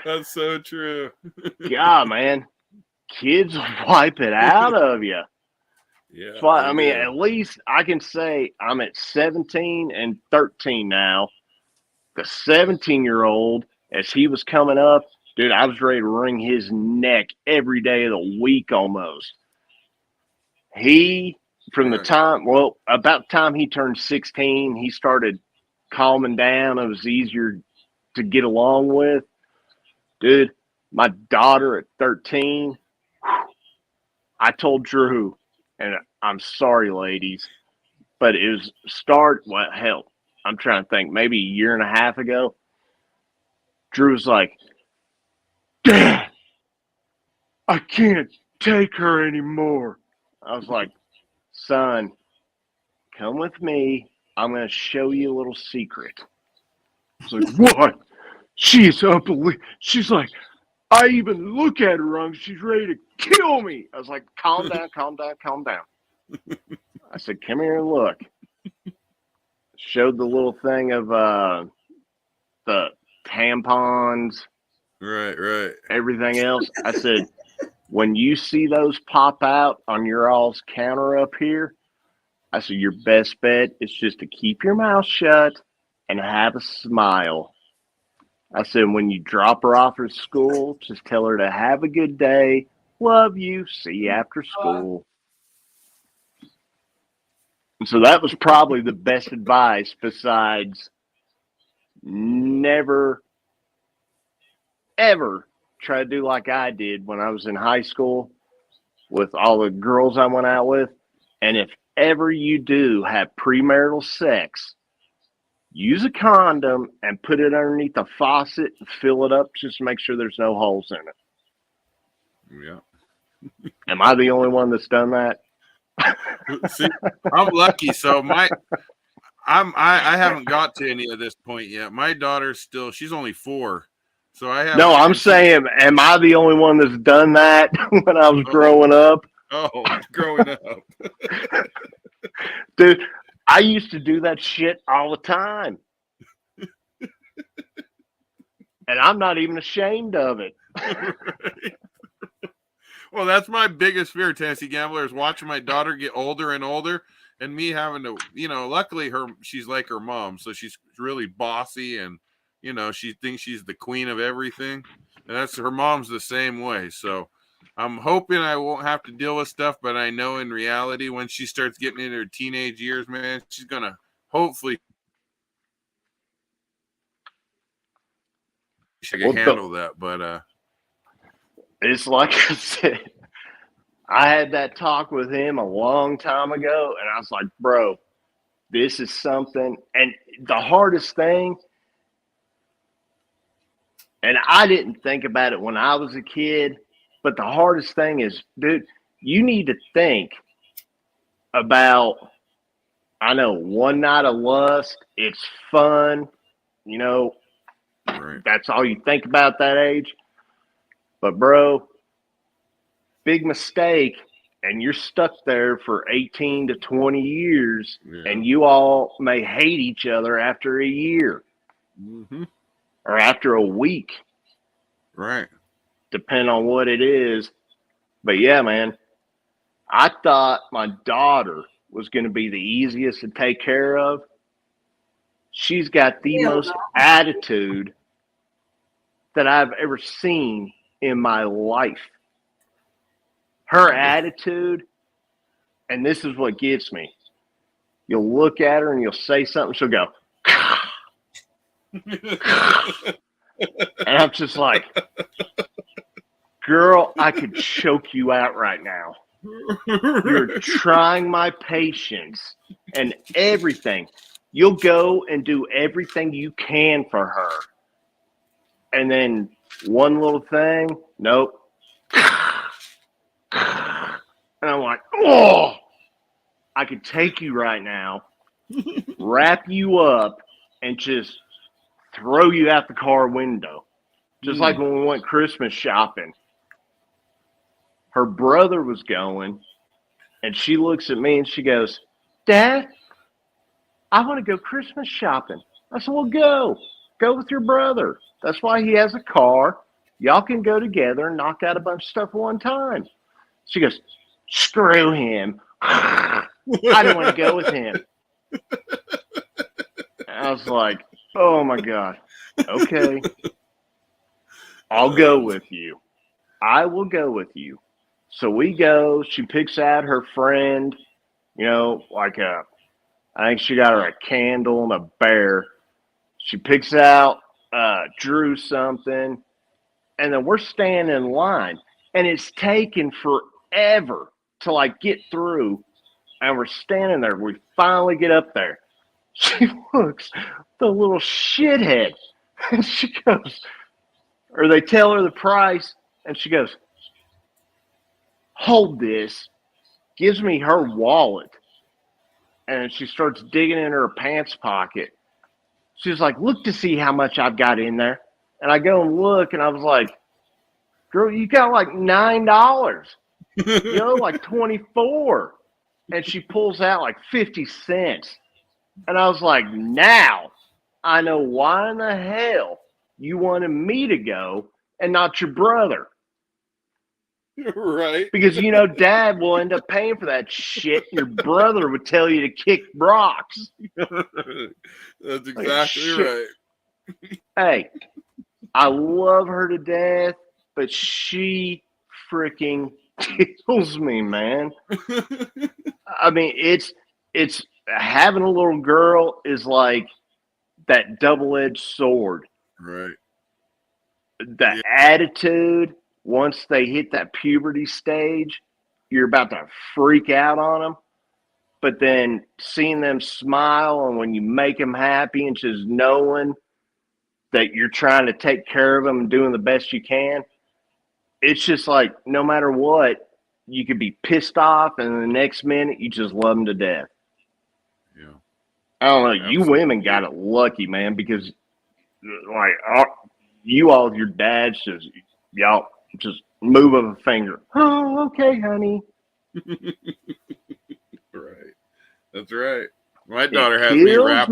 That's so true. Yeah, man. Kids wipe it out of you. Yeah. So, I mean, at least I can say I'm at 17 and 13 now. The 17-year-old, as he was coming up, dude, I was ready to wring his neck every day of the week almost. He, from the time, well, about the time he turned 16, he started calming down. It was easier to get along with. Dude, my daughter at 13, I told Drew, and I'm sorry, ladies, but it was I'm trying to think, maybe a year and a half ago. Drew was like, Dad, I can't take her anymore. I was like, son, come with me. I'm going to show you a little secret. I was like, what? She's unbelievable. She's like, I even look at her wrong. She's ready to kill me. I was like, calm down, calm down, calm down. I said, come here and look. Showed the little thing of the tampons. Right. Everything else. I said, when you see those pop out on your all's counter up here, I said, your best bet is just to keep your mouth shut and have a smile. I said, when you drop her off at school, just tell her to have a good day. Love you. See you after school. And so that was probably the best advice besides never, ever try to do like I did when I was in high school with all the girls I went out with. And if ever you do have premarital sex, use a condom and put it underneath the faucet and fill it up just to make sure there's no holes in it. Yeah. Am I the only one that's done that? See, I'm lucky. So I haven't got to any of this point yet. My daughter's she's only 4. So I have. No, I'm saying, am I the only one that's done that when I was growing up? Oh, growing up. Dude, I used to do that shit all the time. And I'm not even ashamed of it. Right. Well, that's my biggest fear, Tennessee Gambler, is watching my daughter get older and older and me having to, luckily she's like her mom. So she's really bossy and, she thinks she's the queen of everything. And that's her mom's the same way. So I'm hoping I won't have to deal with stuff, but I know in reality, when she starts getting into her teenage years, man, she's going to hopefully she can handle that. But it's like I said, I had that talk with him a long time ago, and I was like, bro, this is something. And the hardest thing, and I didn't think about it when I was a kid, but the hardest thing is, dude, you need to think about, I know, one night of lust, it's fun, right. That's all you think about that age. But, bro, big mistake, and you're stuck there for 18 to 20 years, and you all may hate each other after a year or after a week. Right. Depending on what it is. But, yeah, man, I thought my daughter was going to be the easiest to take care of. She's got the most attitude that I've ever seen in my life. Her attitude, and this is what gets me. You'll look at her and you'll say something, she'll go, and I'm just like, girl, I could choke you out right now. You're trying my patience and everything. You'll go and do everything you can for her. And then one little thing, nope. And I'm like, oh, I could take you right now, wrap you up, and just throw you out the car window. Just like when we went Christmas shopping. Her brother was going, and she looks at me and she goes, Dad, I want to go Christmas shopping. I said, well, go. Go with your brother. That's why he has a car. Y'all can go together and knock out a bunch of stuff at one time. She goes, screw him. I don't want to go with him. And I was like, oh, my God. Okay. I'll go with you. I will go with you. So we go. She picks out her friend, I think she got her a candle and a bear. She picks out Drew something, and then we're standing in line, and it's taken forever to get through, and we're standing there. We finally get up there. She looks the little shithead, and she goes, or they tell her the price, and she goes, hold this, gives me her wallet, and she starts digging in her pants pocket. She's like, look to see how much I've got in there. And I go and look, and I was like, girl, you got like $9, like 24. And she pulls out like 50 cents. And I was like, now I know why in the hell you wanted me to go and not your brother. Right. Because, Dad will end up paying for that shit. Your brother would tell you to kick rocks. That's exactly right. Hey, I love her to death, but she freaking kills me, man. I mean, it's having a little girl is like that double-edged sword. Right. The attitude, once they hit that puberty stage, you're about to freak out on them. But then seeing them smile, and when you make them happy and just knowing that you're trying to take care of them and doing the best you can, it's just like no matter what, you could be pissed off, and the next minute you just love them to death. Yeah. I don't know. You women got it lucky, man, because you all, your dads, y'all just move of a finger. Oh, okay, honey. Right. That's right. My daughter has me wrapped.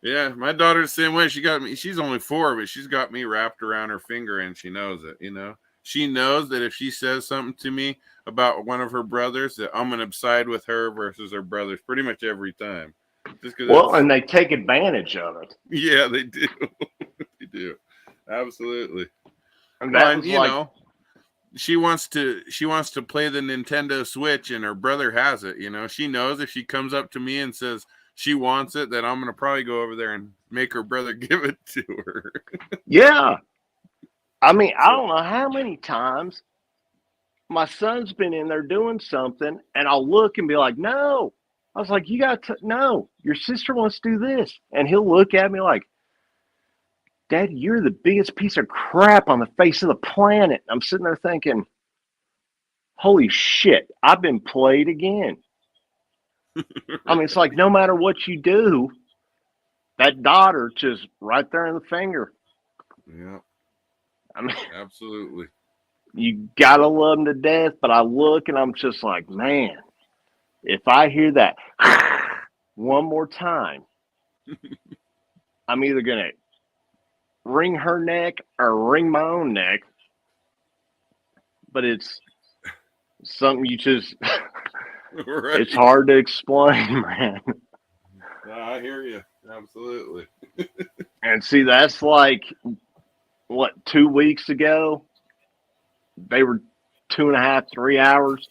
Yeah, my daughter's the same way. She got me. She's only 4, but she's got me wrapped around her finger, and she knows it. You know, she knows that if she says something to me about one of her brothers, that I'm gonna side with her versus her brothers pretty much every time. Just well, and they take advantage of it. Yeah, they do. They do. Absolutely. And that was you know, she wants to play the Nintendo Switch, and her brother has it. You know, she knows if she comes up to me and says she wants it, that I'm gonna probably go over there and make her brother give it to her. Yeah. I mean, I don't know how many times my son's been in there doing something, and I'll look and be like, no. I was like, you got to, no, your sister wants to do this. And he'll look at me like, Dad, you're the biggest piece of crap on the face of the planet. I'm sitting there thinking, holy shit, I've been played again. I mean, it's like no matter what you do, that daughter just right there in the finger. Yeah. I mean, absolutely. You gotta love them to death, but I look and I'm just like, man, if I hear that one more time, I'm either gonna wring her neck or wring my own neck. But it's something you just right. It's hard to explain, man. I hear you. Absolutely. And see, that's like what, 2 weeks ago? They were 2.5, 3 hours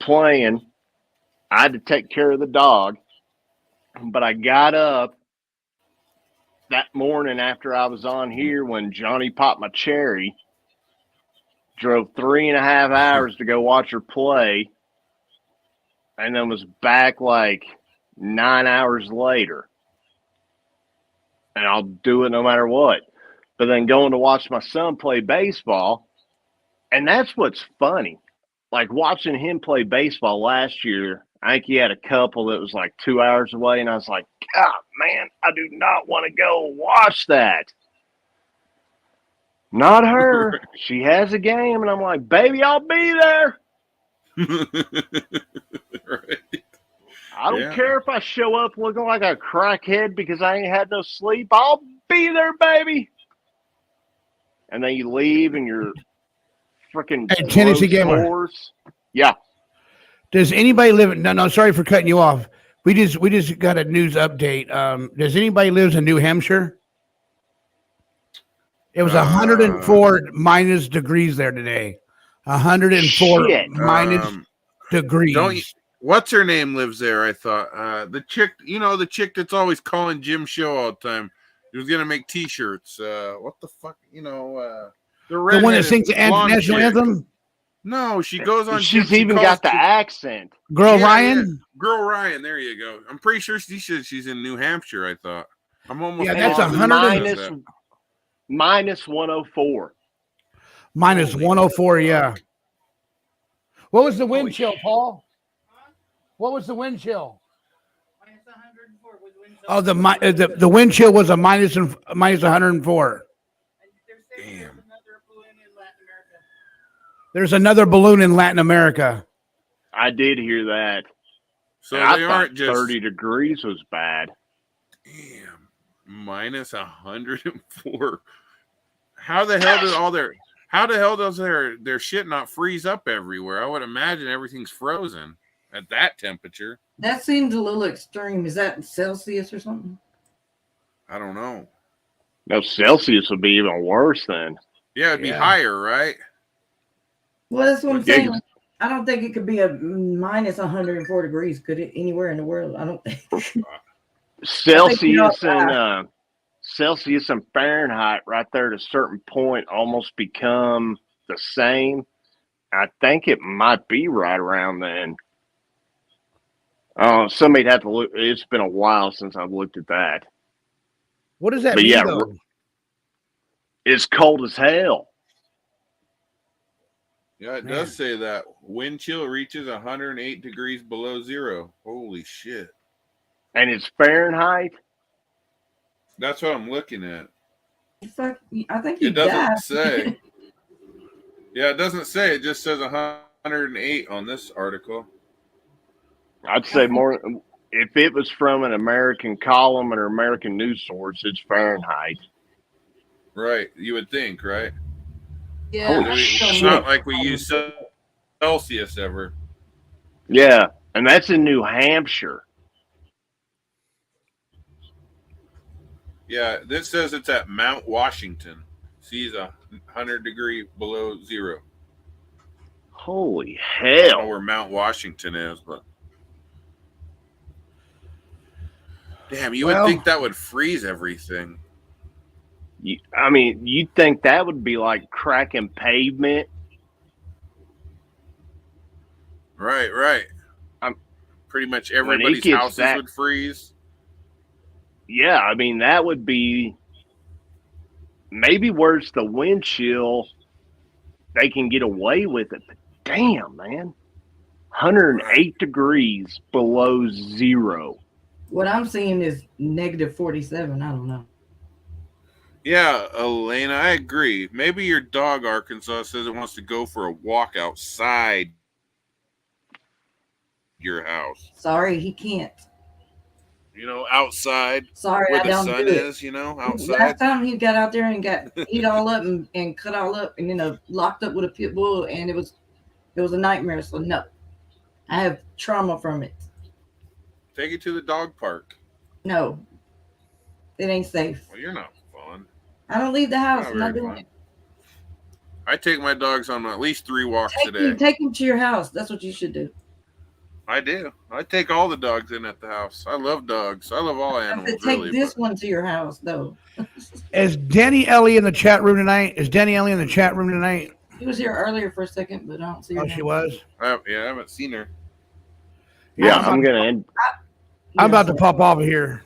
playing. I had to take care of the dog, but I got up that morning after I was on here when Johnny popped my cherry, drove 3.5 hours to go watch her play, and then was back like 9 hours later. And I'll do it no matter what. But then going to watch my son play baseball, and that's what's funny. Like watching him play baseball last year, I think he had a couple that was like 2 hours away, and I was like, God, man, I do not want to go watch that. Not her. She has a game, and I'm like, baby, I'll be there. Right. I don't care if I show up looking like a crackhead because I ain't had no sleep. I'll be there, baby. And then you leave and you're freaking Tennessee Gamer. Horse. Yeah. Does anybody live? No, sorry for cutting you off. We just got a news update. Does anybody lives in New Hampshire? It was 104 minus degrees there today. 104 minus degrees. What's her name lives there? I thought the chick, the chick that's always calling Jim Show all the time. She was gonna make T-shirts. What the fuck? The one that sings the national anthem. No, she goes on. She's even got the accent. Girl Ryan. Girl Ryan. There you go. I'm pretty sure she said she's in New Hampshire. I thought. I'm almost. Yeah, that's 100 minus 104. Minus 104. Yeah. What was the wind chill, Paul? What was the wind chill? Minus 104 was wind chill. Oh, the wind chill was a minus 104. Damn. There's another balloon in Latin America. I did hear that. So and they I aren't thought just 30 degrees was bad. Damn. Minus 104. How the hell does their shit not freeze up everywhere? I would imagine everything's frozen at that temperature. That seems a little extreme. Is that Celsius or something? I don't know. No, Celsius would be even worse then. Yeah, it'd be higher, right? Well, that's what I'm saying. I don't think it could be a minus 104 degrees. Could it anywhere in the world? I don't think. Celsius and Fahrenheit right there at a certain point almost become the same. I think it might be right around then. Somebody'd have to look. It's been a while since I've looked at that. What does that mean, though? It's cold as hell. Yeah, it does say that. Wind chill reaches 108 degrees below zero. Holy shit. And it's Fahrenheit? That's what I'm looking at. I think he It doesn't died. say. Yeah, it doesn't say. It just says 108 on this article. I'd say more. If it was from an American column or American news source, it's Fahrenheit. Right. You would think, right? Yeah. It's not like we use Celsius ever. Yeah, and that's in New Hampshire. Yeah, this says it's at Mount Washington. Seas 100 degree below zero. Holy I don't know hell! where Mount Washington is, but damn, you would think that would freeze everything. I mean, you'd think that would be like cracking pavement. Right. Pretty much When it everybody's gets houses that- would freeze. Yeah, I mean, that would be maybe where's the wind chill, they can get away with it. But damn, man. 108 degrees below zero. What I'm seeing is negative 47. I don't know. Yeah, Elena, I agree. Maybe your dog, Arkansas, says it wants to go for a walk outside your house. Sorry, he can't. You know, outside. Sorry, where I the don't sun do it. is, you know, outside. Last time he got out there and got eat all up and cut all up and locked up with a pit bull, and it was a nightmare. So no, I have trauma from it. Take it to the dog park. No, it ain't safe. Well, you're not fun. I don't leave the house. Not I'm not very doing fun. it. I take my dogs on at least 3 walks a day. Take him to your house. That's what you should do. I do. I take all the dogs in at the house. I love dogs. I love all animals. Take this one to your house, though. Is Danny Ellie in the chat room tonight? Is Danny Ellie in the chat room tonight? She was here earlier for a second, but I don't see her. Oh, now. she was? Yeah, I haven't seen her. Yeah, I'm about to pop off of here.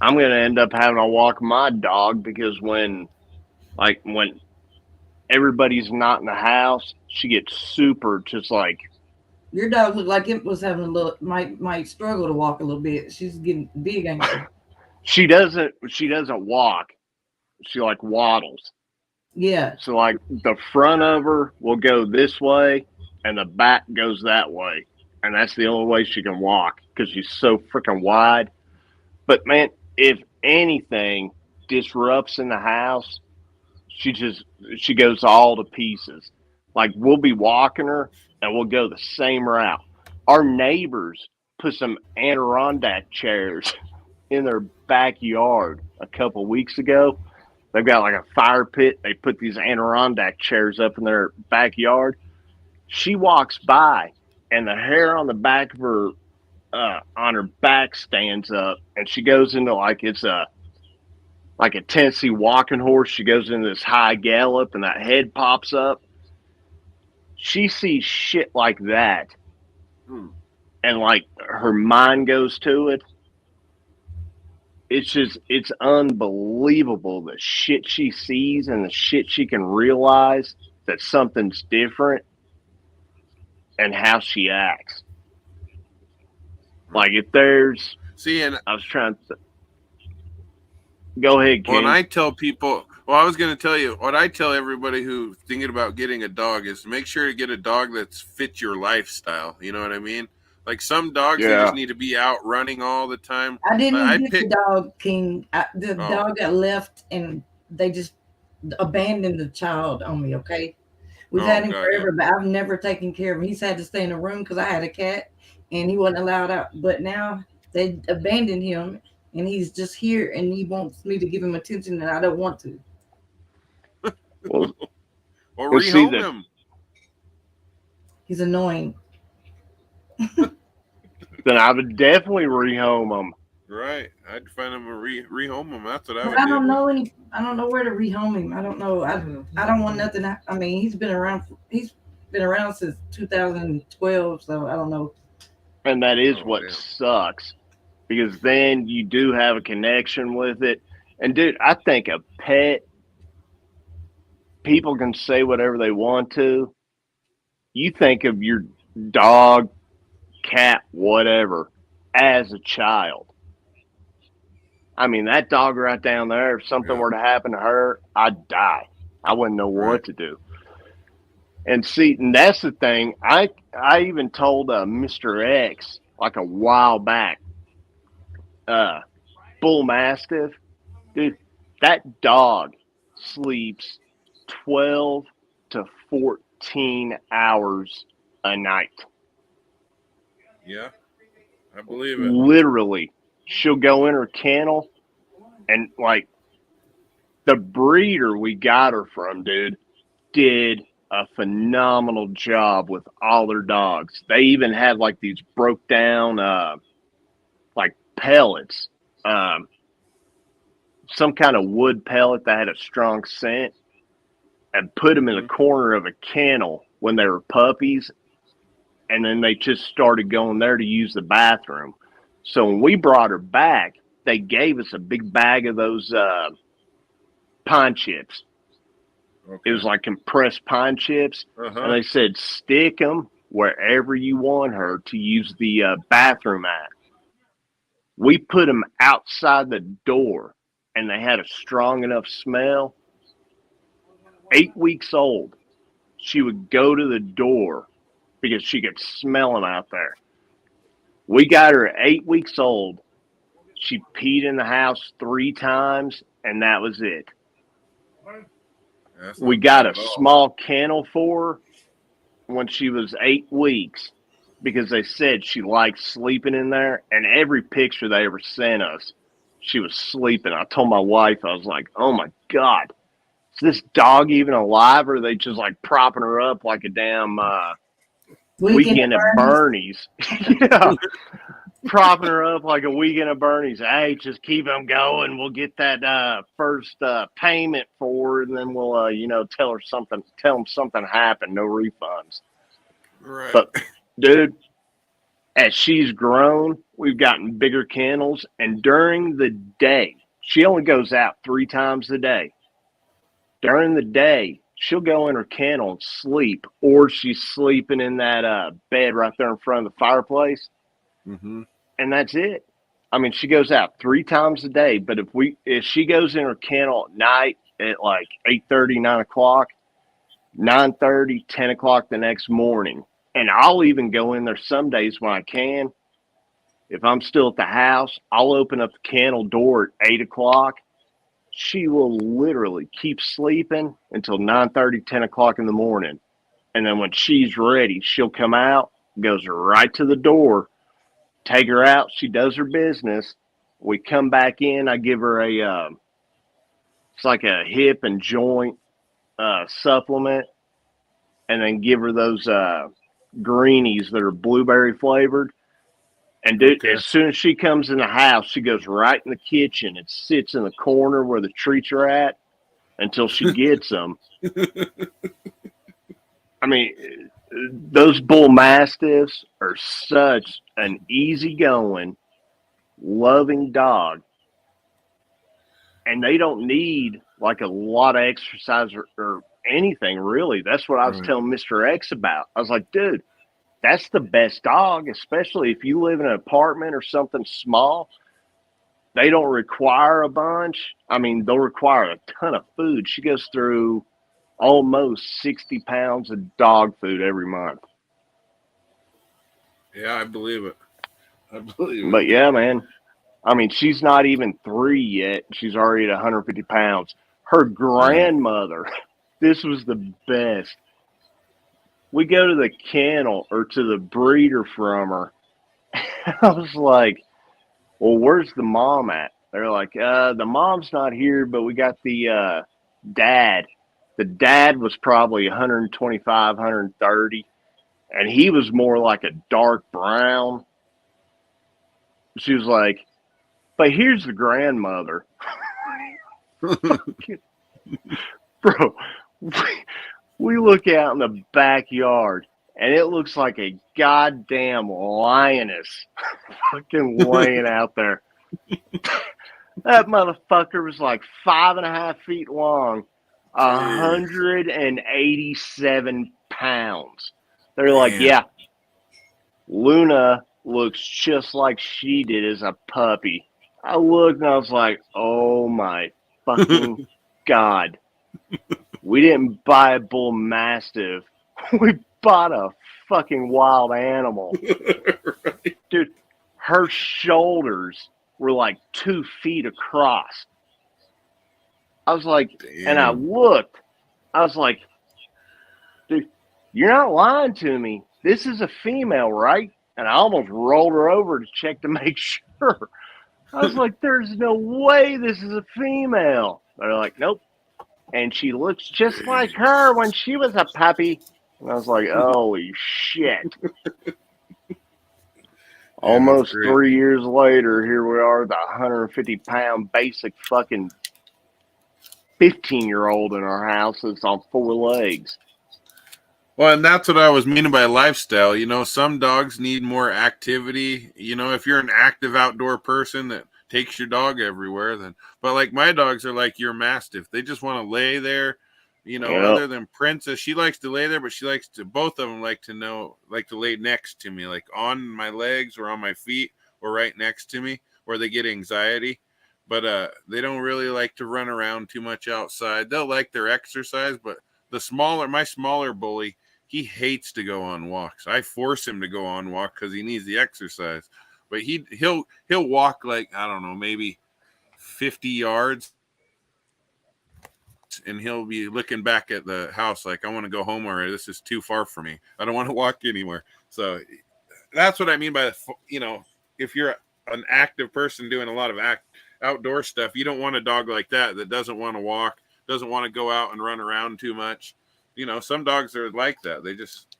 I'm gonna end up having to walk my dog because when everybody's not in the house, she gets super just like. Your dog looked like it was having a little might struggle to walk a little bit. She's getting big, ain't she? She doesn't walk. She like waddles. Yeah. So like the front of her will go this way and the back goes that way. And that's the only way she can walk because she's so freaking wide. But man, if anything disrupts in the house, she goes all to pieces. Like we'll be walking her and we'll go the same route. Our neighbors put some Adirondack chairs in their backyard a couple weeks ago. They've got like a fire pit. They put these Adirondack chairs up in their backyard. She walks by and the hair on the back of her, on her back stands up and she goes into like a Tennessee walking horse. She goes into this high gallop and that head pops up. She sees shit like that. And like her mind goes to it. It's unbelievable the shit she sees and the shit she can realize that something's different and how she acts. Like if there's I was trying to go ahead, King. When I tell people, I was going to tell you what I tell everybody who's thinking about getting a dog is make sure to get a dog that fits your lifestyle. You know what I mean? Like some dogs, they just need to be out running all the time. I didn't get the dog, King. The dog got left and they just abandoned the child on me, okay? We've had him forever, but I've never taken care of him. He's had to stay in a room because I had a cat and he wasn't allowed out. But now they abandoned him and he's just here and he wants me to give him attention and I don't want to. Well, rehome him. He's annoying. Then I would definitely rehome him. Right. I'd find him and rehome him. That's what I would I do. don't know where to rehome him. I don't know. I don't want nothing. I mean, he's been around since 2012, so I don't know. And that is what sucks because then you do have a connection with it. And dude, I think a pet, people can say whatever they want to. You think of your dog, cat, whatever, as a child. I mean, that dog right down there, if something were to happen to her, I'd die. I wouldn't know what to do. And see, and that's the thing. I even told Mr. X like a while back, bull mastiff, dude, that dog sleeps 12 to 14 hours a night. Yeah, I believe it. Literally, she'll go in her kennel and like the breeder we got her from, dude, did a phenomenal job with all their dogs. They even had like these broke down like pellets, some kind of wood pellet that had a strong scent, and put them in the corner of a kennel when they were puppies, and then they just started going there to use the bathroom. So when we brought her back, they gave us a big bag of those pine chips. It was like compressed pine chips, and they said stick them wherever you want her to use the bathroom at. We put them outside the door, and they had a strong enough smell. 8 weeks old, she would go to the door because she could smell them out there. We got her at 8 weeks old. She peed in the house 3 times, and that was it. We got a small kennel for her when she was 8 weeks because they said she liked sleeping in there, and every picture they ever sent us, she was sleeping. I told my wife, I was like, oh my God, is this dog even alive, or are they just like propping her up like a damn weekend at Bernie's? Yeah. Propping her up like a weekend at Bernie's. Hey, just keep them going. We'll get that first payment for her, and then we'll, tell them something happened. No refunds. Right. But, dude, as she's grown, we've gotten bigger kennels, and during the day, she only goes out 3 times a day. During the day, she'll go in her kennel and sleep, or she's sleeping in that bed right there in front of the fireplace. Mm-hmm. And that's it. I mean, she goes out 3 times a day, but if she goes in her kennel at night at like 8:30, 9 o'clock, 9:30, 10 o'clock the next morning, and I'll even go in there some days when I can. If I'm still at the house, I'll open up the kennel door at 8 o'clock. She will literally keep sleeping until 9:30, 10 o'clock in the morning. And then when she's ready, she'll come out, goes right to the door, take her out. She does her business. We come back in. I give her it's like a hip and joint supplement, and then give her those greenies that are blueberry flavored. And dude, as soon as she comes in the house, she goes right in the kitchen and sits in the corner where the treats are at until she gets them. I mean, those bull mastiffs are such an easygoing, loving dog, and they don't need like a lot of exercise or anything really. That's what I was telling Mr. X about. I was like, dude, that's the best dog, especially if you live in an apartment or something small. They don't require a bunch. I mean, they'll require a ton of food. She goes through almost 60 pounds of dog food every month. Yeah, I believe it. But yeah, man. I mean, she's not even 3 yet. She's already at 150 pounds. Her grandmother, this was the best. We go to the kennel or to the breeder from her. I was like, well, where's the mom at? They're like, the mom's not here, but we got the dad. The dad was probably 125, 130, and he was more like a dark brown. She was like, but here's the grandmother. Bro, we look out in the backyard, and it looks like a goddamn lioness fucking laying out there. That motherfucker was like 5.5 feet long, 187 pounds. They're like, yeah, Luna looks just like she did as a puppy. I looked and I was like, oh my fucking God. We didn't buy a bull mastiff. We bought a fucking wild animal. Right. Dude, her shoulders were like 2 feet across. I was like, and I looked, I was like, dude, you're not lying to me. This is a female, right? And I almost rolled her over to check to make sure. I was like, there's no way this is a female. They're like, nope. And she looks just like her when she was a puppy. And I was like, holy shit. Almost 3 years later, here we are, the 150-pound basic fucking 15-year-old in our house that's on 4 legs. Well, and that's what I was meaning by lifestyle. You know, some dogs need more activity. You know, if you're an active outdoor person that takes your dog everywhere, then. But like my dogs are like your mastiff. They just want to lay there. You know, other than Princess, she likes to lay there, but she likes to. Both of them like to lay next to me, like on my legs or on my feet or right next to me, where they get anxiety. But they don't really like to run around too much outside. They'll like their exercise, but my smaller bully, he hates to go on walks. I force him to go on walk because he needs the exercise. But he'll walk like, I don't know, maybe 50 yards, and he'll be looking back at the house like, I want to go home already. This is too far for me. I don't want to walk anywhere. So that's what I mean by, you know, if you're an active person doing a lot of outdoor stuff, you don't want a dog like that doesn't want to walk, doesn't want to go out and run around too much. You know, some dogs are like that. They just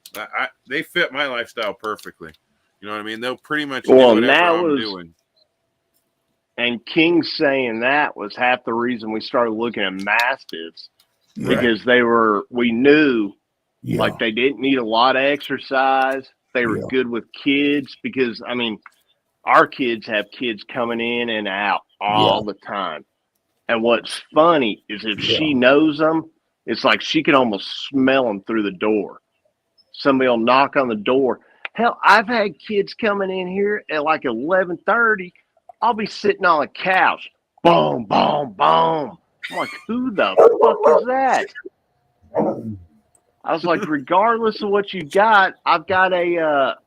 they fit my lifestyle perfectly. You know what I mean? They'll pretty much do whatever I'm doing. And King saying that was half the reason we started looking at mastiffs, because we knew like they didn't need a lot of exercise. They were good with kids, because I mean, our kids have kids coming in and out all the time. And what's funny is if she knows them, it's like she can almost smell them through the door. Somebody will knock on the door. Hell, I've had kids coming in here at like 11:30. I'll be sitting on a couch. Boom, boom, boom. I'm like, who the fuck is that? I was like, regardless of what you got, I've got to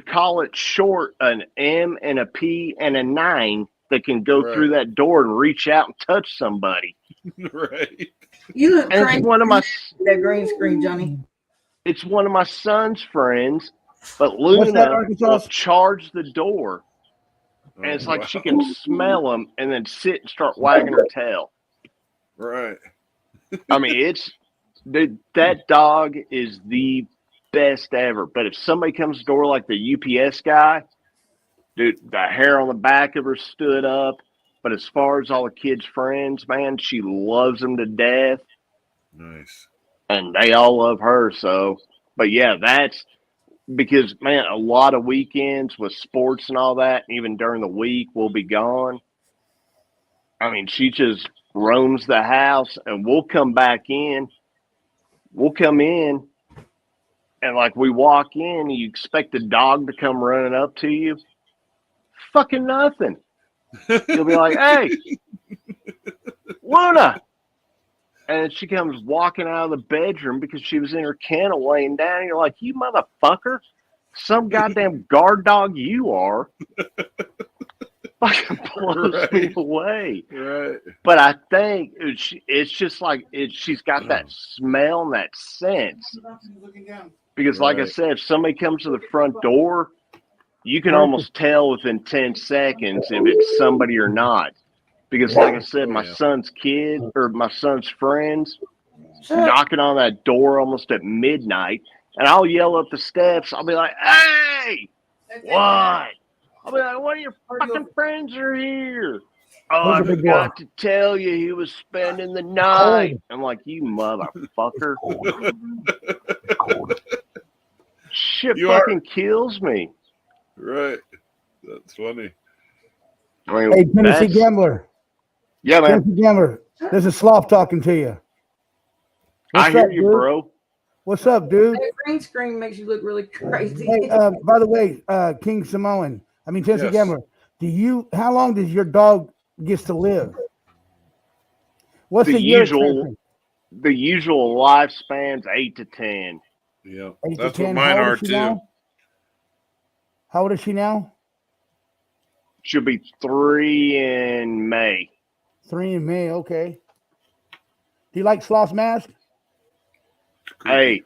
call it short, an M and a P and a 9 that can go through that door and reach out and touch somebody. Right. You look and crazy. It's one of my that green screen, Johnny. It's one of my son's friends, but Luna will charge the door, and it's like she can smell them and then sit and start wagging her tail. Right. I mean, that dog is the best ever. But if somebody comes to the door like the UPS guy, dude, the hair on the back of her stood up. But as far as all the kids' friends, man, she loves them to death. Nice. And they all love her. So, but yeah, that's because, man, a lot of weekends with sports and all that, and even during the week, we'll be gone. I mean, she just roams the house, and we'll come back in. We'll come in, and like we walk in, you expect the dog to come running up to you. Fucking nothing. You'll be like, hey, Luna. And she comes walking out of the bedroom because she was in her kennel laying down. And you're like, you motherfucker. Some goddamn guard dog you are. Fucking blows me away. Right. But I think it's just like she's got that smell and that sense. Because like I said, if somebody comes to the front door, you can almost tell within 10 seconds if it's somebody or not. Because like I said, my son's friends knocking on that door almost at midnight, and I'll yell up the steps. I'll be like, hey, what? I'll be like, one of your fucking friends are here. Oh, I forgot to tell you he was spending the night. I'm like, you motherfucker. Shit fucking kills me. Right. That's funny. I mean, hey, Tennessee Gambler. Yeah, man. Tennessee Gambler. This is Sloth talking to you. I hear you, bro. What's up, dude? That green screen makes you look really crazy. Hey, by the way, King Samoan. I mean, Tennessee Gambler. How long does your dog gets to live? What's the year usual expectancy? the usual lifespan's 8 to 10. Yeah, 8 to that's what 10. mine How old are is she too. now? How old is she now? She'll be 3 in May. 3 in May. Okay. Do you like Sloth Mask? Hey,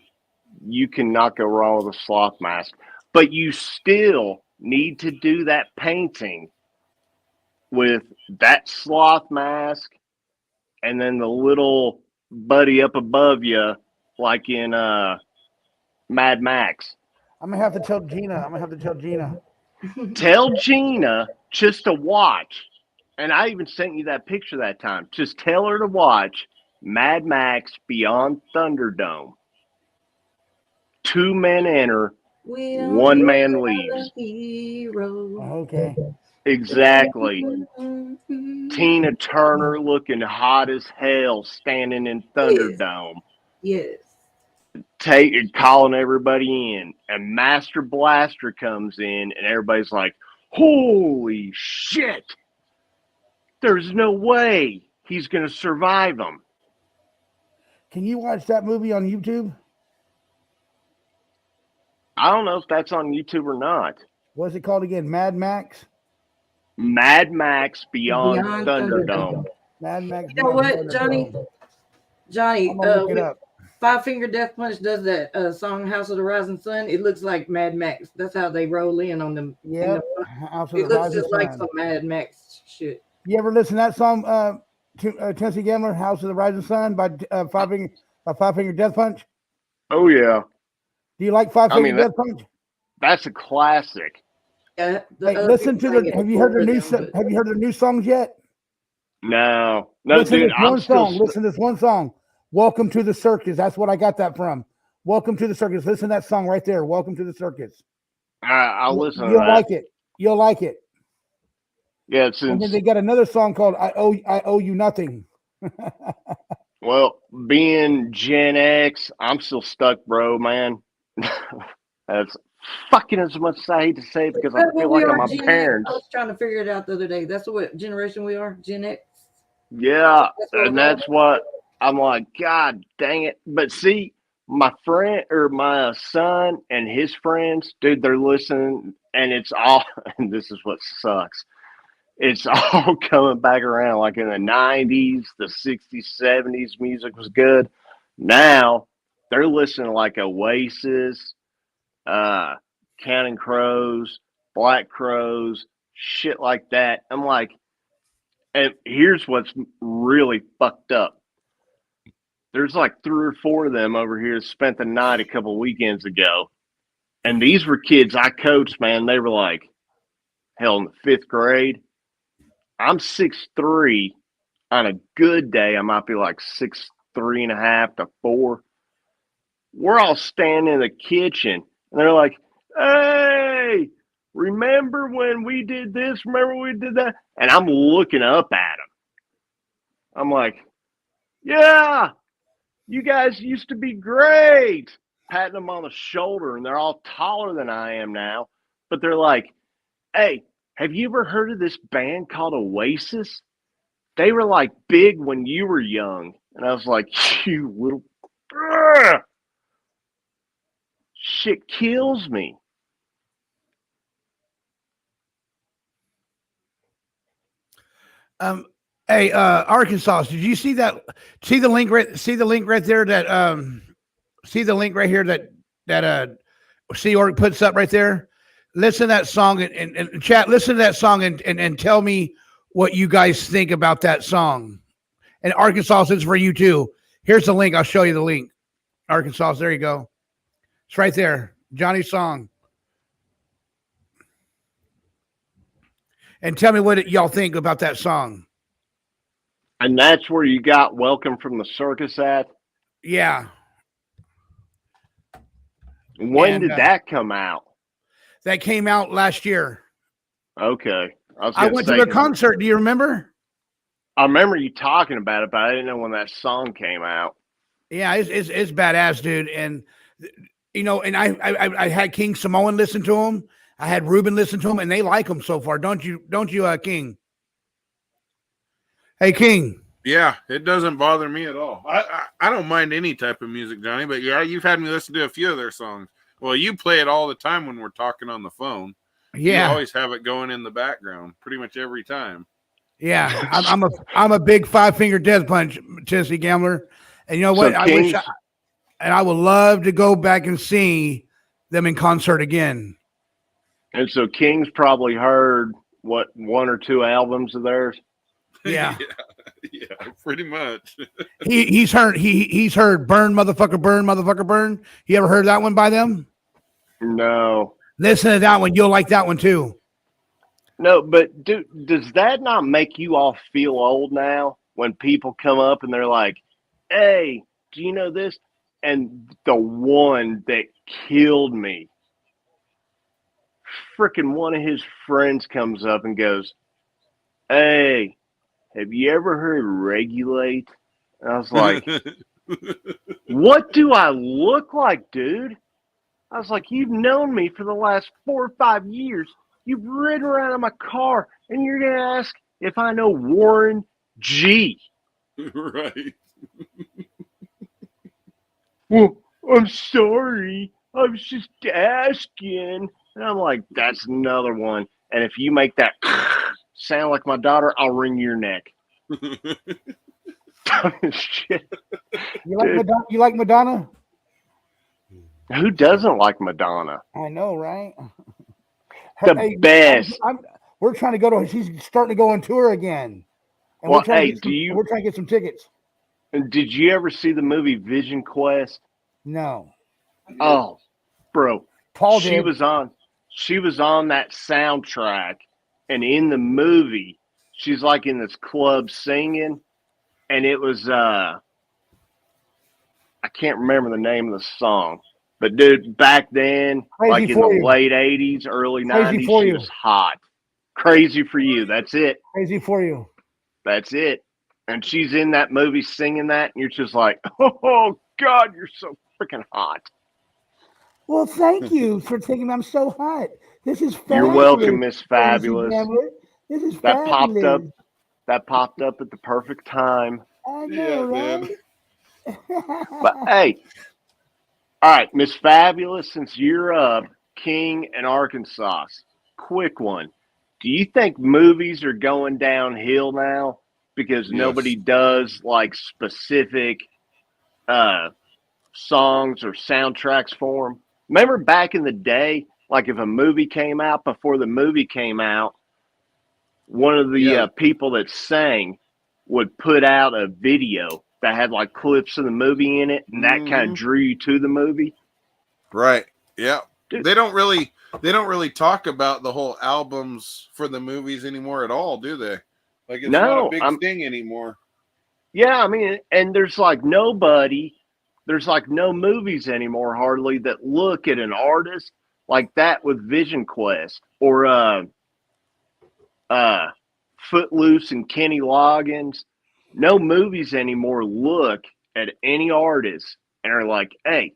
you cannot go wrong with a sloth mask, but you still need to do that painting with that sloth mask and then the little buddy up above you, like in Mad Max. I'm gonna have to tell Gina. Tell Gina just to watch, and I even sent you that picture that time. Just tell her to watch Mad Max Beyond Thunderdome. 2 men enter, We 1 man leaves. Okay. Exactly. Tina Turner looking hot as hell standing in Thunderdome. Yes. Calling everybody in. And Master Blaster comes in and everybody's like, holy shit. There's no way he's going to survive him. Can you watch that movie on YouTube? I don't know if that's on YouTube or not. What's it called again? Mad Max? Mad Max Beyond Thunderdome. Mad Max. You know what, Johnny? Johnny, I'm gonna look it up. Five Finger Death Punch does that song "House of the Rising Sun." It looks like Mad Max. That's how they roll in on them. Yeah, it looks just like some Mad Max shit. You ever listen to that song, Tennessee Gambler, "House of the Rising Sun" by Five Finger Death Punch? Oh yeah. Do you like Five Finger Death Punch? That's a classic. Hey, listen to the. Have you heard the new? Have you heard the new songs yet? No, Listen dude. to this one song. Welcome to the Circus. That's what I got that from. Welcome to the Circus. Listen to that song right there. Welcome to the Circus. I'll listen. You'll like it. You'll like it. Yeah, it's and then they got another song called "I Owe You Nothing." Well, being Gen X, I'm still stuck, bro, man. That's fucking as much as I hate to say it because I feel like I'm my parents. I was trying to figure it out the other day. That's what generation we are, Gen X. Yeah, and that's what I'm like, God dang it. But see, my friend or my son and his friends, dude, they're listening, and it's all, and this is what sucks. It's all coming back around. Like in the 90s, the 60s, 70s, music was good. Now they're listening to like Oasis, Counting Crows, Black Crows, shit like that. I'm like, and here's what's really fucked up. There's like 3 or 4 of them over here that spent the night a couple weekends ago. And these were kids I coached, man. They were like, hell, in the 5th grade. I'm 6'3". On a good day, I might be like 6'3.5" to 4. We're all standing in the kitchen, and they're like, hey, remember when we did this? Remember when we did that? And I'm looking up at them. I'm like, yeah, you guys used to be great. Patting them on the shoulder, and they're all taller than I am now. But they're like, hey, have you ever heard of this band called Oasis? They were like big when you were young. And I was like, you little... Ugh! Shit kills me. Hey, Arkansas, did you see that? See the link right there that see the link right here that Sea Org puts up right there? Listen to that song and chat, listen to that song and tell me what you guys think about that song. And Arkansas, it's for you too. Here's the link. I'll show you the link. Arkansas, there you go. It's right there. Johnny's song. And tell me what y'all think about that song. And that's where you got Welcome from the Circus at? Yeah. When did that come out? That came out last year. Okay. I went to their concert. Do you remember? I remember you talking about it, but I didn't know when that song came out. Yeah, it's badass, dude. And you know, and I had King Samoan listen to him, I had Ruben listen to them, and they like them so far. Don't you, King? Hey, King. Yeah, it doesn't bother me at all. I don't mind any type of music, Johnny. But yeah, you've had me listen to a few of their songs. Well, you play it all the time when we're talking on the phone. Yeah, you always have it going in the background, pretty much every time. Yeah, I'm a big 5 Finger Death Punch Tennessee Gambler, and you know what? So I would love to go back and see them in concert again. And so King's probably heard what 1 or 2 albums of theirs. Yeah, yeah, pretty much. he's heard Burn Motherfucker Burn Motherfucker Burn. You ever heard that one by them? No. Listen to that one. You'll like that one too. No, but does that not make you all feel old now when people come up and they're like, hey, do you know this? And the one that killed me, freaking one of his friends comes up and goes, hey, have you ever heard Regulate? And I was like, what do I look like, dude? I was like, you've known me for the last 4 or 5 years. You've ridden around in my car, and you're going to ask if I know Warren G. Right. Well, I'm sorry. I was just asking. And I'm like, that's another one. And if you make that sound like my daughter, I'll wring your neck. Shit. You like Madonna? Who doesn't like Madonna? I know, right? The best. We're trying to go to. She's starting to go on tour again. And Well, we're trying hey, we're trying to get some tickets. Did you ever see the movie Vision Quest? No. Oh, bro. Paul She did. was on that soundtrack, and in the movie, she's like in this club singing, and it was I can't remember the name of the song. But dude, back then, Crazy like in for the you. late 80s, early Crazy 90s, for she you. was hot. Crazy for you. That's it. Crazy for you. That's it. And she's in that movie singing that, and you're just like, oh, God, you're so freaking hot. Well, thank you for taking me. I'm so hot. This is fabulous. You're welcome, Miss Tennessee Fabulous. Gambler. This is That fabulous. popped up at the perfect time. I know, right? But hey, all right, Miss Fabulous, since you're up, King and Arkansas, quick one. Do you think movies are going downhill now because nobody does like specific songs or soundtracks for them? Remember back in the day, like if a movie came out, before the movie came out, one of the people that sang would put out a video that had like clips of the movie in it, and that kind of drew you to the movie. Right. Yeah. Dude. They don't really talk about the whole albums for the movies anymore at all, do they? Like it's not a big thing anymore. Yeah, I mean, and there's like no movies anymore hardly that look at an artist like that with Vision Quest or Footloose and Kenny Loggins. No movies anymore look at any artist and are like, hey,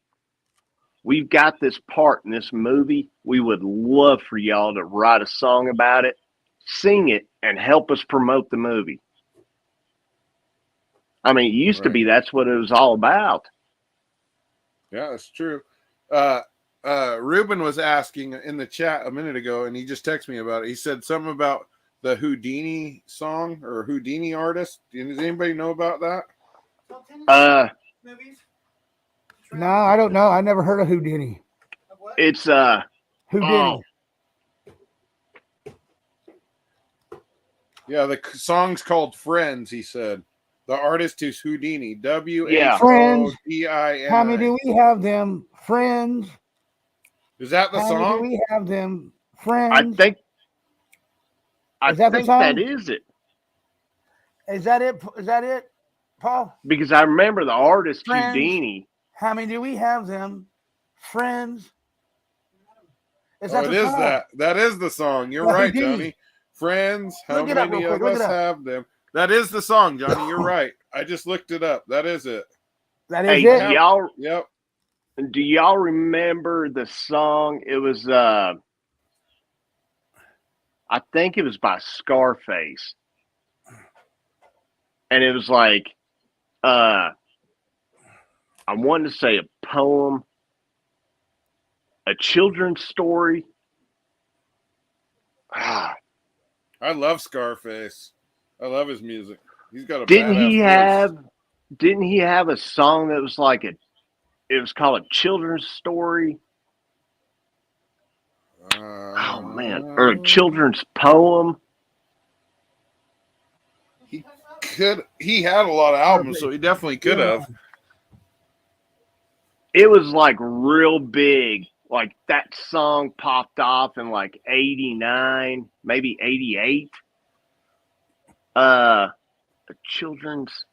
we've got this part in this movie. We would love for y'all to write a song about it, sing it, and help us promote the movie. I mean, it used to be that's what it was all about. Yeah, that's true. Ruben was asking in the chat a minute ago, and he just texted me about it. He said something about the Houdini song or Houdini artist. Does anybody know about that? No, I don't know. I never heard of Houdini. It's Houdini. Yeah, the song's called Friends, he said. The artist is Houdini. Friends. W-H-O-D-I-N-I. How many do we have them? Friends. Is that the How song? many do we have them? Friends. I think that is it. Is that it? Is that it, Paul? Because I remember the artist Friends. Houdini. How many do we have them? Friends. It is that. That is the song. You're right, Johnny. Friends. How many of us have them? That is the song, Johnny. You're right. I just looked it up. That is it. That is it. Do y'all remember the song? It was I think it was by Scarface. And it was like, I wanted to say a poem, a children's story. I love Scarface. I love his music. He's got a Didn't badass voice. he have a song that was like it was called a children's story? Oh man, or a children's poem. He had a lot of albums, so he definitely could have. It was like real big. Like that song popped off in like 89, maybe 88. A children's.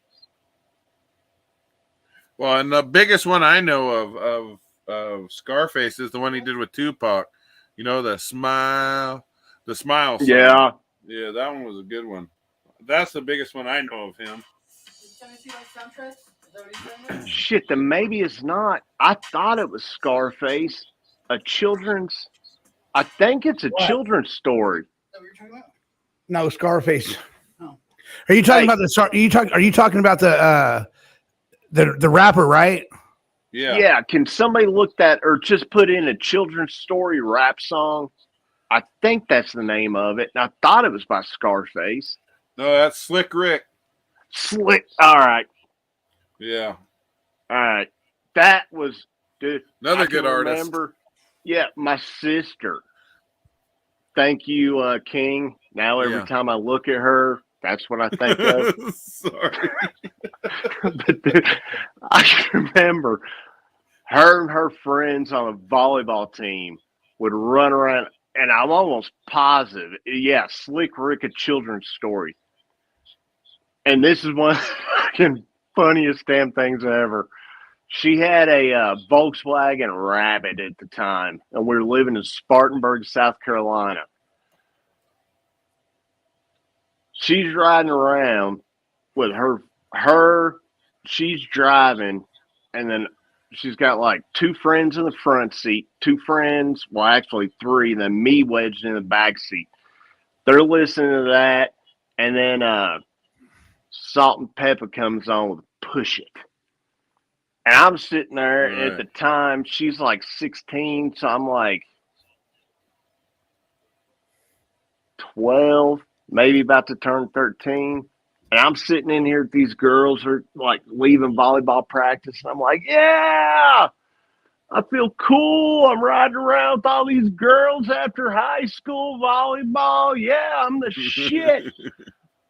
Well, and the biggest one I know of Scarface is the one he did with Tupac. You know, the smile song. Yeah. Yeah, that one was a good one. That's the biggest one I know of him. Shit, then maybe it's not. I thought it was Scarface. A children's. I think it's a children's story. No, Scarface. Are you talking about the? Are you talking about the rapper, right? Yeah. Yeah. Can somebody look that or just put in a children's story rap song? I think that's the name of it. And I thought it was by Scarface. No, that's Slick Rick. Slick. All right. Yeah. All right. That was, dude. Another good artist. Yeah, my sister. Thank you, King. Now every time I look at her, that's what I think of. Sorry. But dude, I remember her and her friends on a volleyball team would run around, and I'm almost positive, yeah, Slick Rick, a children's story. And this is one of the fucking funniest damn things ever. She had a Volkswagen Rabbit at the time, and we were living in Spartanburg, South Carolina. She's riding around with she's driving, and then she's got like two friends in the front seat, two friends, well, actually three, and then me wedged in the back seat. They're listening to that, and then Salt and Pepper comes on with Push It. And I'm sitting there, and at the time, she's like 16, so I'm like 12, maybe about to turn 13. And I'm sitting in here, these girls are like leaving volleyball practice, and I'm like, yeah, I feel cool. I'm riding around with all these girls after high school volleyball. Yeah, I'm the shit.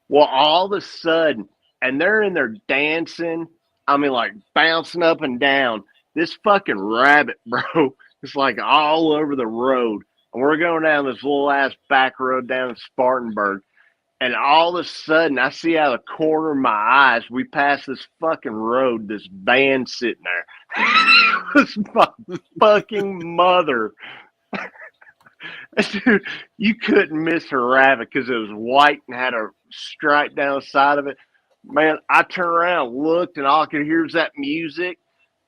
Well, all of a sudden, and they're in there dancing, I mean, like bouncing up and down. This fucking rabbit, bro, is like all over the road. And we're going down this little ass back road down in Spartanburg. And all of a sudden, I see out of the corner of my eyes, we pass this fucking road, this van sitting there. This my fucking mother. Dude, you couldn't miss her rabbit because it was white and had a stripe down the side of it. Man, I turned around, looked, and all I could hear was that music.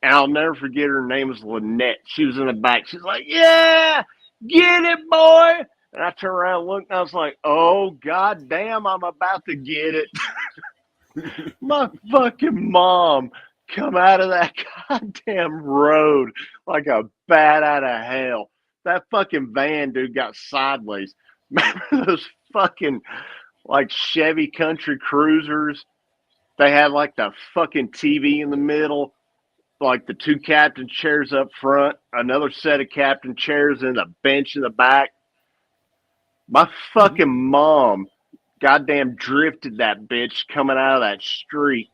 And I'll never forget her name was Lynette. She was in the back. She's like, yeah, get it, boy. And I turned around and looked, and I was like, oh, God damn, I'm about to get it. My fucking mom come out of that goddamn road like a bat out of hell. That fucking van, dude, got sideways. Remember those fucking, like, Chevy Country Cruisers? They had, like, the fucking TV in the middle, like the two captain chairs up front, another set of captain chairs, and a bench in the back. My fucking mom goddamn drifted that bitch coming out of that street.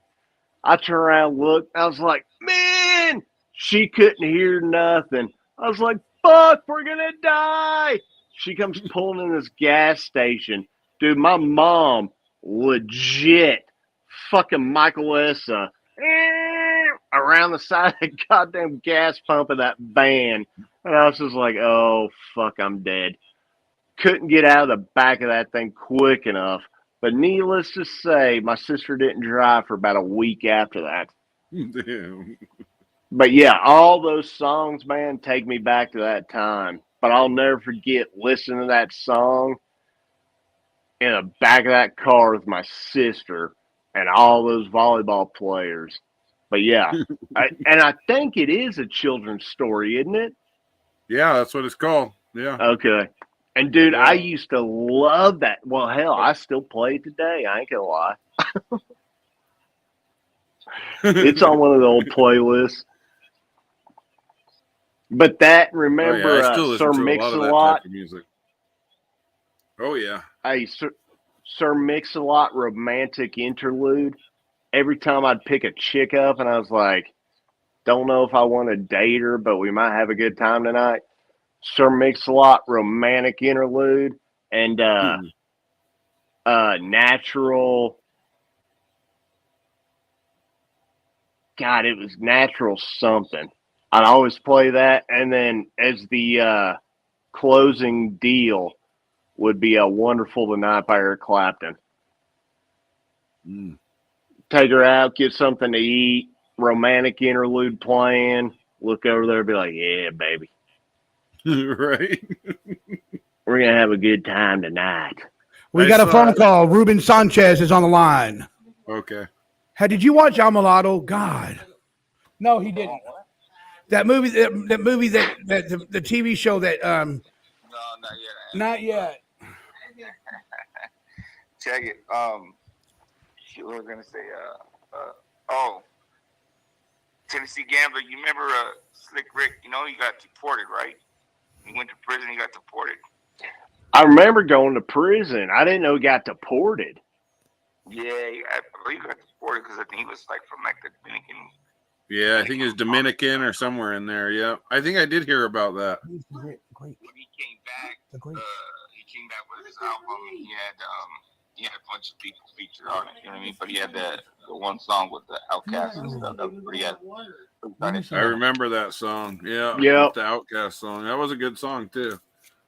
I turned around and looked. I was like, man, she couldn't hear nothing. I was like, fuck, we're going to die. She comes pulling in this gas station. Dude, my mom legit fucking Michael Essa around the side of the goddamn gas pump of that van. And I was just like, oh, fuck, I'm dead. Couldn't get out of the back of that thing quick enough. But needless to say, my sister didn't drive for about a week after that. Damn. But yeah, all those songs, man, take me back to that time. But I'll never forget listening to that song in the back of that car with my sister and all those volleyball players. But yeah, I think it is a children's story, isn't it? Yeah, that's what it's called. Yeah. Okay. And dude, Yeah. I used to love that. Well, hell, I still play it today. I ain't gonna lie. It's on one of the old playlists. But that, remember, Oh, yeah. I still listen Sir to a lot of that Mix-a-Lot? type of music. Oh yeah. Hey, Sir Mix-a-Lot romantic interlude. Every time I'd pick a chick up and I was like, don't know if I want to date her, but we might have a good time tonight. Sir Mix-a-Lot romantic interlude and natural. God, it was natural something. I'd always play that, and then as the closing deal would be a Wonderful Tonight by Eric Clapton. Take her out, get something to eat, romantic interlude playing, look over there and be like, yeah, baby. Right. We're going to have a good time tonight. We got a phone call. Ruben Sanchez is on the line. Okay. Hey, did you watch Amalado? God. No, he didn't. That movie, that movie, that the TV show that No, not yet. not yet. Check it. What was I gonna say? Tennessee Gambler. You remember Slick Rick? You know, he got deported, right? He went to prison. He got deported. I remember going to prison. I didn't know he got deported. Yeah, he got deported because I think he was like from like the Dominican. Yeah, I think it's Dominican or somewhere in there. Yeah, I think I did hear about that. When he came back, he came back with his album. He had a bunch of people featured on it. You know what I mean? But he had the one song with the Outkast and stuff. That was pretty. I remember that song. Yeah, Yep. The Outkast song. That was a good song too.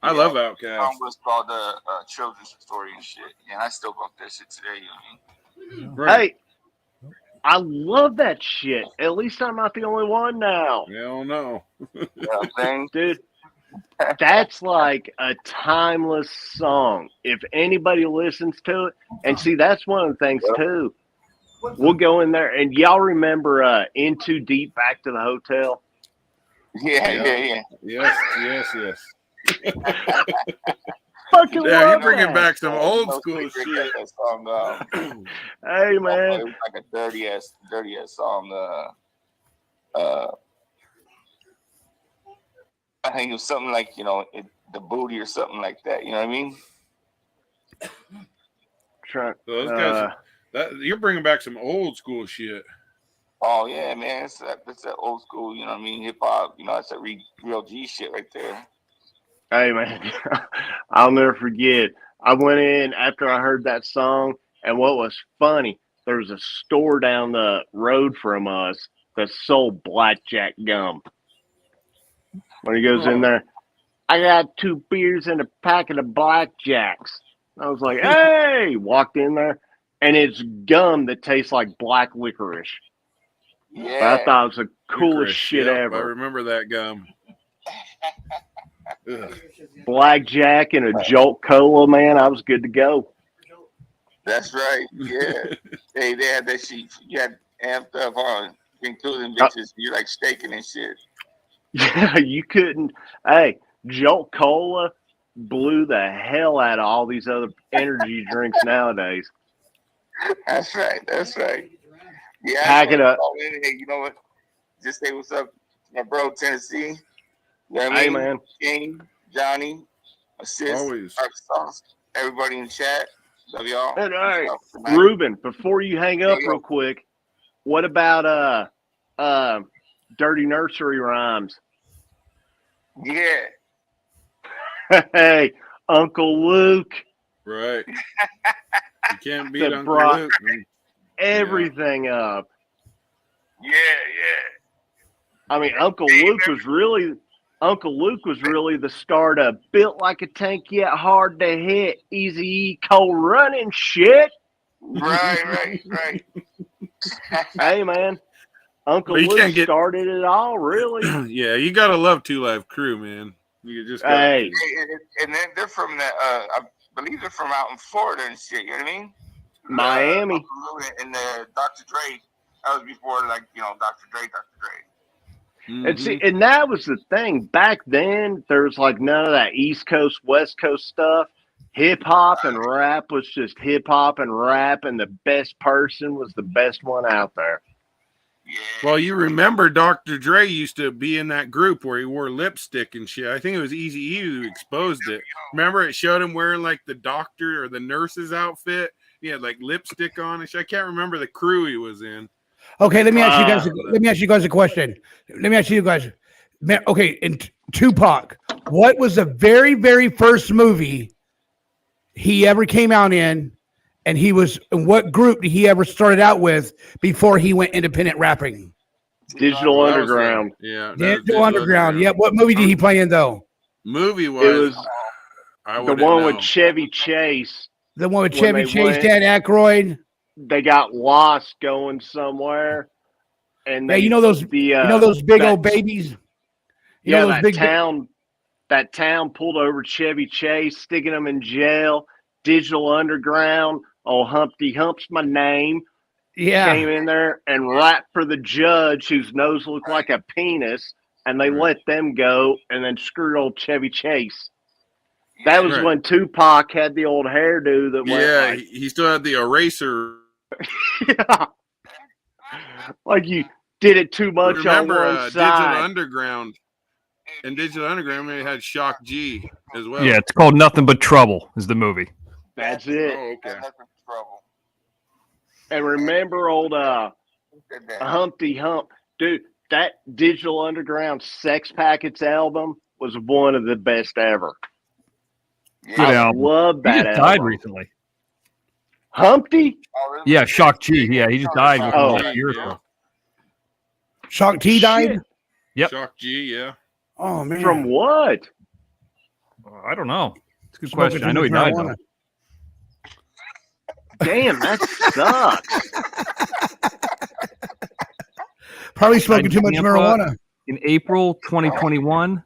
I love Outkast. The song was called Children's Story and shit. And I still bump that shit today. You know what I mean? Right. Hey, I love that shit. At least I'm not the only one now. Hell no. Dude, that's like a timeless song. If anybody listens to it, and see, that's one of the things too. We'll go in there, and y'all remember In Too Deep, Back to the Hotel? Yeah. Yes. Fucking yeah, love you're bringing that. back some old school shit. Hey, man. It was like a dirty ass song. I think it was something like, you know, the booty or something like that. You know what I mean? Those guys, you're bringing back some old school shit. Oh yeah, man, it's that old school. You know what I mean? Hip hop. You know, that's that real G shit right there. Hey, man, I'll never forget. I went in after I heard that song, and what was funny, there was a store down the road from us that sold blackjack gum. When he goes in there, I got 2 beers and a packet of blackjacks. I was like, hey, walked in there, and it's gum that tastes like black licorice. Yeah. But I thought it was the coolest Licorice, shit yep, ever. I remember that gum. Blackjack and a Jolt Cola, man. I was good to go. That's right. Yeah. Hey, they had that shit. You had amped up on including bitches. You're like staking and shit. Yeah, you couldn't. Hey, Jolt Cola blew the hell out of all these other energy drinks nowadays. That's right. Yeah. Pack it up. Hey, you know what? Just say what's up, my bro, Tennessee. You know what I Hey, mean? man. King, Johnny, Assist, Always. Arkansas, everybody in the chat. Love y'all. And, all right, Ruben, before you hang up real quick, what about Dirty Nursery Rhymes? Yeah. Hey, Uncle Luke. Right. You can't beat That Uncle brought Luke. everything up. Yeah. I mean, Uncle Luke was really the start of built like a tank yet hard to hit, easy cold running shit. Right. Hey, man. Uncle But you Luke can't get- started it all, really. Yeah, you gotta love 2 Live Crew, man. You just gotta. Hey. And then they're from the believe they're from out in Florida and shit. You know what I mean? Miami. And the Dr. Dre. That was before, like, Dr. Dre. Mm-hmm. And see, and that was the thing. Back then, there was like none of that East Coast, West Coast stuff. Hip hop and rap was just hip hop and rap, and the best person was the best one out there. Well, you remember Dr. Dre used to be in that group where he wore lipstick and shit. I think it was Eazy-E who exposed it. Remember, it showed him wearing like the doctor or the nurse's outfit. He had like lipstick on and shit. I can't remember the crew he was in. Okay, let me ask you guys. Let me ask you guys a question. Let me ask you guys. Okay, in Tupac, what was the very, very first movie he ever came out in, and he was in what group did he ever started out with before he went independent rapping? Digital Underground. Yeah, Digital Underground. Yeah, what movie did he play in though? Movie It was the one with Chevy Chase. The one with Chevy Chase, Dan Aykroyd. They got lost going somewhere, and yeah, you know those big old babies. That town pulled over Chevy Chase, sticking them in jail. Digital Underground. Oh, Humpty Hump's my name. Yeah, came in there and rapped for the judge, whose nose looked like a penis, and they let them go, and then screwed old Chevy Chase. That was when Tupac had the old hairdo that went. Yeah, like, he still had the eraser. Yeah. Like you did it too much. Remember, on one side. Digital Underground. And Digital Underground, they had Shock G as well. Yeah, it's called Nothing But Trouble is the movie. That's it. Oh, okay. And remember old Humpty Hump. Dude, that Digital Underground Sex Packets album was one of the best ever. Good album. Love that He just album. died recently. Humpty? Yeah, Shock G. Yeah, he just died within a year or so. Shock T died? Yep. Shock G, yeah. Oh, man. From what? I don't know. It's a good Smoking question. I too know he much died, marijuana. though. Damn, that sucks. Probably smoking too much Tampa marijuana. In April 2021.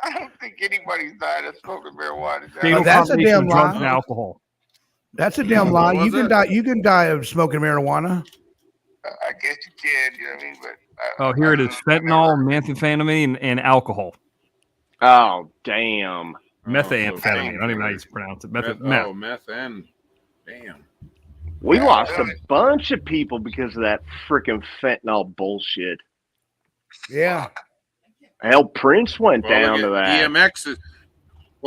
I don't think anybody's died of smoking marijuana. That's a damn drugs lie. and alcohol. That's a damn lie. You can die. You can die of smoking marijuana. I guess you can. You know what I mean? But Oh, here it is: fentanyl, methamphetamine, and alcohol. Oh, damn. Methamphetamine. I don't even know how you pronounce it. Meth. Oh, meth and damn. We lost a bunch of people because of that freaking fentanyl bullshit. Yeah. Hell, Prince went down to that. DMX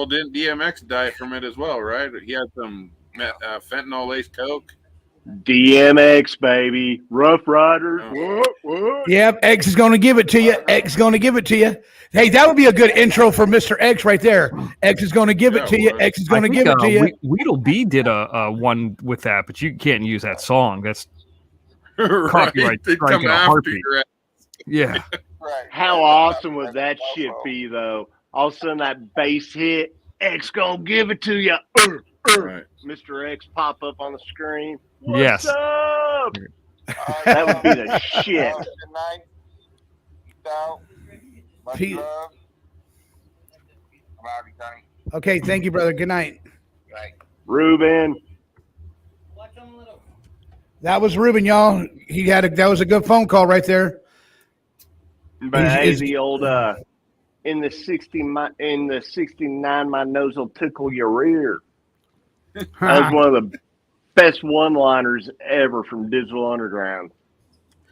didn't DMX die from it as well, right? He had some fentanyl laced coke. DMX, baby. Rough Riders. What? Yep. X is going to give it to you. X is going to give it to you. Hey, that would be a good intro for Mr. X right there. X is going to give it to you. X is going to give it to you. Weedle B did a one with that, but you can't use that song. That's Right. copyright They strike come in a after heartbeat. your ass. Yeah. How awesome would that shit be, though? All of a sudden, that bass hit. X gonna give it to you. Right. Mr. X pop up on the screen. Yes. What's up? That would be the shit. Good night. Peace out. Much Peace. love. I'm out, Johnny. Okay. Thank you, brother. Good night. Right. Ruben. That was Ruben, y'all. That was a good phone call right there. But hey, the old in the 69, my nose will tickle your rear. That was one of the best one-liners ever from Digital Underground.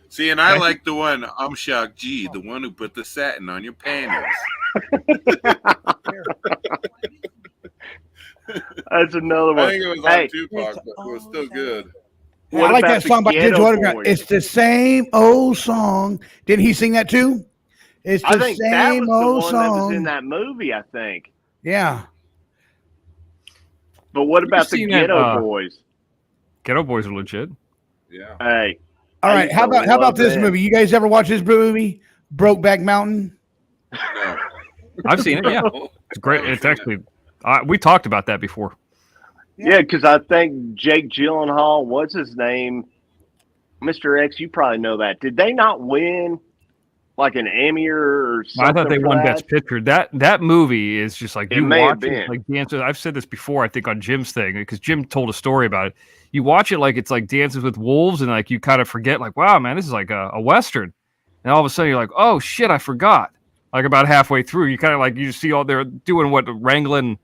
See, and I like the one, I'm Shock G, the one who put the satin on your panties. That's another one. I think it was on Tupac, but it was still good. Yeah, I like that song by Digital Underground. It's the same old song. Didn't he sing that too? It's the I think that same was the old one song. that was in that movie, I think. Yeah. But what about the seen Ghetto that, Boys? Ghetto Boys are legit. Yeah. Hey. All right. How about this that. movie? You guys ever watch this movie, Brokeback Mountain? No. I've seen it. Yeah, it's great. It's actually we talked about that before. Yeah, because I think Jake Gyllenhaal, what's his name? Mr. X, you probably know that. Did they not win like an Emmy or something? I thought they for won that? Best Picture. That movie is just like It you may have watch it been. like Dances. I've said this before, I think on Jim's thing, because Jim told a story about it. You watch it like it's like Dances with Wolves, and like you kind of forget, like, wow, man, this is like a Western. And all of a sudden you're like, oh shit, I forgot. Like about halfway through, you kind of like you see all they're doing what, wrangling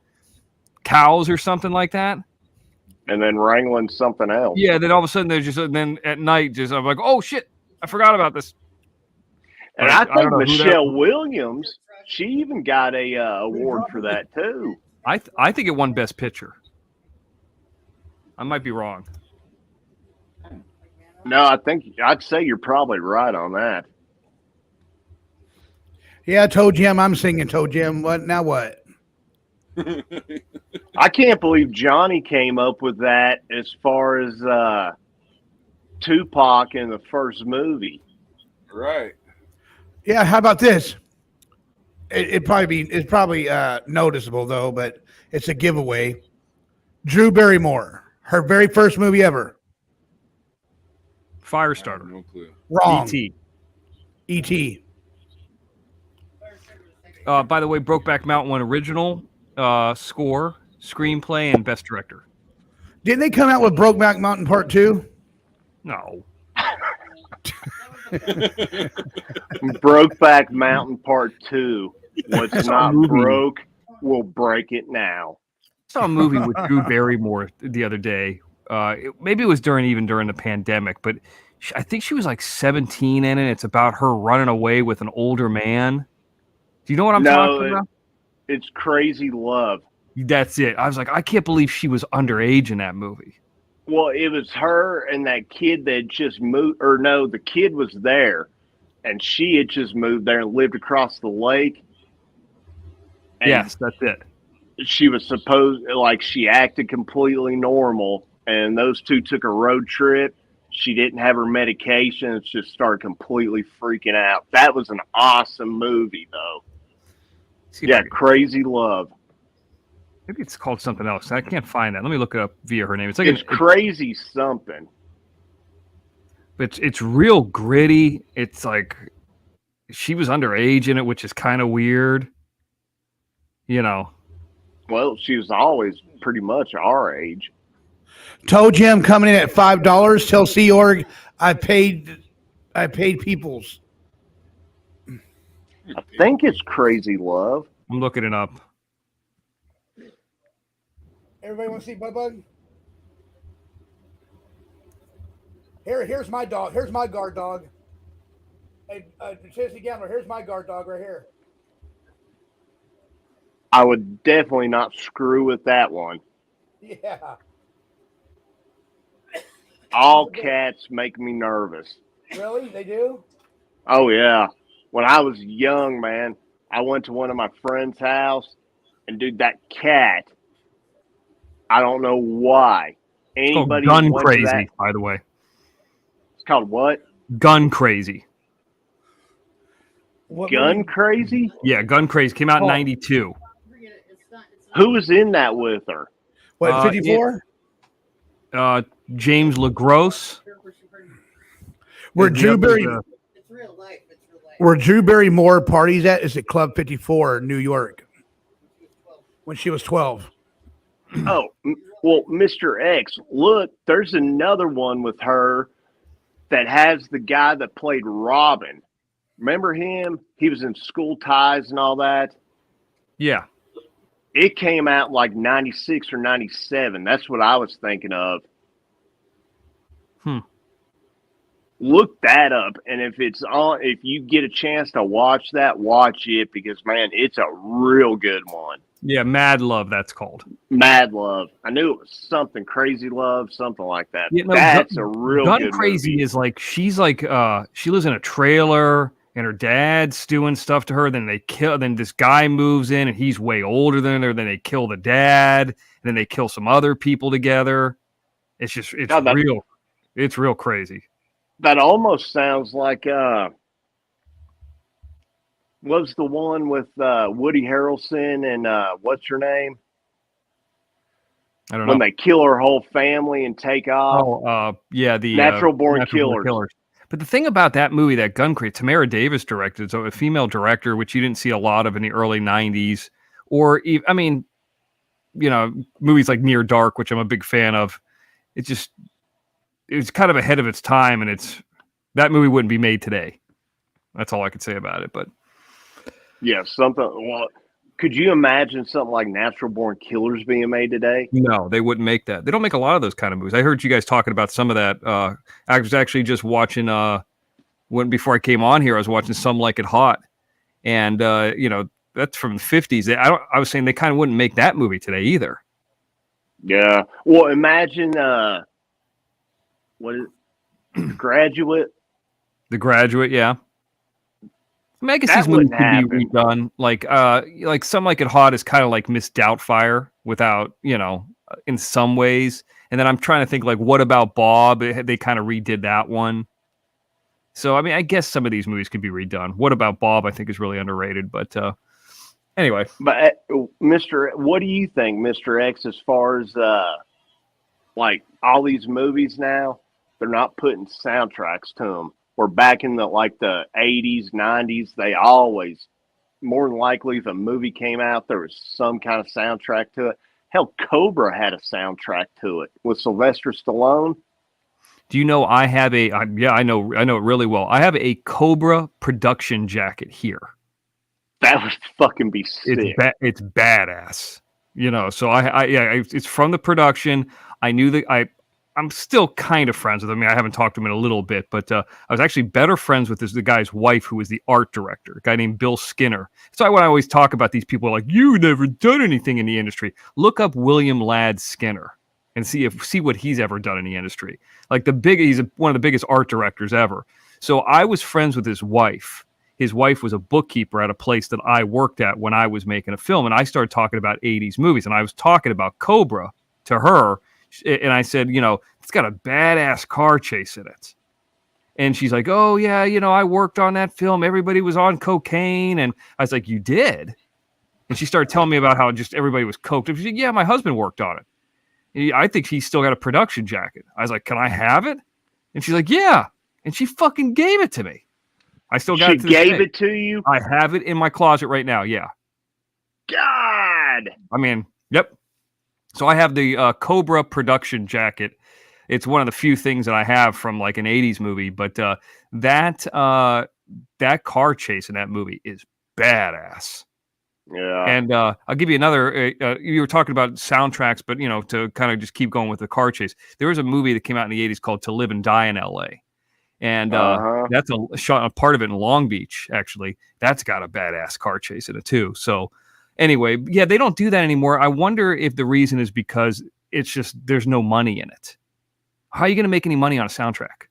cows or something like that. And then wrangling something else. Yeah, then all of a sudden there's just, and then at night just I'm like, oh shit, I forgot about this. And But I don't think know who Michelle Williams, she even got a award for that too. I think it won Best Picture. I might be wrong. No, I'd say you're probably right on that. Yeah, Toe Jam. I'm singing Toe Jam. What now? What? I can't believe Johnny came up with that as far as Tupac in the first movie. Right. Yeah. How about this? It's probably noticeable though, but it's a giveaway. Drew Barrymore, her very first movie ever. Firestarter. No clue. Wrong. E.T. E.T. By the way, Brokeback Mountain won original score, screenplay, and best director. Didn't they come out with Brokeback Mountain Part 2? No. Brokeback Mountain Part 2. What's That's a not movie. broke will break it now. I saw a movie with Drew Barrymore the other day. Maybe it was during the pandemic, but I think she was like 17 in it. It's about her running away with an older man. Do you know what I'm talking about? It's Crazy Love. That's it. I was like, I can't believe she was underage in that movie. Well, it was her and that kid that just moved, or no, the kid was there, and she had just moved there and lived across the lake. And yes, that's it. she was supposed, like, she acted completely normal, and those two took a road trip. She didn't have her medications, just started completely freaking out. That was an awesome movie, though. Yeah, Crazy Love. Maybe it's called something else. I can't find that. Let me look it up via her name. It's like It's Crazy something. It's real gritty. It's like she was underage in it, which is kind of weird. You know. Well, she was always pretty much our age. Toe Jam coming in at $5. Tell Sea Org I paid peoples. I think it's Crazy Love. I'm looking it up. Everybody want to see Bug Bug? Here's my dog. Here's my guard dog. Hey, Chelsea Gambler, here's my guard dog right here. I would definitely not screw with that one. Yeah. All cats make me nervous. Really? They do? Oh, yeah. When I was young, man, I went to one of my friend's house, and, dude, that cat, I don't know why. Anybody Gun went to Crazy, that- by the way. It's called what? Gun Crazy. Gun Crazy? Yeah, Gun Crazy came out in Oh. '92. Who was in that with her? What, 54? James LaGrosse. Where And the Drew other, Barry, where Drew Barrymore parties at is at Club 54 in New York. When she was 12. Oh, well, Mr. X, look, there's another one with her that has the guy that played Robin. Remember him? He was in School Ties and all that. Yeah. It came out like 96 or 97. That's what I was thinking of. Look that up, and if it's on, if you get a chance to watch that, watch it, because man, it's a real good one. Yeah, Mad Love, that's called. Mad Love. I knew it was something Crazy Love, something like that. Yeah, no, That's a real Gun good Crazy movie. is like she lives in a trailer and her dad's doing stuff to her. Then then this guy moves in and he's way older than her. Then they kill the dad. And then they kill some other people together. It's real crazy. That almost sounds like was the one with Woody Harrelson and what's her name? I don't know. When they kill her whole family and take off. Oh, yeah, the Natural Born Killers. But the thing about that movie, that Gun Crate, Tamara Davis directed, so a female director, which you didn't see a lot of in the early 90s, or, I mean, you know, movies like Near Dark, which I'm a big fan of. It was kind of ahead of its time, and that movie wouldn't be made today. That's all I could say about it. But yeah, well, could you imagine something like Natural Born Killers being made today? no, they wouldn't make that. They don't make a lot of those kind of movies. I heard you guys talking about some of that. I was actually just watching before I came on here, I was watching Some Like It Hot, and you know, that's from the 50s. I was saying they kind of wouldn't make that movie today either. Yeah. Well, imagine what is it? Graduate. The Graduate, yeah. I mean, I guess That these movies wouldn't could be happen. redone. Like Some Like It Hot is kind of like Miss Doubtfire without, you know, in some ways. And then I'm trying to think, like, what about Bob? They kind of redid that one. So, I mean, I guess some of these movies could be redone. What about Bob? I think is really underrated. But anyway. But what do you think, Mr. X, as far as like all these movies now, they're not putting soundtracks to them. Or back in the 80s, 90s, they always, more than likely, if a movie came out, there was some kind of soundtrack to it. Hell, Cobra had a soundtrack to it with Sylvester Stallone. Do you know I have I know it really well. I have a Cobra production jacket here. That would fucking be sick. It's badass. You know, so it's from the production. I knew that I'm still kind of friends with him. I mean, I haven't talked to him in a little bit, but I was actually better friends with the guy's wife, who was the art director, a guy named Bill Skinner. So when I always talk about these people, like, you've never done anything in the industry. Look up William Ladd Skinner and see what he's ever done in the industry. Like he's one of the biggest art directors ever. So I was friends with his wife. His wife was a bookkeeper at a place that I worked at when I was making a film, and I started talking about 80s movies, and I was talking about Cobra to her. And I said, you know, it's got a badass car chase in it. And she's like, oh, yeah, you know, I worked on that film. Everybody was on cocaine. And I was like, you did? And she started telling me about how just everybody was coked. She said, yeah, my husband worked on it. I think he's still got a production jacket. I was like, can I have it? And she's like, yeah. And she fucking gave it to me. I still got it to this day. She gave it to you? I have it in my closet right now, yeah. God! I mean, yep. So I have the Cobra production jacket. It's one of the few things that I have from like an 80s movie, but that car chase in that movie is badass. Yeah. And I'll give you another, you were talking about soundtracks, but, you know, to kind of just keep going with the car chase. There was a movie that came out in the 80s called To Live and Die in L.A. And that's a part of it in Long Beach, actually. That's got a badass car chase in it, too. So anyway, yeah, they don't do that anymore. I wonder if the reason is because it's just there's no money in it. How are you going to make any money on a soundtrack?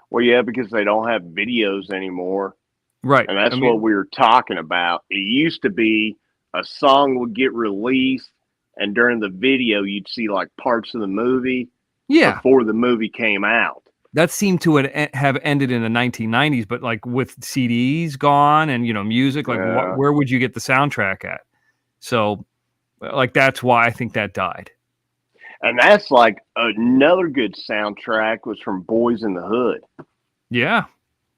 Well, yeah, because they don't have videos anymore. Right. And that's what we were talking about. It used to be a song would get released, and during the video, you'd see like parts of the movie before the movie came out. That seemed to have ended in the 1990s, but like with CDs gone and, you know, music, like where would you get the soundtrack at? So like, that's why I think that died. And that's like another good soundtrack was from Boys in the Hood. Yeah.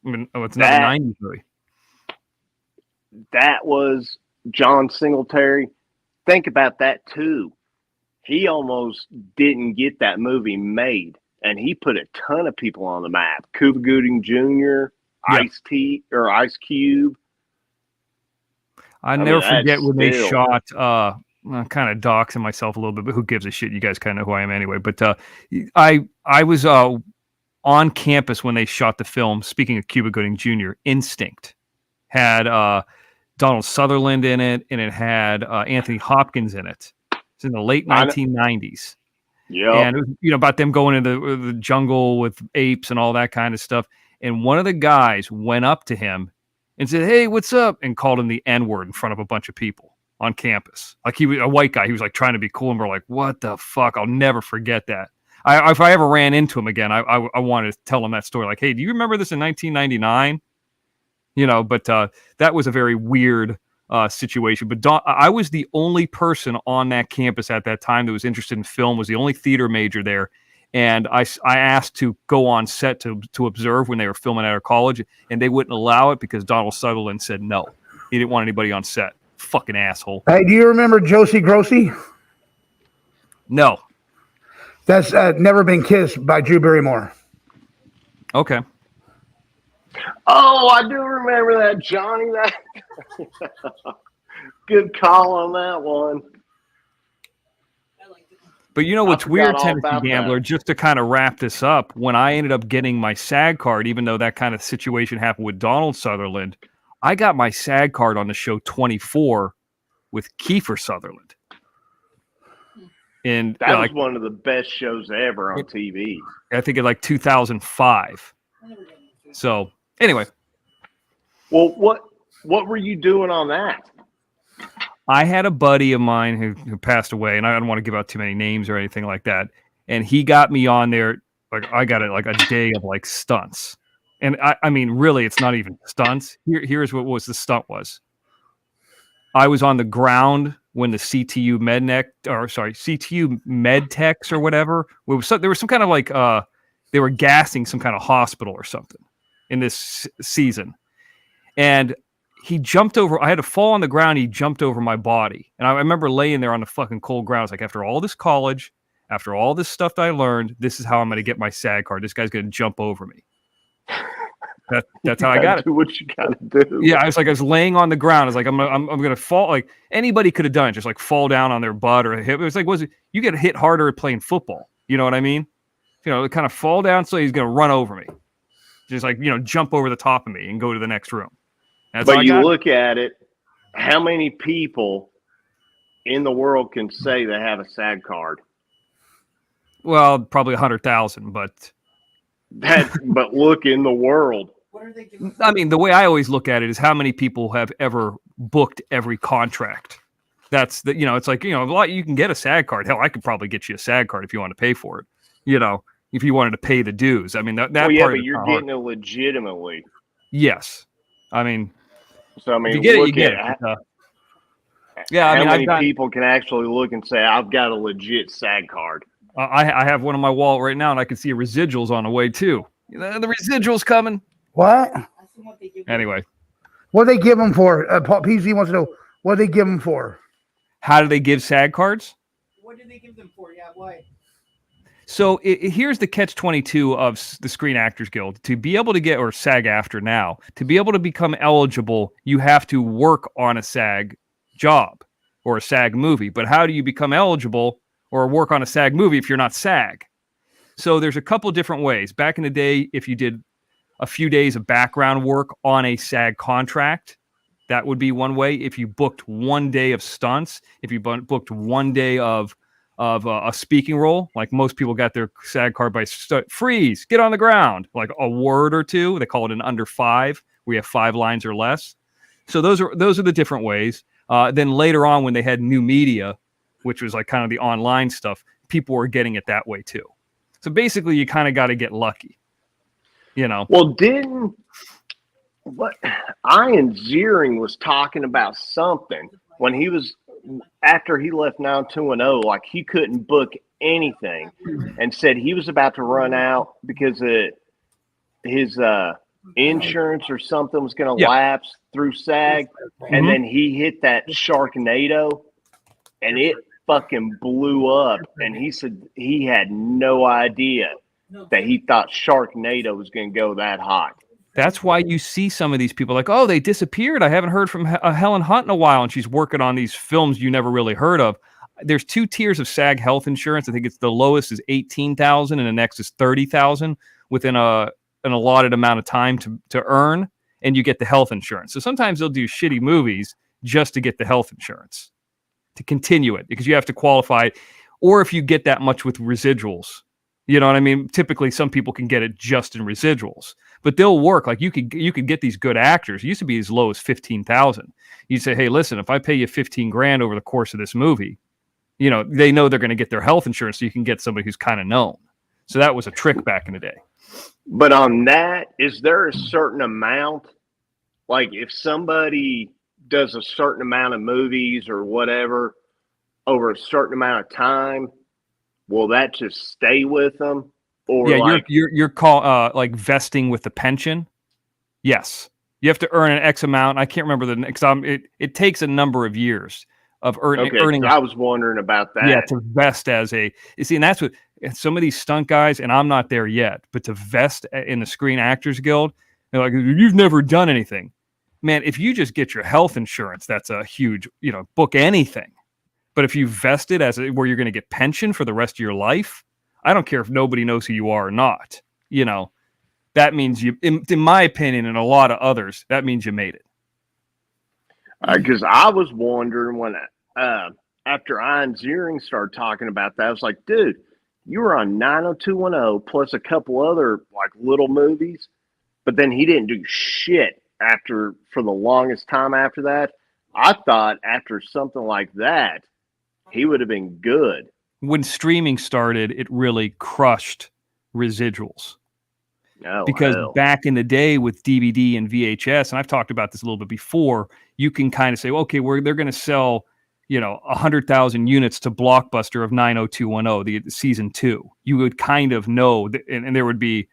I mean, it's not a 90s movie. That was John Singletary. Think about that too. He almost didn't get that movie made. And he put a ton of people on the map. Cuba Gooding Jr., Ice-T or Ice Cube. I never forget when they shot. I'm kind of doxing myself a little bit, but who gives a shit? You guys kind of know who I am anyway. But I was on campus when they shot the film. Speaking of Cuba Gooding Jr., Instinct had Donald Sutherland in it, and it had Anthony Hopkins in it. It's in the late 1990s. Yeah, and it was, you know, about them going into the jungle with apes and all that kind of stuff. And one of the guys went up to him and said, "Hey, what's up?" and called him the N-word in front of a bunch of people on campus. Like, he was a white guy. He was like trying to be cool, and we're like, "What the fuck?" I'll never forget that. If I ever ran into him again, I wanted to tell him that story. Like, "Hey, do you remember this in 1999?" You know, but that was a very weird situation. But I was the only person on that campus at that time that was interested in film, was the only theater major there. And I asked to go on set to observe when they were filming at our college, and they wouldn't allow it because Donald Sutherland said no. He didn't want anybody on set. Fucking asshole. Hey, do you remember Josie Grossi? No. That's Never Been Kissed by Drew Barrymore. Okay. Oh, I do remember that, Johnny. That good call on that one. But you know what's weird, all Tennessee about Gambler, that. just to kind of wrap this up, when I ended up getting my SAG card, even though that kind of situation happened with Donald Sutherland, I got my SAG card on the show 24 with Kiefer Sutherland. And That was one of the best shows ever on TV. I think in like 2005. So anyway. Well, what were you doing on that? I had a buddy of mine who passed away, and I don't want to give out too many names or anything like that. And he got me on there. Like I got it like a day of like stunts. And I mean, really, it's not even stunts. Here's what was the stunt was. I was on the ground when the CTU med techs or whatever. There was some kind of like they were gassing some kind of hospital or something in this season. And he jumped over. I had to fall on the ground. He jumped over my body. And I remember laying there on the fucking cold ground. I was like, after all this college, after all this stuff that I learned, this is how I'm going to get my SAG card. This guy's going to jump over me. That's how I got it. Do what you got to do. Yeah, I was laying on the ground. I was like, I'm gonna fall. Like anybody could have done it, just like fall down on their butt or hip. It was like, you get hit harder at playing football? You know what I mean? You know, kind of fall down, so he's gonna run over me, just like jump over the top of me and go to the next room. That's But you look at it, how many people in the world can say they have a SAG card? Well, probably 100,000, but look in the world. I mean, the way I always look at it is how many people have ever booked every contract. That's it's like, a lot, you can get a SAG card. Hell, I could probably get you a SAG card if you want to pay for it. If you wanted to pay the dues. I mean, that well, yeah, part but you're getting it legitimately. Yes. I mean, so I mean, if you get it, look you get at it. Yeah, I how mean, many people can actually look and say, I've got a legit SAG card? I have one on my wall right now, and I can see residuals on the way, too. The residuals coming. What? Anyway. What do they give them for? PZ wants to know, what do they give them for? How do they give SAG cards? What do they give them for? Yeah, why? So here's the catch-22 of the Screen Actors Guild. To be able to get, or SAG-AFTRA now, to be able to become eligible, you have to work on a SAG job or a SAG movie. But how do you become eligible or work on a SAG movie if you're not SAG? So there's a couple different ways. Back in the day, if you did a few days of background work on a SAG contract, that would be one way. If you booked 1 day of stunts, if you booked 1 day of a speaking role, like most people got their SAG card by freeze, get on the ground, like a word or two. They call it an under 5. We have 5 lines or less. So those are the different ways. Then later on, when they had new media, which was like kind of the online stuff, people were getting it that way too. So basically, you kind of got to get lucky. Well, Ian Ziering was talking about something when he was, after he left 90210, like he couldn't book anything, and said he was about to run out because his insurance or something was going to lapse through SAG, and then he hit that Sharknado, and it fucking blew up, and he said he had no idea that he thought Sharknado was going to go that hot. That's why you see some of these people like, oh, they disappeared. I haven't heard from Helen Hunt in a while, and she's working on these films you never really heard of. There's 2 tiers of SAG health insurance. I think it's the lowest is $18,000, and the next is $30,000 within an allotted amount of time to earn, and you get the health insurance. So sometimes they'll do shitty movies just to get the health insurance to continue it, because you have to qualify, or if you get that much with residuals. You know what I mean? Typically, some people can get it just in residuals, but they'll work. Like you could get these good actors. It used to be as low as 15,000. You say, hey, listen, if I pay you 15 grand over the course of this movie, they know they're going to get their health insurance, so you can get somebody who's kind of known. So that was a trick back in the day. But on that, is there a certain amount? Like if somebody does a certain amount of movies or whatever over a certain amount of time, will that just stay with them? Or Yeah, like, you're call like vesting with the pension. Yes, you have to earn an X amount. I can't remember because it takes a number of years of earning. okay, 'cause I was wondering about that. Yeah, to vest as a you see, and that's what some of these stunt guys, and I'm not there yet, but to vest in the Screen Actors Guild, they're like, you've never done anything, man. If you just get your health insurance, that's a huge, book anything. But if you vest it where you're going to get pension for the rest of your life, I don't care if nobody knows who you are or not. That means you, in my opinion, and a lot of others, that means you made it. Because I was wondering when, after Ian Ziering started talking about that, I was like, dude, you were on 90210 plus a couple other like little movies, but then he didn't do shit for the longest time after that. I thought after something like that, he would have been good. When streaming started, it really crushed residuals. Because back in the day with DVD and VHS, and I've talked about this a little bit before, you can kind of say, okay, they're going to sell, 100,000 units to Blockbuster of 90210, the season 2. You would kind of know, and there would be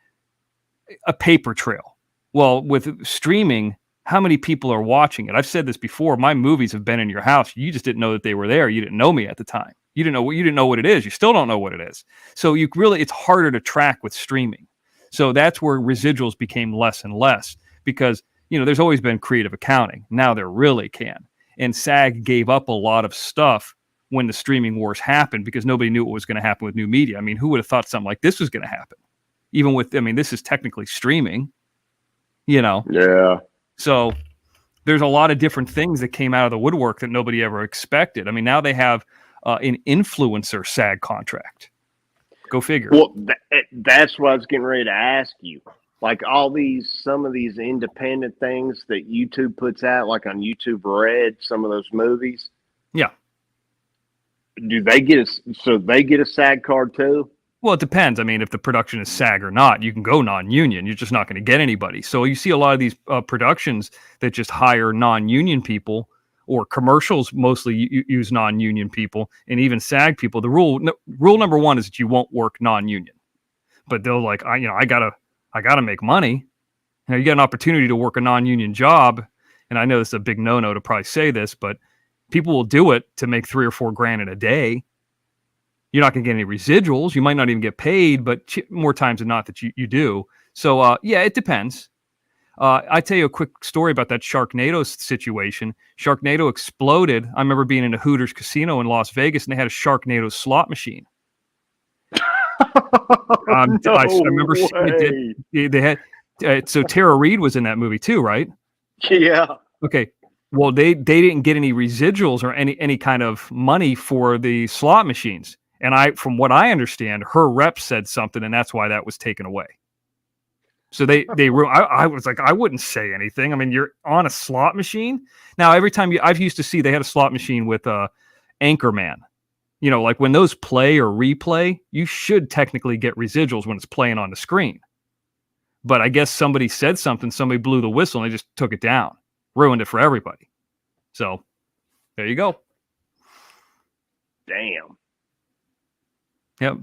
a paper trail. Well, with streaming, how many people are watching it? I've said this before. My movies have been in your house. You just didn't know that they were there. You didn't know me at the time. You didn't know what it is. You still don't know what it is. So it's harder to track with streaming. So that's where residuals became less and less because, there's always been creative accounting. Now there really can. And SAG gave up a lot of stuff when the streaming wars happened because nobody knew what was going to happen with new media. I mean, who would have thought something like this was going to happen? Even with, this is technically streaming, Yeah. So there's a lot of different things that came out of the woodwork that nobody ever expected. I mean, now they have an influencer SAG contract. Go figure. Well, that's what I was getting ready to ask you. Like some of these independent things that YouTube puts out, like on YouTube Red, some of those movies. Yeah. Do they get a SAG card too? Well, it depends. I mean, if the production is SAG or not, you can go non-union. You're just not going to get anybody. So you see a lot of these productions that just hire non-union people, or commercials mostly use non-union people, and even SAG people. The rule number one is that you won't work non-union. But they'll like, I gotta make money. You get an opportunity to work a non-union job, and I know this is a big no-no to probably say this, but people will do it to make $3 or $4 grand in a day. You're not going to get any residuals. You might not even get paid, but more times than not that you do. So, it depends. I tell you a quick story about that Sharknado situation. Sharknado exploded. I remember being in a Hooters casino in Las Vegas, and they had a Sharknado slot machine. I remember seeing it. They had so Tara Reid was in that movie too, right? Yeah. Okay. Well, they didn't get any residuals or any kind of money for the slot machines. And from what I understand, her rep said something, and that's why that was taken away. So I was like, I wouldn't say anything. I mean, you're on a slot machine. Now, every time I've used to see, they had a slot machine with Anchorman. Like when those play or replay, you should technically get residuals when it's playing on the screen. But I guess somebody said something, somebody blew the whistle, and they just took it down. Ruined it for everybody. So there you go. Damn. Yep.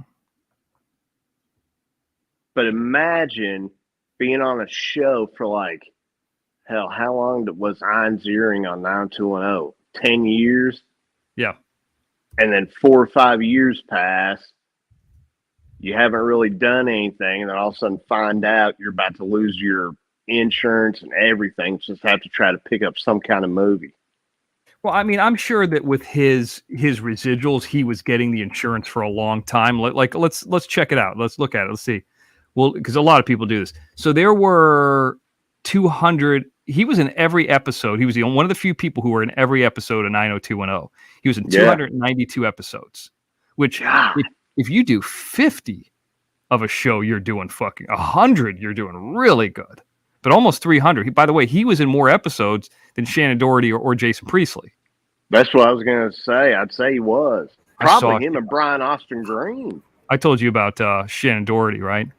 But imagine being on a show for like, hell, how long was Ian Ziering on 90210? 10 years? Yeah. And then 4 or 5 years pass. You haven't really done anything. And then all of a sudden find out you're about to lose your insurance and everything. Just have to try to pick up some kind of movie. Well, I mean, I'm sure that with his residuals, he was getting the insurance for a long time. Like, let's check it out. Let's look at it. Let's see. Well, because a lot of people do this. So there were 200. He was in every episode. He was one of the few people who were in every episode of 90210. He was in 292 episodes, which if you do 50 of a show, you're doing fucking 100. You're doing really good. But almost 300. By the way, he was in more episodes than Shannon Doherty or Jason Priestley. That's what I was going to say. I'd say he was. Probably him and Brian Austin Green. I told you about Shannon Doherty, right?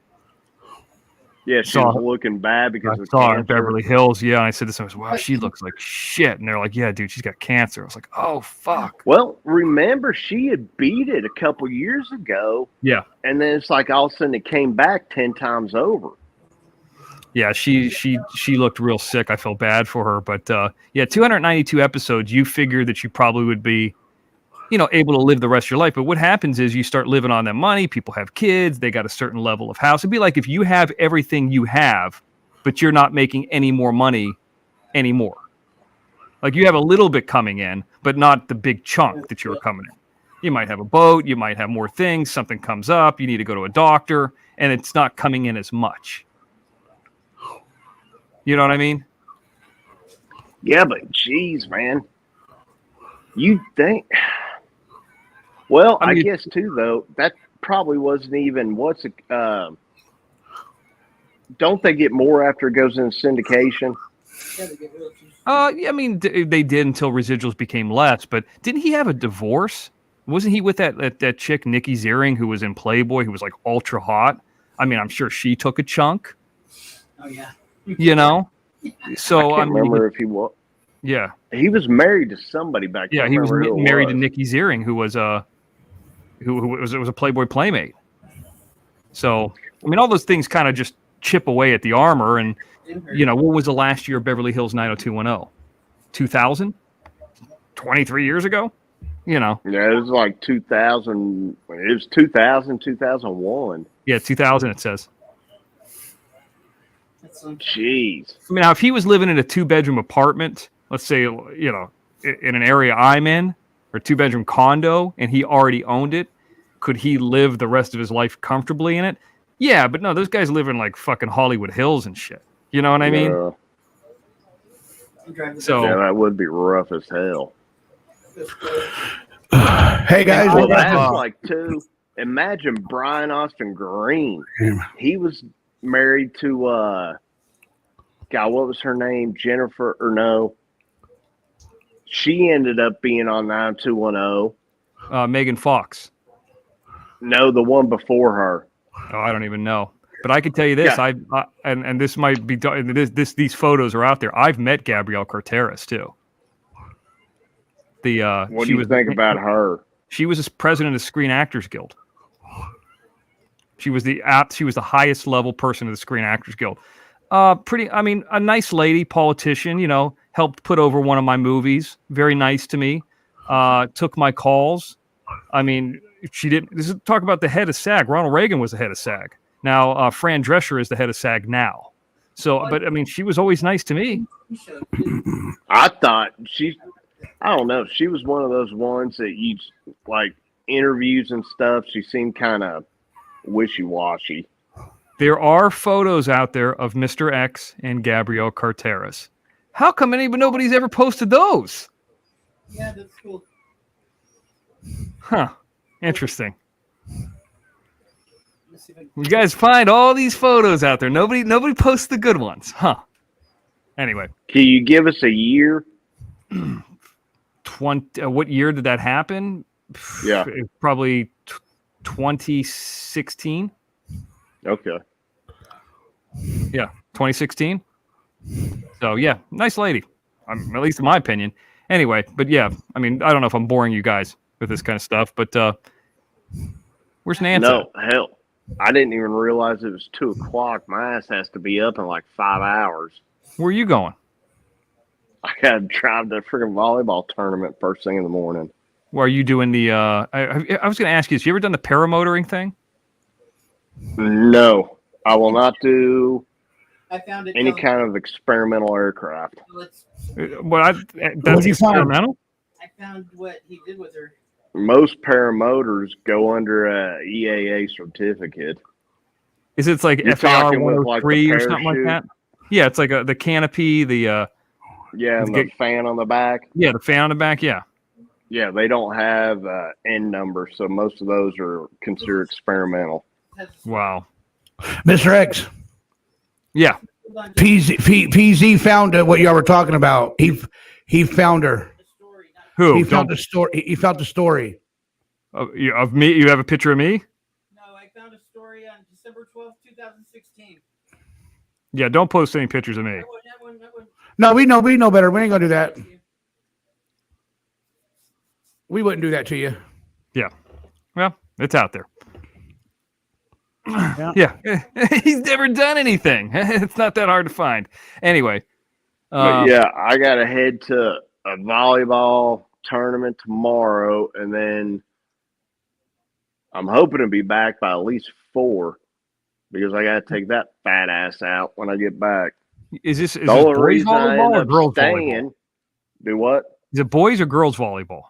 Yeah, she was looking bad because I of saw her in cancer. Beverly Hills. Yeah, I said to someone, wow, she looks like shit. And they're like, yeah, dude, she's got cancer. I was like, oh, fuck. Well, remember, she had beat it a couple years ago. Yeah. And then it's like all of a sudden it came back 10 times over. Yeah, she looked real sick. I felt bad for her. But, 292 episodes, you figure that you probably would be, able to live the rest of your life. But what happens is you start living on that money. People have kids. They got a certain level of house. It'd be like if you have everything you have, but you're not making any more money anymore. Like you have a little bit coming in, but not the big chunk that you were coming in. You might have a boat. You might have more things. Something comes up. You need to go to a doctor, and it's not coming in as much. You know what I mean? Yeah, but geez, man. You think... Well, I guess too, though, that probably wasn't even don't they get more after it goes into syndication? I mean, they did until residuals became less. But didn't he have a divorce? Wasn't he with that chick, Nikki Ziering, who was in Playboy, who was like ultra hot? I mean, I'm sure she took a chunk. Oh, yeah. So I can't remember if he was. Yeah. He was married to somebody back then. Yeah, he was married to Nikki Ziering, who was who was a Playboy playmate. So, I mean, all those things kind of just chip away at the armor. And, what was the last year of Beverly Hills 90210? 2000? 23 years ago? Yeah, it was like 2000. It was 2000, 2001. Yeah, 2000 it says. Jeez. I mean, now, if he was living in a 2-bedroom apartment, let's say, in an area I'm in, or a 2-bedroom condo, and he already owned it, could he live the rest of his life comfortably in it? Yeah, but no, those guys live in like fucking Hollywood Hills and shit. You know what I mean? So yeah, that would be rough as hell. Hey guys, well, that's like too. Imagine Brian Austin Green. He was married to God, what was her name? Jennifer or no? She ended up being on 90210. Megan Fox. No, the one before her. Oh, I don't even know. But I can tell you this. Yeah. And this might be these photos are out there. I've met Gabrielle Carteris too. What do you think about her? She was president of the Screen Actors Guild. She was the highest level person of the Screen Actors Guild. A nice lady, politician, helped put over one of my movies. Very nice to me. Took my calls. I mean, she didn't. This is talk about the head of SAG. Ronald Reagan was the head of SAG. Now, Fran Drescher is the head of SAG now. So, but I mean, she was always nice to me. I thought I don't know. She was one of those ones that you like interviews and stuff. She seemed kind of wishy-washy. There are photos out there of Mr. X and Gabrielle Carteris. How come nobody's ever posted those? Yeah, that's cool. Huh. Interesting. You guys find all these photos out there. Nobody posts the good ones. Huh. Anyway. Can you give us a year? What year did that happen? Yeah. Probably 2016. Okay. Yeah, 2016. So, yeah, nice lady. At least in my opinion. Anyway, but yeah, I mean, I don't know if I'm boring you guys with this kind of stuff, but where's Nancy? No, hell. I didn't even realize it was 2:00. My ass has to be up in like 5 hours. Where are you going? I got to drive to the freaking volleyball tournament first thing in the morning. Well, are you doing the I was going to ask you, have you ever done the paramotoring thing? No, I will not do any John. kind of experimental aircraft. That's experimental? I found what he did with her. Most paramotors go under a EAA certificate. Is it like You're FAR talking with, 103 like, or something like parachute? that? Yeah, it's like the canopy, and the fan on the back. Yeah, the fan on the back, yeah. Yeah, they don't have N numbers, so most of those are considered experimental. Wow. Mr. X. Yeah. PZ found what y'all were talking about. He found her. Who? He found the story. He found the story. Of me? You have a picture of me? No, I found a story on December 12th, 2016. Yeah, don't post any pictures of me. No, we know better. We ain't gonna do that. We wouldn't do that to you. Yeah. Well, it's out there. Yeah. He's never done anything. It's not that hard to find. Anyway. But yeah, I got to head to a volleyball tournament tomorrow, and then I'm hoping to be back by at least 4 because I got to take that fat ass out when I get back. Is this the only boys reason I volleyball end or up girls staying? volleyball? Do what? Is it boys or girls volleyball?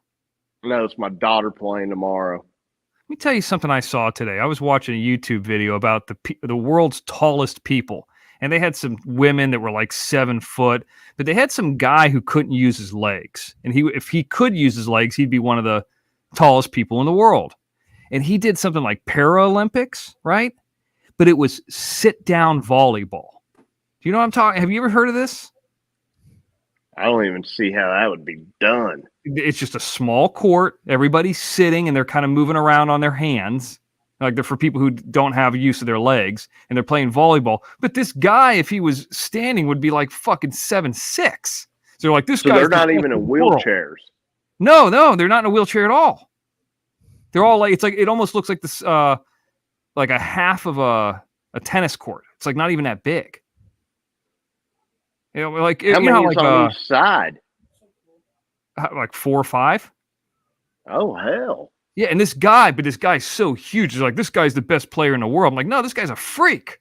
No, it's my daughter playing tomorrow. Let me tell you something I saw today. I was watching a YouTube video about the world's tallest people, and they had some women that were like 7 foot, but they had some guy who couldn't use his legs, and if he could use his legs, he'd be one of the tallest people in the world. And he did something like Paralympics, right? But it was sit-down volleyball. Do you know what I'm talking? Have you ever heard of this? I don't even see how that would be done. It's just a small court. Everybody's sitting and they're kind of moving around on their hands. Like they're for people who don't have use of their legs, and they're playing volleyball. But this guy, if he was standing, would be like fucking 7'6". So they're like, this So guy's they're not the even in fucking world. wheelchairs. No, they're not in a wheelchair at all. They're all like, it's like, it almost looks like this, like a half of a tennis court. It's like not even that big. You know, like How many is on each side? Like 4 or 5. Oh hell! Yeah, and this guy's so huge. He's like, this guy's the best player in the world. I'm like, no, this guy's a freak.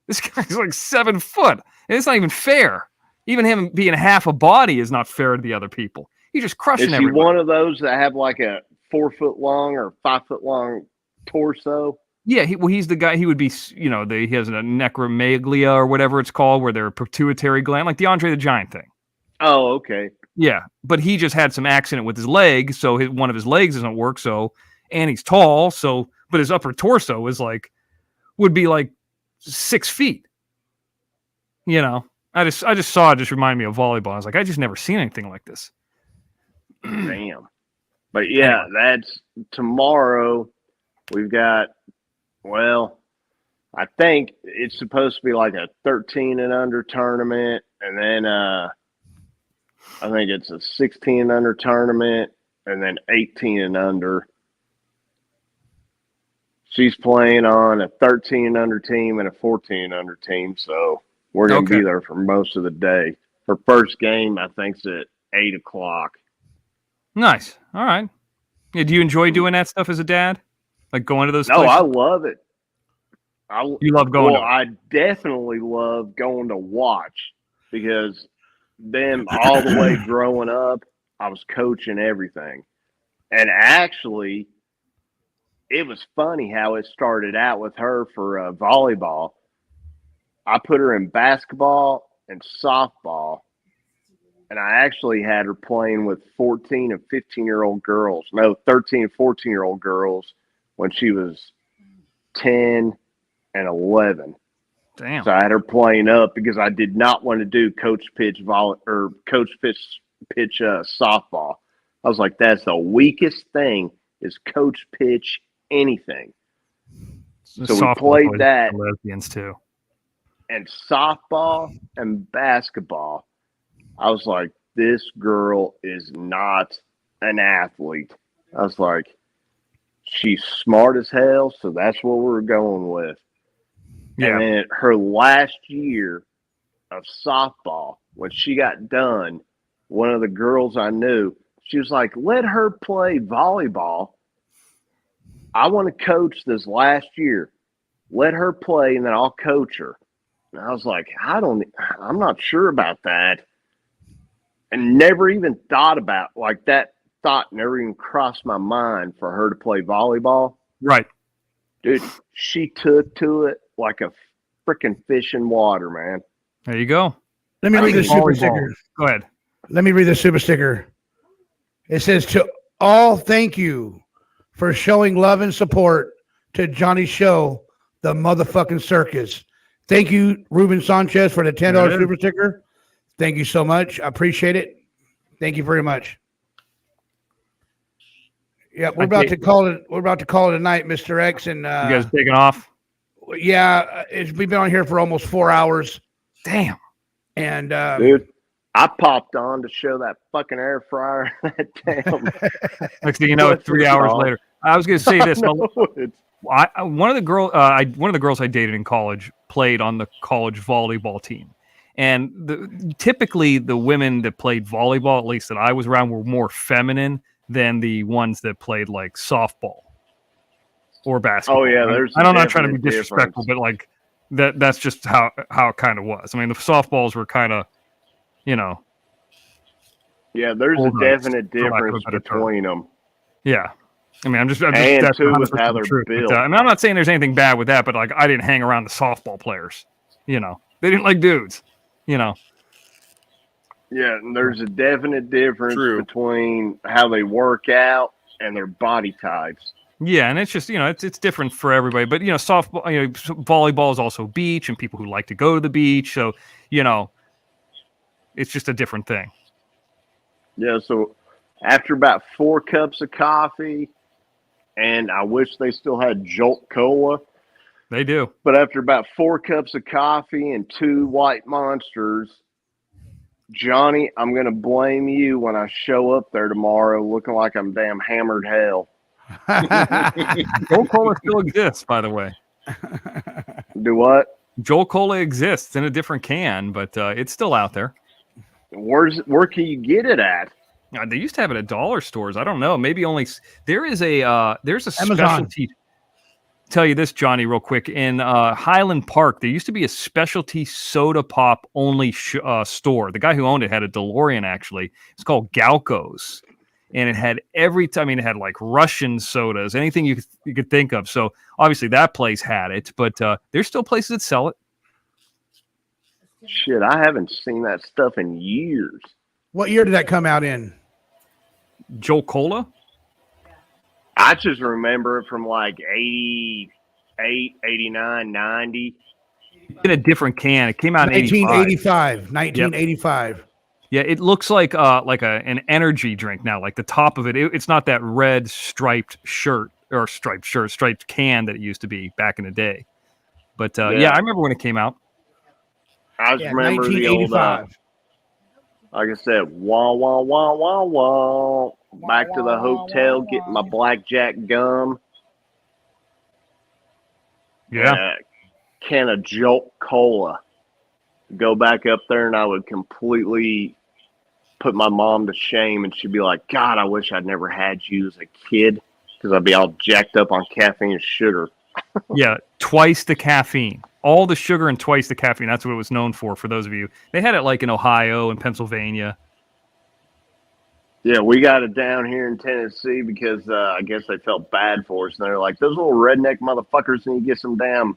This guy's like 7 foot, and it's not even fair. Even him being half a body is not fair to the other people. He's just crushing Is he everybody. one of those that have like a 4 foot long or 5 foot long torso? Yeah, he's the guy. He would be, he has a necromegalia or whatever it's called, where they're a pituitary gland, like the Andre the Giant thing. Oh, okay. Yeah, but he just had some accident with his leg, so one of his legs doesn't work. So, and he's tall, so but his upper torso would be like 6 feet. You know, I just saw it. Just reminded me of volleyball. I was like, I just never seen anything like this. Damn. But yeah, that's tomorrow. We've got. Well, I think it's supposed to be like a 13 and under tournament, and then I think it's a 16 and under tournament, and then 18 and under. She's playing on a 13 and under team and a 14 and under team, so we're going to be there for most of the day. Her first game, I think, is at 8 o'clock. Nice. All right. Yeah, do you enjoy doing that stuff as a dad? Like going to those No, places? I love it. You love going Well, to I definitely love going to watch because them all the way growing up, I was coaching everything. And actually, it was funny how it started out with her for volleyball. I put her in basketball and softball, and I actually had her playing with 14 and 15-year-old girls. No, 13 and 14-year-old girls when she was 10 and 11. Damn. So I had her playing up because I did not want to do coach pitch softball. I was like, that's the weakest thing is coach pitch anything. So we played that. Lesbians too. And softball and basketball, I was like, this girl is not an athlete. I was like, she's smart as hell, so that's what we're going with. Yeah. And then her last year of softball, when she got done, one of the girls I knew, she was like, let her play volleyball. I want to coach this last year. Let her play, and then I'll coach her. And I was like, I'm not sure about that. And never even thought about, like, that thought never even crossed my mind for her to play volleyball. Right. Dude, she took to it like a freaking fish in water, man. There you go. Let me read the super sticker. Go ahead. Let me read the super sticker. It says, to all, thank you for showing love and support to Johnny's show, The Motherfucking Circus. Thank you, Ruben Sanchez, for the $10 super sticker. Thank you so much. I appreciate it. Thank you very much. Yeah, we're about to call it. We're about to call it a night, Mr. X. And you guys taking off? Yeah, we've been on here for almost 4 hours. Damn. And dude, I popped on to show that fucking air fryer. That damn. Next thing you know, 3 hours later. I was going to say this. One of the girls I dated in college played on the college volleyball team, and typically the women that played volleyball, at least that I was around, were more feminine than the ones that played like softball or basketball. Oh yeah, I'm not trying to be disrespectful, but like that's just how it kind of was. I mean, the softballs were kind of, Yeah, there's a definite difference between them. Yeah. I mean, I'm just with how they're built. I mean, I'm not saying there's anything bad with that, but like, I didn't hang around the softball players. They didn't like dudes. Yeah, and there's a definite difference between how they work out and their body types. Yeah, and it's just it's different for everybody. But softball, volleyball is also beach, and people who like to go to the beach. So it's just a different thing. Yeah. So after about 4 cups of coffee. And I wish they still had Jolt Cola. They do. But after about 4 cups of coffee and 2 white monsters, Johnny, I'm going to blame you when I show up there tomorrow looking like I'm damn hammered hell. Jolt Cola still exists, by the way. Do what? Jolt Cola exists in a different can, but it's still out there. Where can you get it at? They used to have it at dollar stores. I don't know. Maybe only there's a Amazon. specialty. Tell you this, Johnny, real quick. In Highland Park, there used to be a specialty soda pop only store. The guy who owned it had a DeLorean. Actually, it's called Galco's, and it had it had like Russian sodas, anything you could think of. So obviously that place had it, but there's still places that sell it. Shit, I haven't seen that stuff in years. What year did that come out in? Jolt Cola? I just remember it from like 88, 89, 90. In a different can. It came out in 1985. 1985. Yep. Yeah, it looks like an energy drink now. Like the top of it's not that red striped can that it used to be back in the day. But I remember when it came out. I just remember the old, like I said, wah, wah, wah, wah, wah. Back to the hotel, getting my blackjack gum. Yeah. Can of Jolt Cola. Go back up there and I would completely put my mom to shame, and she'd be like, God, I wish I'd never had you as a kid, because I'd be all jacked up on caffeine and sugar. Yeah, twice the caffeine. All the sugar and twice the caffeine. That's what it was known for those of you. They had it like in Ohio and Pennsylvania. Yeah, we got it down here in Tennessee because I guess they felt bad for us. And they're like, those little redneck motherfuckers need to get some damn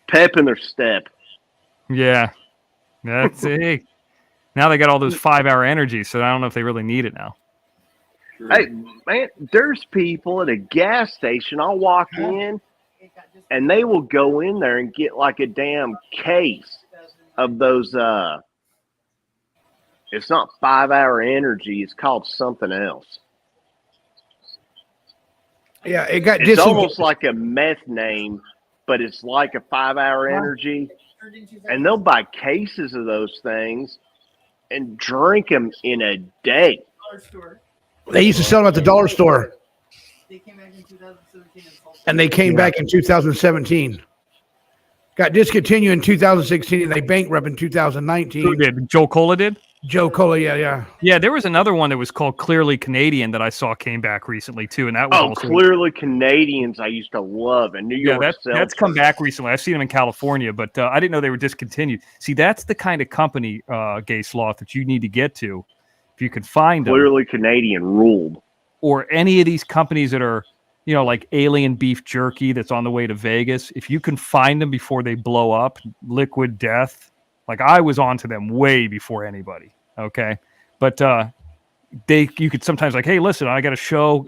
pep in their step. Yeah, that's it. Now they got all those 5-hour energies, so I don't know if they really need it now. Hey, man, there's people at a gas station. I'll walk in, and they will go in there and get like a damn case of those. It's not 5-hour energy. It's called something else. Yeah, it got. It's almost like a meth name, but it's like a 5-hour energy. And they'll buy cases of those things and drink them in a day. They used to sell them at the dollar store. They came back in 2017 and they came back in 2017. Got discontinued in 2016 and they bankrupt in 2019. Who did? Jolt Cola did? Jolt Cola, yeah. Yeah, there was another one that was called Clearly Canadian that I saw came back recently too, and that was also Clearly Canadians I used to love, and New York. Yeah, that's come back recently. I've seen them in California, but I didn't know they were discontinued. See, that's the kind of company, Gay Sloth, that you need to get to if you can find them. Clearly Canadian ruled. Or any of these companies that are, like Alien Beef Jerky that's on the way to Vegas. If you can find them before they blow up, Liquid Death. Like I was onto them way before anybody. Okay. But you could sometimes like, hey, listen, I got a show,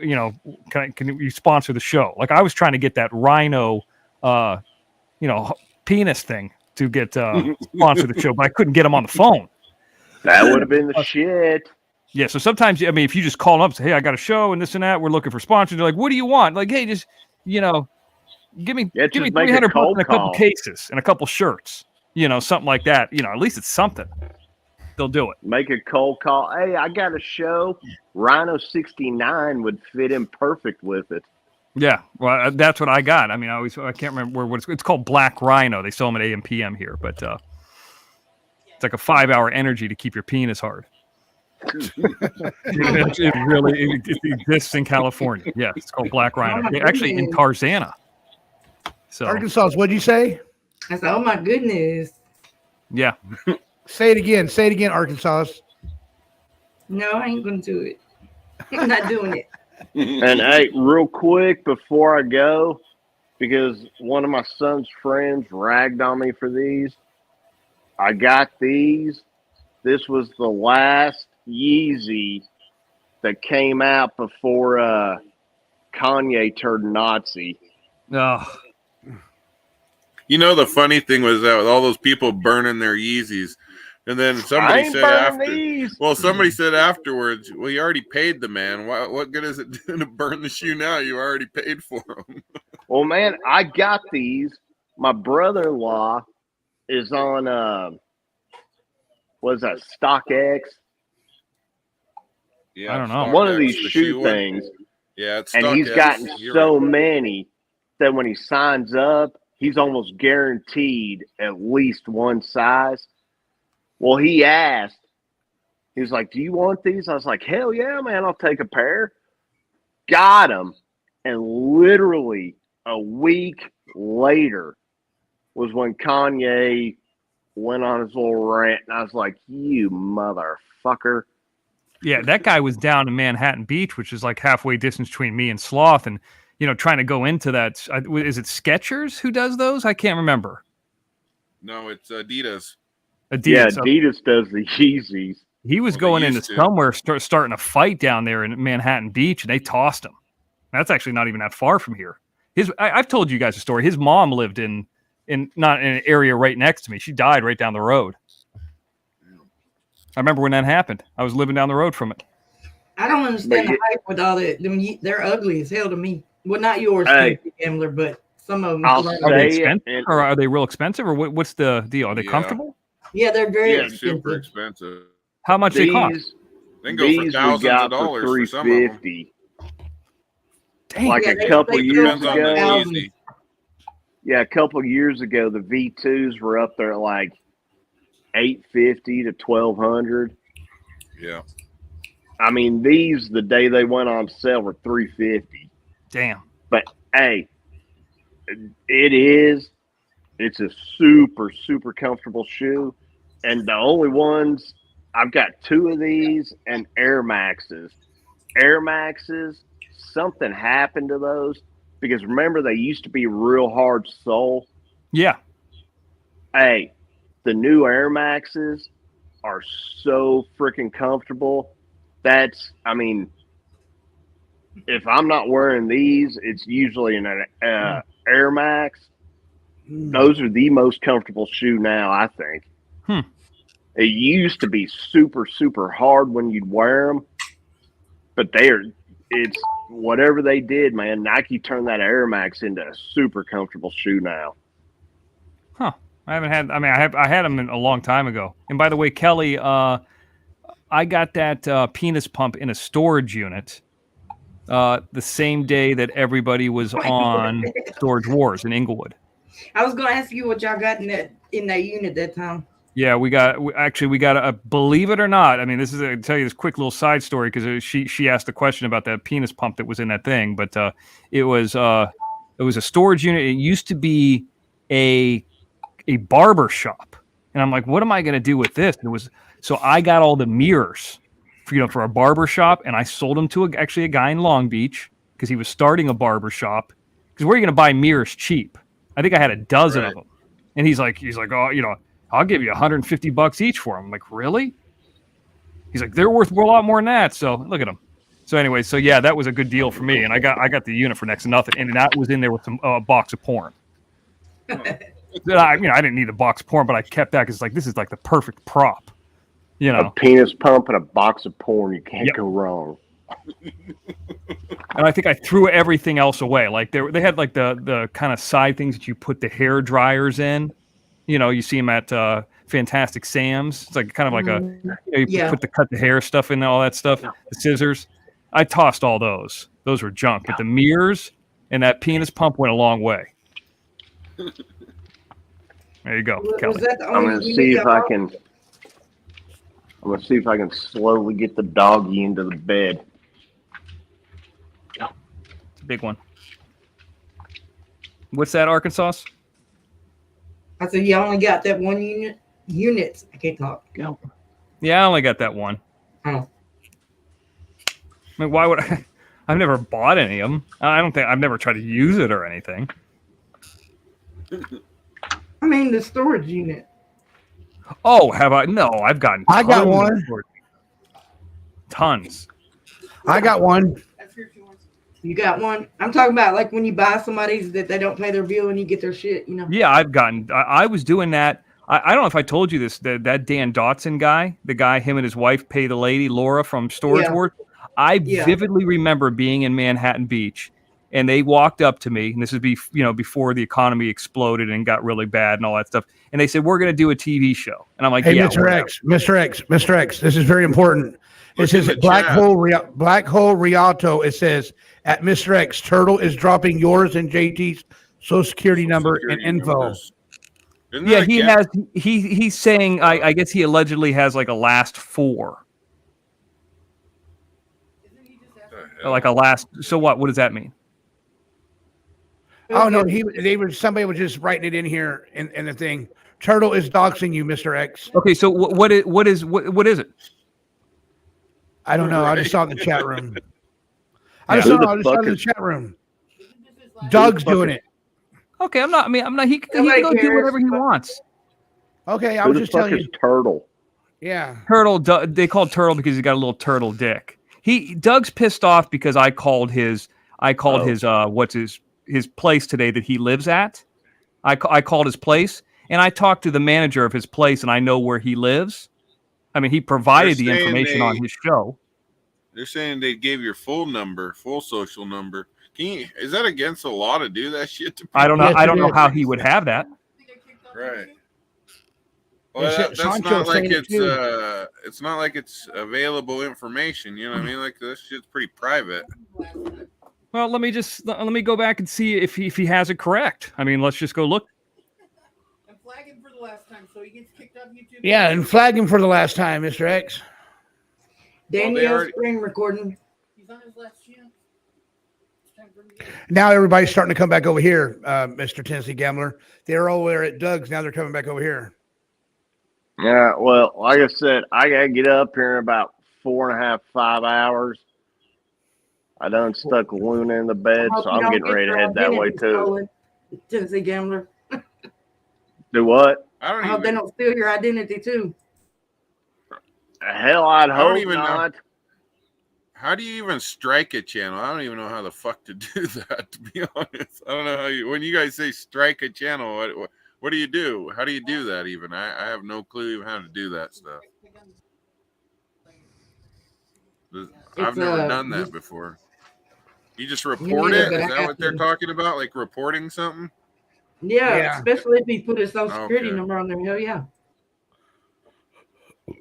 can you sponsor the show? Like I was trying to get that rhino, penis thing to get sponsor the show, but I couldn't get them on the phone. That would have been the shit. Yeah, so sometimes, if you just call them up and say, hey, I got a show and this and that, we're looking for sponsors. They're like, what do you want? Like, hey, just, give me $300 and a couple cases and a couple shirts, something like that. At least it's something. They'll do it. Make a cold call. Hey, I got a show. Rhino 69 would fit in perfect with it. Yeah, well, that's what I got. I mean, I can't remember what it's called. Black Rhino. They sell them at AM PM here, but it's like a 5-hour energy to keep your penis hard. It really exists in California. Yeah, it's called Black Rhino. Actually, in Tarzana. So Arkansas, what'd you say? I said, oh my goodness. Yeah. Say it again. Say it again, Arkansas. No, I ain't gonna do it. I'm not doing it. And hey, real quick before I go, because one of my son's friends ragged on me for these, I got these. This was the last Yeezy that came out before Kanye turned Nazi. Oh. The funny thing was that with all those people burning their Yeezys, and then somebody said afterwards, well, you already paid the man. What good is it to burn the shoe now? You already paid for them. Well, man, I got these. My brother-in-law is on, was that StockX? Yeah, I don't know. One of these shoe things. Yeah, it's and he's gotten so many that when he signs up, he's almost guaranteed at least one size. Well, he asked, he was like, do you want these? I was like, hell yeah, man, I'll take a pair. Got them. And literally a week later was when Kanye went on his little rant. And I was like, you motherfucker. Yeah, that guy was down in Manhattan Beach, which is like halfway distance between me and Sloth. And, trying to go into that. Is it Skechers who does those? I can't remember. No, it's Adidas. Yeah, Adidas does the Yeezys. He was going into somewhere, starting a fight down there in Manhattan Beach, and they tossed him. That's actually not even that far from here. I've told you guys a story. His mom lived in not in an area right next to me. She died right down the road. I remember when that happened. I was living down the road from it. I don't understand the hype with all that. They're ugly as hell to me. Well, not yours, Gambler, but some of them. Are they expensive, or are they real expensive, or what's the deal? Are they comfortable? Yeah, they're very expensive. Super expensive. How much they cost? They can go for thousands of dollars for some of them. Dang. Like a couple years ago. Yeah, a couple years ago, the V2s were up there at like $850 to $1,200. Yeah. I mean, these the day they went on sale were $350. Damn. But hey, it's a super, super comfortable shoe. And the only ones, I've got 2 of these and Air Maxes. Air Maxes, something happened to those because remember they used to be real hard sole. Yeah. Hey, the new Air Maxes are so freaking comfortable. If I'm not wearing these, it's usually an Air Max. Those are the most comfortable shoe now, I think. It used to be super, super hard when you'd wear them, but it's whatever they did, man. Nike turned that Air Max into a super comfortable shoe now. Huh. I haven't had, I had them a long time ago. And by the way, Kelly, I got that penis pump in a storage unit the same day that everybody was on Storage Wars in Inglewood. I was going to ask you what y'all got in that unit that time. Yeah, we got a, believe it or not. I mean, I'll tell you this quick little side story because she asked a question about that penis pump that was in that thing, but it was a storage unit. It used to be a barber shop, and I'm like, what am I going to do with this? And so I got all the mirrors for a barber shop, and I sold them to a guy in Long Beach because he was starting a barber shop. Because where are you going to buy mirrors cheap? I think I had a dozen of them, and he's like, oh, I'll give you $150 each for them. I'm like, really? He's like, they're worth a lot more than that. So look at them. So anyway, yeah, that was a good deal for me, and I got the unit for next to nothing, and that was in there with some box of porn. I didn't need a box of porn, but I kept that because this is like the perfect prop. A penis pump and a box of porn, you can't go wrong. And I think I threw everything else away. Like they had like the kind of side things that you put the hair dryers in. You see them at Fantastic Sam's. It's like kind of like Yeah. put the cut the hair stuff in there, all that stuff. The scissors. I tossed all those. Those were junk. But the mirrors and that penis pump went a long way. There you go, Kelly. I'm gonna see if I can. I'm gonna see if I can slowly get the doggy into the bed. It's a big one. What's that, Arkansas? I said, you only got that one unit. Units. I can't talk. Go. Yeah, I only got that one. Oh. I mean, why would I? I've never bought any of them. I don't think I've never tried to use it or anything. I mean, the storage unit. Oh, have I? No, I've gotten. I got tons one. of storage. Tons. I got one. You got one? I'm talking about like when you buy somebody's that they don't pay their bill and you get their shit, Yeah, I've gotten. I was doing that. I don't know if I told you this. That Dan Dotson guy, the guy, him and his wife pay the lady Laura from Storage Wars. I vividly remember being in Manhattan Beach, and they walked up to me, and this is before the economy exploded and got really bad and all that stuff. And they said, "We're going to do a TV show," and I'm like, "Hey, yeah, Mr. X, this is very important." It says at Black Hole Rialto. It says at Mr. X, Turtle is dropping yours and JT's Social Security number and info. Yeah, he has. He's saying. I guess he allegedly has like a last four. Like a last. So what? What does that mean? Oh no, somebody was just writing it in here in the thing. Turtle is doxing you, Mr. X. Okay, so what is it? I don't know. I just saw it in the chat room. I just saw it in the chat room. Doug's doing it. Okay, I'm not. He can go do whatever he wants. Okay, I was just telling you. Turtle. Yeah. Turtle. They called Turtle because he's got a little turtle dick. Doug's pissed off because I called his his place today that he lives at. I called his place and I talked to the manager of his place and I know where he lives. I mean, he provided the information on his show. They're saying they gave your full social number. Is that against the law to do that shit to people? I don't know. I don't know how he would have that. Right. Well, that's not like it's not like it's available information. You know what I mean? Like this shit's pretty private. Well, let me go back and see if he has it correct. I mean, let's just go look. I'm flagging for the last time, so he gets kicked off YouTube. Yeah, and flag him for the last time, Mr. X. Danielle's screen recording. He's on his last chance. Now everybody's starting to come back over here, Mr. Tennessee Gambler. They're all there at Doug's. Now they're coming back over here. Yeah, well, like I said, I got to get up here in about 4.5, 5 hours. I done stuck Luna in the bed, so I'm getting ready to head that way too. Tennessee Gambler. Do what? I hope they don't steal your identity too. Hell, I'd hope not. How do you even strike a channel? I don't even know how the fuck to do that, to be honest. I don't know how when you guys say strike a channel, what do you do? How do you do that even? I have no clue even how to do that stuff. I've never done that before. You just report it? Is that what they're talking about? Like reporting something? Yeah, especially if he put his social security number on there. Hell yeah.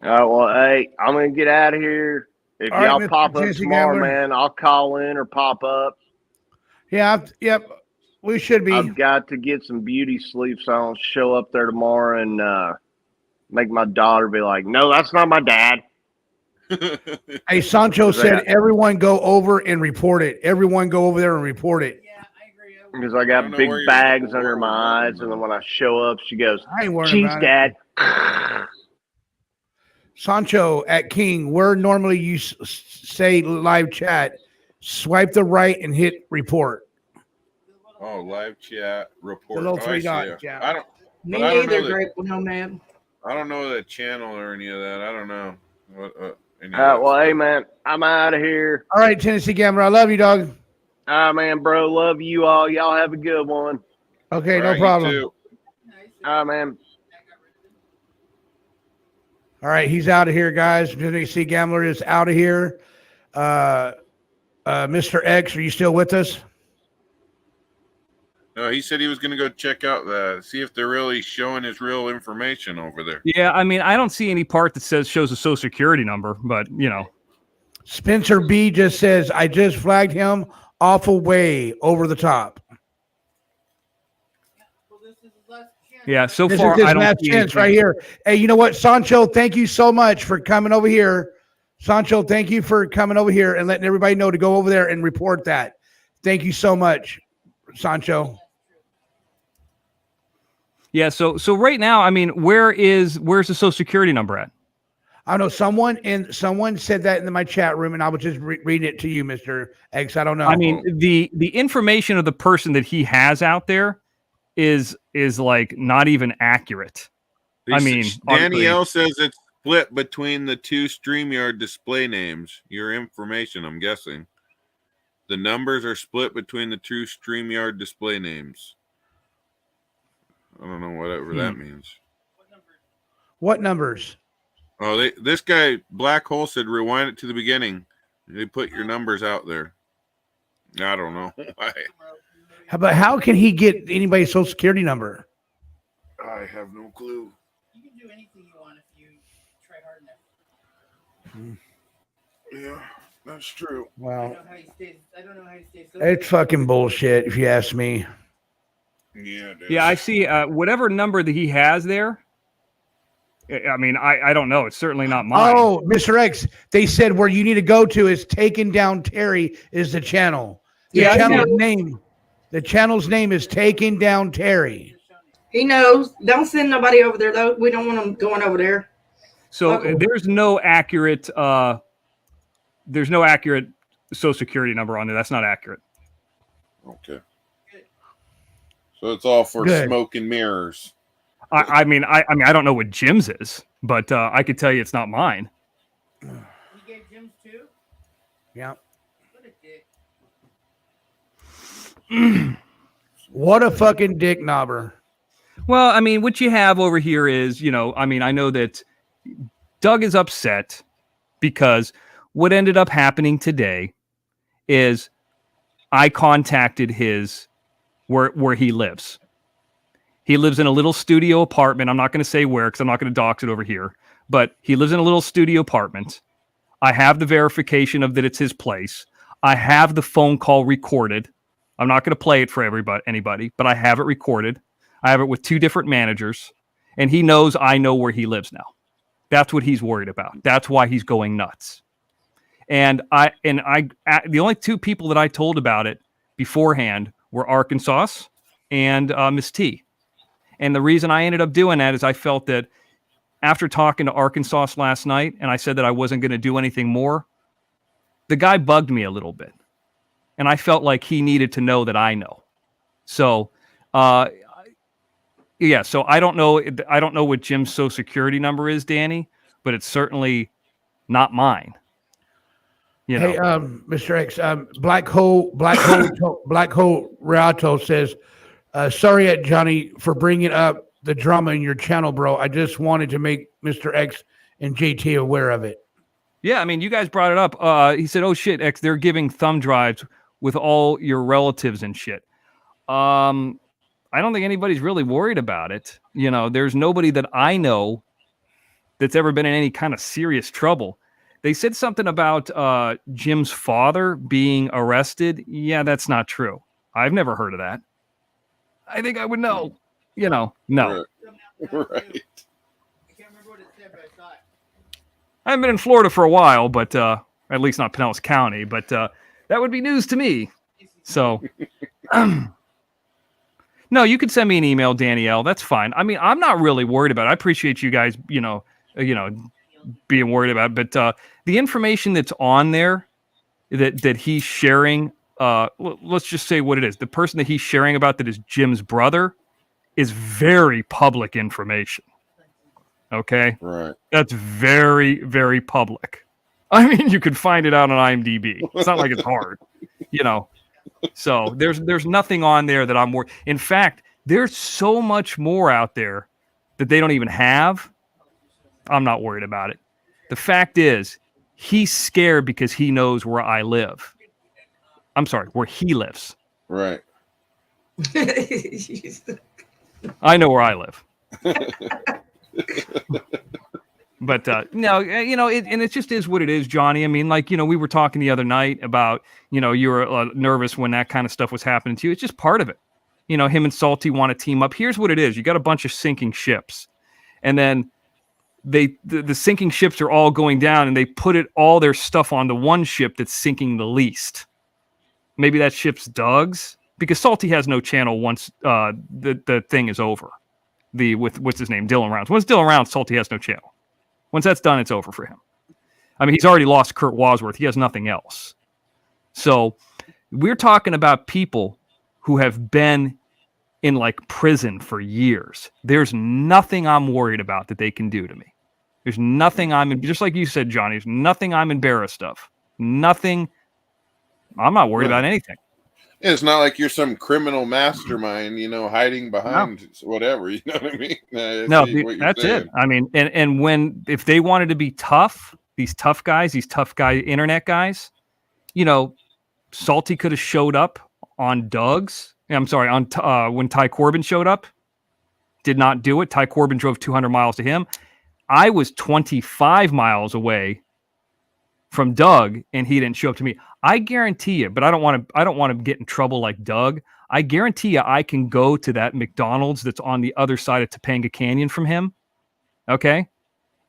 Well, hey, I'm going to get out of here. If y'all pop up tomorrow, man, I'll call in or pop up. Yeah, yep. We should be. I've got to get some beauty sleep, so I don't show up there tomorrow and make my daughter be like, no, that's not my dad. Hey, Sancho said everyone go over and report it. Everyone go over there and report it. Because I got big bags under my eyes, and then when I show up, she goes, I ain't worried "Jeez, about Dad." Sancho at King, where normally you say live chat, swipe the right and hit report. Oh, live chat report. The little three dots. Yeah. Me neither, Grateful Nomad. I don't know the channel or any of that. I don't know. Well, hey, man, I'm out of here. All right, Tennessee Gambler, I love you, dog. All right, man, bro, love you all. Y'all have a good one. Okay, no problem. All right, man. All right, he's out of here, guys. Tennessee Gambler is out of here. Mr. X, are you still with us? He said he was going to go check out see if they're really showing his real information over there. Yeah, I mean, I don't see any part that shows a social security number, but you know. Spencer B just says, I just flagged him awful way over the top. Yeah, so this far is his I don't last see chance anything. right here. Hey, you know what, Sancho? Thank you so much for coming over here. Sancho, thank you for coming over here and letting everybody know to go over there and report that. Thank you so much, Sancho. Yeah, so right now, I mean, where's the social security number at? I don't know. Someone said that in my chat room, and I was just reading it to you, Mr. X. I don't know. I mean, the information of the person that he has out there is like not even accurate. I mean, Danielle says it's split between the two StreamYard display names. Your information, I'm guessing. The numbers are split between the two StreamYard display names. I don't know whatever that means. What numbers? Oh, this guy, Black Hole, said rewind it to the beginning. They put your numbers out there. I don't know why. How can he get anybody's social security number? I have no clue. You can do anything you want if you try hard enough. Yeah, that's true. Well, I don't know how he stays. It's fucking bullshit, if you ask me. Yeah, dude. Yeah, I see. Whatever number that he has there. I mean, I don't know. It's certainly not mine. Oh, Mr. X, they said where you need to go to is Taking Down Terry is the channel. The channel's name is Taking Down Terry. He knows. Don't send nobody over there though. We don't want them going over there. So there's no accurate social security number on there. That's not accurate. Okay. So it's all for Good. smoke and mirrors. I mean, I don't know what Jim's is, but I could tell you it's not mine. You gave Jim's too? Yeah. What a dick. What a fucking dick knobber. Well, I mean, what you have over here is, I mean, I know that Doug is upset because what ended up happening today is I contacted where he lives. He lives in a little studio apartment. I'm not going to say where because I'm not going to dox it over here. But he lives in a little studio apartment. I have the verification of that it's his place. I have the phone call recorded. I'm not going to play it for anybody, but I have it recorded. I have it with 2 different managers, and he knows I know where he lives now. That's what he's worried about. That's why he's going nuts. And the only 2 people that I told about it beforehand were Arkansas and Miss T. And the reason I ended up doing that is I felt that after talking to Arkansas last night, and I said that I wasn't going to do anything more, the guy bugged me a little bit. And I felt like he needed to know that I know. So, yeah, so I don't know what Jim's social security number is, Danny, but it's certainly not mine. Hey, Mr. X, Black Hole Rato says, sorry, Johnny, for bringing up the drama in your channel, bro. I just wanted to make Mr. X and JT aware of it. Yeah, I mean, you guys brought it up. He said, "Oh shit, X, they're giving thumb drives with all your relatives and shit." I don't think anybody's really worried about it. There's nobody that I know that's ever been in any kind of serious trouble. They said something about Jim's father being arrested. Yeah, that's not true. I've never heard of that. I think I would know. No. Right. I haven't been in Florida for a while, but at least not Pinellas County. But that would be news to me. So, no, you could send me an email, Danielle. That's fine. I mean, I'm not really worried about it. I appreciate you guys, being worried about it. But the information that's on there that he's sharing. Let's just say what it is. The person that he's sharing about that is Jim's brother is very public information. Okay? Right. That's very, very public. I mean, you could find it out on IMDb. It's not like it's hard, So there's nothing on there that I'm worried. In fact, there's so much more out there that they don't even have. I'm not worried about it. The fact is, he's scared because he knows where I live. I'm sorry, where he lives. Right. I know where I live. But no, and it just is what it is, Johnny. I mean, like, we were talking the other night about, you were nervous when that kind of stuff was happening to you. It's just part of it. Him and Salty want to team up. Here's what it is. You got a bunch of sinking ships. And then the sinking ships are all going down, and they put all their stuff on the one ship that's sinking the least. Maybe that ship's Doug's, because Salty has no channel once the thing is over. With what's his name, Dylan Rounds. Once Dylan Rounds, Salty has no channel. Once that's done, it's over for him. I mean, he's already lost Kurt Wadsworth. He has nothing else. So we're talking about people who have been in like prison for years. There's nothing I'm worried about that they can do to me. There's nothing just like you said, Johnny, there's nothing I'm embarrassed of. Nothing. I'm not worried about anything. It's not like you're some criminal mastermind, hiding behind whatever. You know what I mean? No, that's it. I mean, and if they wanted to be tough, these tough guy internet guys, Salty could have showed up on Doug's. I'm sorry, when Ty Corbin showed up, did not do it. Ty Corbin drove 200 miles to him. I was 25 miles away from Doug, and he didn't show up to me. I guarantee you, but I don't want to get in trouble like Doug. I guarantee you, I can go to that McDonald's that's on the other side of Topanga Canyon from him. Okay,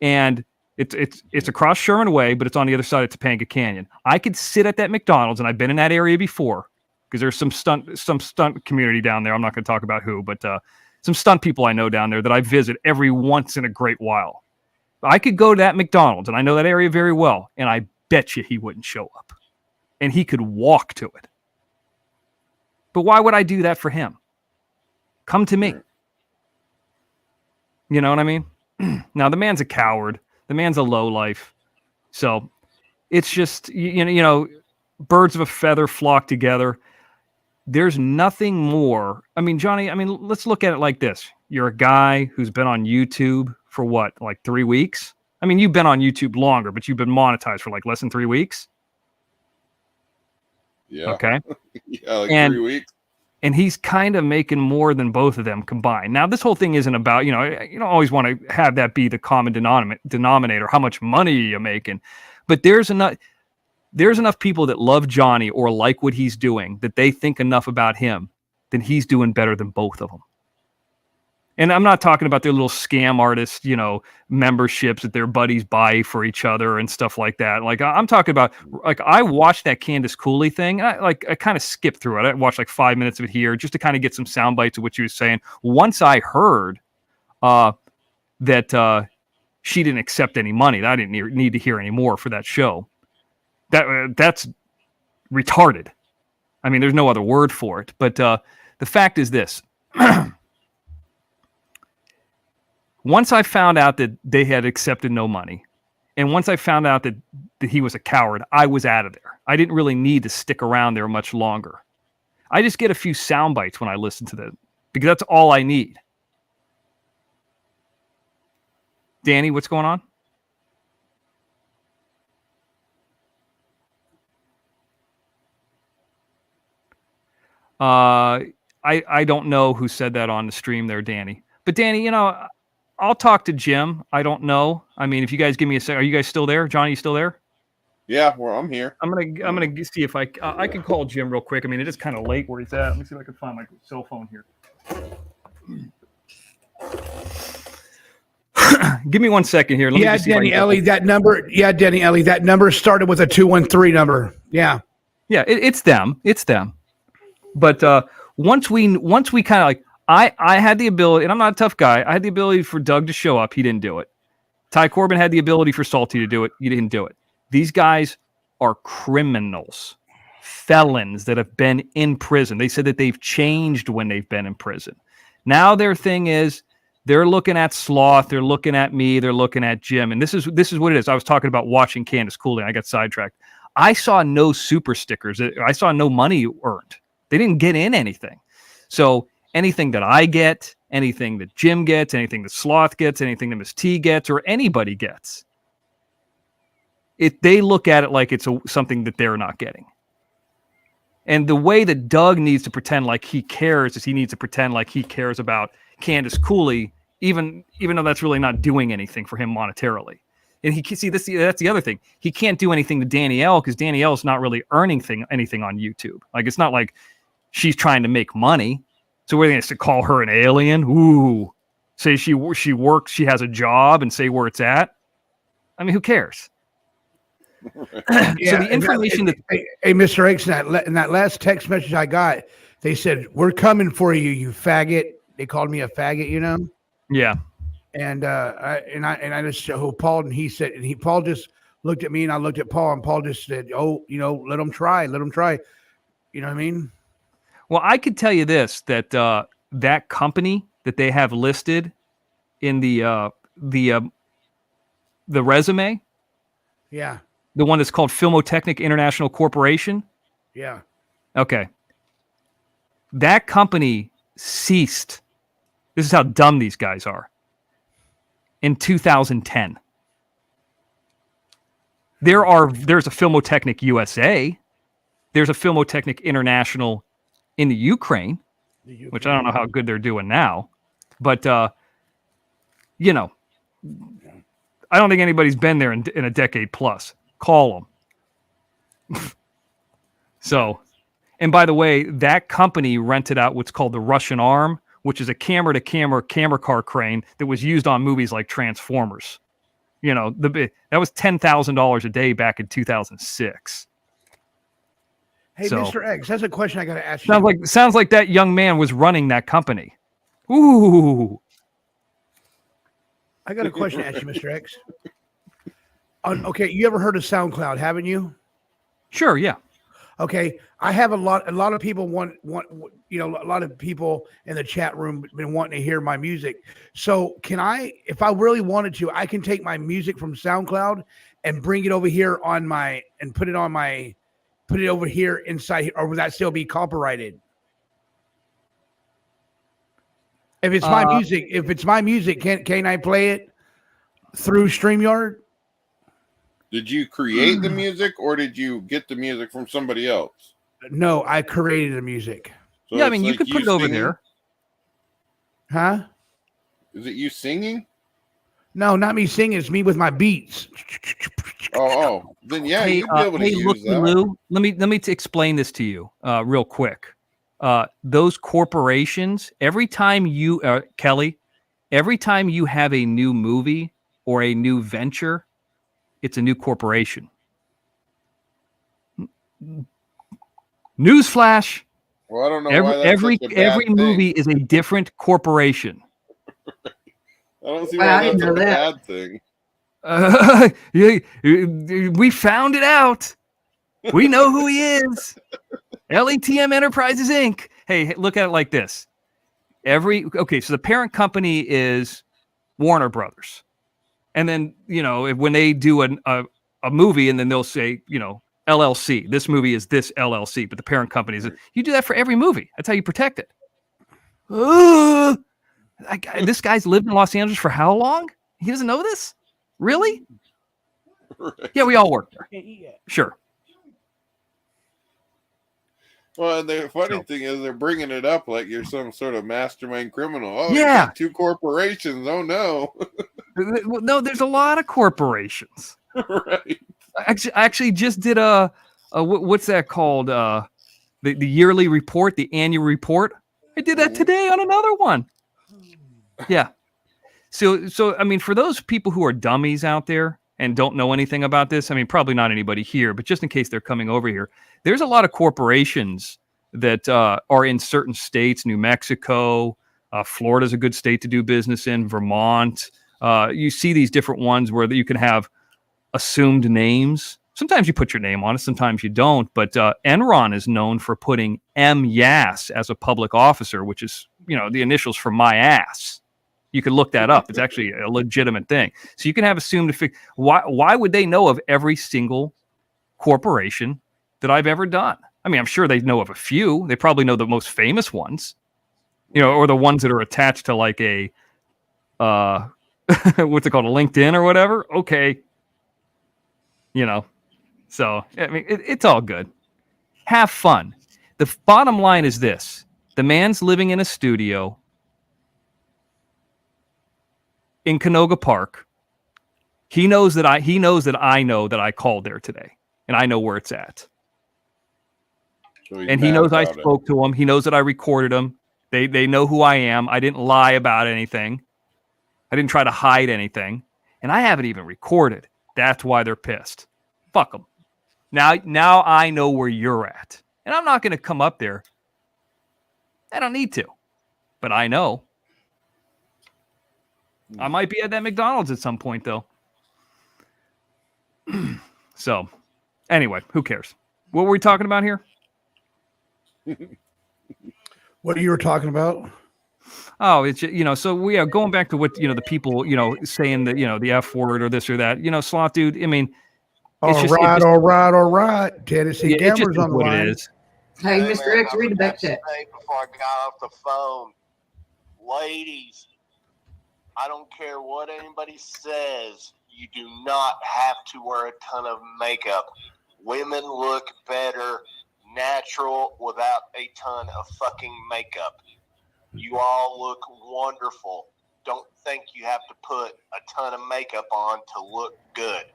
and it's across Sherman Way, but it's on the other side of Topanga Canyon. I could sit at that McDonald's, and I've been in that area before. Because there's some stunt community down there. I'm not going to talk about who, but some stunt people I know down there that I visit every once in a great while. I could go to that McDonald's, and I know that area very well, and I bet you he wouldn't show up. And he could walk to it. But why would I do that for him? Come to me. You know what I mean? Now, the man's a coward. The man's a lowlife. So it's just, birds of a feather flock together. There's nothing more. I mean, Johnny, let's look at it like this. You're a guy who's been on YouTube for what, like 3 weeks? I mean, you've been on YouTube longer, but you've been monetized for like less than 3 weeks. Yeah. Okay. Yeah, like 3 weeks. And he's kind of making more than both of them combined. Now, this whole thing isn't about, you don't always want to have that be the common denominator, how much money you're making. But there's enough people that love Johnny or like what he's doing that they think enough about him that he's doing better than both of them. And I'm not talking about their little scam artist, memberships that their buddies buy for each other and stuff like that. Like, I'm talking about, like, I watched that Candace Cooley thing. And I kind of skipped through it. I watched like 5 minutes of it here just to kind of get some sound bites of what she was saying. Once I heard that she didn't accept any money, that I didn't need to hear any more for that show. That's retarded. I mean, there's no other word for it. But the fact is this. Once I found out that they had accepted no money, and once I found out that he was a coward, I was out of there. I didn't really need to stick around there much longer. I just get a few sound bites when I listen to them, because that's all I need. Danny, what's going on? I don't know who said that on the stream there, Danny. But Danny, I'll talk to Jim. I don't know. I mean, if you guys give me a second, are you guys still there? Johnny, you still there? Yeah, well, I'm here. I'm gonna see if I can call Jim real quick. I mean, it is kind of late where he's at. Let me see if I can find my cell phone here. Give me 1 second here. Let me just see Denny Ellie, that number. Yeah, Denny Ellie, that number started with a 213 number. Yeah. Yeah, it's them. It's them. But once we kind of like, I had the ability, and I'm not a tough guy. I had the ability for Doug to show up. He didn't do it. Ty Corbin had the ability for Salty to do it. He didn't do it. These guys are criminals, felons that have been in prison. They said that they've changed when they've been in prison. Now their thing is they're looking at Sloth. They're looking at me. They're looking at Jim. And this is what it is. I was talking about watching Candace Cooley. I got sidetracked. I saw no super stickers. I saw no money earned. They didn't get in anything. So anything that I get, anything that Jim gets, anything that Sloth gets, anything that Miss T gets, or anybody gets, they look at it like it's something that they're not getting. And the way that Doug needs to pretend like he cares is he needs to pretend like he cares about Candace Cooley, even though that's really not doing anything for him monetarily. And that's the other thing. He can't do anything to Danielle because Danielle's not really earning anything on YouTube. Like, it's not like she's trying to make money. So we're going to call her an alien. Ooh, say she works, she has a job, and say where it's at. I mean, who cares? Yeah, so the information hey, Mr. X, in that last text message I got, they said, "We're coming for you, you faggot." They called me a faggot, you know. Yeah. And I just showed Paul, and Paul just looked at me, and I looked at Paul, and Paul just said, "Oh, let them try. You know what I mean?" Well, I could tell you this, that that company that they have listed in the resume, Yeah. the one that's called Filmotechnic International Corporation. Yeah. Okay. That company ceased. This is how dumb these guys are. In 2010. There's a Filmotechnic USA. There's a Filmotechnic International in the Ukraine, which I don't know how good they're doing now. But, I don't think anybody's been there in a decade plus. Call them. So, and by the way, that company rented out what's called the Russian Arm, which is a camera-to-camera camera car crane that was used on movies like Transformers. That was $10,000 a day back in 2006. Hey, So, Mr. X, that's a question I got to ask you. Sounds like that young man was running that company. Ooh. I got a question to ask you, Mr. X. Okay, you ever heard of SoundCloud, haven't you? Sure, yeah. Okay, I have a lot of people a lot of people in the chat room been wanting to hear my music. So can I, if I really wanted to, I can take my music from SoundCloud and bring it over here put it over here inside here, or would that still be copyrighted? If it's my music, can I play it through StreamYard? Did you create the music, or did you get the music from somebody else? No, I created the music. So yeah, I mean, you could put it over there. Huh? Is it you singing? No, not me singing. It's me with my beats. Oh, then yeah, you'd be able to use that. Lou, let me explain this to you real quick. Those corporations, every time you, Kelly, every time you have a new movie or a new venture, it's a new corporation. Newsflash. Well, I don't know why that's every such a bad thing. movie is a different corporation. I don't see why that's a bad thing. We found it out. We know who he is. LETM Enterprises Inc. Hey, look at it like this. So the parent company is Warner Brothers. And then, when they do a movie, and then they'll say, LLC, this movie is this LLC, but the parent company is, you do that for every movie. That's how you protect it. This guy's lived in Los Angeles for how long? He doesn't know this? Really? Right. Yeah, we all work there. Sure. Well, and the funny thing is they're bringing it up like you're some sort of mastermind criminal. Oh, yeah. You got 2 corporations. Oh, no. No, there's a lot of corporations. Right. I actually just did what's that called? The yearly report, the annual report. I did that today on another one. Yeah. So I mean, for those people who are dummies out there and don't know anything about this, I mean, probably not anybody here, but just in case they're coming over here, there's a lot of corporations that are in certain states. New Mexico, Florida's a good state to do business in. Vermont. You see these different ones where you can have assumed names. Sometimes you put your name on it, sometimes you don't. But Enron is known for putting M. Yass as a public officer, which is, the initials for my ass. You can look that up. It's actually a legitimate thing. So you can have assumed. Why would they know of every single corporation that I've ever done? I mean, I'm sure they know of a few. They probably know the most famous ones, or the ones that are attached to like a, what's it called, a LinkedIn or whatever. Okay. So, I mean, it's all good. Have fun. The bottom line is this: the man's living in a studio in Canoga Park. He knows that I know that I called there today, and I know where it's at. So And he knows I spoke to him. He knows that I recorded him. They know who I am. I didn't lie about anything. I didn't try to hide anything. And I haven't even recorded. That's why they're pissed. Fuck them. Now I know where you're at. And I'm not going to come up there. I don't need to. But I know. I might be at that McDonald's at some point, though. So, anyway, who cares? What were we talking about here? What you were talking about? Oh, it's, so we are going back to what, the people, saying that, the F word or this or that, Sloth dude. I mean, All right. Tennessee Gamblers on the line. It is. Hey, Mr. X, read the back chat. Before I got off the phone, ladies, I don't care what anybody says. You do not have to wear a ton of makeup. Women look better natural without a ton of fucking makeup. You all look wonderful. Don't think you have to put a ton of makeup on to look good.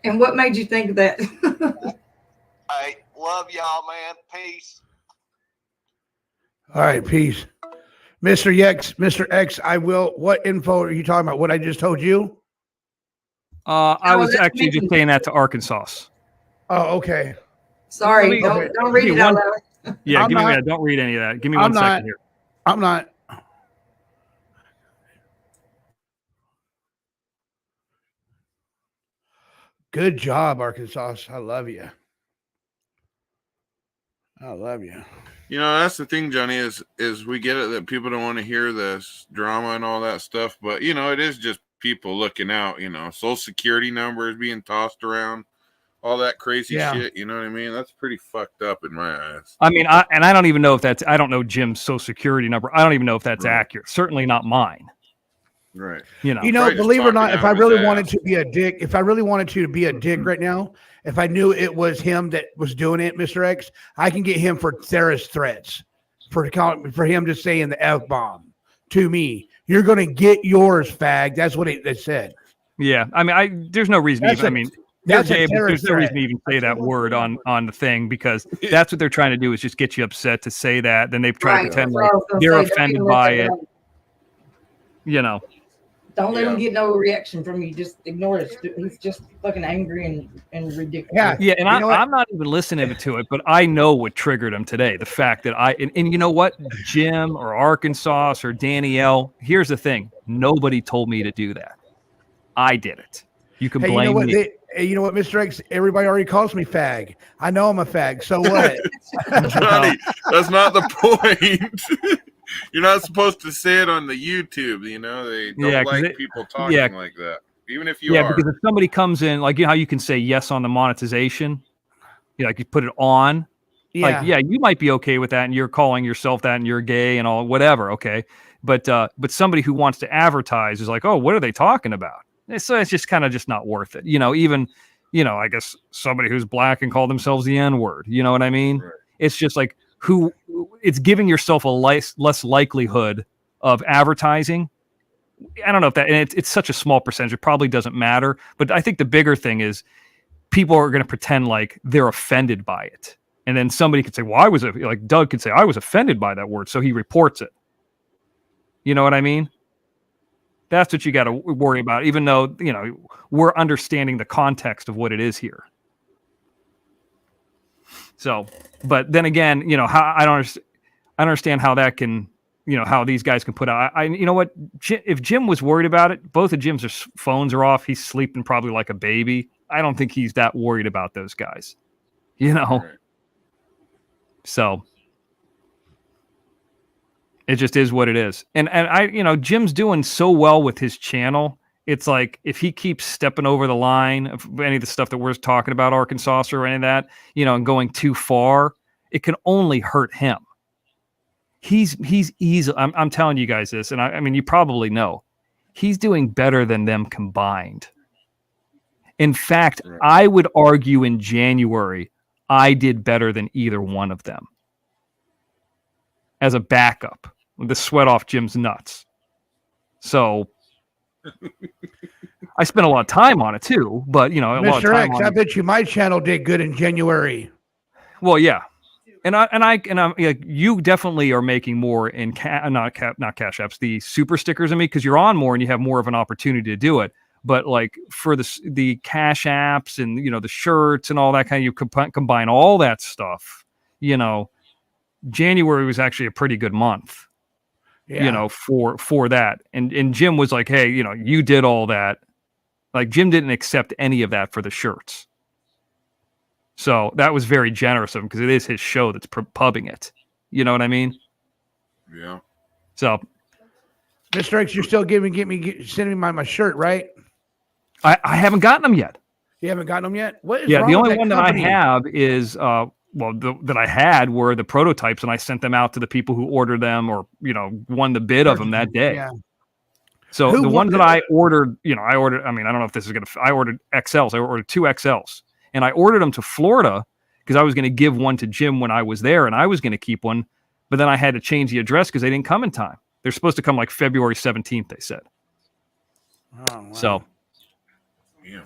And what made you think of that? I love y'all, man. Peace. All right, peace. Mr. X, I will. What info are you talking about? What I just told you? I was actually just saying that to Arkansas. Oh, okay. Sorry, don't read it out loud. Yeah, give me a minute. Don't read any of that. Give me 1 second here. I'm not. Good job, Arkansas. I love you. I love you. That's the thing, Johnny, is we get it that people don't want to hear this drama and all that stuff, but it is just people looking out, social security numbers being tossed around, all that crazy shit, you know what I mean? That's pretty fucked up in my eyes. I mean, I don't even know if I don't know Jim's social security number. I don't even know if that's accurate. Certainly not mine. Right. Believe it or not, if I really wanted to be a dick, right now, if I knew it was him that was doing it, Mr. X, I can get him for terrorist threats for him just saying the F-bomb to me. You're going to get yours, fag. That's what they said. Yeah. I mean, there's no reason there's no reason to even say that word on the thing, because that's what they're trying to do, is just get you upset to say that. Then they've tried to pretend like they're offended by it. Don't let him get no reaction from you. Just ignore it. He's just fucking angry and ridiculous. Yeah, and I'm not even listening to it, but I know what triggered him today. The fact that and you know what, Jim or Arkansas or Danielle, here's the thing. Nobody told me to do that. I did it. You can blame me. You know what, Mr. X? Everybody already calls me fag. I know I'm a fag. So what? Johnny, that's not the point. You're not supposed to say it on the YouTube, They don't like people talking like that. Even if you are. Because if somebody comes in, like how you can say yes on the monetization, like you put it on. Yeah. Like, you might be okay with that, and you're calling yourself that, and you're gay and all, whatever, okay. But somebody who wants to advertise is like, oh, what are they talking about? So it's just kind of just not worth it. Even, I guess somebody who's black and call themselves the N-word. You know what I mean? Right. It's just like it's giving yourself a less likelihood of advertising. I don't know if that, and it's such a small percentage, it probably doesn't matter. But I think the bigger thing is people are going to pretend like they're offended by it. And then somebody could say, well, like Doug could say, I was offended by that word. So he reports it. You know what I mean? That's what you got to worry about, even though, we're understanding the context of what it is here. So, but then again, how I don't understand how that can, how these guys can put out. You know what? If Jim was worried about it, both of Jim's phones are off. He's sleeping probably like a baby. I don't think he's that worried about those guys. Right. So it just is what it is. And I, Jim's doing so well with his channel. It's like if he keeps stepping over the line of any of the stuff that we're talking about, Arkansas or any of that, and going too far, it can only hurt him. He's easy. I'm telling you guys this, and I mean, you probably know, he's doing better than them combined. In fact, I would argue in January, I did better than either one of them as a backup with the sweat off Jim's nuts. So I spent a lot of time on it too, but a lot of Mr. time X, on I it. bet you my channel did good in January. Well, yeah. And I'm like, you definitely are making more in not cash apps, the super stickers in me, because you're on more and you have more of an opportunity to do it. But like for the cash apps and the shirts and all that kind of, you combine all that stuff. January was actually a pretty good month. Yeah. For that. And Jim was like, hey, you did all that. Like Jim didn't accept any of that for the shirts. So that was very generous of him because it is his show that's pubbing it. You know what I mean? Yeah. So, Mr. X, you're still sending me my shirt, right? I haven't gotten them yet. You haven't gotten them yet? What is Yeah, wrong the with only that one company? that I have is that I had were the prototypes, and I sent them out to the people who ordered them or won the bid of them that day. Yeah. So Who the won ones that I ordered, I mean, I don't know if this is I ordered XLs. I ordered 2 XLs, and I ordered them to Florida because I was going to give one to Jim when I was there, and I was going to keep one, but then I had to change the address because they didn't come in time. They're supposed to come like February 17th, they said. Oh, wow. So, yeah,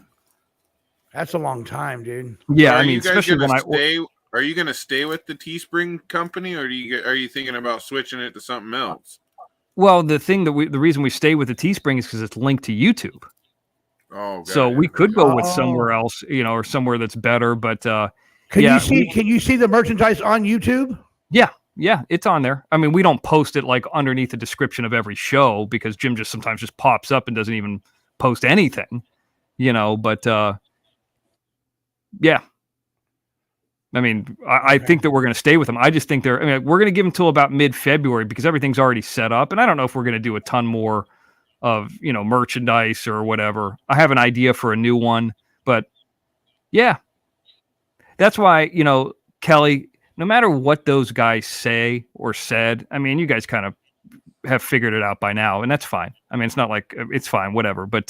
that's a long time, dude. Yeah, So I mean, especially when are you gonna stay with the Teespring company, or are you thinking about switching it to something else? Well, the reason we stay with the Teespring is because it's linked to YouTube. Oh, so we could go with somewhere else, or somewhere that's better. But Can you see the merchandise on YouTube? Yeah, it's on there. I mean, we don't post it like underneath the description of every show because Jim sometimes just pops up and doesn't even post anything, But yeah. I mean, I think that we're going to stay with them. I just think we're going to give them till about mid-February because everything's already set up. And I don't know if we're going to do a ton more of, merchandise or whatever. I have an idea for a new one, but yeah, that's why, Kelly, no matter what those guys say or said, I mean, you guys kind of have figured it out by now, and that's fine. I mean, it's not like it's fine, whatever, but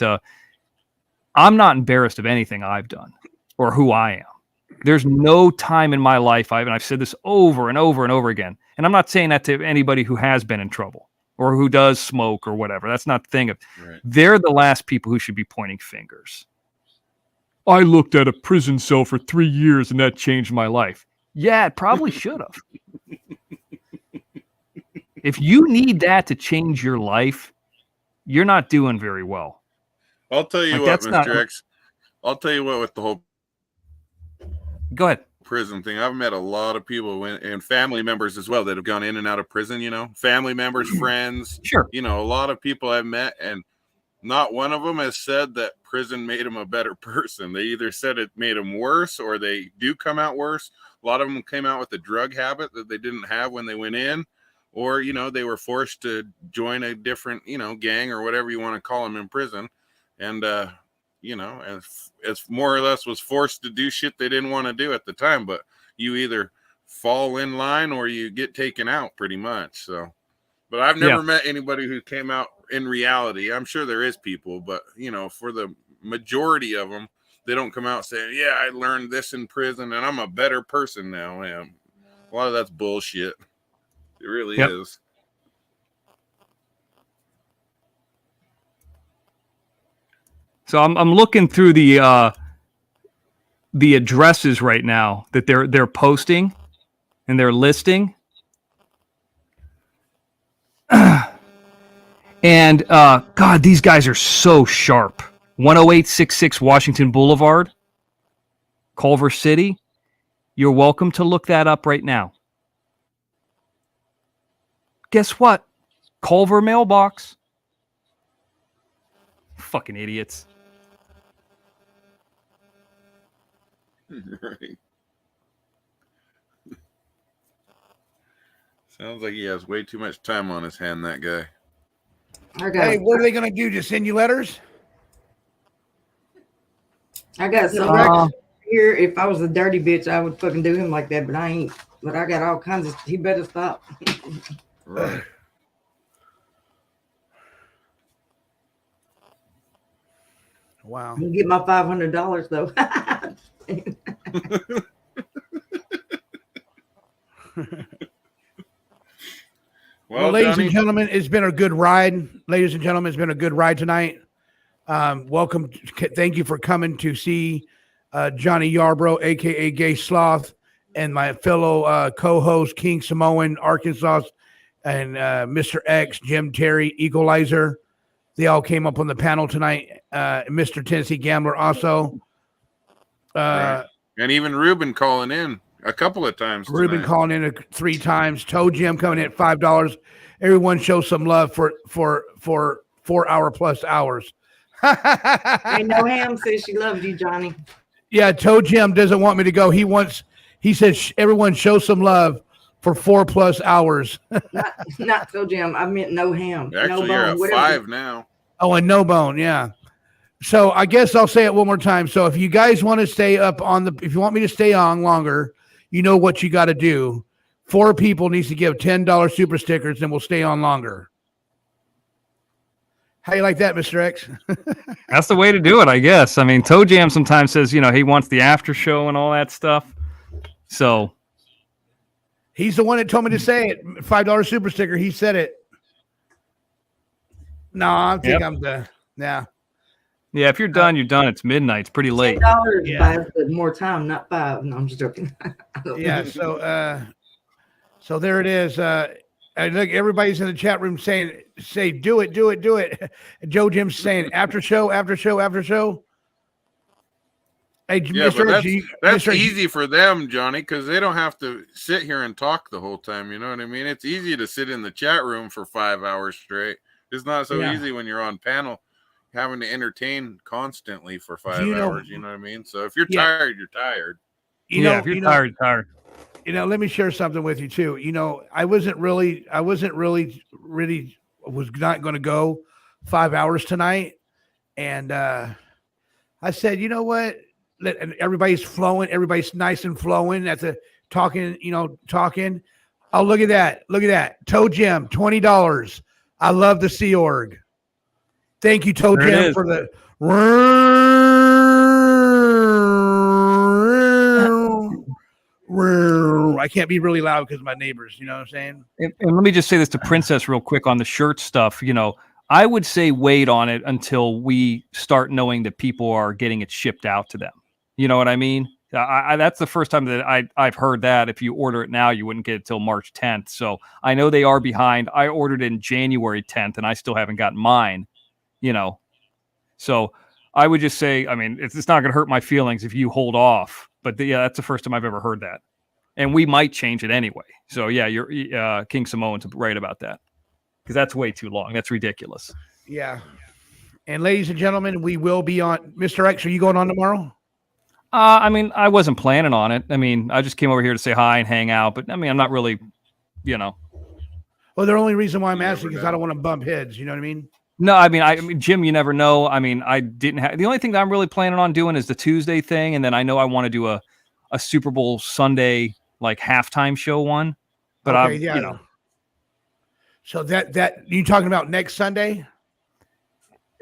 I'm not embarrassed of anything I've done or who I am. There's no time in my life, I've said this over and over and over again, and I'm not saying that to anybody who has been in trouble or who does smoke or whatever. That's not the thing. Right. They're the last people who should be pointing fingers. I looked at a prison cell for 3 years and that changed my life. Yeah, it probably should have. If you need that to change your life, you're not doing very well. I'll tell you what, Mr. X. I'll tell you what, with the whole go ahead prison thing, I've met a lot of people and family members as well that have gone in and out of prison. Family members, friends. Sure. A lot of people I've met, and not one of them has said that prison made them a better person. They either said it made them worse, or they do come out worse. A lot of them came out with a drug habit that they didn't have when they went in, or they were forced to join a different gang or whatever you want to call them in prison, and it's more or less was forced to do shit they didn't want to do at the time, but you either fall in line or you get taken out pretty much. So, but I've never met anybody who came out in reality. I'm sure there is people, but for the majority of them, they don't come out saying, yeah, I learned this in prison and I'm a better person now. A lot of that's bullshit. It really is. So I'm looking through the addresses right now that they're posting and they're listing. And God, these guys are so sharp. 10866 Washington Boulevard, Culver City. You're welcome to look that up right now. Guess what? Culver mailbox. Fucking idiots. Right. Sounds like he has way too much time on his hand, that guy. Hey, what are they going to do? Just send you letters? I got some here. If I was a dirty bitch, I would fucking do him like that, but I ain't. But I got all kinds of. He better stop. Right. Wow. You get my $500 though. Well, ladies Johnny, and gentlemen, it's been a good ride. Ladies and gentlemen, it's been a good ride tonight. Welcome. Thank you for coming to see Johnny Yarbrough, a.k.a. Gay Sloth, and my fellow co-host, King Samoan, Arkansas, and Mr. X, Jim Terry, Equalizer. They all came up on the panel tonight. Mr. Tennessee Gambler also. right. And even Ruben calling in a couple of times Ruben tonight. calling in 3 times. Toe Jim coming in at $5. Everyone show some love for 4 hour plus hours. I know Ham says she loves you, Johnny. Yeah, Toe Jim doesn't want me to go. He says everyone show some love for 4+ hours. Not Toe Jim. I meant no Ham. Actually, no you're bone, at whatever. 5 now. Oh, and no bone, yeah. So I guess I'll say it one more time. So if you guys want to stay up if you want me to stay on longer, you know what you got to do. 4 people needs to give $10 super stickers, and we'll stay on longer. How you like that, Mr. X? That's the way to do it, I guess. I mean, Toe Jam sometimes says, he wants the after show and all that stuff. So he's the one that told me to say it. $5 super sticker. He said it. No, I think I'm done. Yeah. Yeah, if you're done, you're done. It's midnight. It's pretty late. $10 buys more time, not 5. No, I'm just joking. Yeah. So there it is. And look, everybody's in the chat room say, do it, do it, do it. Joe Jim's saying after show, after show, after show. Hey, Yeah, Mr. but that's easy for them, Johnny, because they don't have to sit here and talk the whole time. You know what I mean? It's easy to sit in the chat room for 5 hours straight. It's not so easy when you're on panel having to entertain constantly for 5 hours. You know what I mean? So if you're tired, you're tired. If you're tired, tired. Let me share something with you too. I was not going to go 5 hours tonight. And I said, you know what? Everybody's flowing. Everybody's nice and flowing at the talking. Oh, look at that. Look at that. Toe Jim, $20. I love the Sea Org. Thank you, Toe Jim, for the. I can't be really loud because of my neighbors. You know what I'm saying? And let me just say this to Princess real quick on the shirt stuff. I would say wait on it until we start knowing that people are getting it shipped out to them. You know what I mean? That's the first time that I've heard that. If you order it now, you wouldn't get it till March 10th. So I know they are behind. I ordered it in January 10th, and I still haven't gotten mine. So I would just say, I mean, it's not going to hurt my feelings if you hold off. But that's the first time I've ever heard that. And we might change it anyway. So yeah, you're King Samoan's right about that, because that's way too long. That's ridiculous. Yeah. And ladies and gentlemen, we will be on. Mr. X, are you going on tomorrow? I mean, I wasn't planning on it. I mean, I just came over here to say hi and hang out. But I mean, I'm not really, Well, the only reason why I'm asking is I don't want to bump heads. You know what I mean? No, I mean, Jim, you never know. I mean, I didn't have the only thing that I'm really planning on doing is the Tuesday thing, and then I know I want to do a Super Bowl Sunday like halftime show one. But okay, So that you talking about next Sunday?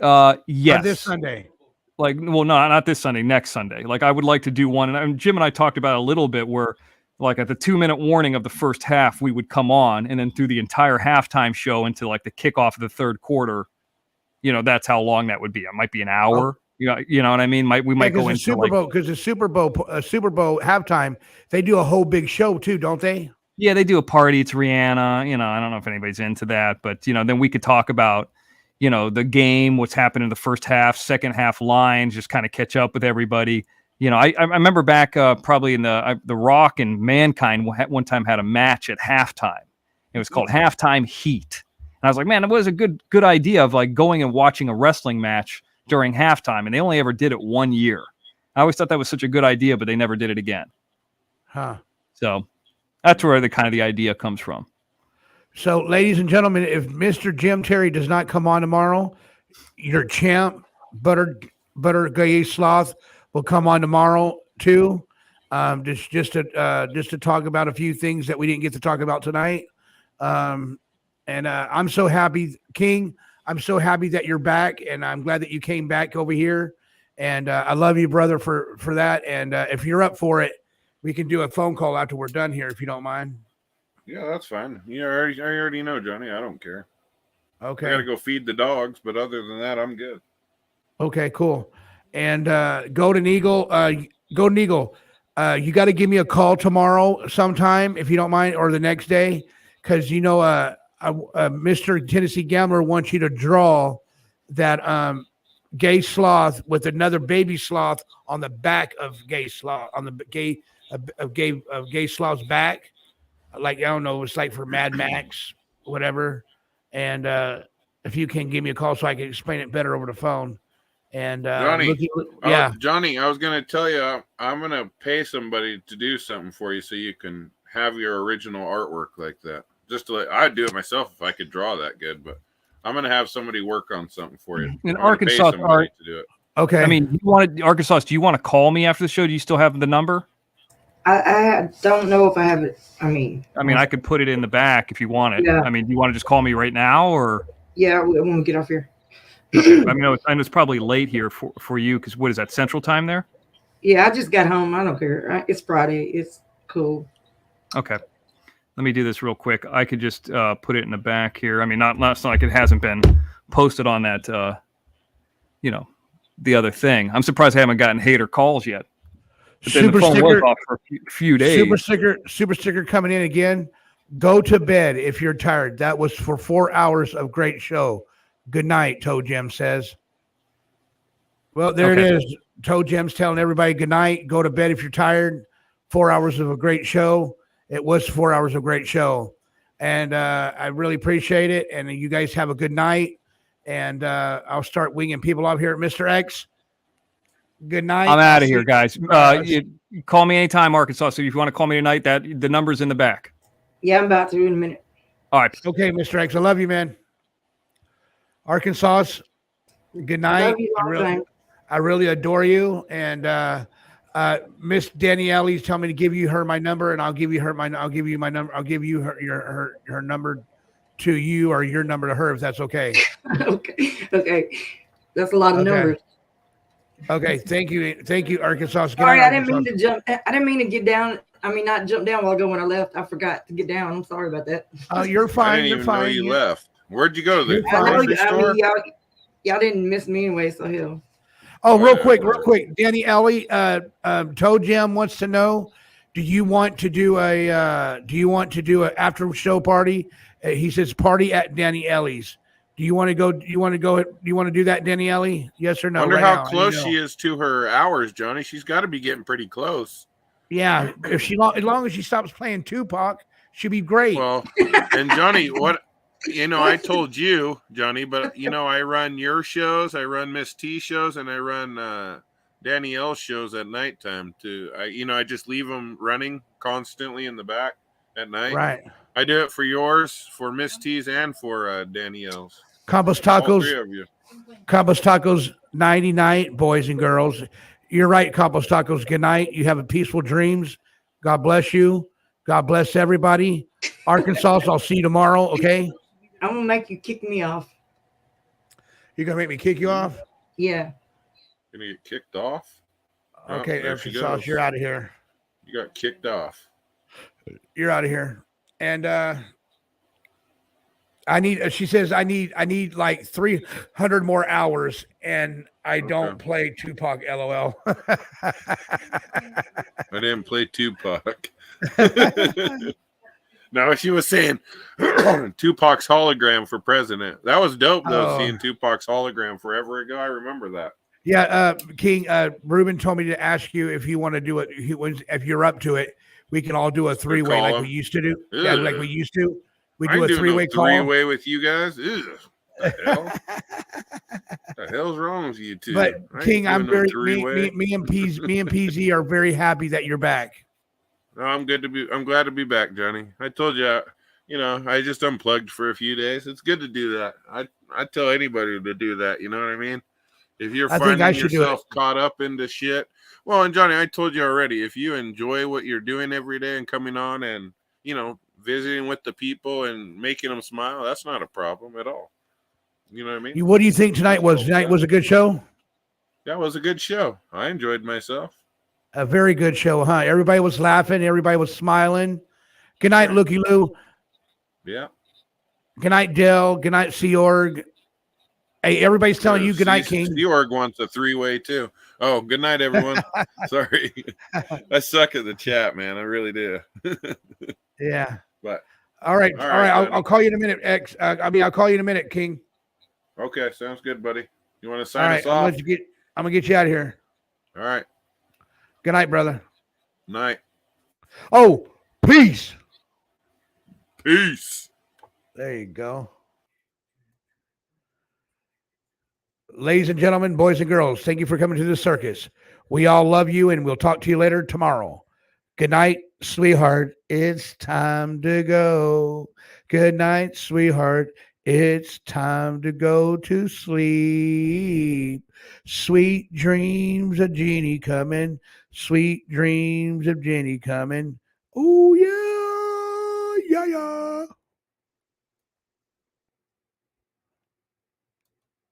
Yes. Or this Sunday. Like, well, no, not this Sunday, next Sunday. Like, I would like to do one. And Jim and I talked about it a little bit where, like, at the 2-minute warning of the first half, we would come on, and then through the entire halftime show into like the kickoff of the third quarter, that's how long that would be. It might be an hour. You know what I mean? We might go into Super Bowl, because the Super Bowl halftime, they do a whole big show too, don't they? Yeah, they do a party. It's Rihanna. I don't know if anybody's into that, but then we could talk about the game, what's happened in the first half, second half lines, just kind of catch up with everybody. I remember back probably in the Rock and Mankind one time had a match at halftime. It was called Halftime Heat. And I was like, man, it was a good idea of like going and watching a wrestling match during halftime. And they only ever did it 1 year. I always thought that was such a good idea, but they never did it again. Huh. So that's where the idea comes from. So, ladies and gentlemen, if Mr. Jim Terry does not come on tomorrow, your champ, Butter Gay Sloth, will come on tomorrow too. Just to talk about a few things that we didn't get to talk about tonight. And I'm so happy, King. I'm so happy that you're back, and I'm glad that you came back over here. And I love you, brother, for that. And if you're up for it, we can do a phone call after we're done here, if you don't mind. Yeah, that's fine. I already know, Johnny. I don't care. Okay. I got to go feed the dogs, but other than that, I'm good. Okay, cool. And Golden Eagle, you got to give me a call tomorrow sometime if you don't mind, or the next day, because Mr. Tennessee Gambler wants you to draw that gay sloth with another baby sloth on the back of gay sloth on the gay sloth's back. Like, I don't know, it's like for Mad Max, whatever. And if you can give me a call so I can explain it better over the phone. And Johnny, yeah, Johnny, I was going to tell you, I'm going to pay somebody to do something for you so you can have your original artwork like that. I'd do it myself if I could draw that good, but I'm going to have somebody work on something for you. In Arkansas, to do it. Okay. I mean, Arkansas, do you want to call me after the show? Do you still have the number? I don't know if I have it. I mean, I could put it in the back if you want it. Yeah. I mean, do you want to just call me right now, or? Yeah, when we get off here. Okay. I know it's probably late here for you, because what is that, Central Time there? Yeah, I just got home. I don't care. It's Friday. It's cool. Okay. Let me do this real quick. I could just put it in the back here. I mean, not like it hasn't been posted on that, the other thing. I'm surprised I haven't gotten hater calls yet. But then the phone was off for a few days. Super sticker coming in again. Go to bed if you're tired. That was for 4 hours of great show. Good night, Toe Jim says. Well, there it is. Toe Jim's telling everybody good night. Go to bed if you're tired. 4 hours of a great show. It was 4 hours of great show. And I really appreciate it. And you guys have a good night. And I'll start winging people up here at Mr. X. Good night. I'm out of here, guys. You call me anytime, Arkansas. So if you want to call me tonight, the number's in the back. Yeah, I'm about to in a minute. All right. Okay, Mr. X. I love you, man. Arkansas, good night. I really adore you. And Miss Danielle's telling me to give you my number, and I'll give you my number. I'll give you her number to you, or your number to her, if that's okay. Okay. That's a lot of numbers. Okay, thank you, Arkansas. Sorry, I didn't mean to jump. I didn't mean to get down. I mean, not jump down while I go when I left. I forgot to get down. I'm sorry about that. Oh, you're fine. I didn't even know you left. Where'd you go to the grocery store? Y'all didn't miss me anyway, so hell. Oh, real quick, Danny Ellie, Toe Jam wants to know: Do you want to do a after show party? He says party at Danny Ellie's. Do you want to go? Do you want to do that, Danny Ellie? Yes or no? Wonder how close she is to her hours, Johnny. She's got to be getting pretty close. Yeah, if as long as she stops playing Tupac, she'll be great. Well, and Johnny, I told you, Johnny, but I run your shows, I run Miss T shows, and I run Danielle's shows at nighttime too. I just leave them running constantly in the back at night. Right. I do it for yours, for Miss T's, and for Danielle's. Campos Tacos. All three of you. Campos Tacos, 90 night, boys and girls. You're right, Campos Tacos. Good night. You have a peaceful dreams. God bless you. God bless everybody. Arkansas, I'll see you tomorrow, okay? I'm going to make you kick me off. You're going to make me kick you off? Yeah. Going to get kicked off? Okay, Arkansas, you're out of here. You got kicked off. You're out of here. And she says I need like 300 more hours, and I don't play Tupac, LOL. I didn't play Tupac. No, she was saying Tupac's hologram for president. That was dope, though, seeing Tupac's hologram forever ago. I remember that. Yeah, King Ruben told me to ask you if you want to do it. If you're up to it, we can all do a three-way like we used to do. Ugh. Yeah, like we used to. We I do ain't a doing three-way no call. Three-way with you guys. Ugh. The hell? What the hell's wrong with you two? But King, I'm very me and PZ are very happy that you're back. No, I'm glad to be back, Johnny. I told you, I just unplugged for a few days. It's good to do that. I tell anybody to do that. You know what I mean? If you're finding yourself caught up into shit. Well, and Johnny, I told you already, if you enjoy what you're doing every day and coming on and, visiting with the people and making them smile, that's not a problem at all. You know what I mean? What do you think tonight was? Tonight was a good show? That was a good show. I enjoyed myself. A very good show, huh? Everybody was laughing. Everybody was smiling. Good night, Looky Lou. Yeah. Good night, Dell. Good night, Seorg. Hey, everybody's telling you good night, King. Seorg wants a 3-way too. Oh, good night, everyone. Sorry. I suck at the chat, man. I really do. Yeah. But all right. I'll call you in a minute, X. I'll call you in a minute, King. Okay, sounds good, buddy. You want to sign us off? I'm gonna get you out of here. All right. Good night, brother. Night. Oh, peace. Peace. There you go. Ladies and gentlemen, boys and girls, thank you for coming to the circus. We all love you, and we'll talk to you later tomorrow. Good night, sweetheart. It's time to go. Good night, sweetheart. It's time to go to sleep. Sweet dreams of Jeannie coming. Sweet dreams of Jenny coming. Oh, yeah, yeah, yeah.